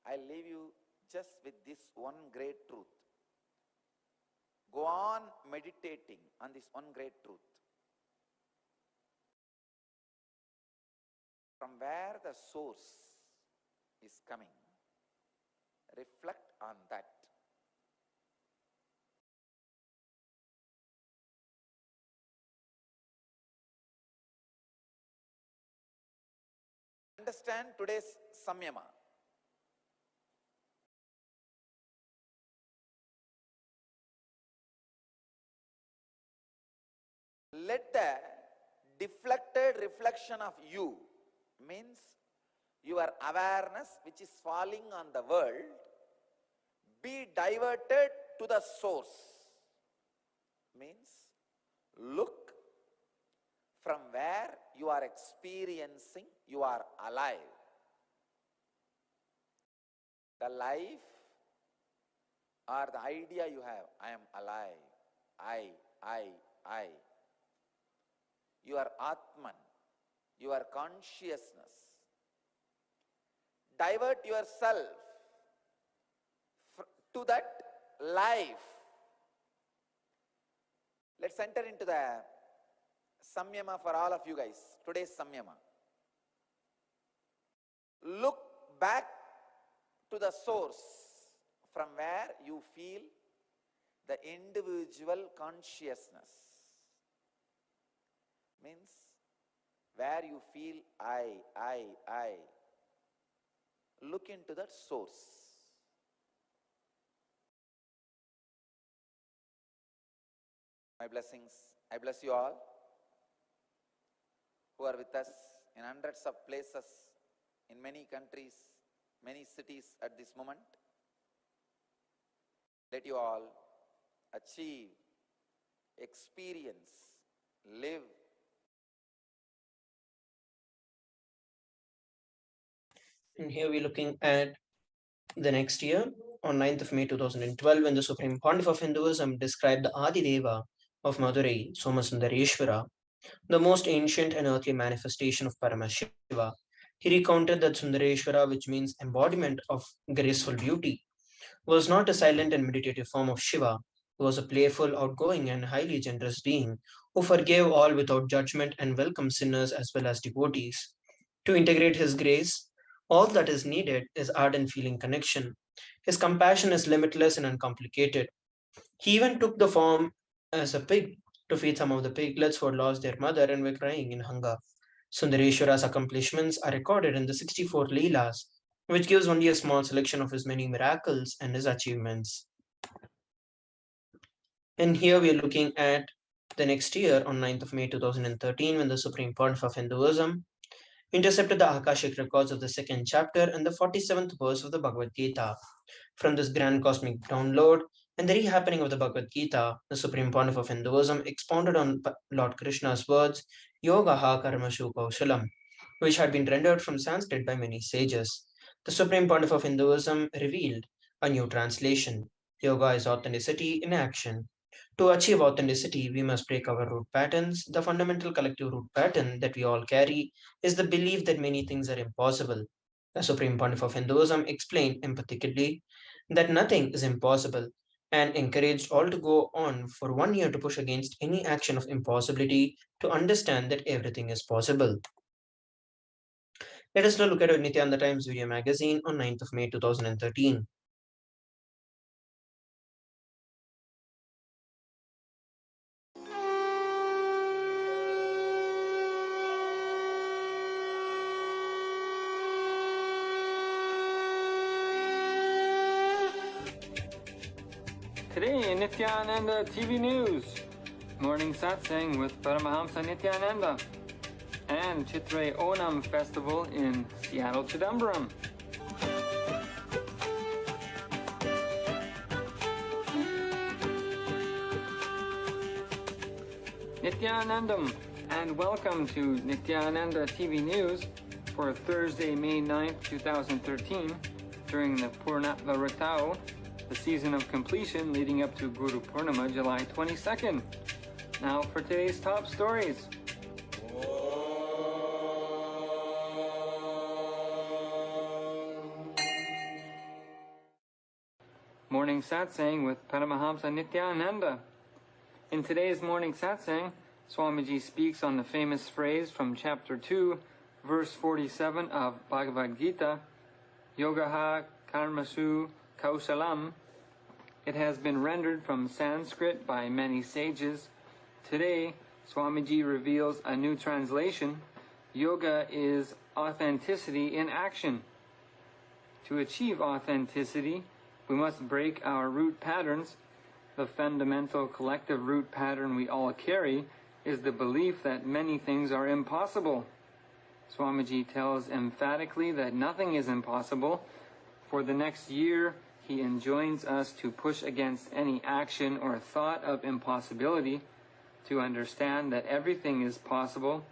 I leave you just with this one great truth. Go on meditating on this one great truth. From where the source is coming, reflect on that. Understand today's samyama. Let the deflected reflection of you, means your awareness which is falling on the world, be diverted to the source. Means look from where you are experiencing you are alive. The life or the idea you have, I am alive, I. Your Atman, your consciousness. Divert yourself to that life. Let's enter into the samyama for all of you guys. Today's samyama. Look back to the source from where you feel the individual consciousness. Means where you feel I. Look into that source. My blessings. I bless you all who are with us in hundreds of places, in many countries, many cities at this moment. Let you all achieve, experience, live. And here we're looking at the next year, on 9th of May 2012, when the Supreme Pontiff of Hinduism described the Adi Deva of Madurai, Somasundareshwara, the most ancient and earthly manifestation of Paramashiva. He recounted that Sundareshwara, which means embodiment of graceful beauty, was not a silent and meditative form of Shiva. He was a playful, outgoing, and highly generous being who forgave all without judgment and welcomed sinners as well as devotees. To integrate his grace, all that is needed is ardent feeling connection. His compassion is limitless and uncomplicated. He even took the form as a pig to feed some of the piglets who had lost their mother and were crying in hunger. Sundareshwara's accomplishments are recorded in the 64 Leelas, which gives only a small selection of his many miracles and his achievements. And here we are looking at the next year on 9th of May 2013, when the Supreme Pontiff of Hinduism intercepted the Akashic records of the second chapter and the 47th verse of the Bhagavad Gita. From this grand cosmic download and the rehappening of the Bhagavad Gita, the Supreme Pontiff of Hinduism expounded on Lord Krishna's words, Yogaha Karmashu Kaushalam, which had been rendered from Sanskrit by many sages. The Supreme Pontiff of Hinduism revealed a new translation. Yoga is authenticity in action. To achieve authenticity, we must break our root patterns. The fundamental collective root pattern that we all carry is the belief that many things are impossible. The Supreme Pontiff of Hinduism explained empathetically that nothing is impossible and encouraged all to go on for 1 year to push against any action of impossibility to understand that everything is possible. Let us now look at Nithyananda Times Video Magazine on 9th of May 2013. Today in Nithyananda TV News, morning satsang with Paramahamsa Nithyananda and Chitre Onam Festival in Seattle, Chidambaram. Nithyanandam, and welcome to Nithyananda TV News for Thursday, May 9th, 2013, during the Purnatva Ratao, the season of completion leading up to Guru Purnima, July 22nd. Now for today's top stories. Morning Satsang with Paramahamsa Nithyananda. In today's morning Satsang, Swamiji speaks on the famous phrase from chapter 2, verse 47 of Bhagavad Gita, Yogaha Karmasu Kausalam. It has been rendered from Sanskrit by many sages. Today, Swamiji reveals a new translation. Yoga is authenticity in action. To achieve authenticity, we must break our root patterns. The fundamental collective root pattern we all carry is the belief that many things are impossible. Swamiji tells emphatically that nothing is impossible. For the next year, he enjoins us to push against any action or thought of impossibility, to understand that everything is possible,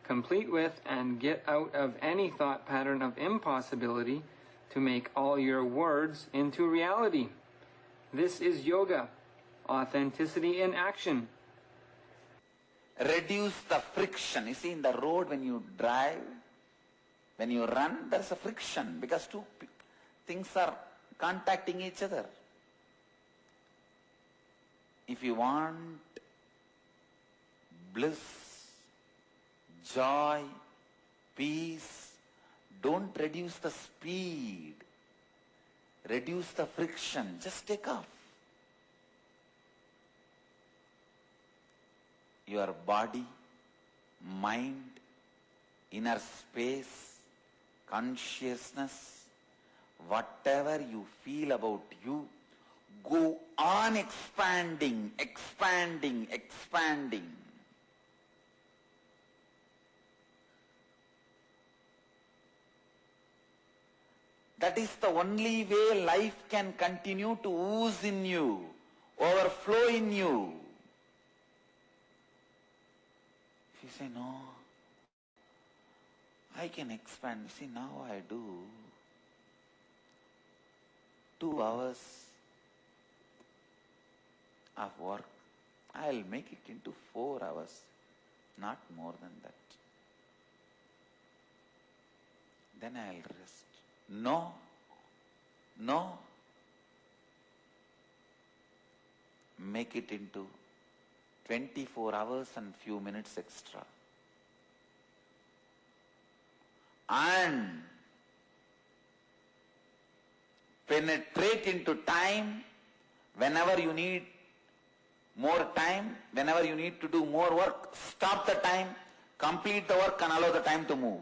complete with and get out of any thought pattern of impossibility, to make all your words into reality. This is yoga, authenticity in action. Reduce the friction. You see, in the road when you drive, when you run, there's a friction because two things are contacting each other. If you want bliss, joy, peace, Don't reduce the speed. Reduce the friction. Just take off. Your body, mind, inner space, consciousness, whatever you feel about you, go on expanding, expanding, expanding. That is the only way life can continue to ooze in you, overflow in you. If you say, no, I can expand. See, now I do 2 hours of work. I'll make it into 4 hours, not more than that. Then I'll rest. No, no. Make it into 24 hours and few minutes extra. And penetrate into time whenever you need more time, whenever you need to do more work, stop the time, complete the work and allow the time to move.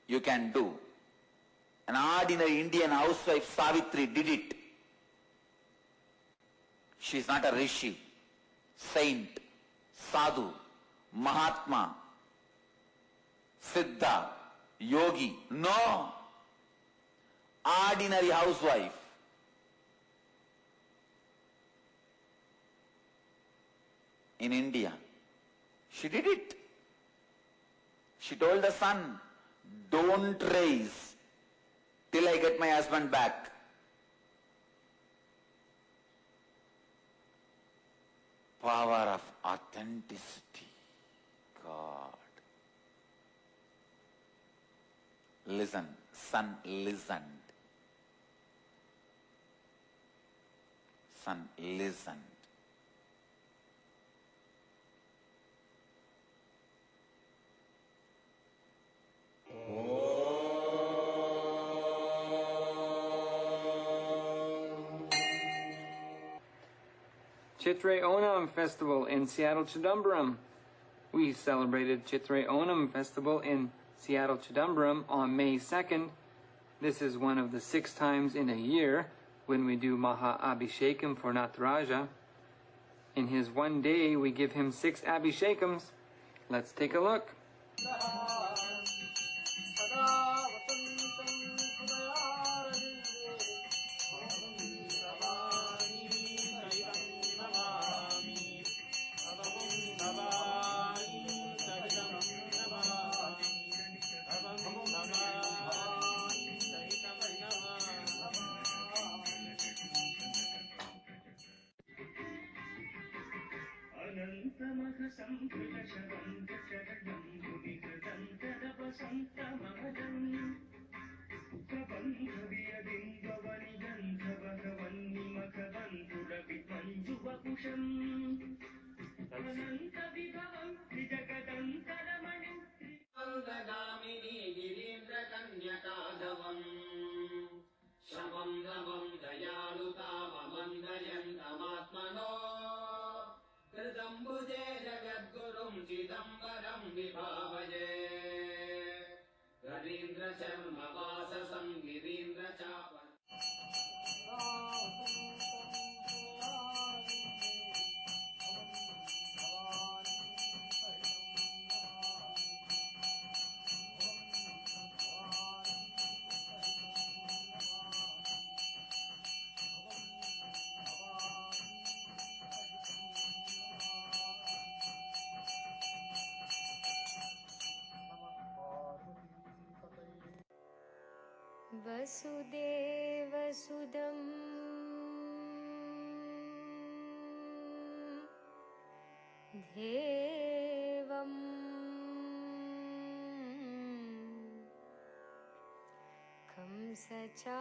You can do. An ordinary Indian housewife, Savitri, did it. She is not a rishi, saint, sadhu, mahatma, siddha, yogi. No. Ordinary housewife. In India. She did it. She told the son, don't raise till I get my husband back. Power of authenticity. God. Listen. Son listened. Son listened. Chitre Onam Festival in Seattle, Chidambaram. We celebrated Chitre Onam Festival in Seattle, Chidambaram on May 2nd. This is one of the 6 times in a year when we do Maha Abhishekam for Nataraja. In his one day, we give him 6 Abhishekams. Let's take a look. वसुदेवसुदं देवं कंसचाणूरमर्दनम्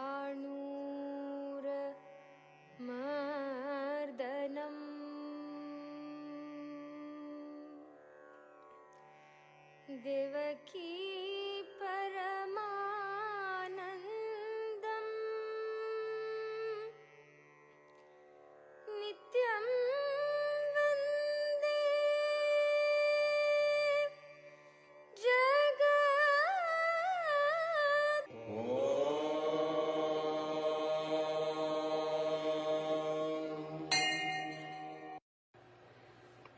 Devaki परमानन्दम्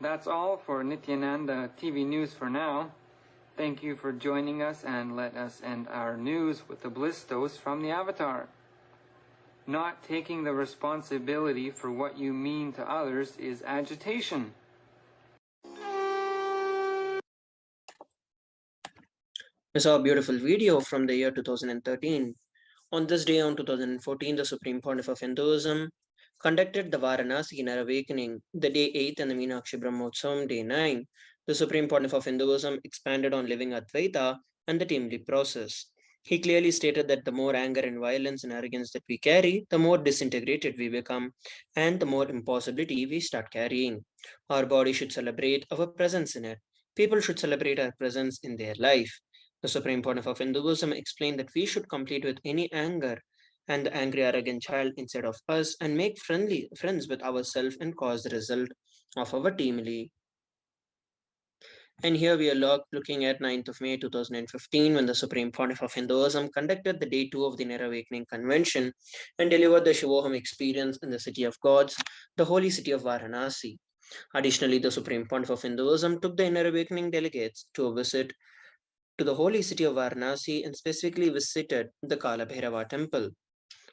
That's all for Nithyananda TV News for now. Thank you for joining us, and let us end our news with the bliss dose from the Avatar. Not taking the responsibility for what you mean to others is agitation. We saw a beautiful video from the year 2013. On this day, on 2014, the Supreme Pontiff of Hinduism conducted the Varanasi Inner Awakening, the day 8th and the Meenakshi Brahmotsavam, day 9. The Supreme Pontiff of Hinduism expanded on living Advaita and the Timely process. He clearly stated that the more anger and violence and arrogance that we carry, the more disintegrated we become, and the more impossibility we start carrying. Our body should celebrate our presence in it. People should celebrate our presence in their life. The Supreme Pontiff of Hinduism explained that we should complete with any anger and the angry, arrogant child inside of us and make friends with ourselves and cause the result of our teamly. And here we are looking at 9th of May 2015 when the Supreme Pontiff of Hinduism conducted the day 2 of the Inner Awakening Convention and delivered the Shivoham experience in the City of Gods, the holy city of Varanasi. Additionally, the Supreme Pontiff of Hinduism took the Inner Awakening delegates to a visit to the holy city of Varanasi and specifically visited the Kala Bhairava temple,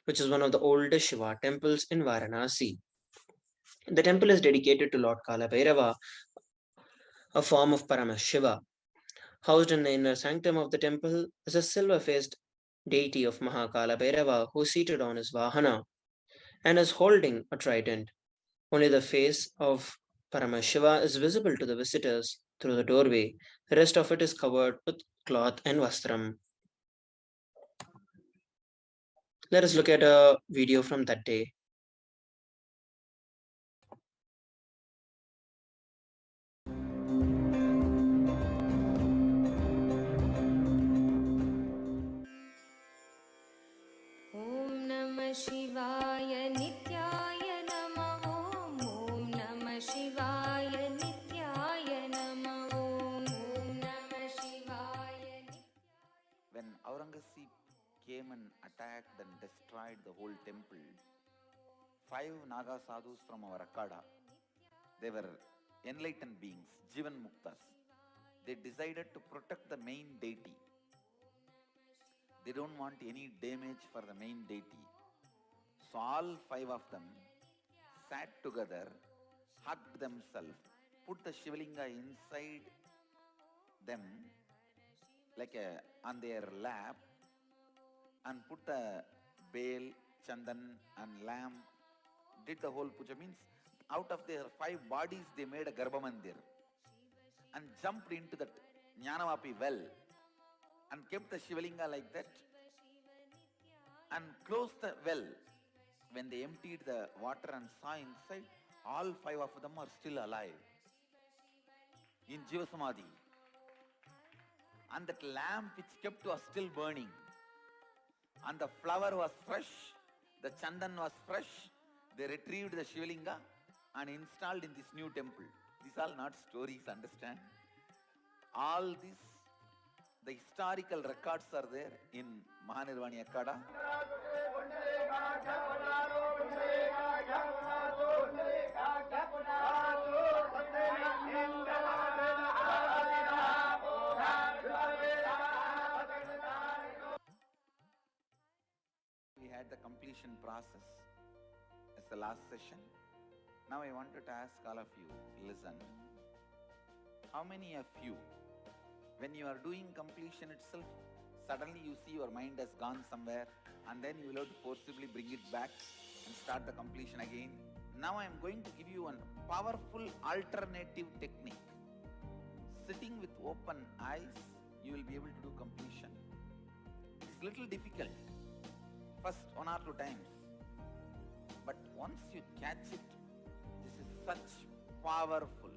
which is one of the oldest Shiva temples in Varanasi. The temple is dedicated to Lord Kala Bhairava, a form of Paramashiva. Housed in the inner sanctum of the temple is a silver-faced deity of Mahakala Bhairava who is seated on his Vahana and is holding a trident. Only the face of Paramashiva is visible to the visitors through the doorway. The rest of it is covered with cloth and vastram. Let us look at a video from that day. Om Namah Shivaya Nityaya Namah Om. Om Namah Shivaya Nityaya Namah Om. Om Namah Shivaya Nityaya. When Aurangzeb came and attacked and destroyed the whole temple, 5 Naga sadhus from our Akada, they were enlightened beings, Jivan Muktas. They decided to protect the main deity. They don't want any damage for the main deity. So all 5 of them sat together, hugged themselves, put the Shivalinga inside them like on their lap, and put the bale, chandan and lamb, did the whole puja. Means out of their 5 bodies they made a Garbha Mandir and jumped into that Jnanavapi well and kept the Shivalinga like that and closed the well. When they emptied the water and saw inside, all 5 of them are still alive in Jiva Samadhi. And that lamp which kept was still burning. And the flower was fresh, the chandan was fresh. They retrieved the Shivalinga and installed in this new temple. These are not stories, understand? All this, the historical records are there in Mahanirvani Akada. We had the completion process as the last session. Now I wanted to ask all of you, listen. How many of you, when you are doing completion itself, suddenly you see your mind has gone somewhere and then you will have to forcibly bring it back and start the completion again? Now I am going to give you a powerful alternative technique. Sitting with open eyes, you will be able to do completion. It's little difficult, first 1 or 2 times. But once you catch it, this is such powerful.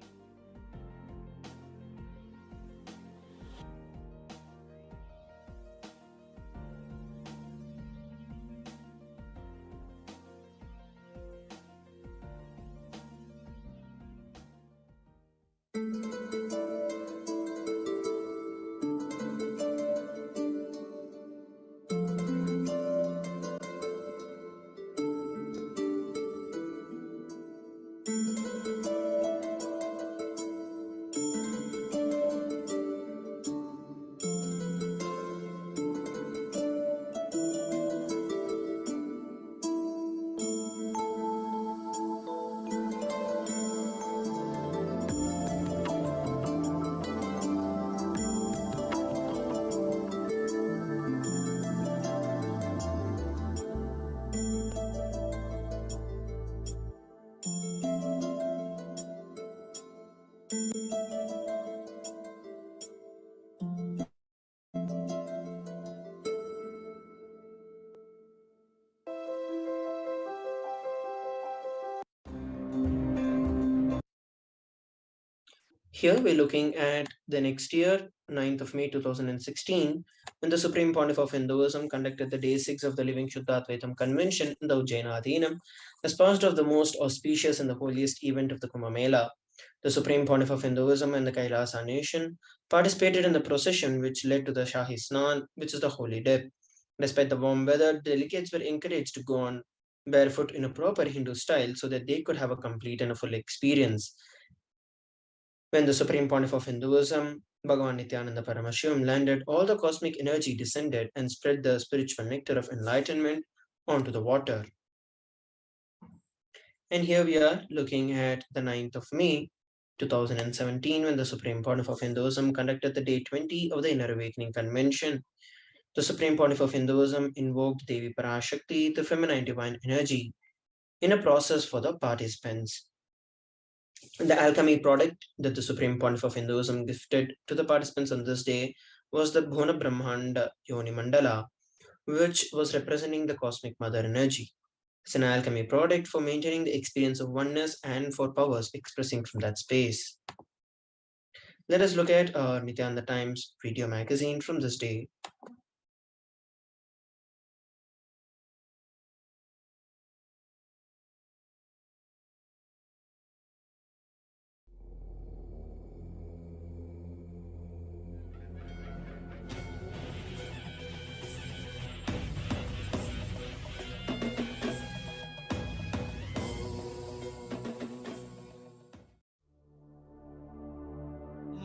Here we're looking at the next year, 9th of May 2016, when the Supreme Pontiff of Hinduism conducted the Day 6 of the Living Shuddhadvaitam Convention in the Ujjaina Adhinam, as part of the most auspicious and the holiest event of the Kumbh Mela. The Supreme Pontiff of Hinduism and the Kailasa nation participated in the procession which led to the Shahi Snan, which is the holy dip. Despite the warm weather, delegates were encouraged to go on barefoot in a proper Hindu style so that they could have a complete and a full experience. When the Supreme Pontiff of Hinduism, Bhagavan Nithyananda Paramashivam, landed, all the cosmic energy descended and spread the spiritual nectar of enlightenment onto the water. And here we are looking at the 9th of May 2017, when the Supreme Pontiff of Hinduism conducted the Day 20 of the Inner Awakening Convention. The Supreme Pontiff of Hinduism invoked Devi Parashakti, the feminine divine energy, in a process for the participants. The alchemy product that the Supreme Pontiff of Hinduism gifted to the participants on this day was the Bhuna Brahmanda Yoni Mandala, which was representing the cosmic mother energy. It's an alchemy product for maintaining the experience of oneness and for powers expressing from that space. Let us look at Nithyananda Times video magazine from this day.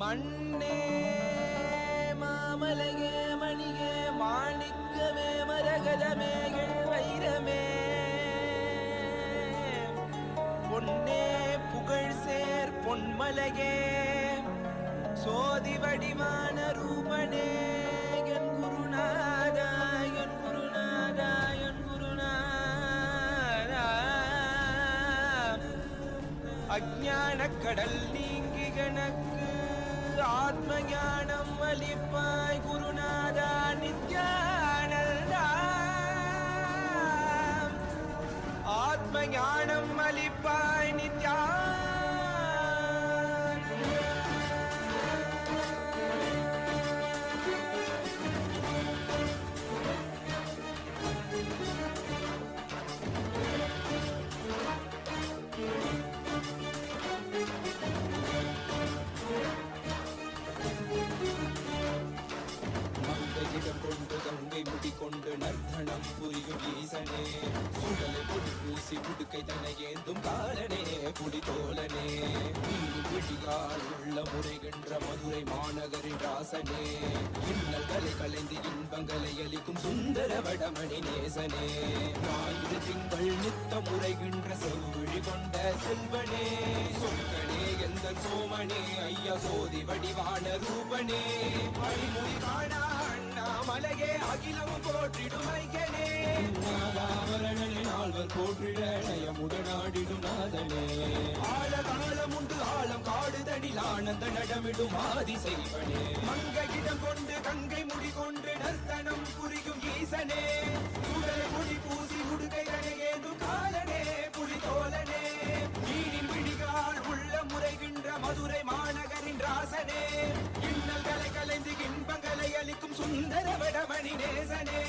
மண்ணே மாமலையே மணியே மாணிக்கமே மரகதமே வைரமே பொன்னே புகழ் சேர் பொன்மலையே சோதி வடிவான ரூபனே என் குருநாதா என் குருநாதா என் குருநாதா அஞ்ஞான கடல் நீங்கி கணக்கு ஆத்ம ஞானம் அளிப்பாய் குருநாதா நித்யானந்தா ஆத்ம ஞானம் அளிப்பாய் நித்யானந்தா கொண்டு நர்த்தனம் புரியும் ஈசனே சுடலை பொடி பூசி புடுக்கை தனையேந்தும் காலனே புடி தோலனே விழிகால் உள்ள முறைகின்ற மதுரை மாநகரின் ராசனே இன்னல்களை கலைந்து இன்பங்களை அளிக்கும் சுந்தர வடமணி நேசனே ஞாயிறு திங்கள் நித்த முறைகின்ற செவ்விழி கொண்ட செல்வனே சொற்களே எந்த சோமனே ஐயா சோதி வடிவான ரூபனே அடிமொழி காணா மலையே அகிலம் போற்றிடும் ஐயனே நாதாவரணனே நால்வர் போற்றிட நயமுடனாடிடும் நாதனே ஆழகாலம் உண்டு ஆழம் காடுதனில் ஆனந்த நடமிடும் ஆதி செய்வனே மங்கையிடம் கொண்டு கங்கை முடி கொண்டு நர்த்தனம் புரியும் ஈசனே சுடலை முடி பூசி உடுகை கனையேந்தும் காலனே புலி தோலனே நீரின் விழிகால் உள்ள முறைகின்ற மதுரை மாநகரின் ராசனே இன்னல்களை கலைந்து இன்பங்களை அளிக்கும் சுந்தர வடமணி நேசனே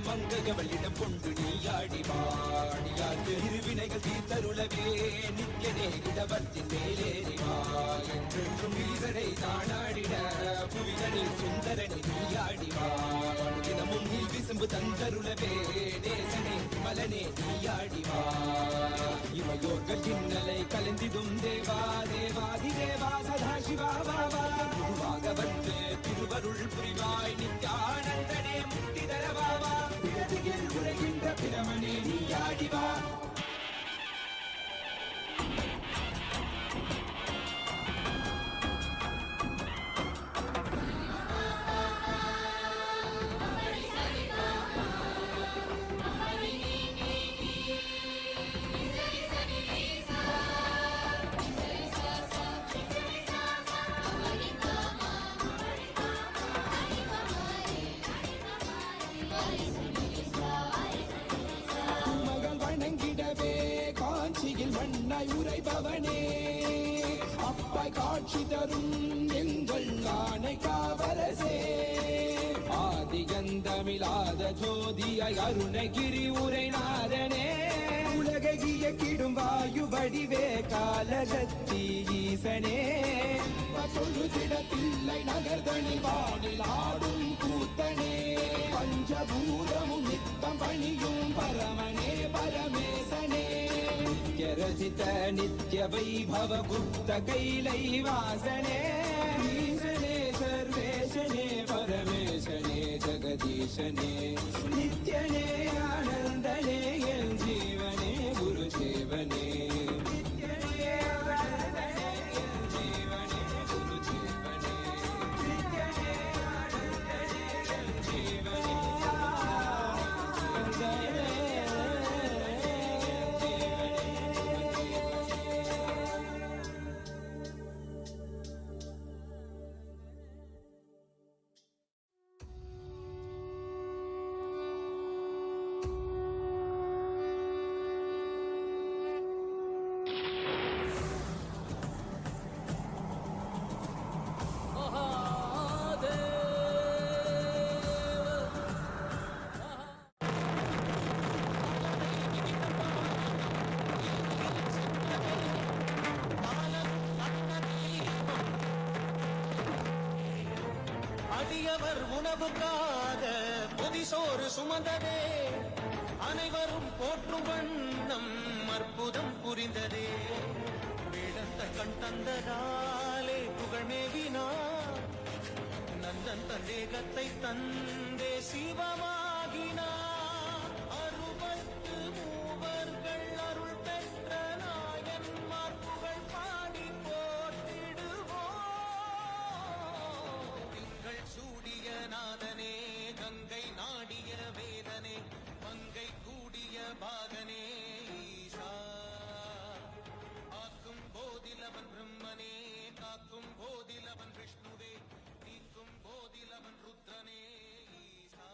மங்கையவளிடம் கொண்டு நீயாடி வாடியாக்கு இருவினைகள் தீர்த்தருளவே நித்யனே இடவத்தின் மேலேறிவா என்றென்றும் ஈசனை தானாடிட புவிதனில் சுந்தரனை நீயாடிவா தினமும் நீ விசும்பு தந்தருளவே நேசனே மலனே நீயாடிவா இமையோர்கள் இன்னலை கலந்திடும் தேவா தேவாதி தேவா சதா சிவா பாபா குருவாக வந்து திருவருள் புரிவாய் நித்யானந்தனே முக்தி தரவாவா பிறவியில் உரைகின்ற பிரமனே நீயாடிவா மண்ணாய் உரைபவனே அப்பாய் காட்சி தரும் எங்கள் ஆணை காவரசே ஆதிகந்தமிழாத ஜோதியாய் அருணகிரி உரைநாதனே உலகை இயக்கிடும் வாயு வடிவே காலகத்தி ஈசனே தொழுதிடத்தில்லை நகர்தனில் வானில் ஆடும் கூத்தனே பஞ்சபூதமும் நித்தம் பணியும் பரமனே பரமேசனே நித்யரசித நித்ய வைபவ குப்த கைலை வாசனே ஈசனே சர்வேசனே பரமேசனே ஜெகதீசனே நித்யனே ஆனந்தனே என் ஜீவனே குருதேவனே அடியவர் உணவுக்காக பொதிசோறு சுமந்ததே அனைவரும் போற்றும் வண்ணம் அற்புதம் புரிந்ததே வேடந்த கண் தந்ததாலே புகழ்மேவினார் நந்தன் தந்தேகத்தை தந்தே சிவமாகினார் அறுபத்து மூவர்கள் அருள் பெற்ற நாயன்மார் புகழ் பாடி போற்றிடுவோம் திங்கள் சூடிய நாதனே கங்கை நாடிய வேதனே மங்கை கூடிய பாகனே ஈசா ஆக்கும் போதிலவன் பிரம்மனே காக்கும் போதிலவன் விஷ்ணுவே நீக்கும் போதிலவன் ருத்ரனே ஈசா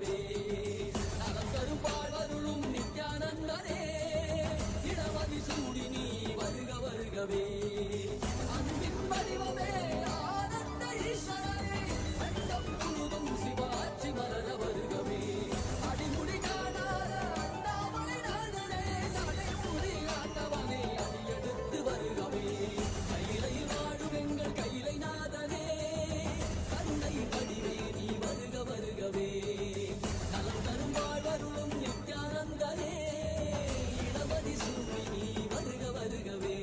வருகவே நலம் தரும் பாழ்வருளும் நித்யானந்தனே இடமதி சூடி நீ வருக வருகவே அன்பின் வடிவமே ஆனந்த ஈஸ்வரனே அண்டம் முழுதும் சிவாட்சி மலர வருகவே அடிமுடி காணாத அண்ணாமலை நாதனே சடைமுடி ஆண்டவனே அடியெடுத்து வருகவே கையிலையில் வாழும் எங்கள் கையிலை நாதனே கருணை வடிவே நீ வருக வருகவே நலம் தரும் வாழ்வருளும் நித்யானந்தனே இடமதி சூடி நீ வருக வருகவே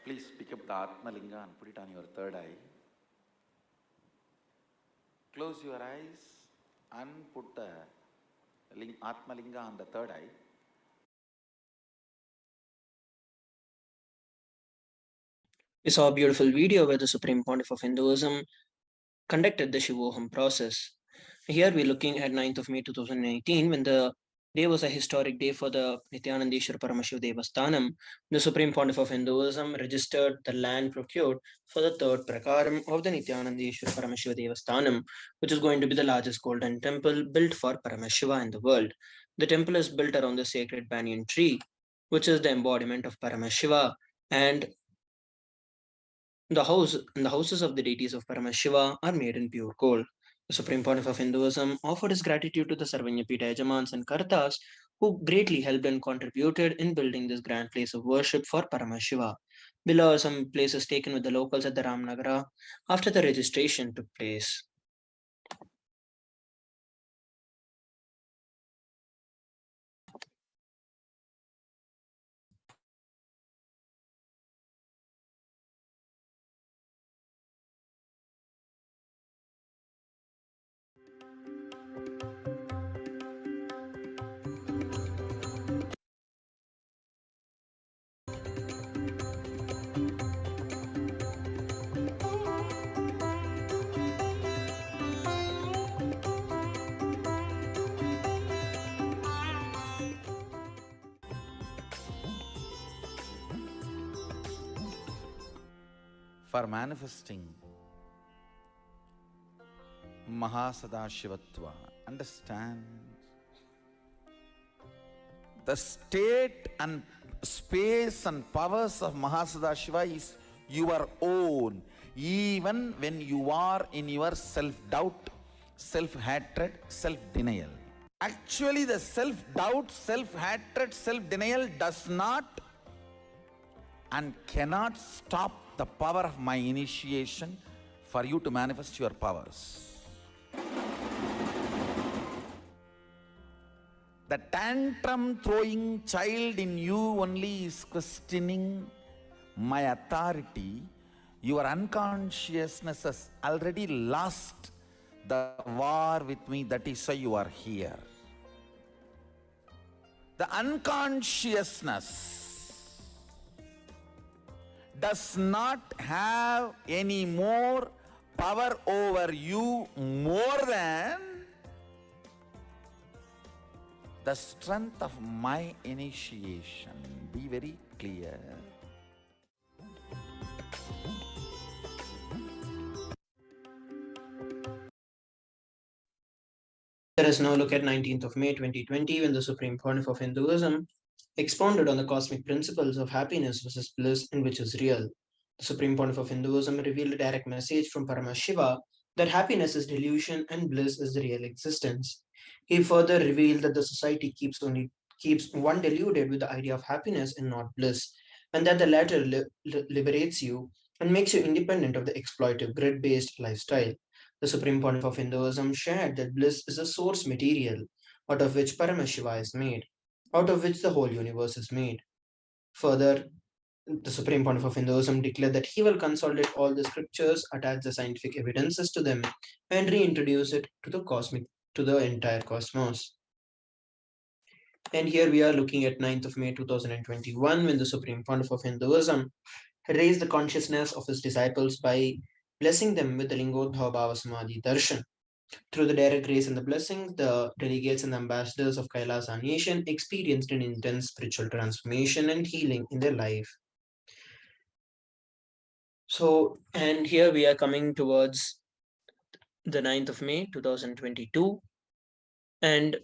Please pick up the Atma Linga and put it on your third eye. Close your eyes and put the Atma Linga on the third eye. We saw a beautiful video where the Supreme Pontiff of Hinduism conducted the Shivoham process. Here we're looking at 9th of May 2019, when the day was a historic day for the Nithyanandeshwara Paramashiva Devasthanam. The Supreme Pontiff of Hinduism registered the land procured for the third prakaram of the Nithyanandeshwara Paramashiva Devasthanam, which is going to be the largest golden temple built for Paramashiva in the world. The temple is built around the sacred banyan tree, which is the embodiment of Paramashiva, and the houses of the deities of Paramashiva are made in pure gold. The Supreme Pontiff of Hinduism offered his gratitude to the Sarvanyapita Yajamans and Kartas, who greatly helped and contributed in building this grand place of worship for Paramashiva. Below are some places taken with the locals at the Ramnagara after the registration took place. For manifesting Mahasadashivatva, understand the state and space and powers of Mahasadashiva is your own, even when you are in your self-doubt, self-hatred, self-denial. Actually, the self-doubt, self-hatred, self-denial does not and cannot stop the power of my initiation for you to manifest your powers. The tantrum throwing child in you only is questioning my authority. Your unconsciousness has already lost the war with me. That is why you are here. The unconsciousness does not have any more power over you more than the strength of my initiation. Be very clear. Let us now look at 19th of May 2020, when the Supreme Pontiff of Hinduism expounded on the cosmic principles of happiness versus bliss and which is real. The Supreme Pontiff of Hinduism revealed a direct message from Paramashiva that happiness is delusion and bliss is the real existence. He further revealed that the society keeps one deluded with the idea of happiness and not bliss, and that the latter liberates you and makes you independent of the exploitive grid-based lifestyle. The Supreme Pontiff of Hinduism shared that bliss is a source material out of which Paramashiva is made, out of which the whole universe is made. Further, the Supreme Pontiff of Hinduism declared that he will consolidate all the scriptures, attach the scientific evidences to them, and reintroduce it to the entire cosmos. And here we are looking at 9th of May 2021, when the Supreme Pontiff of Hinduism raised the consciousness of his disciples by blessing them with the Lingodbhava Bhava Samadhi Darshan. Through the direct grace and the blessings, the delegates and ambassadors of Kailasa Nation experienced an intense spiritual transformation and healing in their life. So, and here we are coming towards the 9th of May 2022, and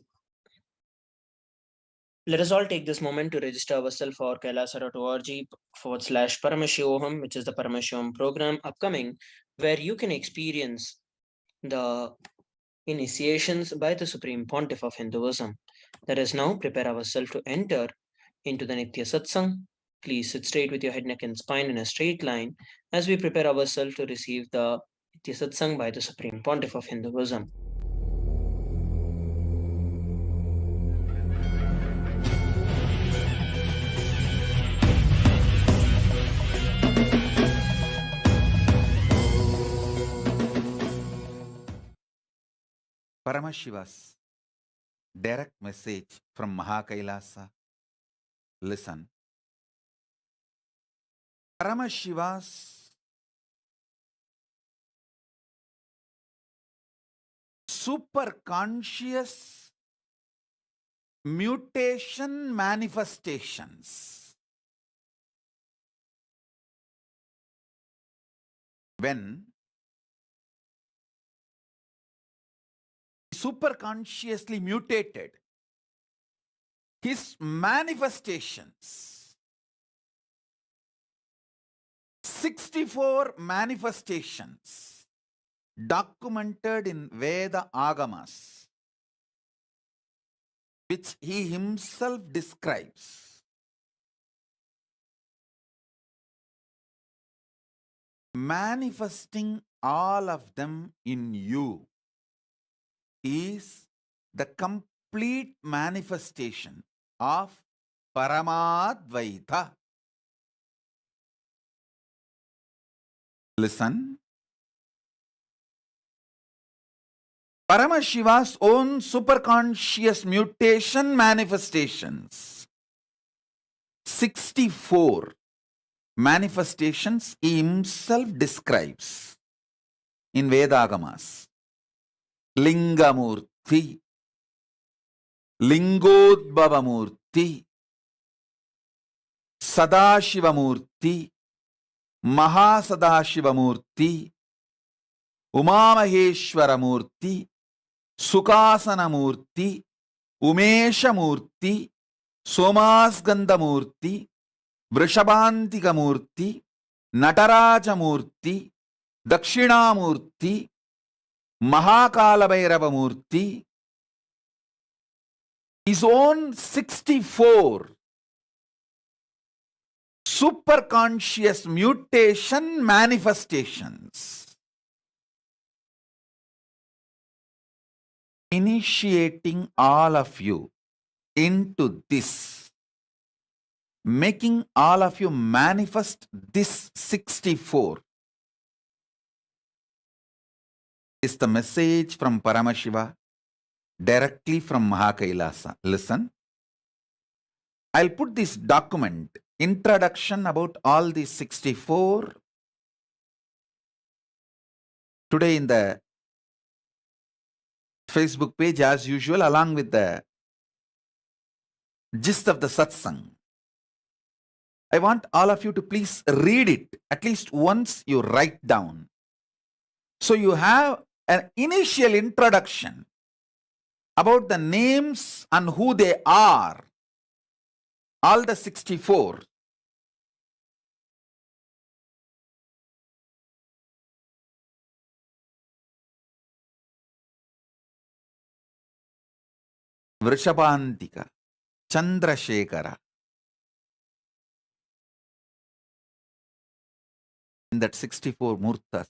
let us all take this moment to register ourselves for kailasa.org/Paramashivoham, which is the Paramashivam program upcoming, where you can experience the initiations by the Supreme Pontiff of Hinduism. Let us now prepare ourselves to enter into the Nitya Satsang. Please sit straight with your head, neck, and spine in a straight line as we prepare ourselves to receive the Nitya Satsang by the Supreme Pontiff of Hinduism. Paramashiva's direct message from Mahakailasa. Listen. Paramashiva's superconscious mutation manifestations. When superconsciously mutated, his manifestations, 64 manifestations documented in Veda Agamas, which he himself describes. Manifesting all of them in you is the complete manifestation of Paramadvaita. Listen. Paramashiva's own superconscious mutation manifestations, 64 manifestations he himself describes in Vedagamas. Lingamurti, Lingodbhavamurti, Sadashivamurti, Mahasadashivamurti, Umamaheshwaramurti, Sukhasanamurti, Umeshamurti, Somasgandamurti, Vrishabhantikamurti, Natarajamurti, Dakshinamurti, Mahakalabhairavamurti, his own 64 superconscious mutation manifestations, initiating all of you into this, making all of you manifest this 64 is the message from Paramashiva directly from Mahakailasa. Listen. I'll put this document, introduction about all these 64, today in the Facebook page as usual, along with the gist of the satsang. I want all of you to please read it at least once. You write down, so you have an initial introduction about the names and who they are, all the 64. Vrishabhantika, Chandrasekhara. In that 64 Murtas.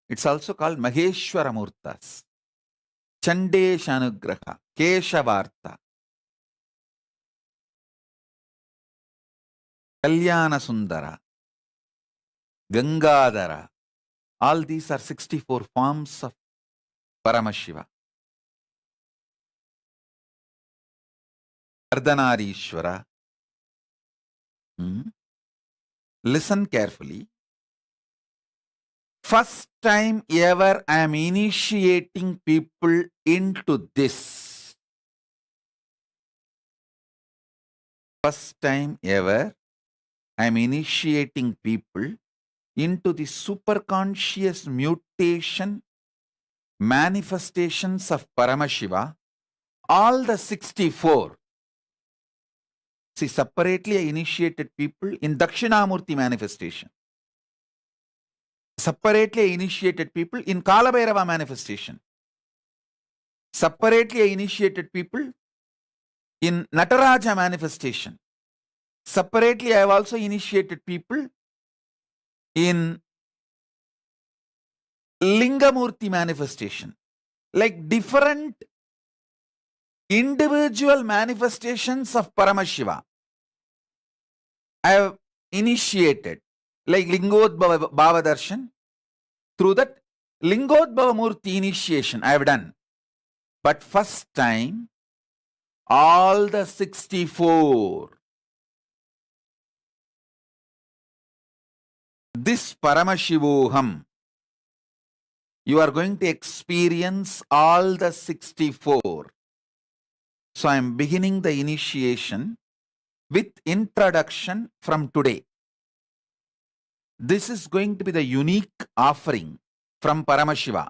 It's also called Maheshwara Murtas. Chandeshanugraha, Keshavartha, Kalyana Sundara, Gangadhara. All these are 64 forms of Paramashiva. Ardhanarishwara. Listen carefully. First time ever I am initiating people into this. First time ever I am initiating people into the superconscious mutation manifestations of Paramashiva, all the 64. See, separately I initiated people in Dakshinamurti manifestation. Separately I initiated people in Kalabhairava manifestation. Separately I initiated people in Nataraja manifestation. Separately I have also initiated people in Lingamurti manifestation. Like different individual manifestations of Paramashiva I have initiated, like Lingodbhava Bhavadarshan. Through that Lingodbhava Murti initiation I have done. But first time, all the 64. This Paramashivoham, you are going to experience all the 64. So I am beginning the initiation with introduction from today. This is going to be the unique offering from Paramashiva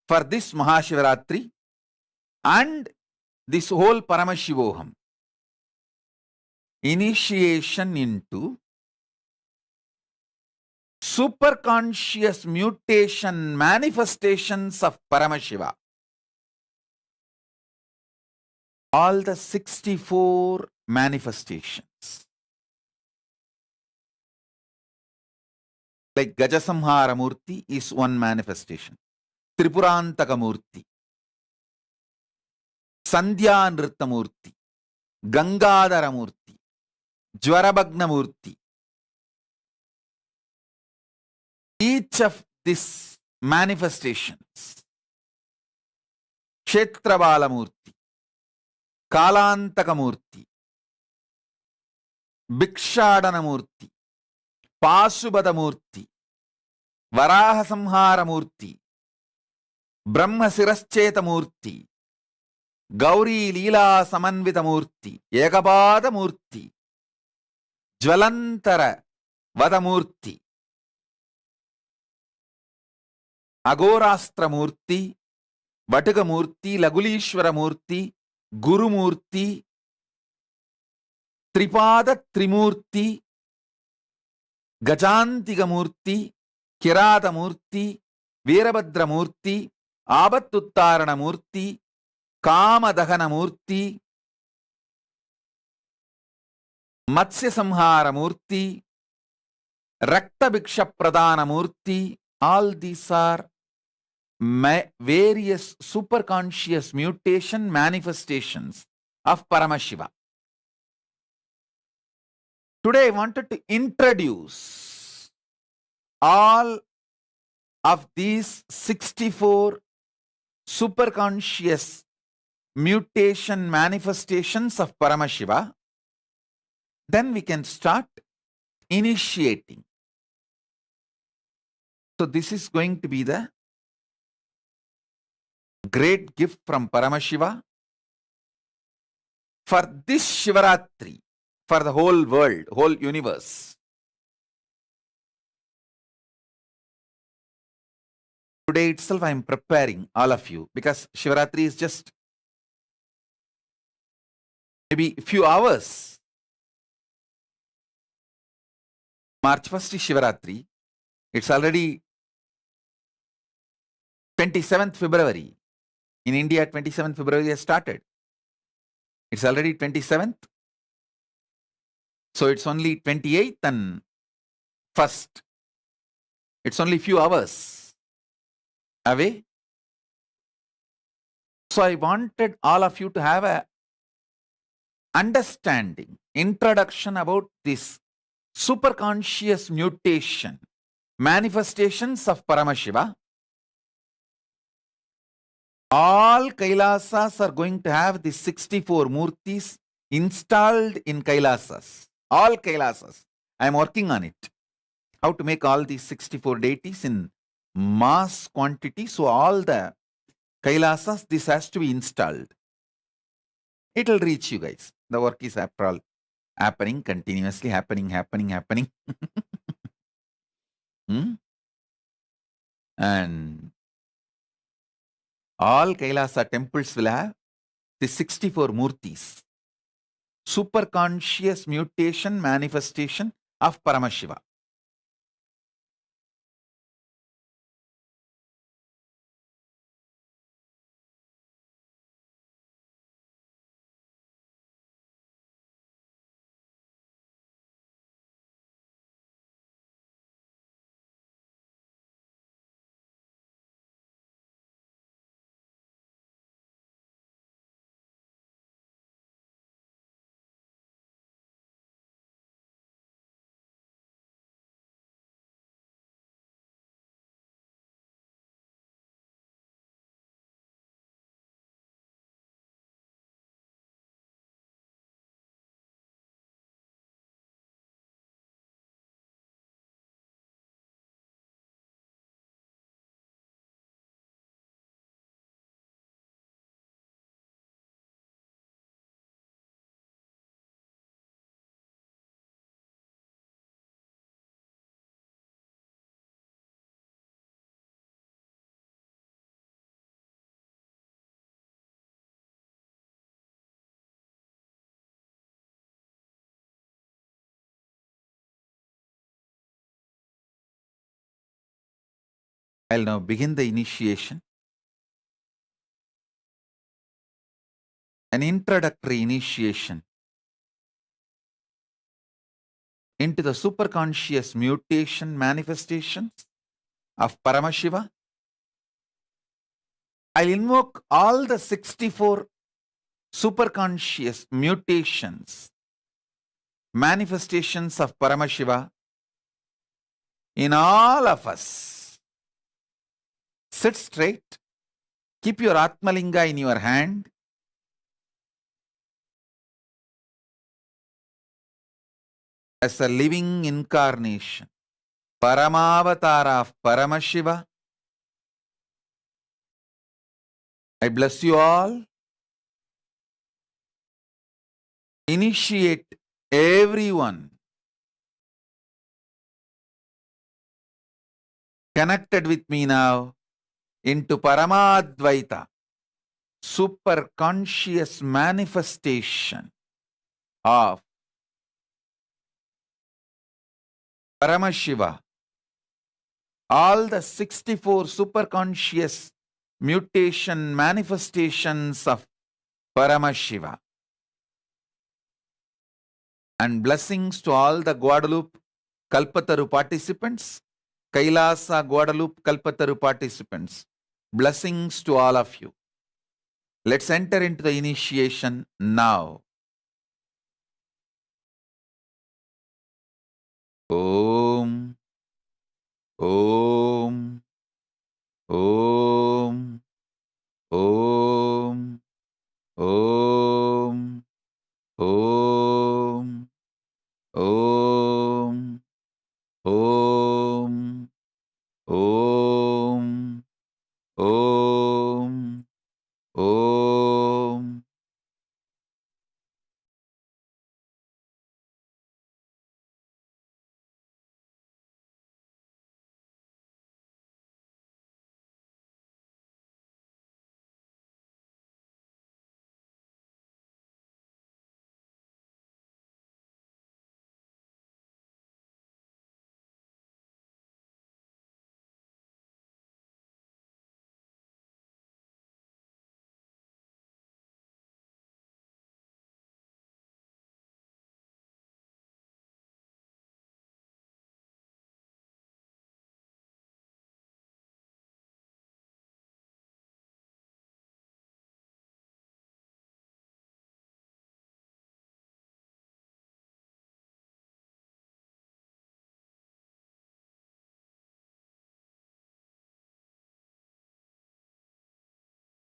for this Mahashivaratri and this whole Paramashivoham. Initiation into superconscious mutation manifestations of Paramashiva. All the 64 manifestations. Like Gajasamhara Murti is one manifestation. Tripurantaka Murti, Sandhya Nritta Murti, Gangadhara Murti, Jwarabhagna Murti. Each of these manifestations, Kshetrabala Murti, Kalantaka Murti, Bhikshadana Murti, Pasubhada Murti, Varaha Samhara Murti, Brahma Sirascheta Murti, Gauri Leela Samanvita Murti, Ekapada Murti, Jvalantara Vada Murti, Agorastra Murti, Vataga Murti, Lagulishwara Murti, Guru Murti, Tripada Trimurti, Gajantiga Murti, Kirata Murti, Veerabhadra Murti, Abattuttarana Murti, Kamadahana Murti, Matsya Samhara Murti, Rakta Bhiksha Pradana Murti. All these are various superconscious mutation manifestations of Paramashiva. Today I wanted to introduce all of these 64 superconscious mutation manifestations of Paramashiva. Then we can start initiating. So this is going to be the great gift from Paramashiva for this Shivaratri, for the whole world, whole universe. Today itself I am preparing all of you because Shivaratri is just maybe a few hours. March 1st is Shivaratri. It's already 27th February. In India, 27th February has started. It's already 27th. So it's only 28th and 1st. It's only few hours away. So I wanted all of you to have a understanding, introduction about this superconscious mutation, manifestations of Paramashiva. All Kailasas are going to have the 64 Murtis installed in Kailasas. All Kailasas. I am working on it. How to make all these 64 deities in mass quantity. So all the Kailasas, this has to be installed. It will reach you guys. The work is after all happening, continuously happening. And all Kailasa temples will have the 64 Murtis. Superconscious mutation manifestation of Paramashiva. I'll now begin the initiation. An introductory initiation into the superconscious mutation manifestations of Paramashiva. I'll invoke all the 64 superconscious mutations, manifestations of Paramashiva in all of us. Sit straight. Keep your Atmalinga in your hand. As a living incarnation, Paramavatara of Paramashiva. I bless you all. Initiate everyone connected with me now into Paramadvaita, super conscious manifestation of Paramashiva. All the 64 super conscious mutation manifestations of Paramashiva. And blessings to all the Guadalupe Kalpataru participants, Kailasa Guadalupe Kalpataru participants. Blessings to all of you. Let's enter into the initiation now. Om, Om, Om, Om, Om, Om, Om, Om, Om, Om, Om.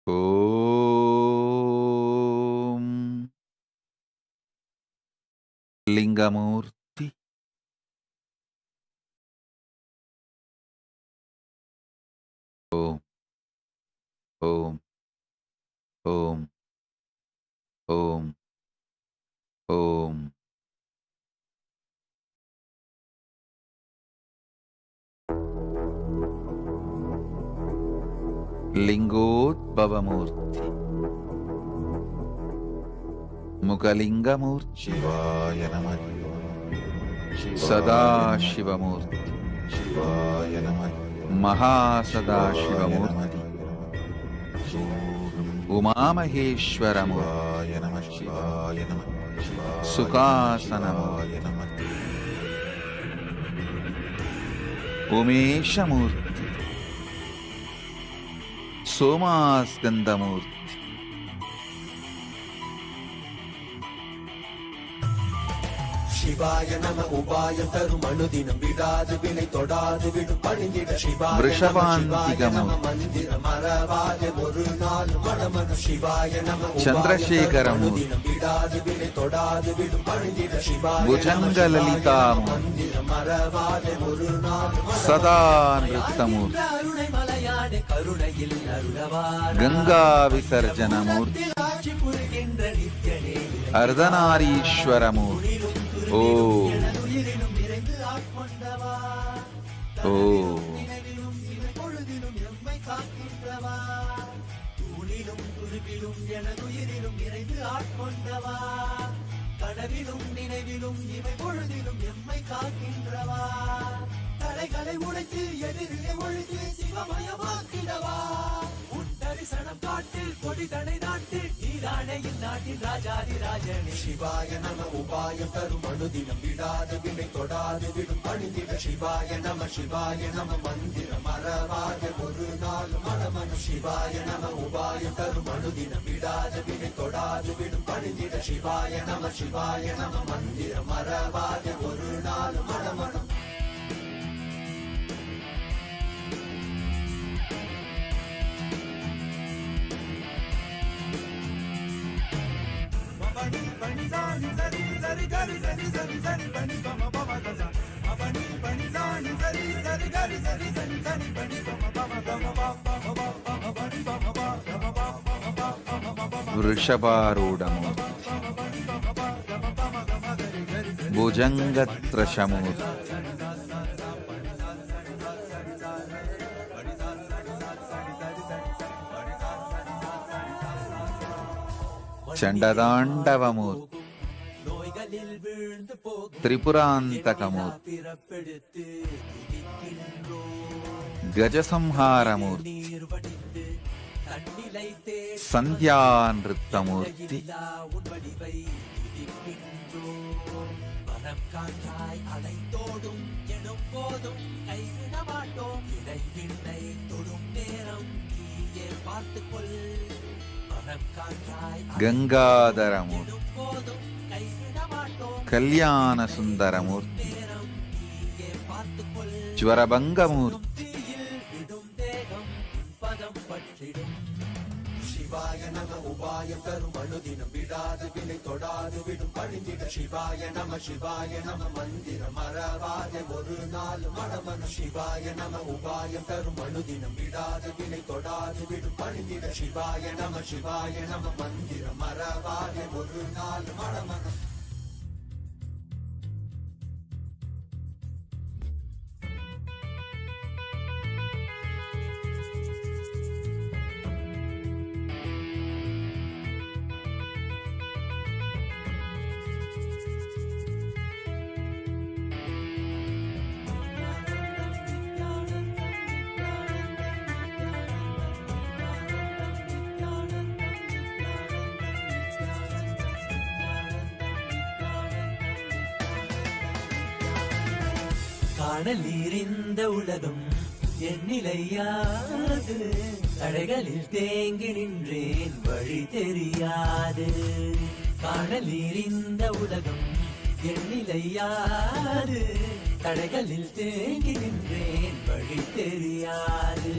ஓம் லிங்கமூர்த்தி ஓம் ஓம் ஓம் ஓம் ஓம் லிங்கோத்பவமூர்த்தி முகலிங்கமூர்த்தி சிவாய நம சதாசிவமூர்த்தி சிவாய நம மகாசதாசிவமூர்த்தி உமாமகேஸ்வரமூர்த்தி சிவாய நம சிவாய நம சுகாசனமூர்த்தி நம உமேஷமூர்த்தி சோமாஸ்கந்தமூர்த்தி சிவாய நம உபாயம் தரும் அனுதினம் விடாது வினை தொடாது விடும் பணிந்திட சிவாய ரிஷபாந்திகமூர்த்தி மந்திர மறவாத ஒரு நாள் மனமன சிவாய நம சந்திரசேகரமூர்த்தி விடாது வினை தொடாது விடும் பணிந்திட சிவாய புஜங்கலலிதாமூர்த்தி மந்திர மறவாத ஒரு நாள் சதா நிருத்தமூர்த்தி அருணை மலையாட கருணையில் அருளவார் கங்கா விசர்ஜனமூர்த்தி ஆட்சி புரிகின்ற நித்யனே அர்த்தநாரீஸ்வரமூர்த்தி ஓ உயிரிலும் நிறைந்து ஆட்கொண்டவா ஓ நினைவிலும் இவை பொழுதிலும் எம்மை காக்கின்றவா தூணிலும் துருவிலும் எனதுயிரிலும் நிறைந்து ஆட்கொண்டவா கனவிலும் நினைவிலும் இவை பொழுதிலும் எம்மை காக்கின்றவா தடைகளை உடைத்து எதிரியை ஒழித்து சிவமயமாக்கிடவா உன் தரிசனம் காட்டில் கொடிதனை நாட்டு நீராணையில் நாட்டின் ராஜாதி ராஜனே சிவாய நம உபாயம் தரும் அனுதினம் விடாது வினை தொடாது விடும் பணிந்திட சிவாய நம மந்திர மறவாத ஒரு நாள் மனமன சிவாய நம உபாயம் தரும் அனுதினம் விடாது வினை தொடாது விடும் பணிந்திட சிவாய நம மந்திர மறவாத ஒரு நாள் மனமனம் వృషభారూఢమూర్తి భుజంగత్రశమూర్తి చండదాండవమూర్తి త్రిపురాంతకమూర్తి గజసంహారమూర్తి సంధ్యానృత్తమూర్తి அனைத்தோடும் எனும் போதும் கைவிட மாட்டோம் இடைவினை தொடும் நேரம் நீயே பார்த்துக்கொள் గంగాధరమూర్తి కళ్యాణ సుందరమూర్తి జ్వరభంగమూర్తి சிவாய நம உபாயம் தரும் அனுதினம் விடாது வினை தொடாது விடும் பணிந்திட சிவாய நம மந்திர மறவாத ஒரு நாள் மனமன சிவாய நம உபாயம் தரும் அனுதினம் விடாது வினை தொடாது விடும் பணிந்திட சிவாய நம மந்திர மறவாத ஒரு நாள் மனமன காணல் நீரிந்த உலகம் எண்ணிலையாது தடைகளில் தேங்கி நின்றேன் வழி தெரியாது காணல் நீரிந்த உலகம் எண்ணிலையாது தடைகளில் தேங்கி நின்றேன் வழி தெரியாது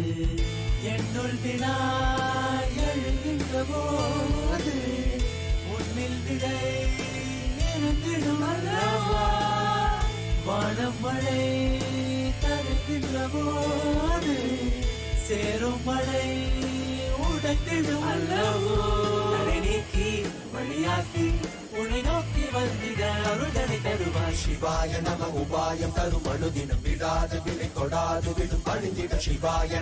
என்னுள் வினாய் எழுகின்ற போது உன்னில் விடை இருந்திடும் அல்லவா வானம் மழை தருகின்ற போது சேரும் மழை உடைத்திடும் அல்லவோ தடை நீக்கி வழியாக்கி உன்னை நோக்கி வந்திட அருள்தனை தருவாய் சிவாய நம உபாயம் தரும் அனுதினம் விடாது வினை தொடாது விடும் பணிந்திட சிவாய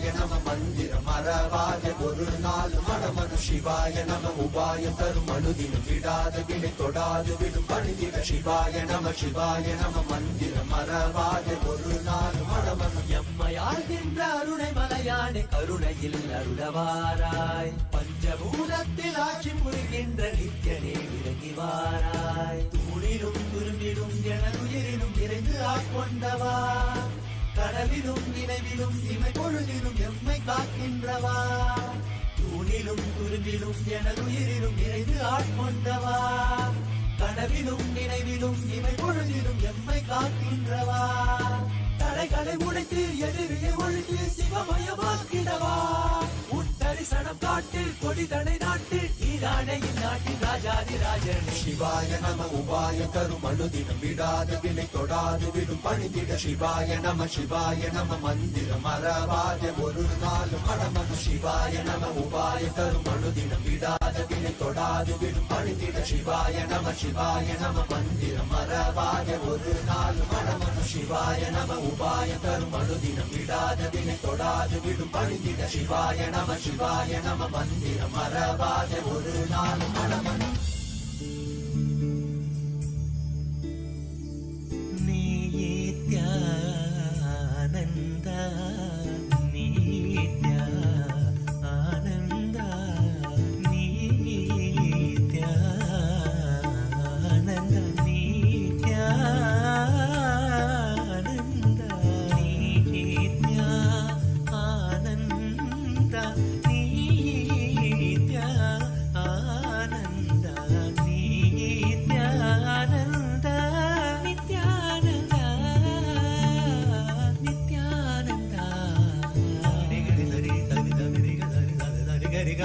நம மந்திரம் மறவாத ஒரு நாள் மனமனு சிவாய நம உபாயம் தரும் அனுதினம் விடாது வினை தொடாது விடும் பணிந்திட சிவாய நம மந்திரம் மறவாத ஒரு நாள் மனமனு எம்மையாழ்கின்ற அருணை மலையானே கருணையில் அருளவாராய் பஞ்சபூதத்தில் ஆட்சி புரிகின்ற நித்தியனே விலகி வாராய் தூணிலும் துரும்பிலும் என உயிரிலும் இறைந்து ஆட்கொண்டவா கனவிலும் நினைவிலும் இமை பொழுதிலும் எம்மை காக்கின்றவா தூணிலும் துரும்பிலும் என உயிரிலும் இறைந்து ஆட்கொண்டவா கனவிலும் நினைவிலும் இமை பொழுதிலும் எம்மை காக்கின்றவா தடைகளை உடைத்து எதிரியை ஒழித்து சிவமயமாக்கிடவா உன் தரிசனம் காட்டு கொடிதடை நாட்டு ஈரானே இந்நாட்டின் ராஜாதி ராஜன் சிவாய நம உபாயம் தரும் அனுதினம் விடாது வினை தொடாது விடும் பணிந்திட சிவாய நம மந்திரம் மறவாத ஒரு நாள் மனமனு சிவாய நம உபாயம் தரும் அனுதினம் விடாது வினை தொடாது விடும் பணிந்திட சிவாய நம மந்திரம் மறவாத ஒரு நாள் மனமனு சிவாய நம உபாயம் தரும் அனுதினம் விடாத வினை தொடாது விடும் பணிந்திட சிவாய நம மந்திரம் மறவாத ஒரு நாள் மனமனு Nityananda Nityananda Nityananda Nityananda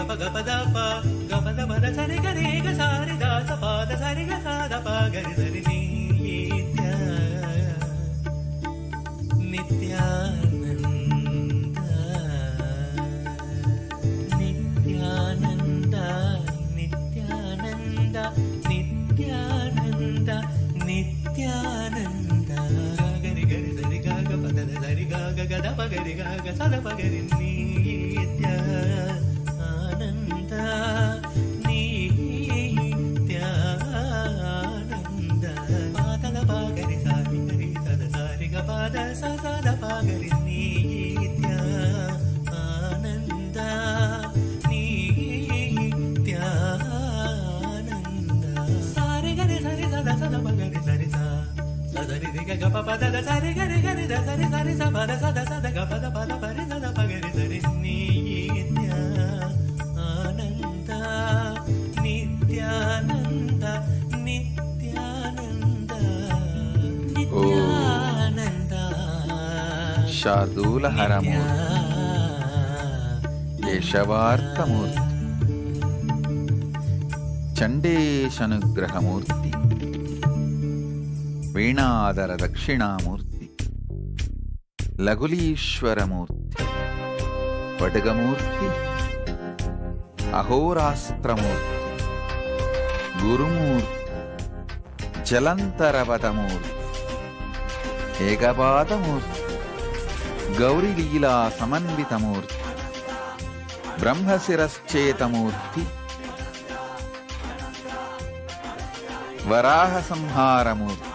Gapa gapa pada sari gari ga sari da sa pa da sari ga sa da pa gari sari nitya nityananda nityananda nityananda nityananda nityananda gari gari sari ga ga pada sari ga ga ga da pa gari ga ga sa da pa gari nitya Nityananda Padala Pagari Sari Gari Sada Sari Gapada Sada Pagari Nityananda Nityananda Sari Gari Sari Sada Sada Pagari Sari Sa Sadari Diga Gapada Sari Gari Gari Da Sari Sari Sada Sada Sada Gapada Pada Pari Sada Pagari Sari Nityananda Nityananda Nityananda శార్దూల హరమూర్తి కేశవార్కమూర్తి చండేశనుగ్రహమూర్తి వీణాధర Dakshinamurthy లఘులీశ్వరమూర్తి వడగమూర్తి అహోరాస్త్రమూర్తి గురుమూర్తి జలంతరవతమూర్తి ఏకపాదమూర్తి గౌరీలీలా సమన్వితమూర్తి బ్రహ్మశిరశ్చేతమూర్తి వరాహ సంహారమూర్తి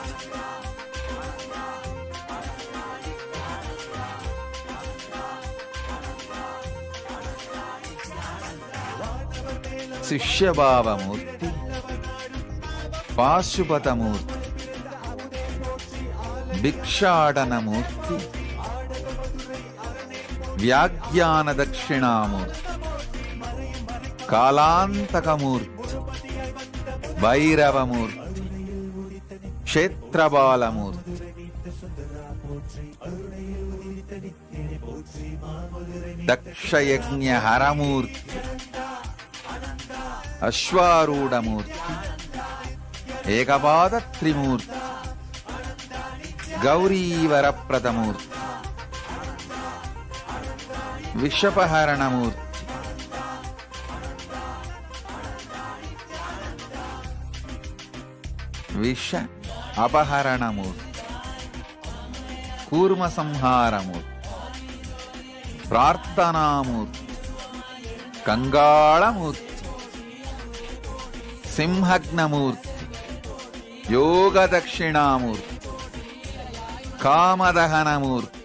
శిష్యభావమూర్తి పాశుపతమూర్తి భిక్షాటనమూర్తి వ్యాఖ్యాన దక్షిణామూర్తి కాలాంతకమూర్తి భైరవమూర్తి క్షేత్రబాలమూర్తి दक्षयज्ञ हरमूर्ति अश्वारूढ़मूर्ति एकपाद त्रिमूर्ति गौरीवरप्रदमूर्ति विषपहरणमूर्ति विष अपहरणमूर्ति कूर्मसंहारमूर्ति प्रार्थनामूर्ति कंगाळमूर्ति सिंहग्नमूर्ति योगदक्षिणामूर्ति कामदहनमूर्ति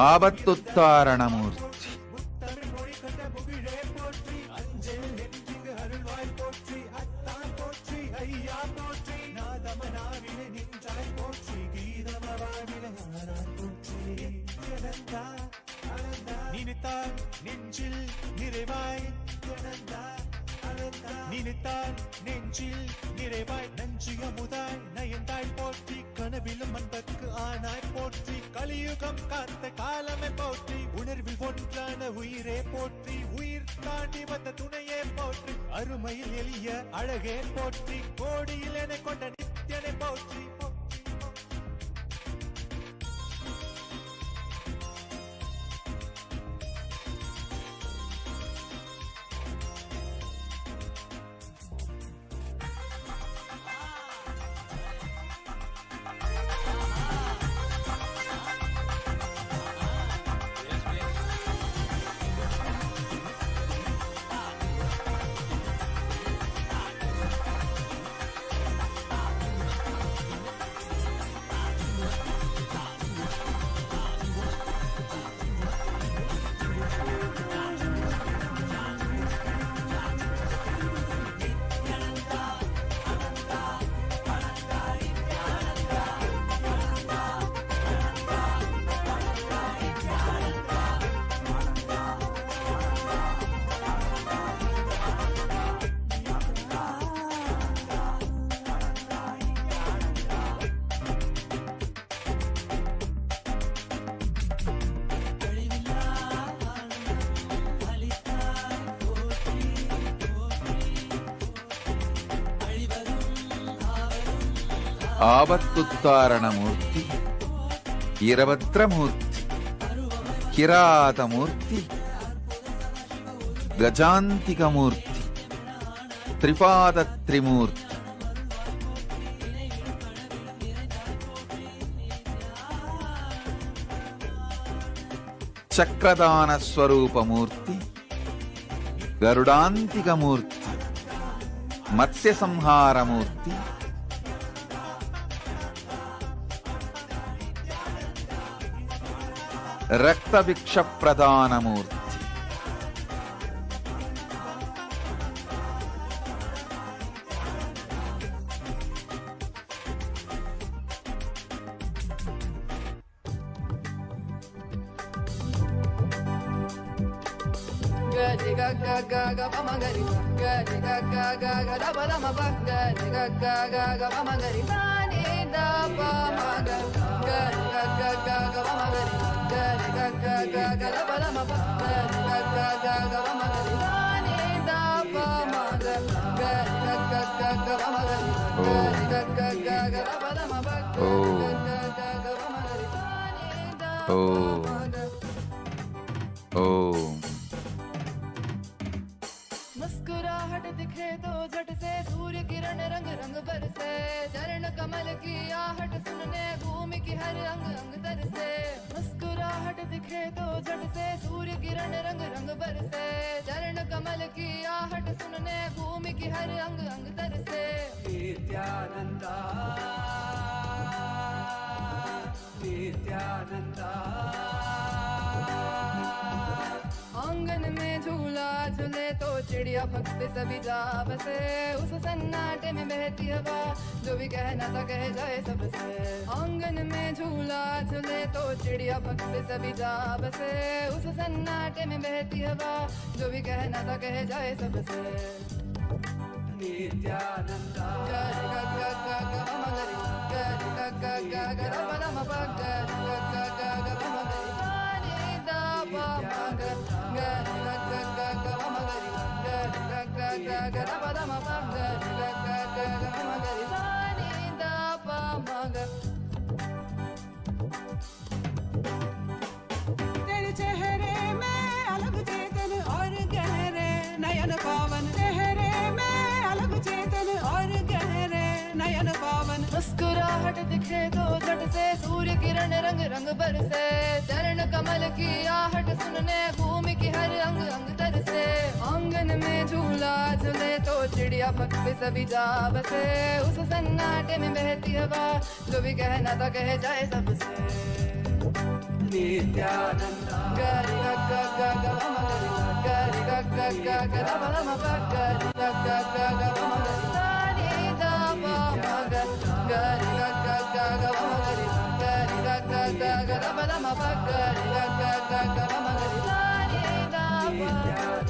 आबत्तुत्तारणमूर्ति நினைத்தால் நெஞ்சில் நிறைவாய் நஞ்சியமுதாய் நயந்தாய் போற்றி கனவிலும் அன்பர்க்கு ஆனாய் போற்றி கலியுகம் காத்த காலமே போற்றி உணர்வில் ஒன்றான உயிரே போற்றி உயிர் தாண்டி வந்த துணையே போற்றி அருமையில் எளிய அழகே போற்றி கோடியில் என கொண்ட நித்தியனை போற்றி आबत्तुत्तारणमूर्ति ईरभद्रमूर्ति किरातमूर्ति गजान्तिकमूर्ति त्रिपादत्रिमूर्ति चक्रदानस्वरूपमूर्ति गरुडान्तिकमूर्ति मत्स्यसंहारमूर्ति रक्तभिक्ष प्रदानमूर्ति मुस्कुराहट दिखे तो झट से सूर्य किरण रंग रंग बरसे चरण कमल की आहट सुनने भूमि की हर अंग अंग तरसे मुस्कुराहट दिखे तो झट से सूर्य किरण रंग रंग बरसे चरण कमल की आहट सुनने भूमि की हर अंग अंग तरसे नित्यानंदा नित्यानंदा आंगन में झूला झूले तो चिड़िया भक्त सभी जा बसे, उस सन्नाटे में बहती हवा जो भी कहना था कह जाए सबसे। आंगन में झूला झूले तो चिड़िया भक्त सभी जा बसे, उस सन्नाटे में बहती हवा जो भी कहना था कह जाए सबसे। नित्यानंदा गरि ग ग ग ग म गरि गरि ग ग ग ग र प र म प गरि ग ग ग ग म गरि सा नि द प म ग गरि ग ग ग ग म गरि गरि ग ग ग ग र प र म प गरि ग ग ग ग म गरि सा नि द प म ग। तेरे चेहरे में अलग चेतन और गहरे नयन पावन, चेहरे में अलग चेतन और गहरे नयन पावन। मुस्कुराहट दिखे तो झट से सूर्य किरण रंग रंग बरसे, चरण कमल की आहट सुनने भूमि की हर अंग अंग तरसे। आंगन में झूला झूले तो चिड़िया भक्त सभी जा बसे, उस सन्नाटे में बहती हवा जो भी कहना था कह जाए सबसे। नित्यानंदा गरि ग ग ग ग म गरि गरि ग ग ग ग र प र म प गरि ग ग ग ग म गरि सा नि द प म ग गरि ग ग ग ग म गरि गरि ग ग ग ग र प र म प गरि ग ग ग ग म गरि सा नि द प म ग।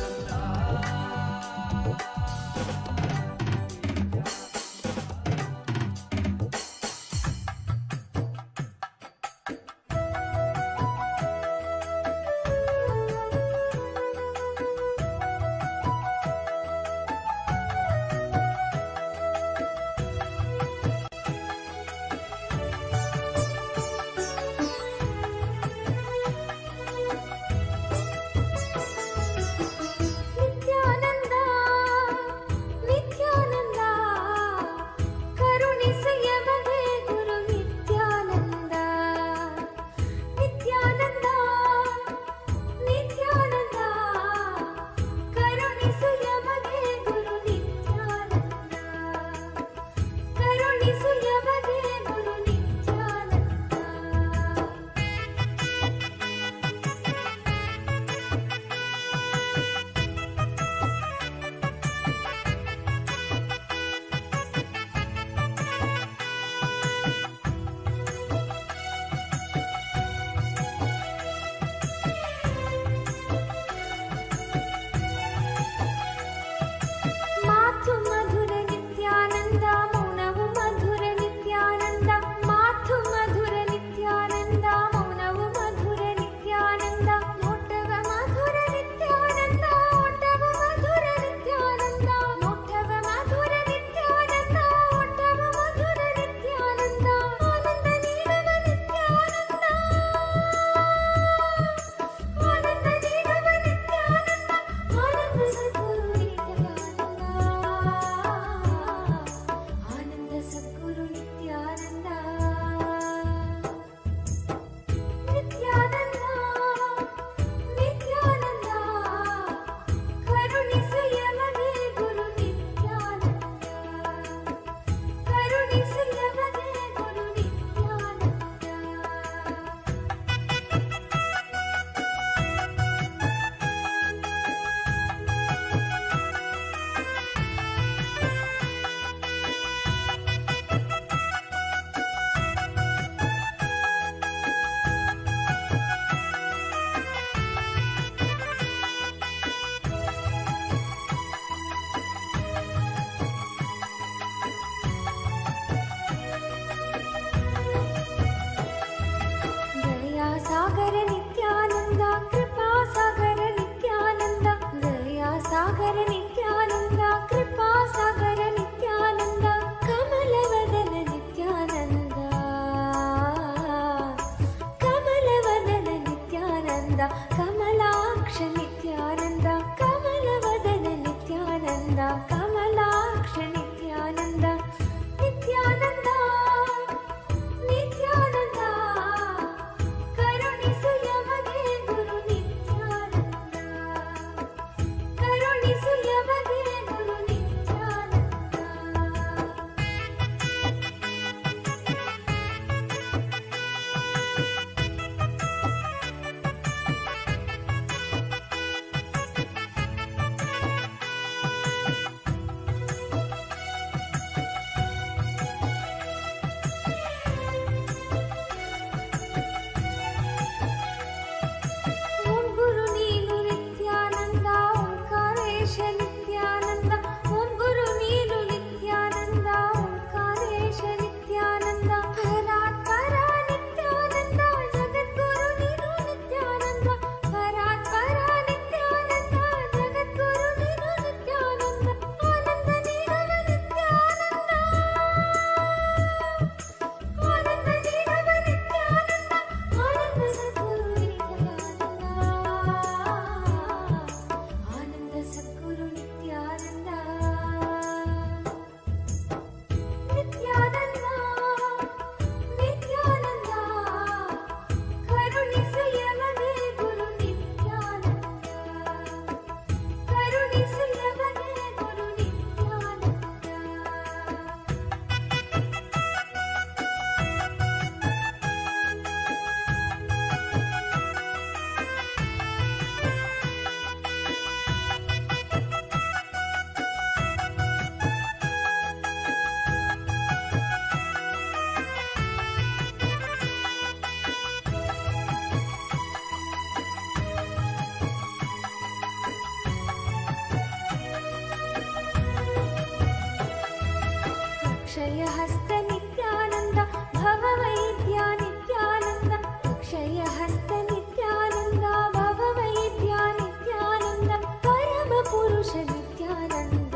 अक्षयहस्त नित्यानन्द भववैद्या नित्यानन्द अक्षयहस्त नित्यानन्द भववैद्या नित्यानन्द परमपुरुष नित्यानन्द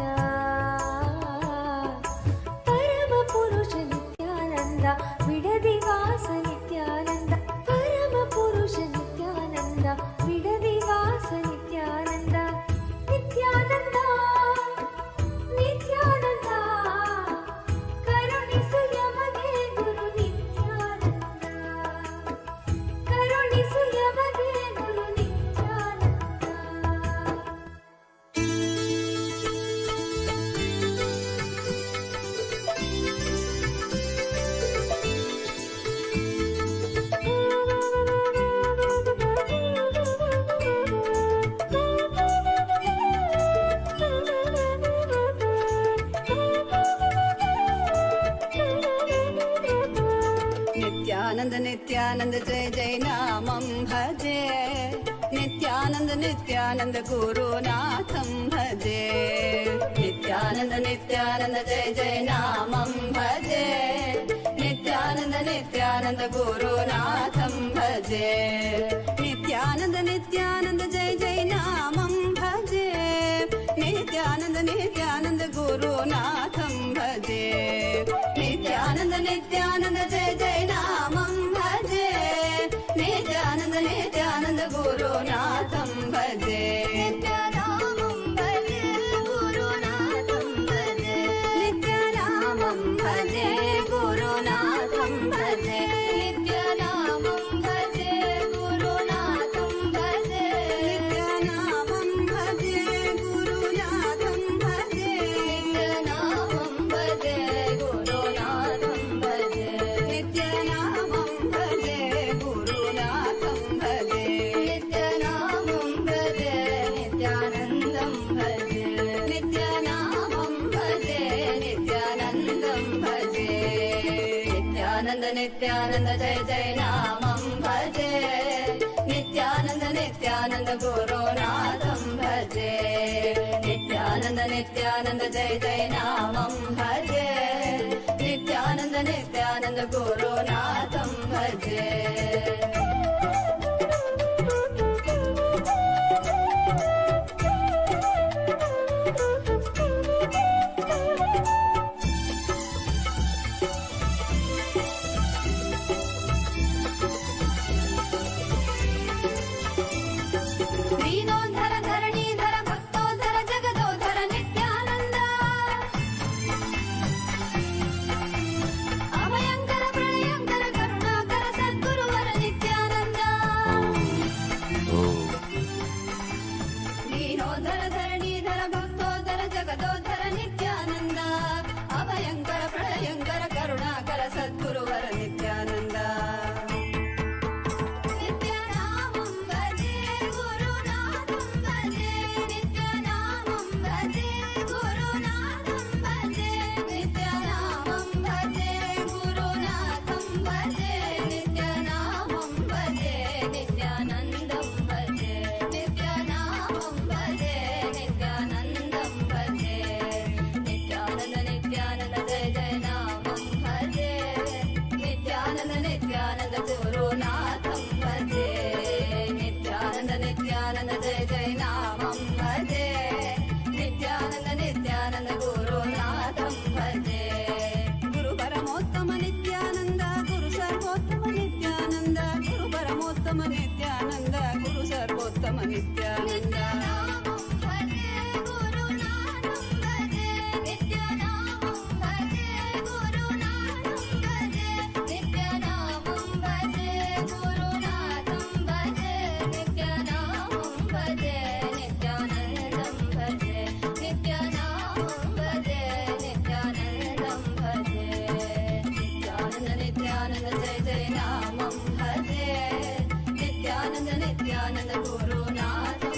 परमपुरुष नित्यानन्द विडदिवास नित्यानन्द परमपुरुष नित्यानन्द विडदिवास नित्यानन्द नित्यानन्द नित्यानन्द करुणिसु यमगे गुरु नित्यानन्द करुणिसु यमगे गुरु नित्यानन्द नित्यानंद नित्यानंद जय जय नामं भजे नित्यानंद नित्यानंद गुरुनाथं भजे नित्यानंद नित्यानंद जय जय नामं भजे नित्यानंद नित्यानंद गुरुनाथं भजे नित्यानंद नित्यानंद जय जय नामं भजे नित्यानंद नित्यानंद गुरुनाथं भजे नित्यानंद नित्यानंद जय जय नामं भजे नित्यानंद नित्यानंद गुरुनाथं भजे नित्यानामं भजे गुरुनाथं भजे नित्यानामं भजे गुरुनाथं भजे नित्यानामं भजे गुरुनाथं भजे नित्यानामं भजे गुरुनाथं भजे नित्यानामं भजे गुरुनाथं भजे नित्यानामं भजे गुरुनाथं भजे नित्यानामं भजे नित्यानन्दं भजे नित्यानामं भजे नित्यानन्दं भजे नित्यानन्द नित्यानन्द जय जय नामं भजे नित्यानन्द नित्यानन्द गुरुनाथं भजे नित्यानन्द नित्यानन्द जय जय नामं भजे नित्यानन्द नित्यानन्द गुरुनाथं भजे दीनोद्धर धरणीधर भक्तोद्धर जगदोद्धर नित्यानन्द अभयंकर प्रलयंकर करुणाकर सद्गुरुवर नित्यानन्द दीनोद्धर धरणीधर भक्तोद्धर जगदोद्धर नित्यानन्द अभयंकर प्रलयंकर करुणाकर सद्गुरुवर नित्यानन्द नित्यानामं भजे गुरुनाथं भजे नित्यानामं भजे गुरुनाथं भजे नित्यानामं भजे गुरुनाथं भजे नित्यानामं भजे नित्यानन्दं भजे नित्यानामं भजे नित्यानन्दं भजे नित्यानन्द नित्यानन्द जय जय नामं भजे नित्यानन्द नित्यानन्द गुरुनाथं भजे नित्यानन्द नित्यानन्द जय जय नामं भजे नित्यानन्द नित्यानन्द गुरुनाथं भजे गुरु परमोत्तम नित्यानन्द गुरु सर्वोत्तम नित्यानन्द गुरु परमोत्तम नित्यानन्द गुरु सर्वोत्तम नित्यानन्द नित्यानामं भजे गुरुनाथं भजे नित्यानामं भजे गुरुनाथं भजे नित्यानामं भजे गुरुनाथं भजे नित्यानामं भजे नित्यानन्दं भजे नित्यानामं भजे नित्यानन्दं भजे नित्यानन्द नित्यानन्द जय जय नामं भजे नित्यानन्द नित्यानन्द गुरुनाथं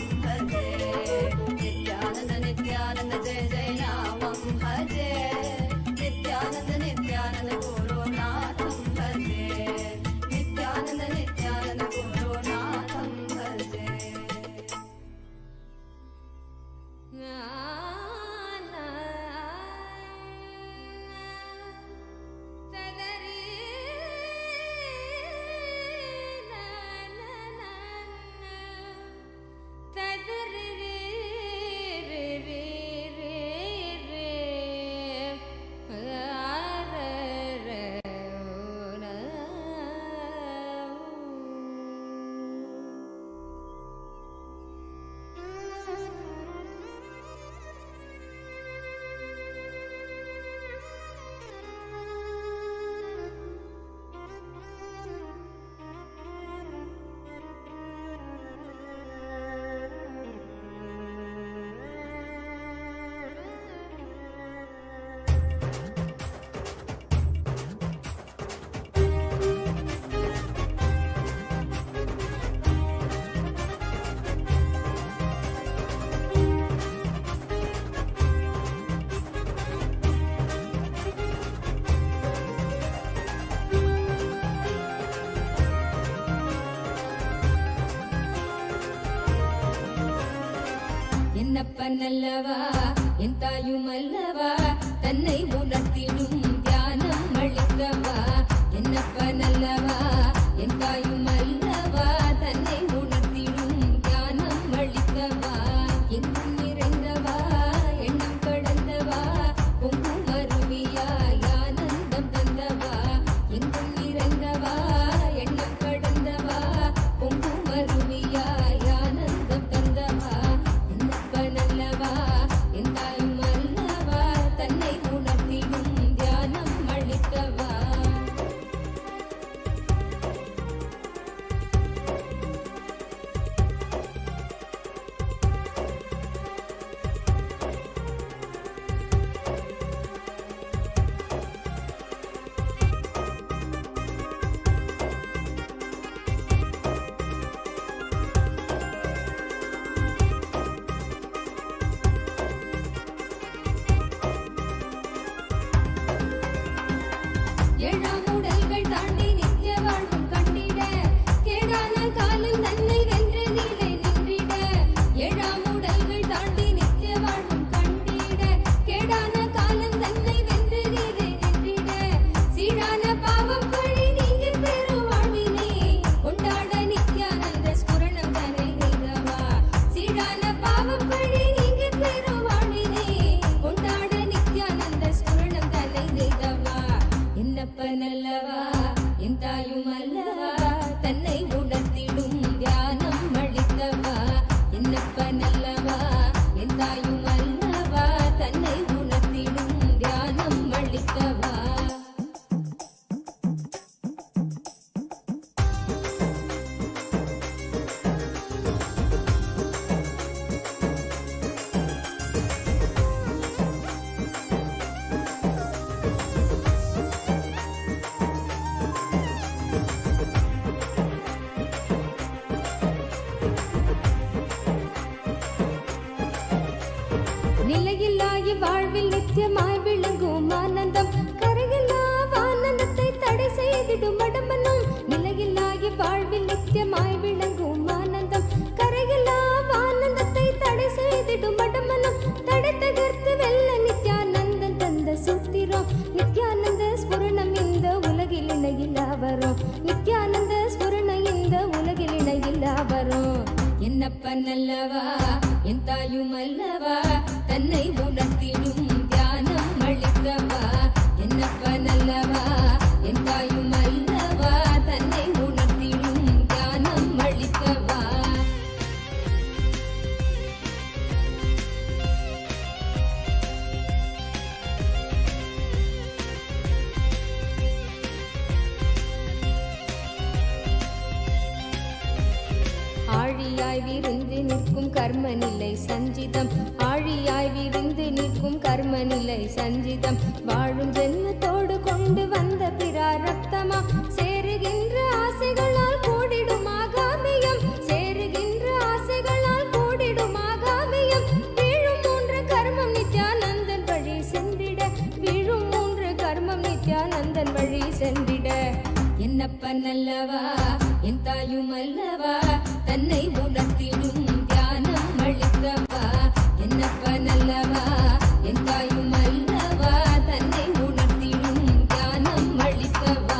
என்னப்பனல்லவா என் தாயுமல்லவா தன்னை உணர்த்திடும் தியானம் அளித்தவா என்னப்பனல்லவா என் தாயுமல்லவா தன்னை உணர்த்திடும் தியானம் அளித்தவா எங்கும் நிறைந்தவா எண்ணம் கடந்தவா பொங்கும் அருவியாய் ஆனந்தம் தந்தவா எங்கும் நிறைந்தவா எண்ணம் கடந்தவா பொங்கும் அருவியாய் ஆனந்தம் தந்தவா என்னப்பனல்லவா என் தாயுமல்லவா தன்னை உணர்த்திடும் தியானம் அளித்தவா ஏழாம் உடல்கள் தாண்டி நித்திய வாழ்வும் கண்டிட கேடான காலம் தன்னை வென்று நீலை நின்றிட ஏழாம் உடல்கள் தாண்டி நித்திய வாழ்வும் கண்டிட கேடான காலம் தன்னை வென்று நீலை நின்றிட சீரான பாவம் கழி நீங்கி பெரும் வாழ்வினை கொண்டாட நித்யானந்த ஸ்புரணம் தன்னை நெய்தவா சீரான பாவம் கழி நீங்கி பெரும் வாழ்வினை கொண்டாட நித்யானந்த ஸ்புரணம் தன்னை நெய்தவா என்னப்பனல்லவா என் தாயுமல்லவா தன்னை உணர்த்திடும் தியானம் அளித்தவா என்னப்பனல்லவா என் தாயுமல்லவா தன்னை உணர்த்திடும் தியானம் அளித்தவா நிலையில்லாய் வாழ்வில் நித்தியமாய் விளங்கும் ஆனந்தம் கரையில்லா ஆனந்தத்தை தடை செய்திடும் அடமனும் நிலையில்லாய் வாழ்வில் நித்தியமாய் விளங்கும் ஆனந்தம் கரையில்லா ஆனந்தத்தை தடை செய்திடும் அடமனும் தடை தகர்த்து வெல்ல நித்யானந்தன் தந்த சூத்திரம் நித்யானந்த ஸ்புரணம் இந்த உலகில் இணையில்லா வரும் நித்யானந்த ஸ்புரணம் இந்த உலகில் இணையில்லா வரும் என்னப்பனல்லவா என் தாயுமல்லவா தன்னை உணர்த்திடும் தியானம் அளித்தவா என்னப்பனல்லவா என் தாயுமல்லவா தன்னை உணர்த்திடும் தியானம் அளித்தவா ஆழியாய் விருந்து நிற்கும் கர்ம நிலை சஞ்சிதம் ஆழியாய் விருந்து நிற்கும் கர்ம நிலை சஞ்சிதம் வாழும் ஜென்மத்தோடு கொண்டு வந்த பிராரப்தமா சேருகின்ற ஆசைகளால் கூடிடும் ஆகாமியம் சேருகின்ற ஆசைகளால் கூடிடும் ஆகாமியம் வீழும் மூன்று கர்மம் நித்யானந்தன் வழி சென்றிட வீழும் மூன்று கர்மம் நித்யானந்தன் வழி சென்றிட என்னப்பனல்லவா என் தாயுமல்லவா தன்னை உணர்த்திடும் தியானம் அளித்தவா என்னப்பனல்லவா என் தாயுமல்லவா தன்னை உணர்த்திடும் தியானம் அளித்தவா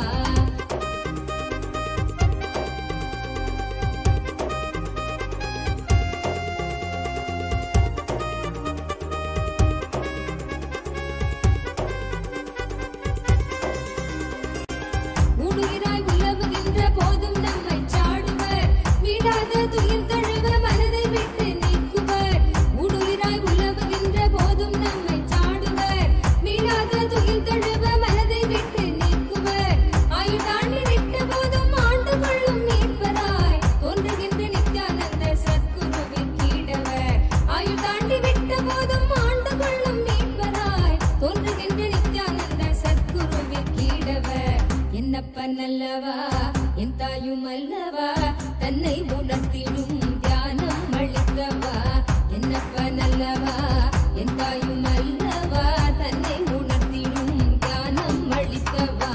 ஊடுகிறாய் உலவுகின்ற போதும் நம்மை சாடுவர் வீடாத துயில் தழுவ மனதை விட்டு நீக்குவர் ஊடுகிறாய் உலவுகின்ற போதும் நம்மை சாடுவர் வீடாத துயில் தழுவ மனதை விட்டு நீக்குவர் ஆயுள் தாண்டி விட்ட போதும் ஆண்டு கொள்ளும் மீட்பராய் தோன்றுகின்ற நித்யானந்த சத்குருவின் கீடவர் ஆயுள் தாண்டி விட்ட போதும் ஆண்டு கொள்ளும் மீட்பராய் தோன்றுகின்ற நித்யானந்த சத்குருவின் கீடவர் என்னப்பனல்லவா என் தாயுமல்லவா தன்னை உணர்த்திடும் தியானம் அளித்தவா என்னப்பனல்லவா என் தாயுமல்லவா தன்னை உணர்த்திடும் தியானம் அளித்தவா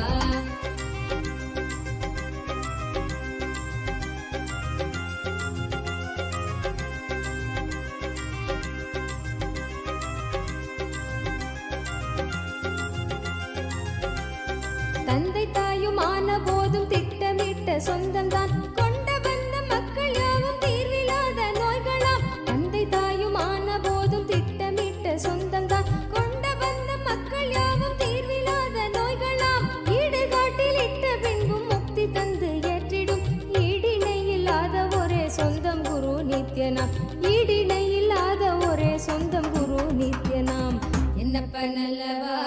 தந்தை தாயுமான போதும் திட்டமிட்ட சொந்தம்தான் கொண்ட வந்த மக்கள் யாவும் தீர்வில்லாத நோய்களாம். தந்தை தாயுமான போதும் திட்டமிட்ட சொந்தம்தான் கொண்ட வந்த மக்கள் யாவும் தீர்வில்லாத நோய்களாம். ஈடுகாட்டில் இட்ட பின்பும் முக்தி தந்து ஏற்றிடும் ஈடிணை இல்லாத ஒரே சொந்தம் குரு நித்யனாம். ஈடிணை இல்லாத ஒரே சொந்தம் குரு நித்யனாம். என்னப்பன் அல்லவா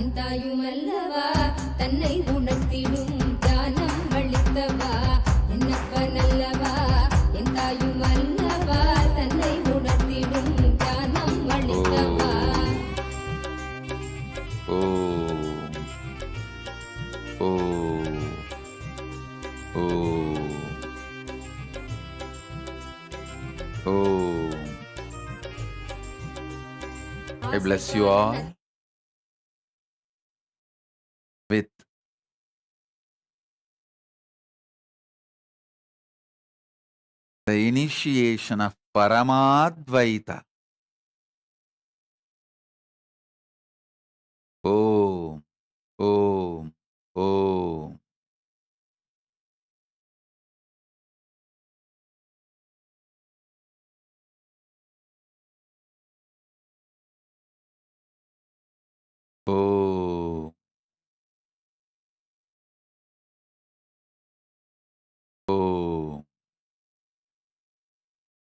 என் தாயும் அல்லவா தன்னை உணர்த்திடும் ஞானம் அளித்தவா. என்னப்பன் அல்லவா என் தாயும் அல்லவா தன்னை உணர்த்திடும் ஞானம் அளித்தவா. Om. Om. Om. Om. I bless you all with the initiation of Paramadvaita. Om, Om, Om. Om. Om.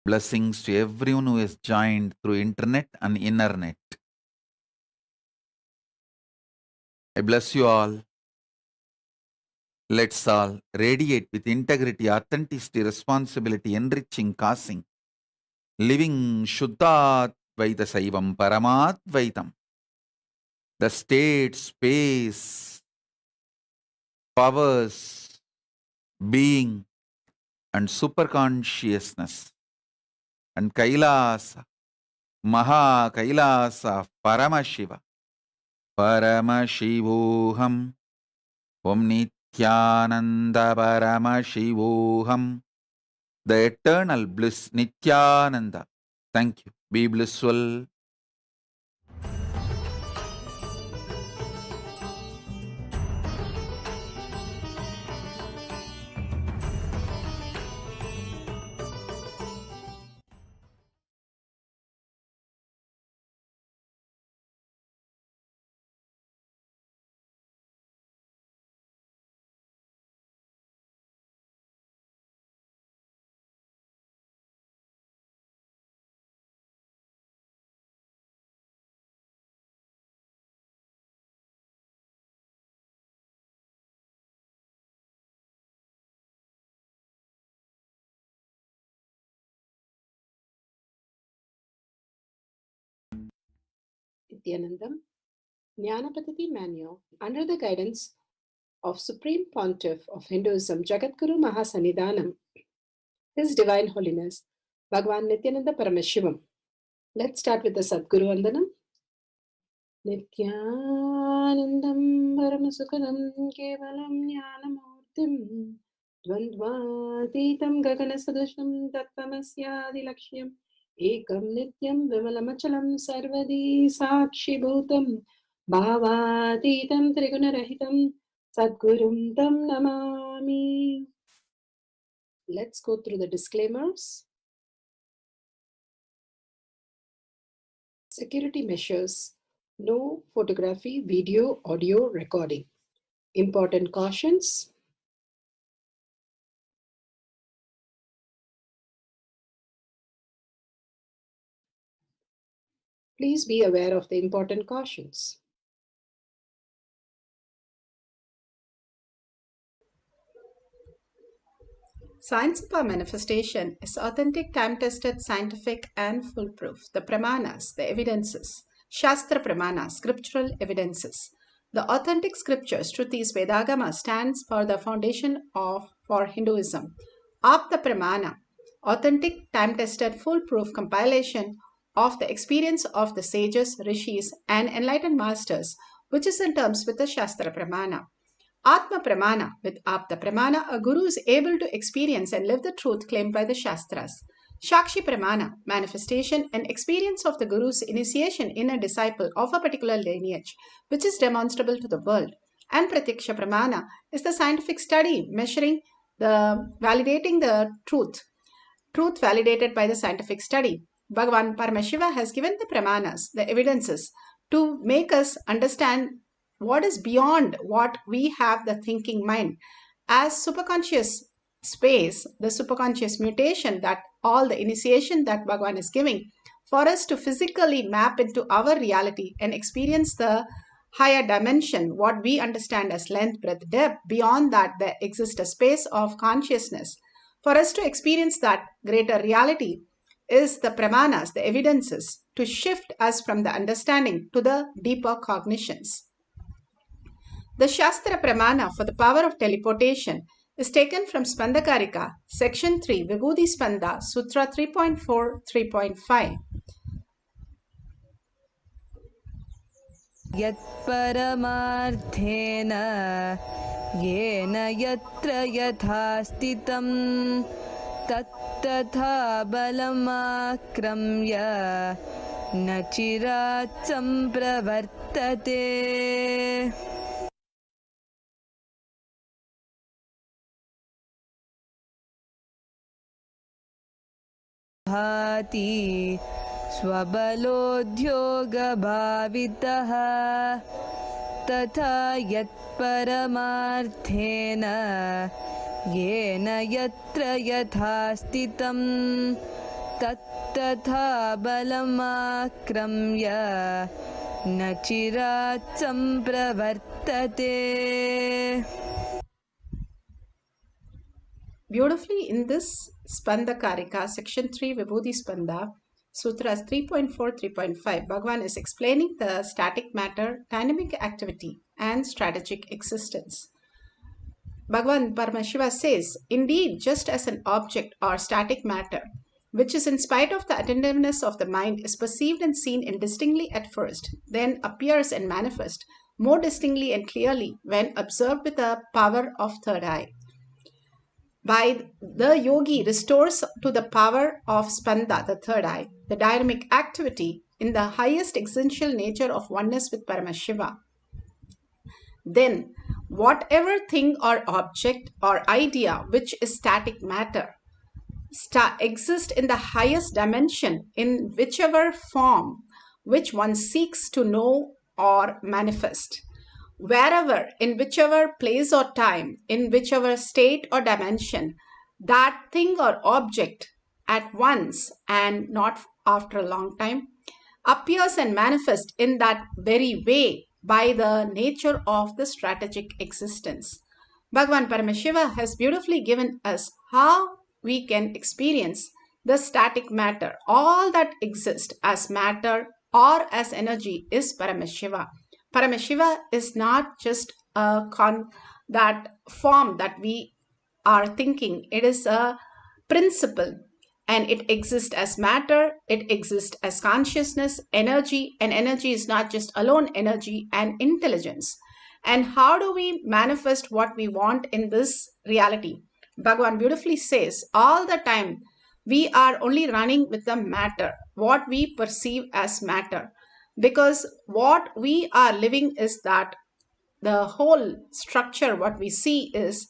Blessings to everyone who has joined through internet and internet. I bless you all. Let's all radiate with integrity, authenticity, responsibility, enriching, causing, living Shuddhadvaita Saivam Paramadvaitam. The state, space, powers, being, and superconsciousness, and Kailasa, Maha Kailasa of Paramashiva, Paramashivoham, Om Nithyananda Paramashivoham, the eternal bliss Nithyananda. Thank you. Be blissful. Nithyanandam Jnanapatati Manual under the guidance of Supreme Pontiff of Hinduism Jagadguru Mahasannidhanam, His Divine Holiness Bhagavan Nithyananda Paramashivam. Let's start with the Sadguru Vandanam. Nithyanandam Paramasukadam Kevalam Jnanamurtim Dvandvatitam Gaganasadusham Tattvamasyaadilakshya Ekam Nityam Vimalamachalam Sarvadi Sakshi Bhutam Bhavatitam Trigunarahitam Sadgurum Tam Namami. Let's go through the disclaimers. Security measures. No photography, video, audio recording. Important cautions. Please be aware of the important cautions. Science of our manifestation is authentic, time-tested, scientific, and foolproof. The pramanas, the evidences, Shastra Pramana, scriptural evidences. The authentic scriptures, Shrutis, Vedagama, stands for the foundation for Hinduism. Apta Pramana, authentic, time-tested, foolproof compilation of the experience of the sages, rishis, and enlightened masters, which is in terms with the Shastra Pramana. Atma Pramana, with Apta Pramana, a guru is able to experience and live the truth claimed by the Shastras. Shakshi Pramana, manifestation and experience of the guru's initiation in a disciple of a particular lineage, which is demonstrable to the world. And Pratyaksha Pramana is the scientific study measuring validating the truth validated by the scientific study. Bhagavan Paramashiva has given the pramanas, the evidences, to make us understand what is beyond what we have the thinking mind. As superconscious space, the superconscious mutation, that all the initiation that Bhagavan is giving, for us to physically map into our reality and experience the higher dimension, what we understand as length, breadth, depth. Beyond that, there exists a space of consciousness. For us to experience that greater reality is the pramanas, the evidences, to shift us from the understanding to the deeper cognitions. The Shastra Pramana for the power of teleportation is taken from Spandakarika, section 3, Vibhuti Spanda, Sutra 3.4, 3.5. यत्परमार्थेन येन यत्र यथा स्थितं तत्तथा बलमाक्रम्य न चिरात् सम्प्रवर्तते. भाति स्वबलोद्योगभावितः तथा यत्परमार्थेन येन यत्र यथा स्थितं तत्तथा बलमाक्रम्य न चिरात् सम्प्रवर्तते. Beautifully in this Spandakarika, section 3, Vibhuti Spanda, Sutras 3.4, 3.5, Bhagavan is explaining the static matter, dynamic activity, and strategic existence. Bhagavan Paramashiva says, indeed, just as an object or static matter, which is in spite of the attentiveness of the mind, is perceived and seen indistinctly at first, then appears and manifests more distinctly and clearly when observed with the power of third eye. By the yogi restores to the power of Spanda, the third eye, the dynamic activity in the highest essential nature of oneness with Paramashiva. Then, whatever thing or object or idea which is static matter exists in the highest dimension in whichever form which one seeks to know or manifest. Wherever, in whichever place or time, in whichever state or dimension, that thing or object at once and not after a long time appears and manifests in that very way by the nature of the strategic existence. Bhagavan Paramashiva has beautifully given us how we can experience the static matter. All that exists as matter or as energy is Paramashiva. Paramashiva is not just that form that we are thinking. It is a principle, and it exists as matter, it exists as consciousness, energy, and energy is not just alone energy and intelligence. And how do we manifest what we want in this reality? Bhagavan beautifully says, all the time we are only running with the matter, what we perceive as matter. Because what we are living is that the whole structure, what we see is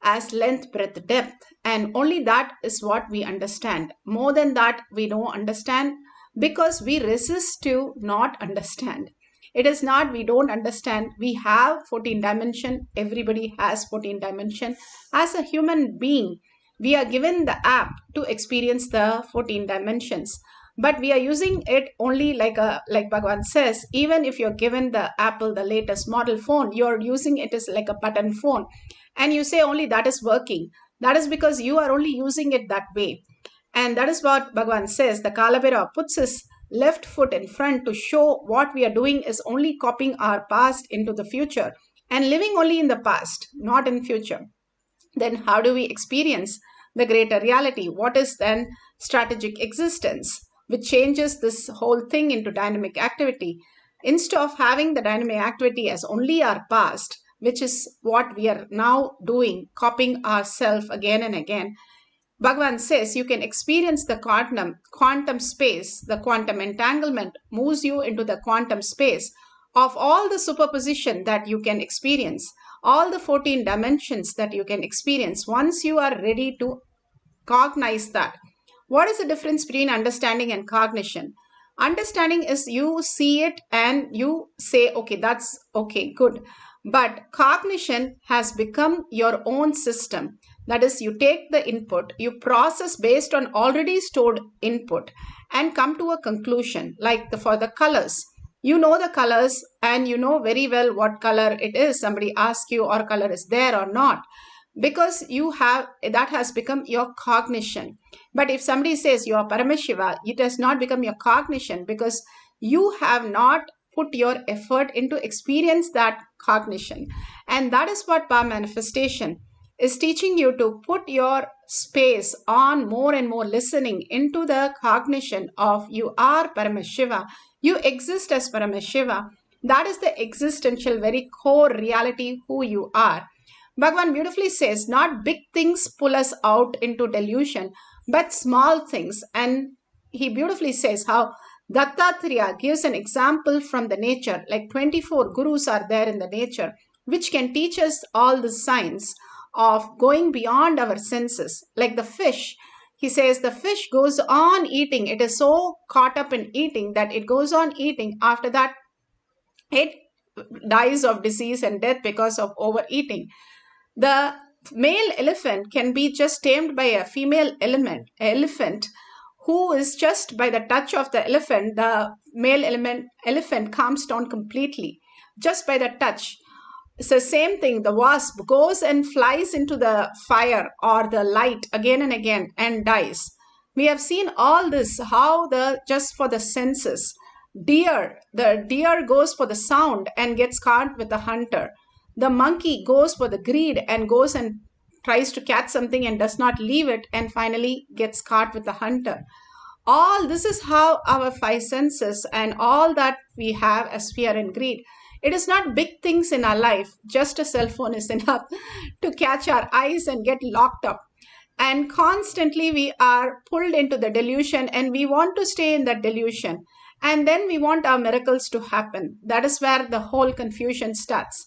as length, breadth, depth, and only that is what we understand. More than that, we don't understand because we resist to not understand. It is not we don't understand. We have 14 dimension. Everybody has 14 dimension. As a human being, we are given the app to experience the 14 dimensions. But we are using it only like Bhagavan says, even if you're given the Apple, the latest model phone, you're using it as like a button phone. And you say only that is working. That is because you are only using it that way. And that is what Bhagavan says. The Kalavira puts his left foot in front to show what we are doing is only copying our past into the future and living only in the past, not in future. Then how do we experience the greater reality? What is then strategic existence, which changes this whole thing into dynamic activity? Instead of having the dynamic activity as only our past, which is what we are now doing, copying ourselves again and again, Bhagavan says you can experience the quantum space. The quantum entanglement moves you into the quantum space of all the superposition that you can experience, all the 14 dimensions that you can experience, once you are ready to cognize that. What is the difference between understanding and cognition? Understanding is you see it and you say, okay, that's okay, good. But cognition has become your own system. That is, you take the input, you process based on already stored input and come to a conclusion. Like for the colors, you know the colors and you know very well what color it is. Somebody asks you, or color is there or not, because you have, that has become your cognition. But if somebody says you are Paramashiva, it has not become your cognition, because you have not put your effort into experience that cognition. And that is what power manifestation is teaching you, to put your space on more and more listening into the cognition of you are Paramashiva, you exist as Paramashiva. That is the existential, very core reality who you are. Bhagavan beautifully says, not big things pull us out into delusion, but small things. And he beautifully says how Dattatreya gives an example from the nature, like 24 gurus are there in the nature, which can teach us all the signs of going beyond our senses. Like the fish, he says the fish goes on eating. It is so caught up in eating that it goes on eating. After that, it dies of disease and death because of overeating. The male elephant can be just tamed by a female elephant who is just by the touch of the elephant, the male elephant calms down completely just by the touch. It's the same thing. The wasp goes and flies into the fire or the light again and again and dies. We have seen all this, how just for the senses. The deer goes for the sound and gets caught with the hunter. The monkey goes for the greed and goes and tries to catch something and does not leave it and finally gets caught with the hunter. All this is how our five senses and all that we have as fear and greed. It is not big things in our life. Just a cell phone is enough to catch our eyes and get locked up. And constantly we are pulled into the delusion and we want to stay in that delusion. And then we want our miracles to happen. That is where the whole confusion starts.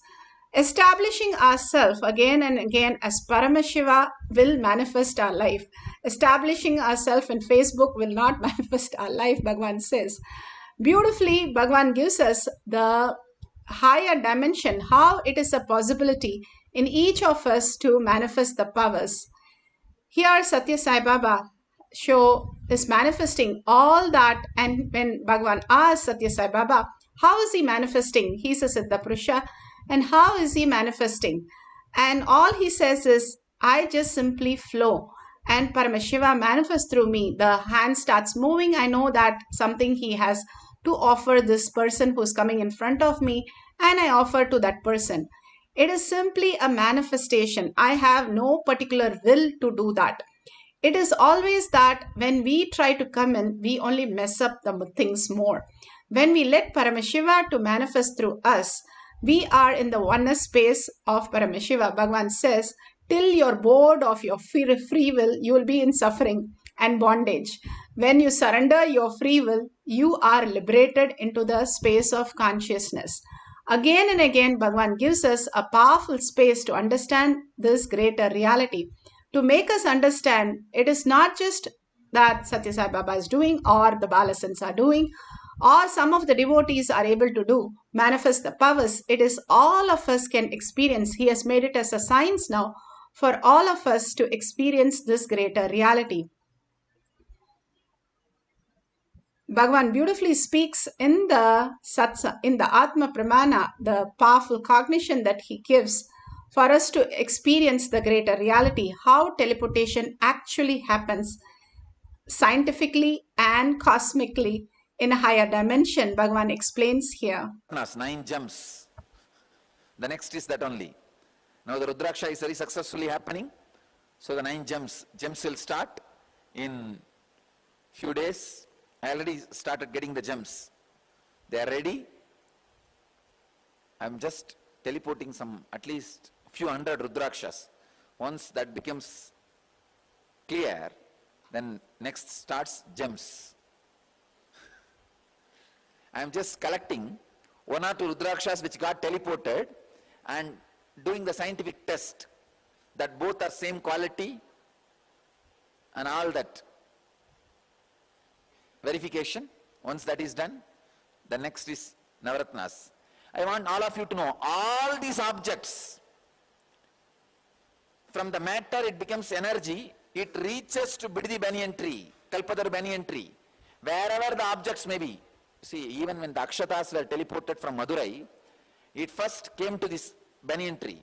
Establishing ourselves again and again as Paramashiva will manifest our life. Establishing ourselves in Facebook will not manifest our life, Bhagavan says. Beautifully, Bhagavan gives us the higher dimension, how it is a possibility in each of us to manifest the powers. Here, Satya Sai Baba is manifesting all that, and when Bhagavan asks Satya Sai Baba, how is he manifesting? He is a Siddha Purusha. And how is he manifesting? And all he says is, I just simply flow. And Paramashiva manifests through me. The hand starts moving. I know that something he has to offer this person who's coming in front of me. And I offer to that person. It is simply a manifestation. I have no particular will to do that. It is always that when we try to come in, we only mess up the things more. When we let Paramashiva to manifest through us, we are in the oneness space of Paramashiva. Bhagavan says, till you're bored of your free will, you will be in suffering and bondage. When you surrender your free will, you are liberated into the space of consciousness. Again and again, Bhagavan gives us a powerful space to understand this greater reality. To make us understand, it is not just that Satya Sai Baba is doing or the Balasans are doing, or some of the devotees are able to do, manifest the powers. It is all of us can experience. He has made it as a science now for all of us to experience this greater reality. Bhagavan beautifully speaks in the Atma Pramana, the powerful cognition that he gives for us to experience the greater reality, how teleportation actually happens scientifically and cosmically. In a higher dimension, Bhagavan explains here. 9 gems. The next is that only. Now the Rudraksha is very successfully happening. So the 9 gems will start in few days. I already started getting the gems. They are ready. I'm just teleporting some, at least a few hundred Rudrakshas. Once that becomes clear, then next starts gems. I am just collecting one or two Rudrakshas which got teleported and doing the scientific test that both are same quality and all that verification. Once that is done, the next is Navaratnas. I want all of you to know, all these objects, from the matter it becomes energy, it reaches to Bididi banyan tree, Kalpadar banyan tree, wherever the objects may be. See, even when the Akshatas were teleported from Madurai, it first came to this banyan tree,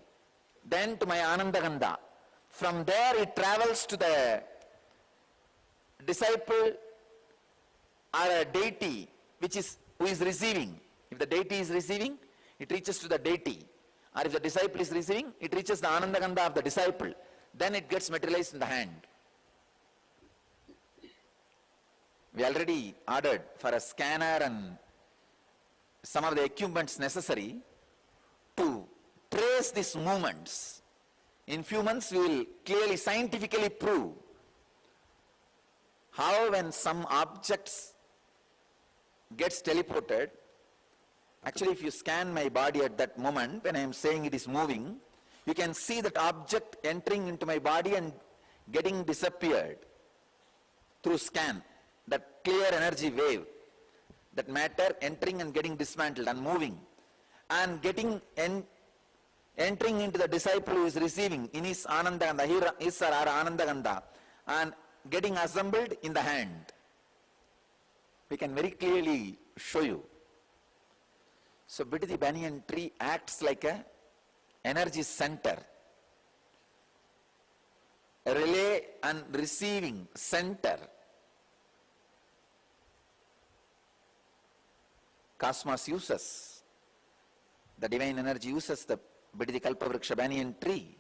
then to my Anandaganda. From there it travels to the disciple or a deity who is receiving. If the deity is receiving, it reaches to the deity. Or if the disciple is receiving, it reaches the Anandaganda of the disciple. Then it gets materialized in the hand. We already ordered for a scanner and some of the equipments necessary to trace these movements. In few months we will clearly scientifically prove how when some objects gets teleported, actually if you scan my body at that moment when I am saying it is moving, you can see that object entering into my body and getting disappeared through scan, that clear energy wave, that matter entering and getting dismantled and moving and getting entering into the disciple who is receiving in his Anandaganda, his or our Anandaganda, and getting assembled in the hand. We can very clearly show you. So Bididi banyan tree acts like a energy center, a relay and receiving center. Cosmos uses, the divine energy uses the Bididi Kalpavriksha banyan tree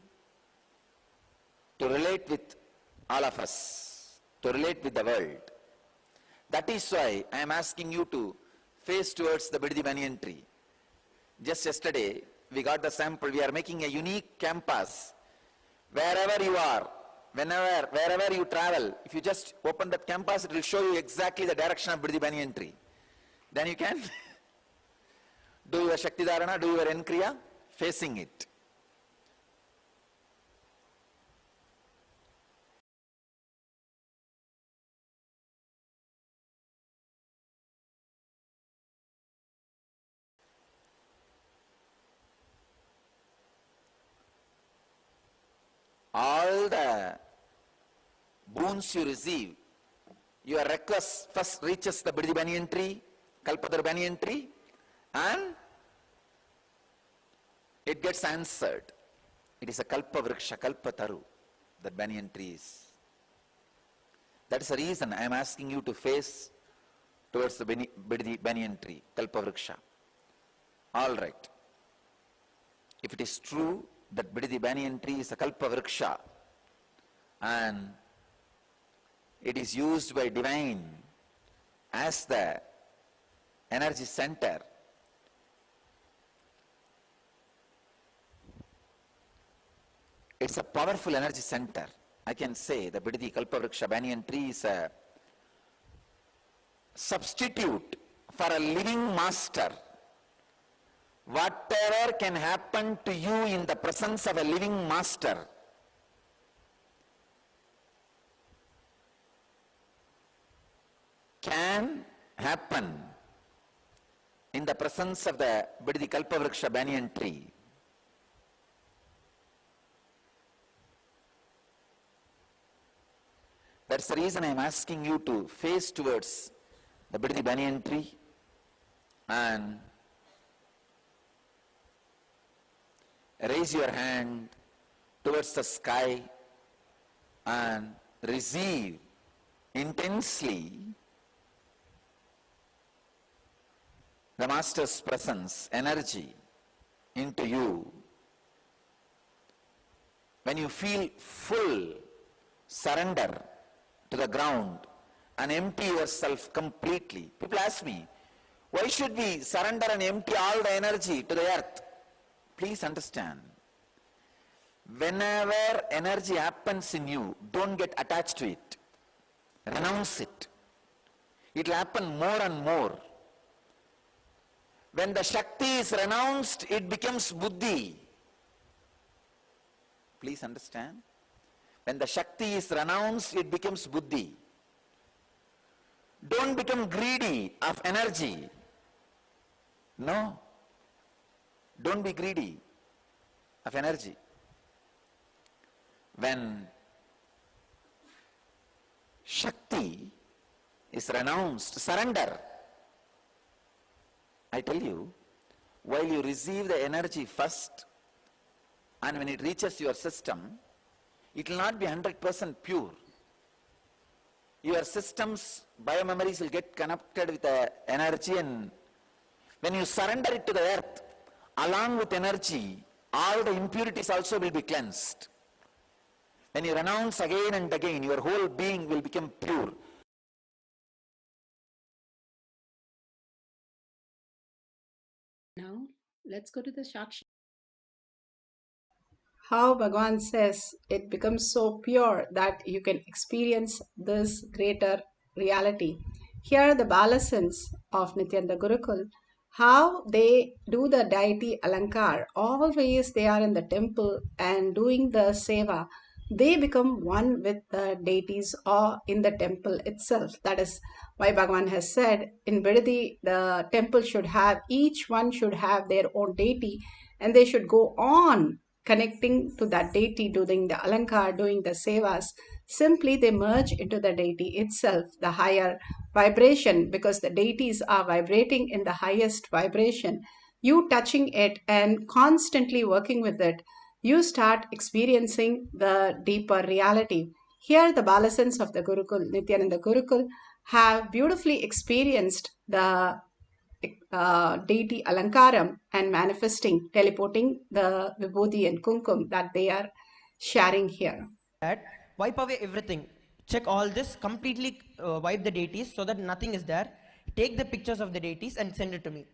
to relate with all of us, to relate with the world. That is why I am asking you to face towards the Bididi banyan tree. Just yesterday, we got the sample. We are making a unique campus. Wherever you are, wherever you travel, if you just open that campus, it will show you exactly the direction of Bididi banyan tree. Then you can do your Shakti Dharana, do your Enkriya, facing it. All the boons you receive, your request first reaches the Bididi banyan tree, Kalpadar banyan tree, and it gets answered. It is a Kalpa Vriksha, Kalpa Taru, that banyan tree is. That is the reason I am asking you to face towards the Bididi banyan tree, Kalpa Vriksha. All right. If it is true that Bididi banyan tree is a Kalpa Vriksha and it is used by divine as the energy center, it's a powerful energy center. I can say the Bididi Kalpavriksha banyan tree is a substitute for a living master. Whatever can happen to you in the presence of a living master, can happen in the presence of the Bididi Kalpavriksha banyan tree. That's the reason I am asking you to face towards the Bididi banyan tree and raise your hand towards the sky and receive intensely the Master's presence, energy into you. When you feel full surrender to the ground and empty yourself completely. People ask me, why should we surrender and empty all the energy to the earth? Please understand, whenever energy happens in you, don't get attached to it. Renounce it. It will happen more and more. When the Shakti is renounced, it becomes Buddhi. Please understand. When the Shakti is renounced, it becomes Buddhi. Don't become greedy of energy. No. Don't be greedy of energy. When Shakti is renounced, surrender. I tell you, while you receive the energy first, and when it reaches your system, it will not be 100% pure. Your system's biomemories will get connected with the energy, and when you surrender it to the earth, along with energy, all the impurities also will be cleansed. When you renounce again and again, your whole being will become pure. Now, let's go to the Shakshi. How Bhagavan says it becomes so pure that you can experience this greater reality. Here, the Balasans of Nithyananda Gurukul, how they do the deity Alankar, always they are in the temple and doing the seva. They become one with the deities or in the temple itself. That is why Bhagavan has said in Vidadi, the temple should have, each one should have their own deity, and they should go on connecting to that deity, doing the alankar, doing the sevas. Simply they merge into the deity itself, the higher vibration, because the deities are vibrating in the highest vibration. You touching it and constantly working with it, you start experiencing the deeper reality. Here, the Balasans of the Gurukul, Nithyananda Gurukul, have beautifully experienced the deity Alankaram and manifesting, teleporting the Vibhuti and Kumkum that they are sharing here. Wipe away everything. Check all this, completely wipe the deities so that nothing is there. Take the pictures of the deities and send it to me.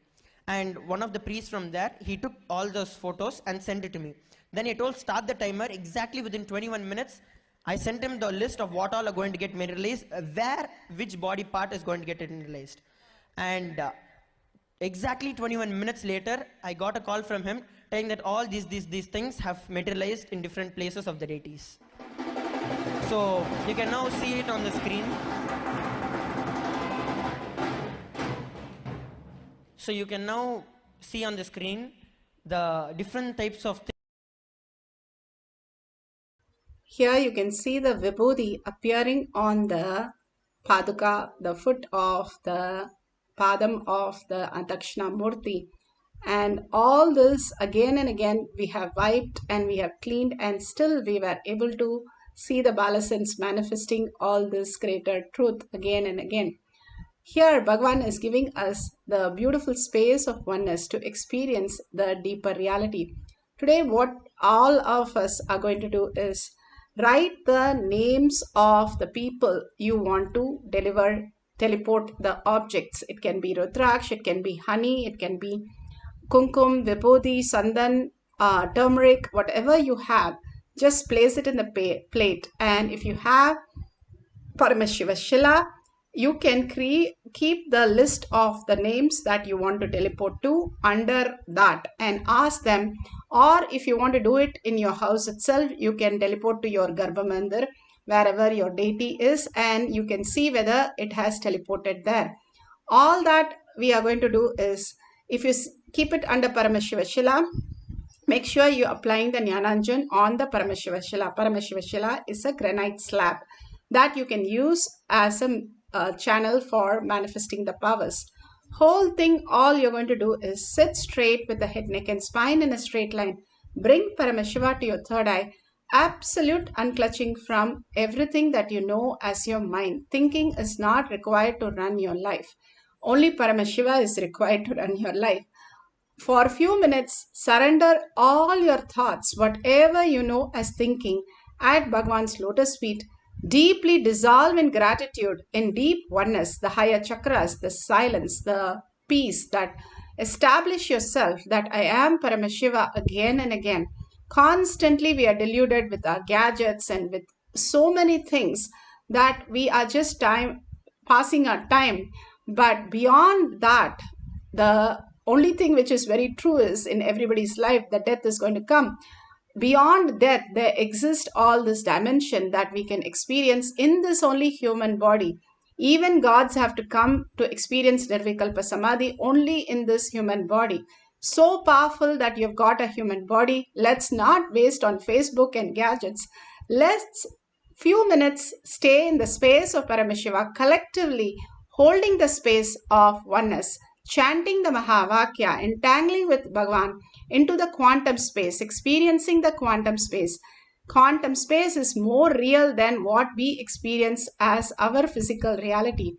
And one of the priests from there, he took all those photos and sent it to me. Then he told, start the timer exactly within 21 minutes. I sent him the list of what all are going to get materialized, which body part is going to get materialized. And exactly 21 minutes later, I got a call from him telling that all these things have materialized in different places of the deities. So you can now see it on the screen. So you can now see on the screen the different types of things. Here you can see the Vibhuti appearing on the Paduka, the foot of the Padam of the Dakshina Murti. And all this again and again we have wiped and we have cleaned, and still we were able to see the Balasans manifesting all this greater truth again and again. Here Bhagavan is giving us the beautiful space of oneness to experience the deeper reality. Today what all of us are going to do is write the names of the people you want to teleport the objects. It can be Rudraksh, it can be honey, it can be Kumkum, Vibhuti, Sandan, turmeric, whatever you have, just place it in the plate. And if you have Paramashiva Shila, you can keep the list of the names that you want to teleport to under that and ask them. Or if you want to do it in your house itself, you can teleport to your Garbha Mandir, wherever your deity is, and you can see whether it has teleported there. All that we are going to do is, if you keep it under Paramashiva Shila, make sure you're applying the Jnananjan on the Paramashiva Shila. Paramashiva Shila is a granite slab that you can use as a channel for manifesting the powers. Whole thing, all you're going to do is sit straight with the head, neck and spine in a straight line. Bring Paramashiva to your third eye. Absolute unclutching from everything that you know as your mind. Thinking is not required to run your life. Only Paramashiva is required to run your life. For a few minutes, surrender all your thoughts, whatever you know as thinking, at Bhagavan's lotus feet. Deeply dissolve in gratitude, in deep oneness, the higher chakras, the silence, the peace, that establish yourself that I am Paramashiva again and again. Constantly we are deluded with our gadgets and with so many things that we are just passing our time. But beyond that, the only thing which is very true is in everybody's life that death is going to come. Beyond death, there exists all this dimension that we can experience in this only human body. Even gods have to come to experience Nirvikalpa Samadhi only in this human body. So powerful that you've got a human body. Let's not waste on Facebook and gadgets. Let's few minutes stay in the space of Paramashiva, collectively holding the space of oneness, chanting the Mahavakya, entangling with Bhagavan into the quantum space, experiencing the quantum space. Quantum space is more real than what we experience as our physical reality.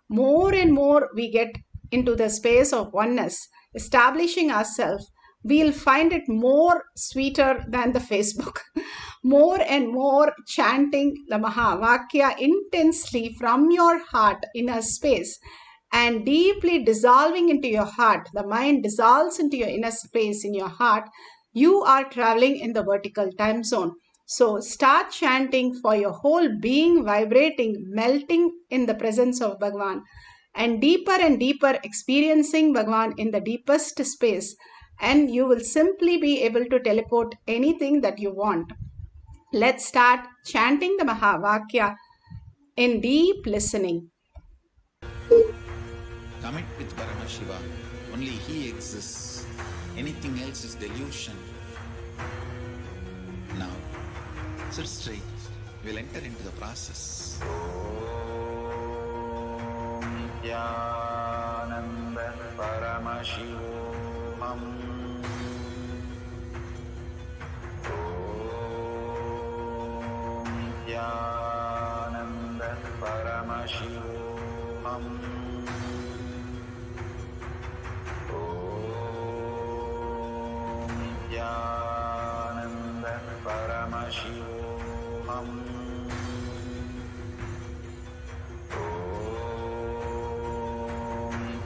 More and more we get into the space of oneness, establishing ourselves, we'll find it more sweeter than the Facebook. More and more chanting the Mahavakya intensely from your heart in a space and deeply dissolving into your heart. The mind dissolves into your inner space in your heart. You are traveling in the vertical time zone. So start chanting for your whole being, vibrating, melting in the presence of Bhagavan, and deeper experiencing Bhagavan in the deepest space, and you will simply be able to teleport anything that you want. Let's start chanting the Mahavakya in deep listening. Commit with Paramashiva. Only He exists. Anything else is delusion. Now, sit straight. We'll enter into the process. Nithyananda Paramashivoham. Nithyananda Paramashivoham. Nithyananda Paramashivoham.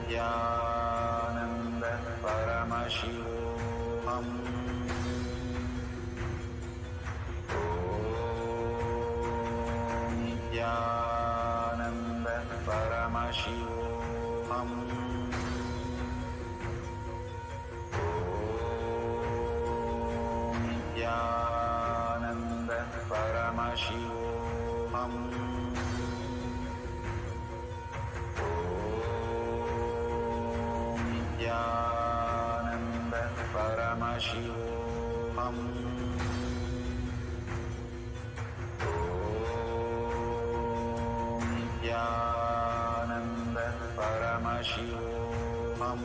Nithyananda Paramashivoham. Nithyananda Paramashivoham. Nithyananda Paramashivoham. Nithyananda Paramashivoham. Nithyananda Paramashivoham.